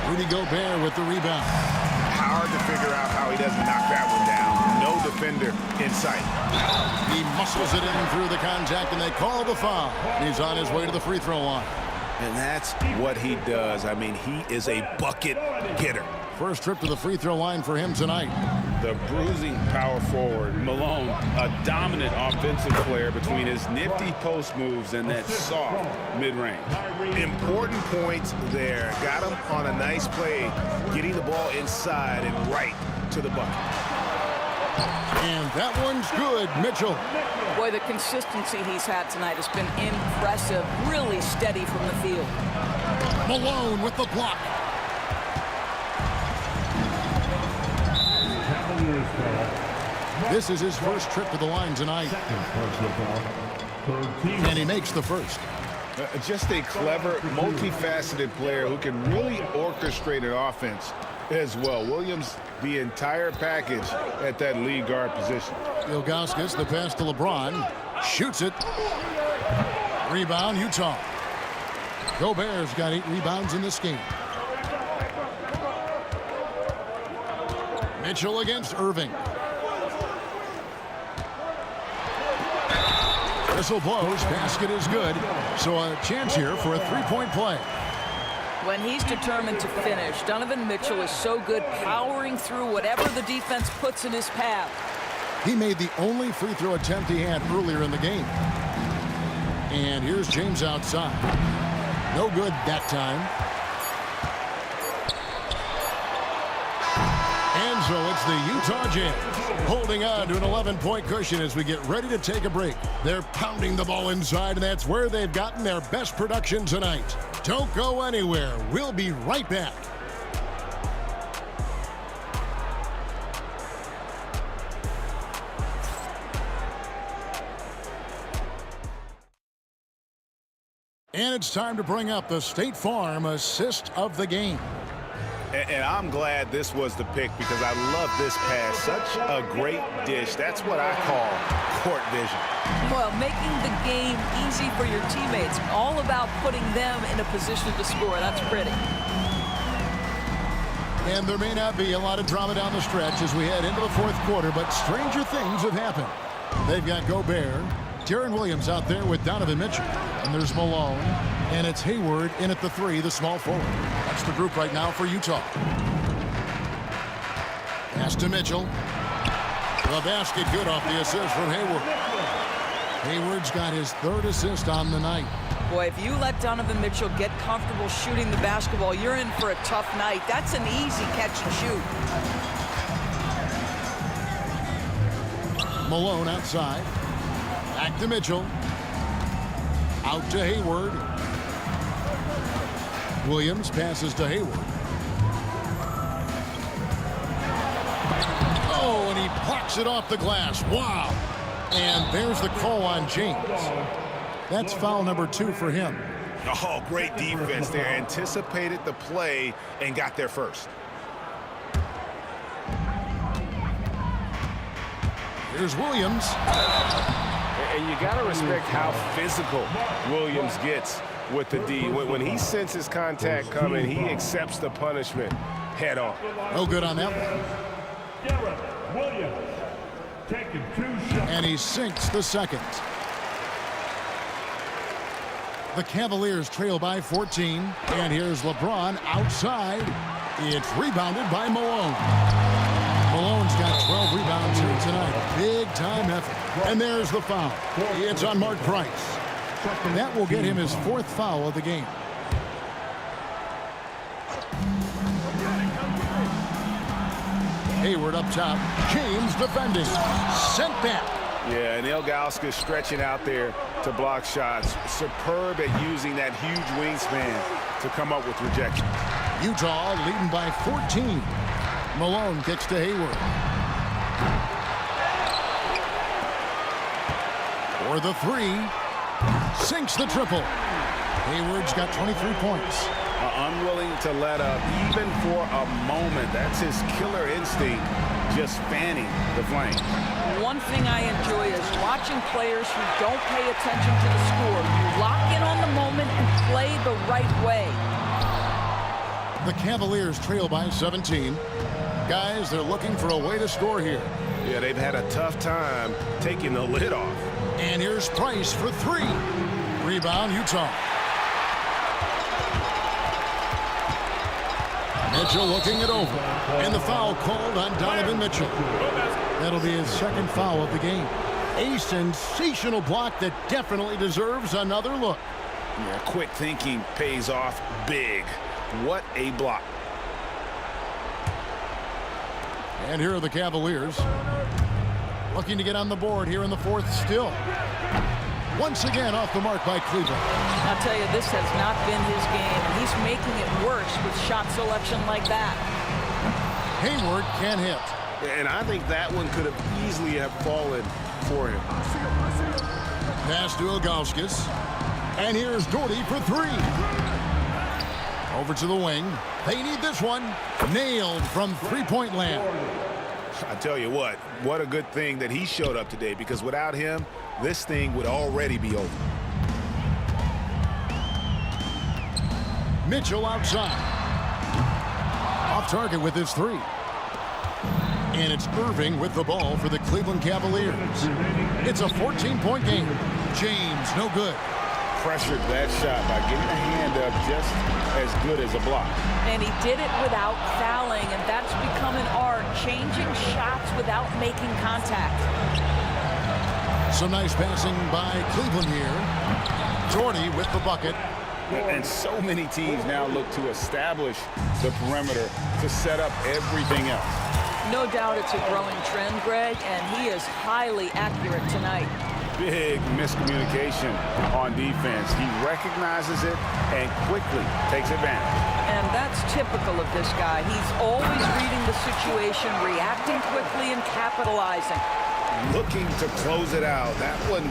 Rudy Gobert with the rebound. Hard to figure out how he doesn't knock that one down. No defender in sight. He muscles it in through the contact, and they call the foul. He's on his way to the free throw line. And that's what he does. I mean, he is a bucket getter. First trip to the free throw line for him tonight. The bruising power forward, Malone, a dominant offensive player between his nifty post moves and that soft mid-range. Important points there. Got him on a nice play, getting the ball inside and right to the bucket. And that one's good, Mitchell. Boy, the consistency he's had tonight has been impressive. Really steady from the field. Malone with the block. This is his first trip to the line tonight. And he makes the first. Just a clever, multifaceted player who can really orchestrate an offense as well. Williams, the entire package at that lead guard position. Ilgauskas, the pass to LeBron. Shoots it. Rebound, Utah. Gobert's got 8 rebounds in this game. Mitchell against Irving. Whistle blows. Basket is good. So a chance here for a three-point play. When he's determined to finish, Donovan Mitchell is so good powering through whatever the defense puts in his path. He made the only free throw attempt he had earlier in the game. And here's James outside. No good that time. And so it's the Utah Jazz holding on to an 11-point cushion as we get ready to take a break. They're pounding the ball inside, and that's where they've gotten their best production tonight. Don't go anywhere. We'll be right back. And it's time to bring up the State Farm assist of the game. And I'm glad this was the pick because I love this pass. Such a great dish. That's what I call court vision. Well, making the game easy for your teammates. All about putting them in a position to score. That's pretty. And there may not be a lot of drama down the stretch as we head into the fourth quarter, but stranger things have happened. They've got Gobert, Deron Williams out there with Donovan Mitchell. And there's Malone. And it's Hayward in at the 3, the small forward. That's the group right now for Utah. Pass to Mitchell. The basket good off the assist from Hayward. Hayward's got his 3rd assist on the night. Boy, if you let Donovan Mitchell get comfortable shooting the basketball, you're in for a tough night. That's an easy catch and shoot. Malone outside. Back to Mitchell. Out to Hayward. Williams passes to Hayward. Oh, and he blocks it off the glass. Wow. And there's the call on James. That's foul number 2 for him. Oh, great defense there. Anticipated the play and got there first. Here's Williams. And you got to respect how physical Williams gets with the D. When he senses contact coming, he accepts the punishment head on. No good on that one. Garrett Williams taking 2 shots. And he sinks the second. The Cavaliers trail by 14. And here's LeBron outside. It's rebounded by Malone. Malone's got 12 rebounds here tonight. Big time effort. And there's the foul. It's on Mark Price. That will get him his 4th foul of the game. Hayward up top. James defending. Sent back. Yeah, and Ilgauskas stretching out there to block shots. Superb at using that huge wingspan to come up with rejection. Utah leading by 14. Malone kicks to Hayward. For the 3. Sinks the triple. Hayward's got 23 points. Unwilling to let up even for a moment. That's his killer instinct, just fanning the flame. One thing I enjoy is watching players who don't pay attention to the score. You lock in on the moment and play the right way. The Cavaliers trail by 17. Guys, they're looking for a way to score here. Yeah, they've had a tough time taking the lid off. And here's Price for 3. Rebound, Utah. Mitchell looking it over. And the foul called on Donovan Mitchell. That'll be his 2nd foul of the game. A sensational block that definitely deserves another look. Yeah, quick thinking pays off big. What a block. And here are the Cavaliers. Looking to get on the board here in the 4th still. Once again off the mark by Cleveland. I'll tell you, this has not been his game, and he's making it worse with shot selection like that. Hayward can hit. And I think that one could have easily have fallen for him. Pass to Ilgauskas. And here's Doherty for 3. Over to the wing. They need this one. Nailed from 3-point land. I tell you what a good thing that he showed up today, because without him, this thing would already be over. Mitchell outside. Off target with his 3. And it's Irving with the ball for the Cleveland Cavaliers. It's a 14-point game. James, no good. Pressured that shot by getting a hand up just as good as a block. And he did it without fouling, and that's become an art, changing shots without making contact. Some nice passing by Cleveland here. Doherty with the bucket. And so many teams now look to establish the perimeter to set up everything else. No doubt it's a growing trend, Greg, and he is highly accurate tonight. Big miscommunication on defense. He recognizes it and quickly takes advantage. And that's typical of this guy. He's always reading the situation, reacting quickly, and capitalizing. Looking to close it out. That one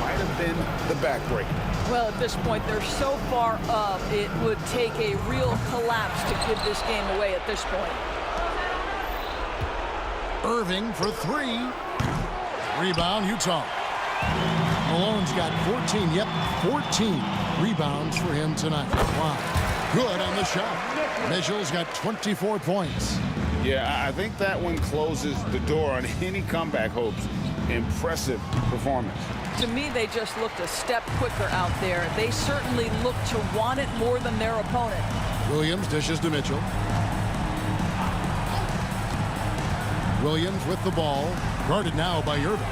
might have been the backbreaker. Well, at this point, they're so far up, it would take a real collapse to give this game away at this point. Irving for 3. Rebound, Utah. Malone's got 14. Yep, 14 rebounds for him tonight. Wow. Good on the shot. Mitchell's got 24 points. Yeah, I think that one closes the door on any comeback hopes. Impressive performance. To me, they just looked a step quicker out there. They certainly look to want it more than their opponent. Williams dishes to Mitchell. Williams with the ball. Guarded now by Irving.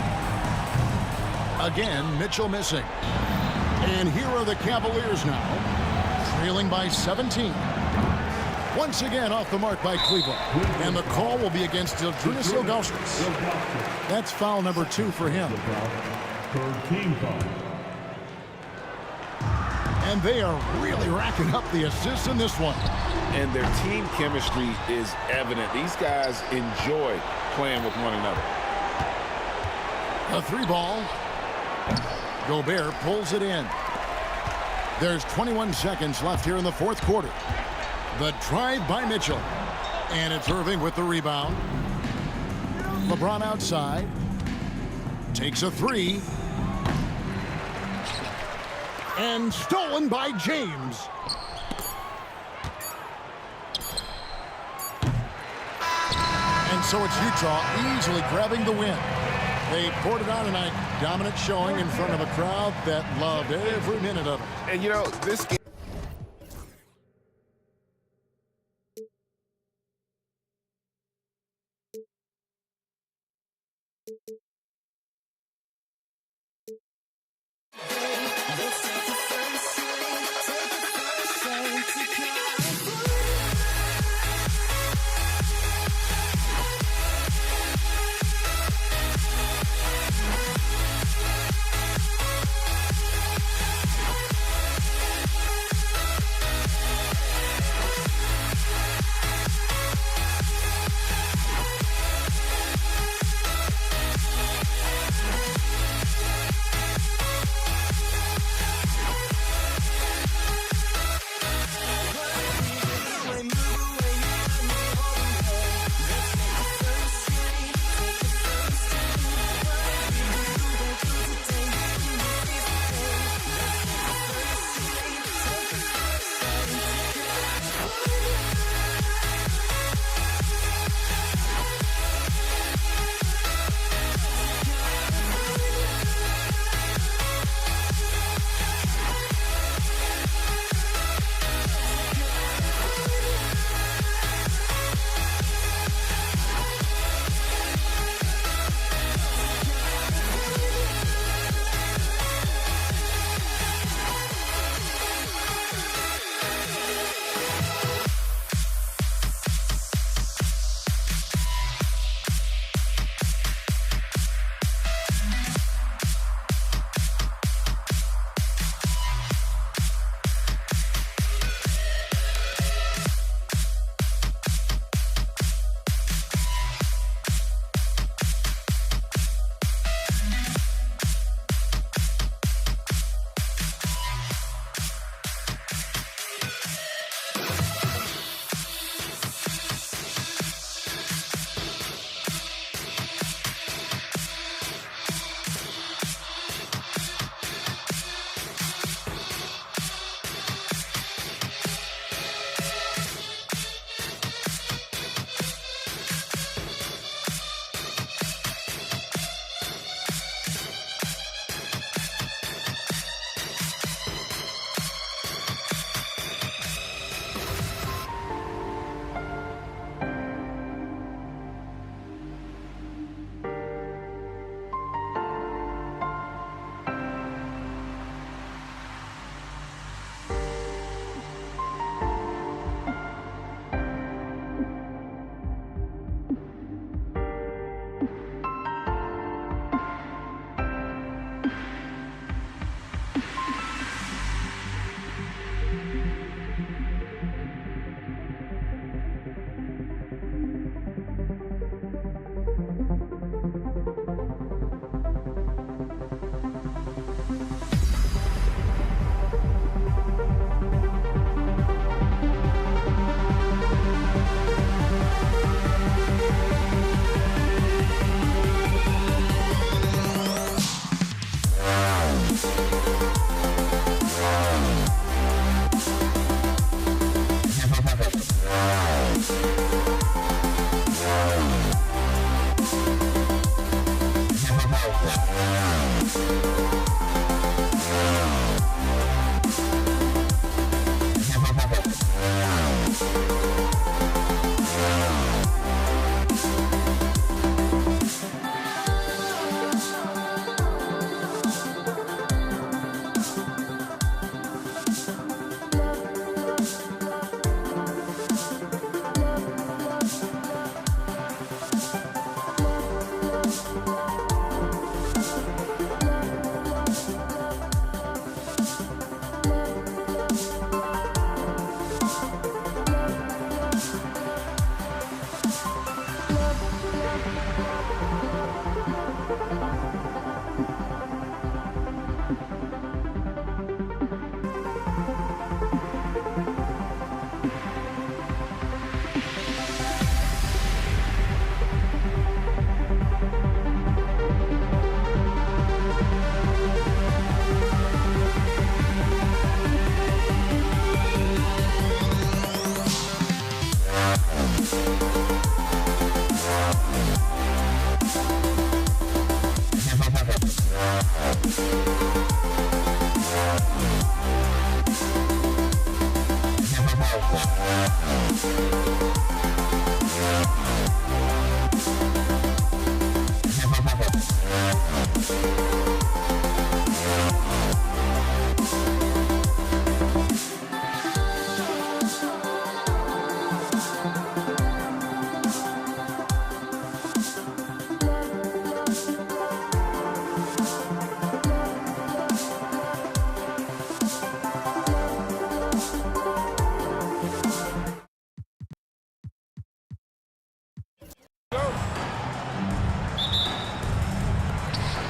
Again, Mitchell missing. And here are the Cavaliers now, trailing by 17. Once again off the mark by Cleveland. And the call will be against Ildrinis Ilgauskas. That's foul number 2 for him. Team foul. And they are really racking up the assists in this one. And their team chemistry is evident. These guys enjoy playing with one another. A 3-ball. Gobert pulls it in. There's 21 seconds left here in the 4th quarter. The drive by Mitchell. And it's Irving with the rebound. LeBron outside. Takes a 3. And stolen by James. And so it's Utah easily grabbing the win. They poured it on tonight. Dominant showing in front of a crowd that loved every minute of it. And, you know, this game.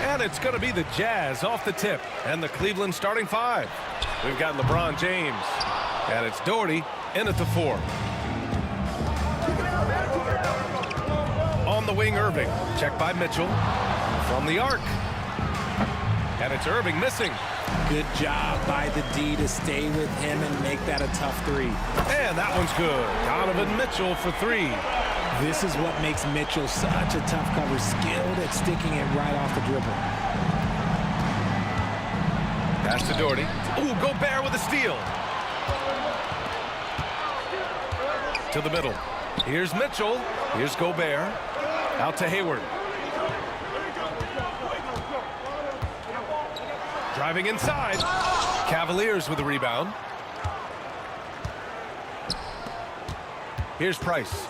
And it's going to be the Jazz off the tip and the Cleveland starting five. We've got LeBron James, and it's Doherty in at the 4. On the wing, Irving. Check by Mitchell from the arc. And it's Irving missing. Good job by the D to stay with him and make that a tough 3. And that one's good. Donovan Mitchell for 3. This is what makes Mitchell such a tough cover, skilled at sticking it right off the dribble. Pass to Doherty. Ooh, Gobert with a steal. To the middle. Here's Mitchell. Here's Gobert. Out to Hayward. Driving inside. Cavaliers with the rebound. Here's Price.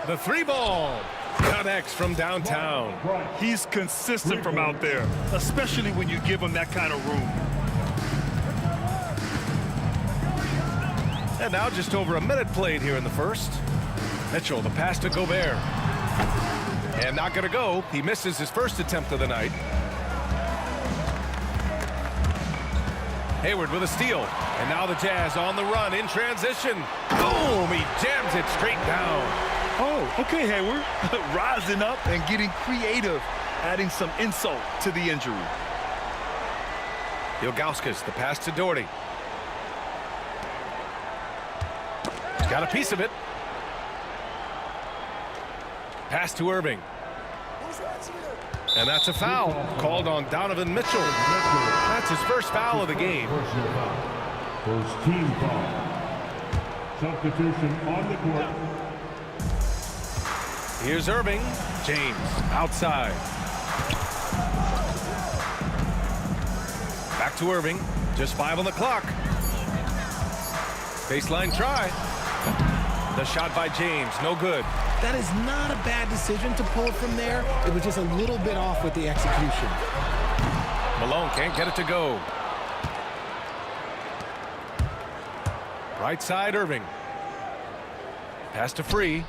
The 3-ball connects from downtown. He's consistent from out there, especially when you give him that kind of room. And now just over a minute played here in the first. Mitchell, the pass to Gobert. And not going to go. He misses his first attempt of the night. Hayward with a steal. And now the Jazz on the run in transition. Boom! He jams it straight down. Oh, okay, Hayward. Rising up and getting creative, adding some insult to the injury. Ilgauskas, the pass to Doherty. Got a piece of it. Pass to Irving. And that's a foul called on Donovan Mitchell. That's his first foul of the game. First team foul. Substitution on the court. Here's Irving. James outside. Back to Irving. Just 5 on the clock. Baseline try. The shot by James. No good. That is not a bad decision to pull from there. It was just a little bit off with the execution. Malone can't get it to go. Right side, Irving. Pass to Free.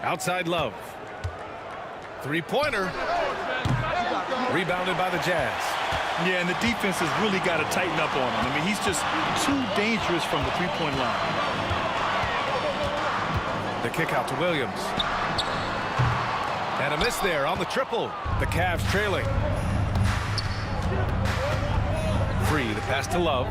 Outside Love. 3-pointer. Rebounded by the Jazz. Yeah, and the defense has really got to tighten up on him. I mean, he's just too dangerous from the 3-point line. The kick out to Williams. And a miss there on the triple. The Cavs trailing. Free, the pass to Love.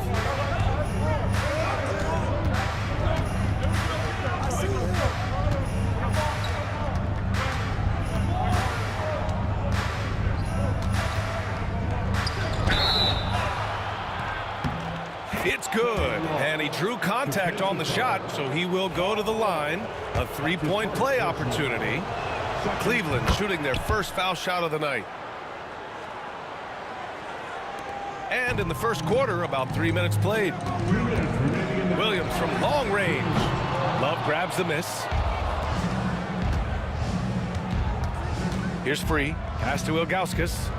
It's good, and he drew contact on the shot, so he will go to the line. A 3-point play opportunity. Cleveland shooting their first foul shot of the night. And in the first quarter, about 3 minutes played. Williams from long range. Love grabs the miss. Here's Free. Pass to Ilgauskas.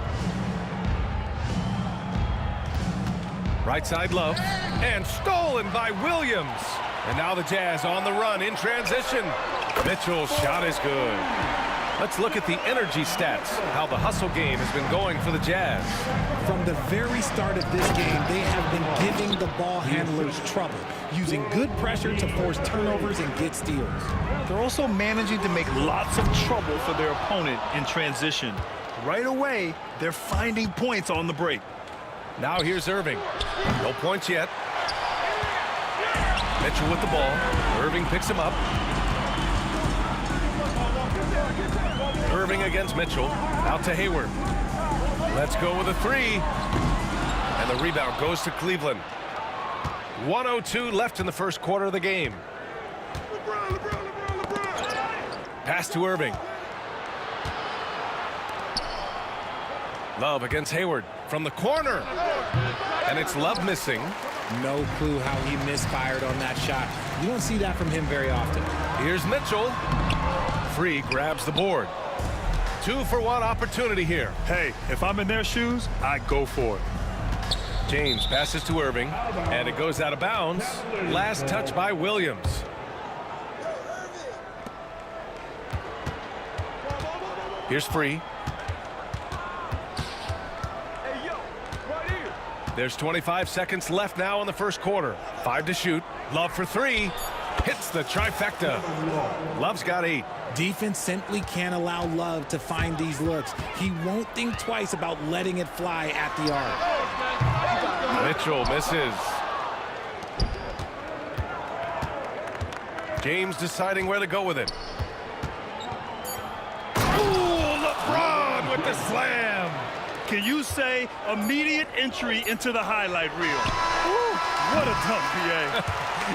Right side Love. And stolen by Williams. And now the Jazz on the run in transition. Mitchell's shot is good. Let's look at the energy stats, how the hustle game has been going for the Jazz. From the very start of this game, they have been giving the ball handlers trouble, using good pressure to force turnovers and get steals. They're also managing to make lots of trouble for their opponent in transition. Right away, they're finding points on the break. Now here's Irving. No points yet. Mitchell with the ball. Irving picks him up. Irving against Mitchell. Out to Hayward. Let's go with a 3. And the rebound goes to Cleveland. 1:02 left in the first quarter of the game. Pass to Irving. Love against Hayward from the corner. And it's Love missing. No clue how he misfired on that shot. You don't see that from him very often. Here's Mitchell. Free grabs the board. 2-for-1 opportunity here. Hey, if I'm in their shoes, I go for it. James passes to Irving, and it goes out of bounds. Last touch by Williams. Here's Free. There's 25 seconds left now in the first quarter. 5 to shoot. Love for 3. Hits the trifecta. Love's got 8. Defense simply can't allow Love to find these looks. He won't think twice about letting it fly at the arc. Mitchell misses. James deciding where to go with it. Ooh, LeBron with the slam. Can you say immediate entry into the highlight reel? Woo, what a dunk, PA.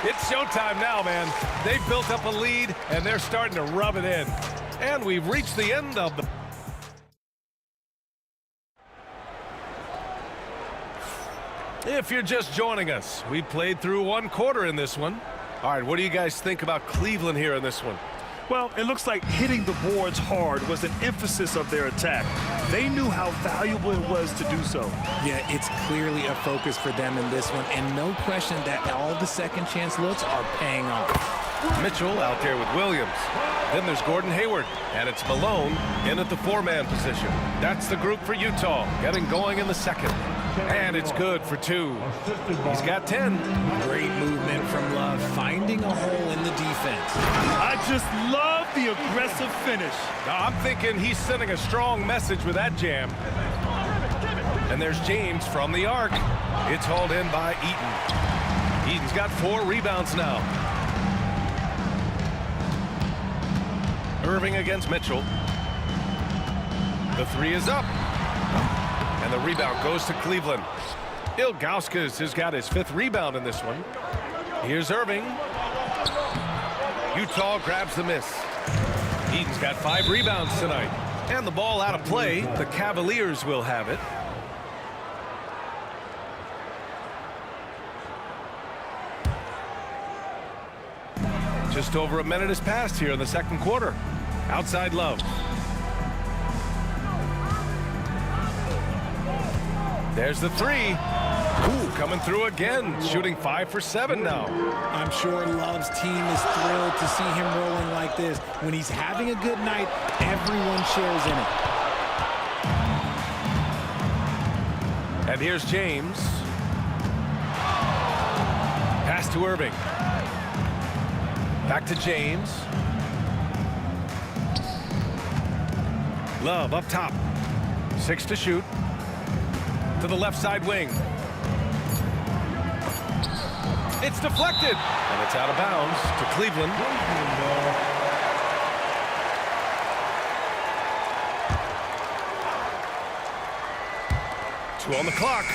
It's showtime now, man. They've built up a lead, and they're starting to rub it in. And we've reached the end of the... If you're just joining us, we played through 1 quarter in this one. All right, what do you guys think about Cleveland here in this one? Well, it looks like hitting the boards hard was an emphasis of their attack. They knew how valuable it was to do so. Yeah, it's clearly a focus for them in this one, and no question that all the second chance looks are paying off. Mitchell out there with Williams. Then there's Gordon Hayward, and it's Malone in at the 4-man position. That's the group for Utah, getting going in the second. And it's good for 2. He's got 10. Great movement from Love, finding a hole in the defense. I just love the aggressive finish. Now, I'm thinking he's sending a strong message with that jam. And there's James from the arc. It's hauled in by Eaton. Eaton's got 4 rebounds now. Irving against Mitchell. The 3 is up. And the rebound goes to Cleveland. Ilgauskas has got his 5th rebound in this one. Here's Irving. Utah grabs the miss. Eaton's got 5 rebounds tonight. And the ball out of play. The Cavaliers will have it. Just over a minute has passed here in the second quarter. Outside Love. There's the 3. Ooh, coming through again, shooting 5 for 7 now. I'm sure Love's team is thrilled to see him rolling like this. When he's having a good night, everyone shares in it. And here's James. Pass to Irving. Back to James. Love up top. 6 to shoot. To the left side wing. It's deflected. And it's out of bounds to Cleveland. Two on the clock.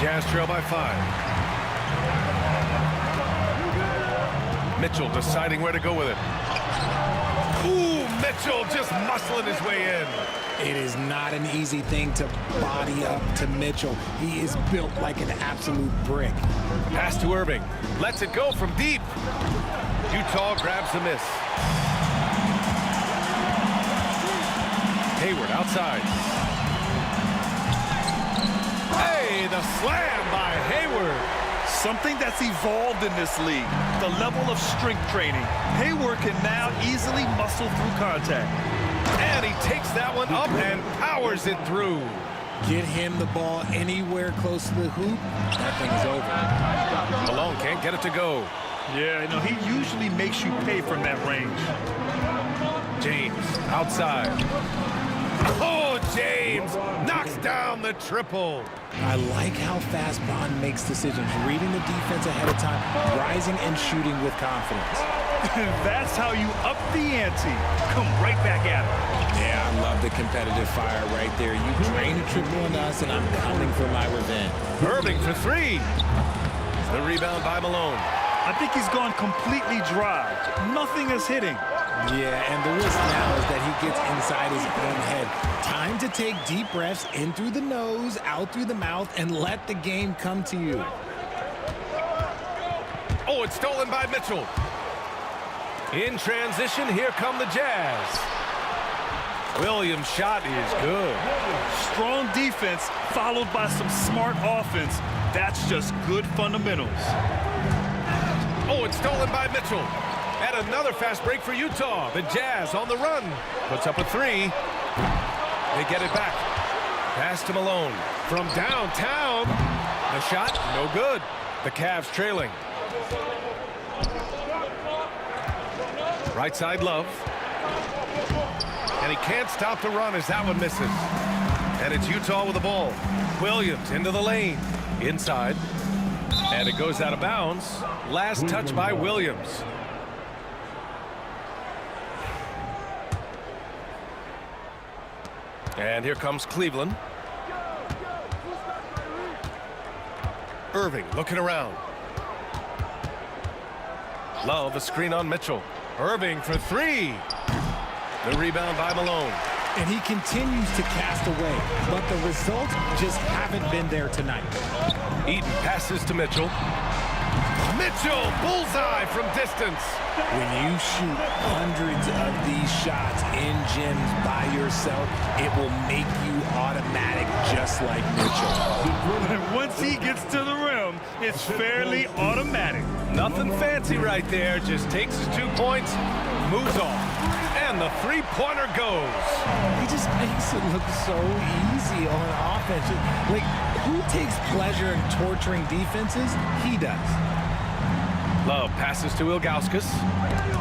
Jazz trail by 5. Mitchell deciding where to go with it. Ooh, Mitchell just muscling his way in. It is not an easy thing to body up to Mitchell. He is built like an absolute brick. Pass to Irving. Lets it go from deep. Utah grabs the miss. Hayward outside. Hey, the slam by Hayward. Something that's evolved in this league, the level of strength training. Hayward can now easily muscle through contact. And he takes that one up and powers it through. Get him the ball anywhere close to the hoop, that thing is over. Malone can't get it to go. Yeah, you know, he usually makes you pay from that range. James outside. Oh, James knocks down the triple. I like how fast Bond makes decisions, reading the defense ahead of time, rising and shooting with confidence. That's how you up the ante. Come right back at it. Yeah, I love the competitive fire right there. You drain a triple on us, and I'm coming for my revenge. Irving for three. The rebound by Malone. I think he's gone completely dry. Nothing is hitting. Yeah, and the risk now is that he gets inside his own head. Time to take deep breaths in through the nose, out through the mouth, and let the game come to you. Oh, it's stolen by Mitchell. In transition, here come the Jazz. Williams' shot is good. Strong defense followed by some smart offense. That's just good fundamentals. Oh, it's stolen by Mitchell. And another fast break for Utah. The Jazz on the run. Puts up a three. They get it back. Pass to Malone. From downtown. The shot, no good. The Cavs trailing. Right side, Love. And he can't stop the run as that one misses. And it's Utah with the ball. Williams into the lane. Inside. And it goes out of bounds. Last touch by Williams. And here comes Cleveland. Irving looking around. Love, a screen on Mitchell. Irving for three. The rebound by Malone. And he continues to cast away, but the results just haven't been there tonight. Eaton passes to Mitchell. Mitchell, bullseye from distance. When you shoot hundreds of these shots in gyms by yourself, it will make you automatic just like Mitchell. And once he gets to the rim, it's fairly automatic. Nothing fancy right there. Just takes his 2 points, moves on. And the three-pointer goes. He just makes it look so easy on offense. Like, who takes pleasure in torturing defenses? He does. Love passes to Ilgauskas.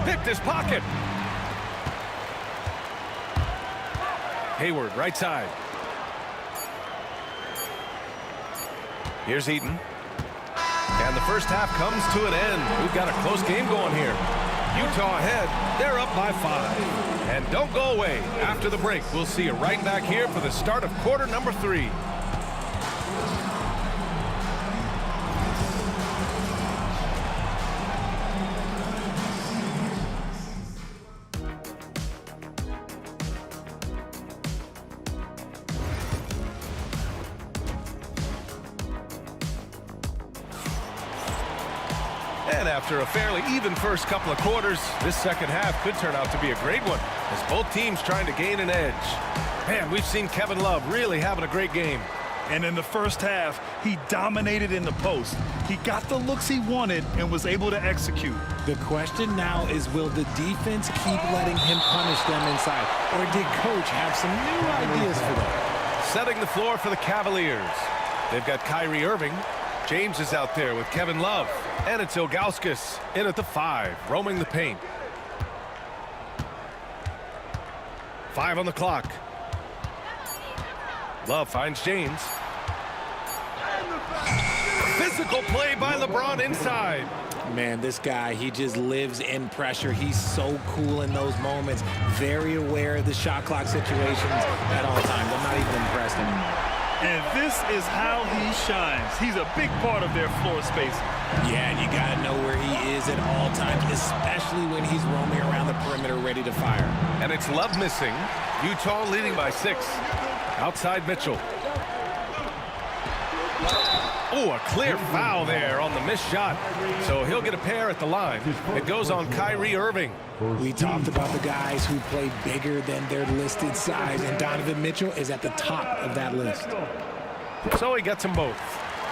Picked his pocket. Hayward, right side. Here's Eaton. And the first half comes to an end. We've got a close game going here. Utah ahead. They're up by 5. And don't go away. After the break, we'll see you right back here for the start of quarter number 3. And after a fairly even first couple of quarters, this second half could turn out to be a great one as both teams trying to gain an edge. Man, we've seen Kevin Love really having a great game. And in the first half, he dominated in the post. He got the looks he wanted and was able to execute. The question now is, will the defense keep letting him punish them inside? Or did coach have some new ideas for them? Setting the floor for the Cavaliers. They've got Kyrie Irving. James is out there with Kevin Love. And it's Ilgauskas in at the 5, roaming the paint. 5 on the clock. Love finds James. Physical play by LeBron inside. Man, this guy, he just lives in pressure. He's so cool in those moments. Very aware of the shot clock situations at all times. I'm not even impressed anymore. And this is how he shines. He's a big part of their floor spacing. Yeah, and you got to know where he is at all times, especially when he's roaming around the perimeter ready to fire. And it's Love missing. Utah leading by 6. Outside Mitchell. Oh, a clear foul there on the missed shot. So he'll get a pair at the line. It goes on Kyrie Irving. We talked about the guys who play bigger than their listed size, and Donovan Mitchell is at the top of that list. So he gets them both.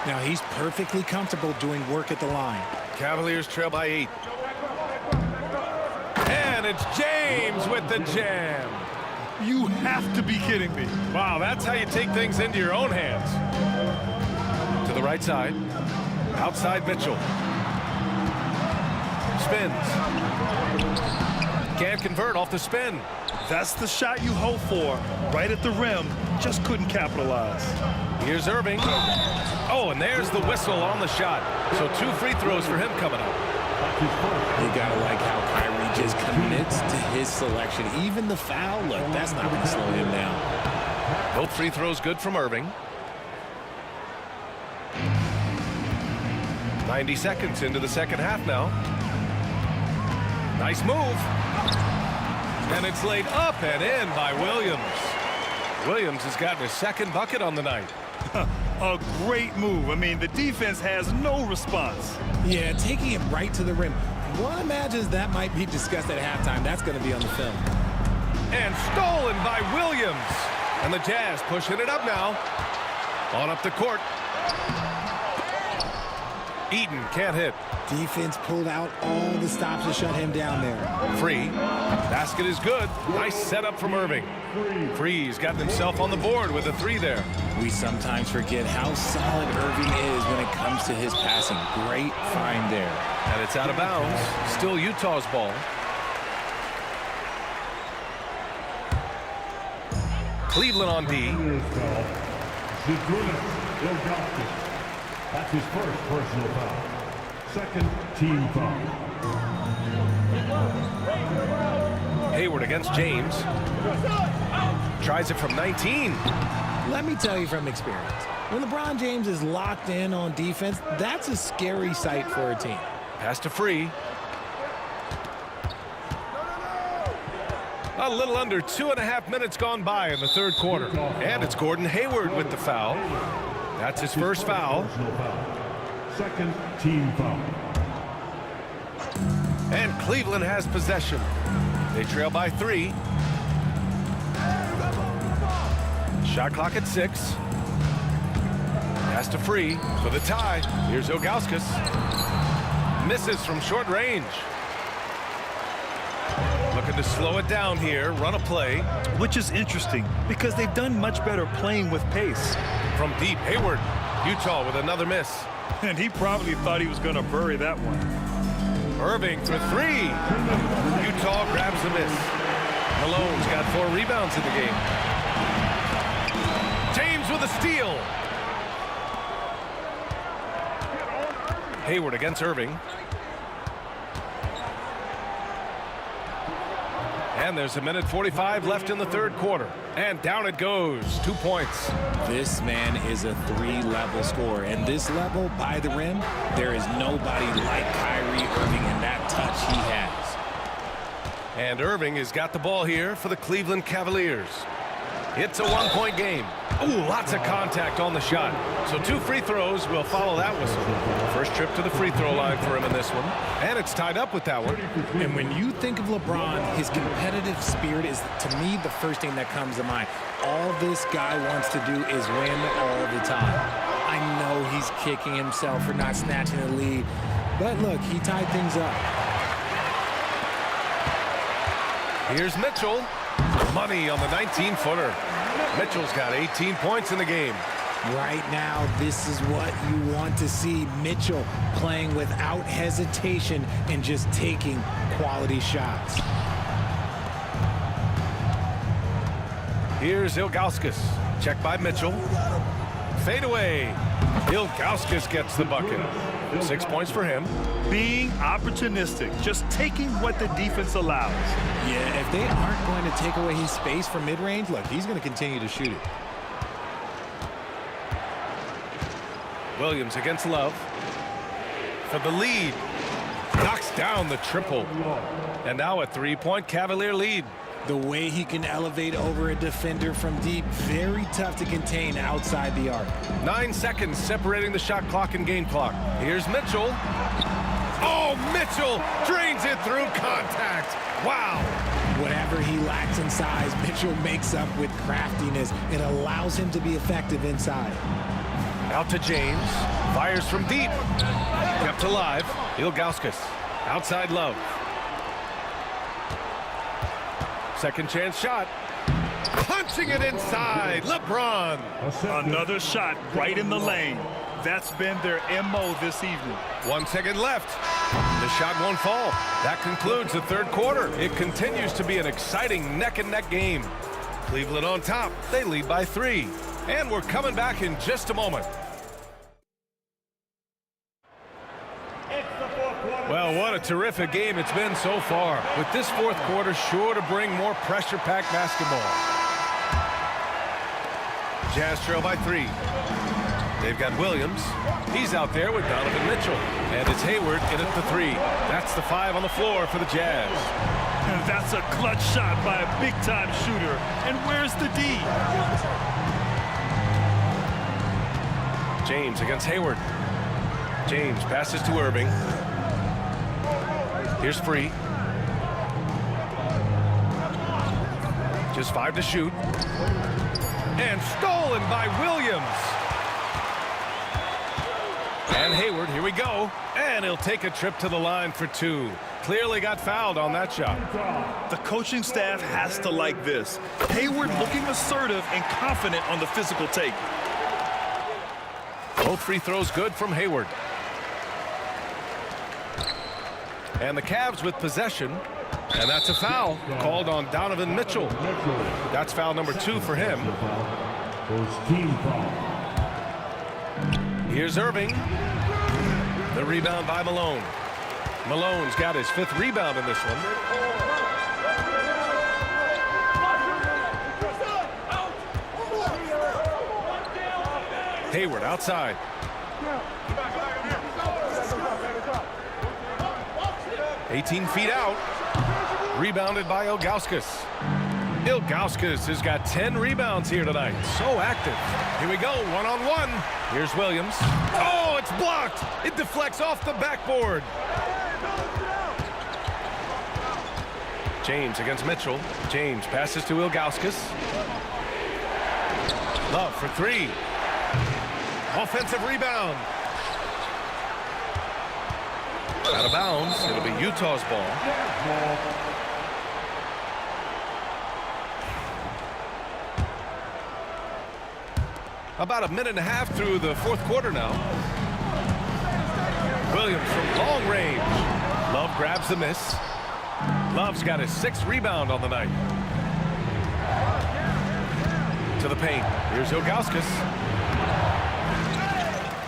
Now he's perfectly comfortable doing work at the line. Cavaliers trail by 8. And it's James with the jam. You have to be kidding me. Wow, that's how you take things into your own hands. To the right side. Outside Mitchell. Spins. Can't convert off the spin. That's the shot you hope for. Right at the rim. Just couldn't capitalize. Here's Irving. Oh, and there's the whistle on the shot. So 2 free throws for him coming up. You gotta like how Kyrie just commits to his selection. Even the foul, look, that's not going to slow him down. Both free throws good from Irving. 90 seconds into the second half now. Nice move. And it's laid up and in by Williams. Williams has gotten his second bucket on the night. A great move. I mean, the defense has no response. Yeah, taking it right to the rim. One imagines that might be discussed at halftime. That's going to be on the film. And stolen by Williams. And the Jazz pushing it up now. On up the court. Eaton can't hit. Defense pulled out all the stops to shut him down there. Free. Basket is good. Nice setup from Irving. Free's got himself on the board with a three there. We sometimes forget how solid Irving is when it comes to his passing. Great find there. And it's out of bounds. Still Utah's ball. Cleveland on D. That's his first personal foul. Second team foul. Hayward against James. Tries it from 19. Let me tell you from experience, when LeBron James is locked in on defense, that's a scary sight for a team. Pass to Free. A little under 2.5 minutes gone by in the third quarter. And it's Gordon Hayward with the foul. That's his first foul. Second team foul. And Cleveland has possession. They trail by 3. Shot clock at 6. Pass to Free for the tie. Here's Ilgauskas. Misses from short range. Looking to slow it down here, run a play. Which is interesting because they've done much better playing with pace. From deep, Hayward. Utah with another miss. And he probably thought he was going to bury that one. Irving for 3. Utah grabs the miss. Malone's got 4 rebounds in the game. James with a steal. Hayward against Irving. And there's 1:45 left in the third quarter. And down it goes. 2 points. This man is a 3-level scorer. And this level, by the rim, there is nobody like Kyrie Irving in that touch he has. And Irving has got the ball here for the Cleveland Cavaliers. It's a 1-point game. Ooh, lots of contact on the shot. So 2 free throws will follow that whistle. First trip to the free throw line for him in this one. And it's tied up with that one. And when you think of LeBron, his competitive spirit is, to me, the first thing that comes to mind. All this guy wants to do is win all the time. I know he's kicking himself for not snatching the lead. But look, he tied things up. Here's Mitchell. Money on the 19-footer. Mitchell's got 18 points in the game. Right now, this is what you want to see. Mitchell playing without hesitation and just taking quality shots. Here's Ilgauskas. Check by Mitchell. Fade away. Ilgauskas gets the bucket. 6 points for him. Being opportunistic, just taking what the defense allows. Yeah, if they aren't going to take away his space from mid-range, look, he's going to continue to shoot it. Williams against Love. For the lead. Knocks down the triple. And now a 3-point Cavalier lead. The way he can elevate over a defender from deep, very tough to contain outside the arc. 9 seconds separating the shot clock and game clock. Here's Mitchell. Oh, Mitchell drains it through contact. Wow. Whatever he lacks in size, Mitchell makes up with craftiness. It allows him to be effective inside. Out to James. Fires from deep. Kept alive. Ilgauskas. Outside Love. Second chance shot. Punching it inside. LeBron. Another shot right in the lane. That's been their MO this evening. 1 second left. The shot won't fall. That concludes the third quarter. It continues to be an exciting neck-and-neck game. Cleveland on top. They lead by 3. And we're coming back in just a moment. It's the fourth Well, what a terrific game it's been so far. With this fourth quarter sure to bring more pressure-packed basketball. Jazz trail by 3. They've got Williams. He's out there with Donovan Mitchell. And it's Hayward in at the 3. That's the 5 on the floor for the Jazz. And that's a clutch shot by a big-time shooter. And where's the D? James against Hayward. James passes to Irving. Here's Free. Just 5 to shoot. And stolen by Williams. And Hayward, here we go. And he'll take a trip to the line for 2. Clearly got fouled on that shot. The coaching staff has to like this. Hayward looking assertive and confident on the physical take. Both free throws good from Hayward. And the Cavs with possession. And that's a foul called on Donovan Mitchell. That's foul number 2 for him. Here's Irving. The rebound by Malone. Malone's got his 5th rebound in this one. Hayward outside. "18 feet out." Rebounded by Ilgauskas. Ilgauskas has got 10 rebounds here tonight. So active. Here we go, one-on-one. Here's Williams. Oh, it's blocked. It deflects off the backboard. James against Mitchell. James passes to Ilgauskas. Love for 3. Offensive rebound. Out of bounds. It'll be Utah's ball. About a minute and a half through the fourth quarter now. Williams from long range. Love grabs the miss. Love's got his 6th rebound on the night. To the paint. Here's Ilgauskas.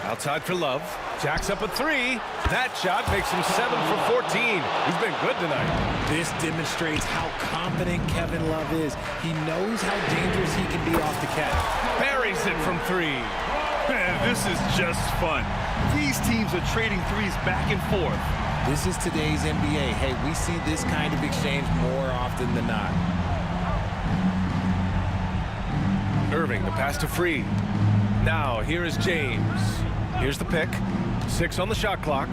Outside for Love. Jacks up a 3. That shot makes him 7 for 14. He's been good tonight. This demonstrates how confident Kevin Love is. He knows how dangerous he can be off the catch. Buries it from 3. Man, this is just fun. These teams are trading threes back and forth. This is today's NBA. Hey, we see this kind of exchange more often than not. Irving, the pass to Free. Now, here is James. Here's the pick. 6 on the shot clock.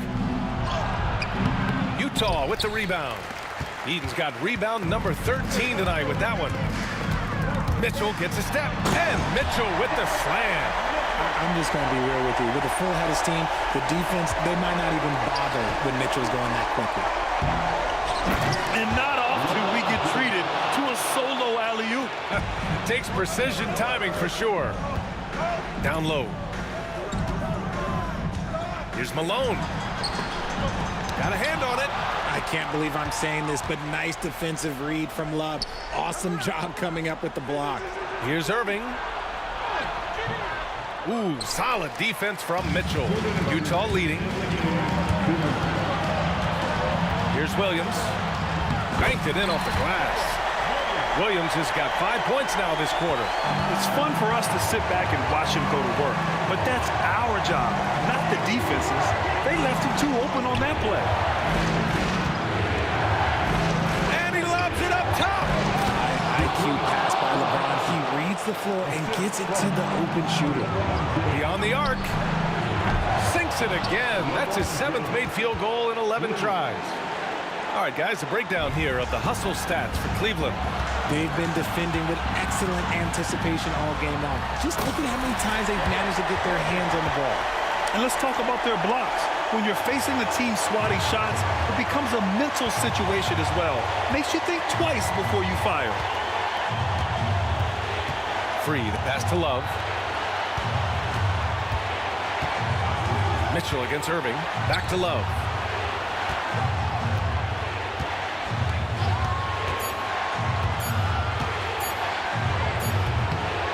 Utah with the rebound. Eden's got rebound number 13 tonight with that one. Mitchell gets a step. And Mitchell with the slam. I'm just going to be real with you. With a full head of steam, the defense, they might not even bother when Mitchell's going that quickly. And not often we get treated to a solo alley-oop. Takes precision timing for sure. Down low. Here's Malone. Got a hand on it. I can't believe I'm saying this, but nice defensive read from Love. Awesome job coming up with the block. Here's Irving. Ooh, solid defense from Mitchell. Utah leading. Here's Williams. Banked it in off the glass. Williams has got 5 points now this quarter. It's fun for us to sit back and watch him go to work, but that's our job, not the defense's. They left him too open on that play. And he lobs it up top. IQ pass by LeBron. He reads the floor and gets it to the open shooter. Beyond the arc. Sinks it again. That's his 7th made field goal in 11 tries. All right, guys, a breakdown here of the hustle stats for Cleveland. They've been defending with excellent anticipation all game long. Just look at how many times they've managed to get their hands on the ball. And let's talk about their blocks. When you're facing the team swatting shots, it becomes a mental situation as well. Makes you think twice before you fire. Free, the pass to Love. Mitchell against Irving. Back to Love.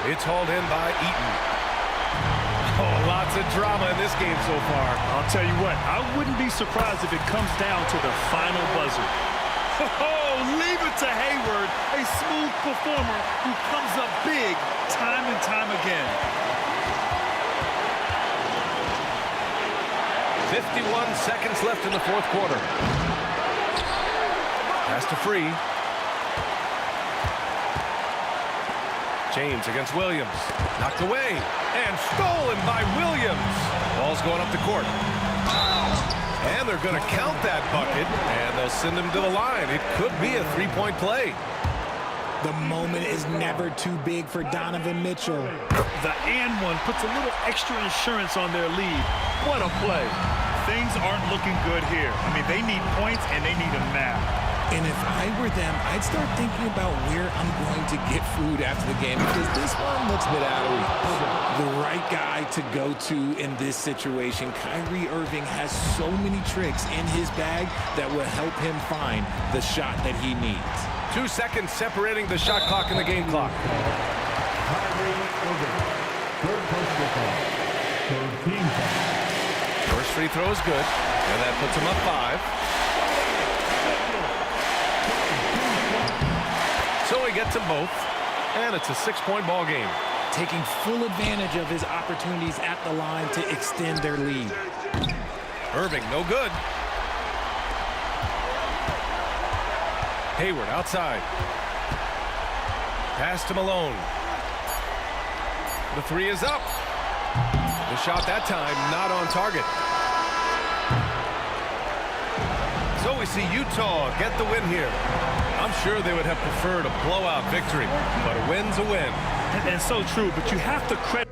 It's hauled in by Eaton. Oh, lots of drama in this game so far. I'll tell you what, I wouldn't be surprised if it comes down to the final buzzer. Oh, leave it to Hayward, a smooth performer who comes up big time and time again. 51 seconds left in the fourth quarter. Pass to Free. James against Williams. Knocked away. And stolen by Williams. Ball's going up the court. And they're going to count that bucket. And they'll send him to the line. It could be a three-point play. The moment is never too big for Donovan Mitchell. The and one puts a little extra insurance on their lead. What a play. Things aren't looking good here. I mean, they need points, and they need them now. And if I were them, I'd start thinking about where I'm going to get food after the game, because this one looks a bit out of reach. The right guy to go to in this situation. Kyrie Irving has so many tricks in his bag that will help him find the shot that he needs. 2 seconds separating the shot clock and the game clock. First free throw is good, and that puts him up 5. So he gets them both, and it's a 6-point ball game. Taking full advantage of his opportunities at the line to extend their lead. Irving, no good. Hayward outside. Pass to Malone. The three is up. The shot that time not on target. So we see Utah get the win here. I'm sure they would have preferred a blowout victory, but a win's a win. And so true, but you have to credit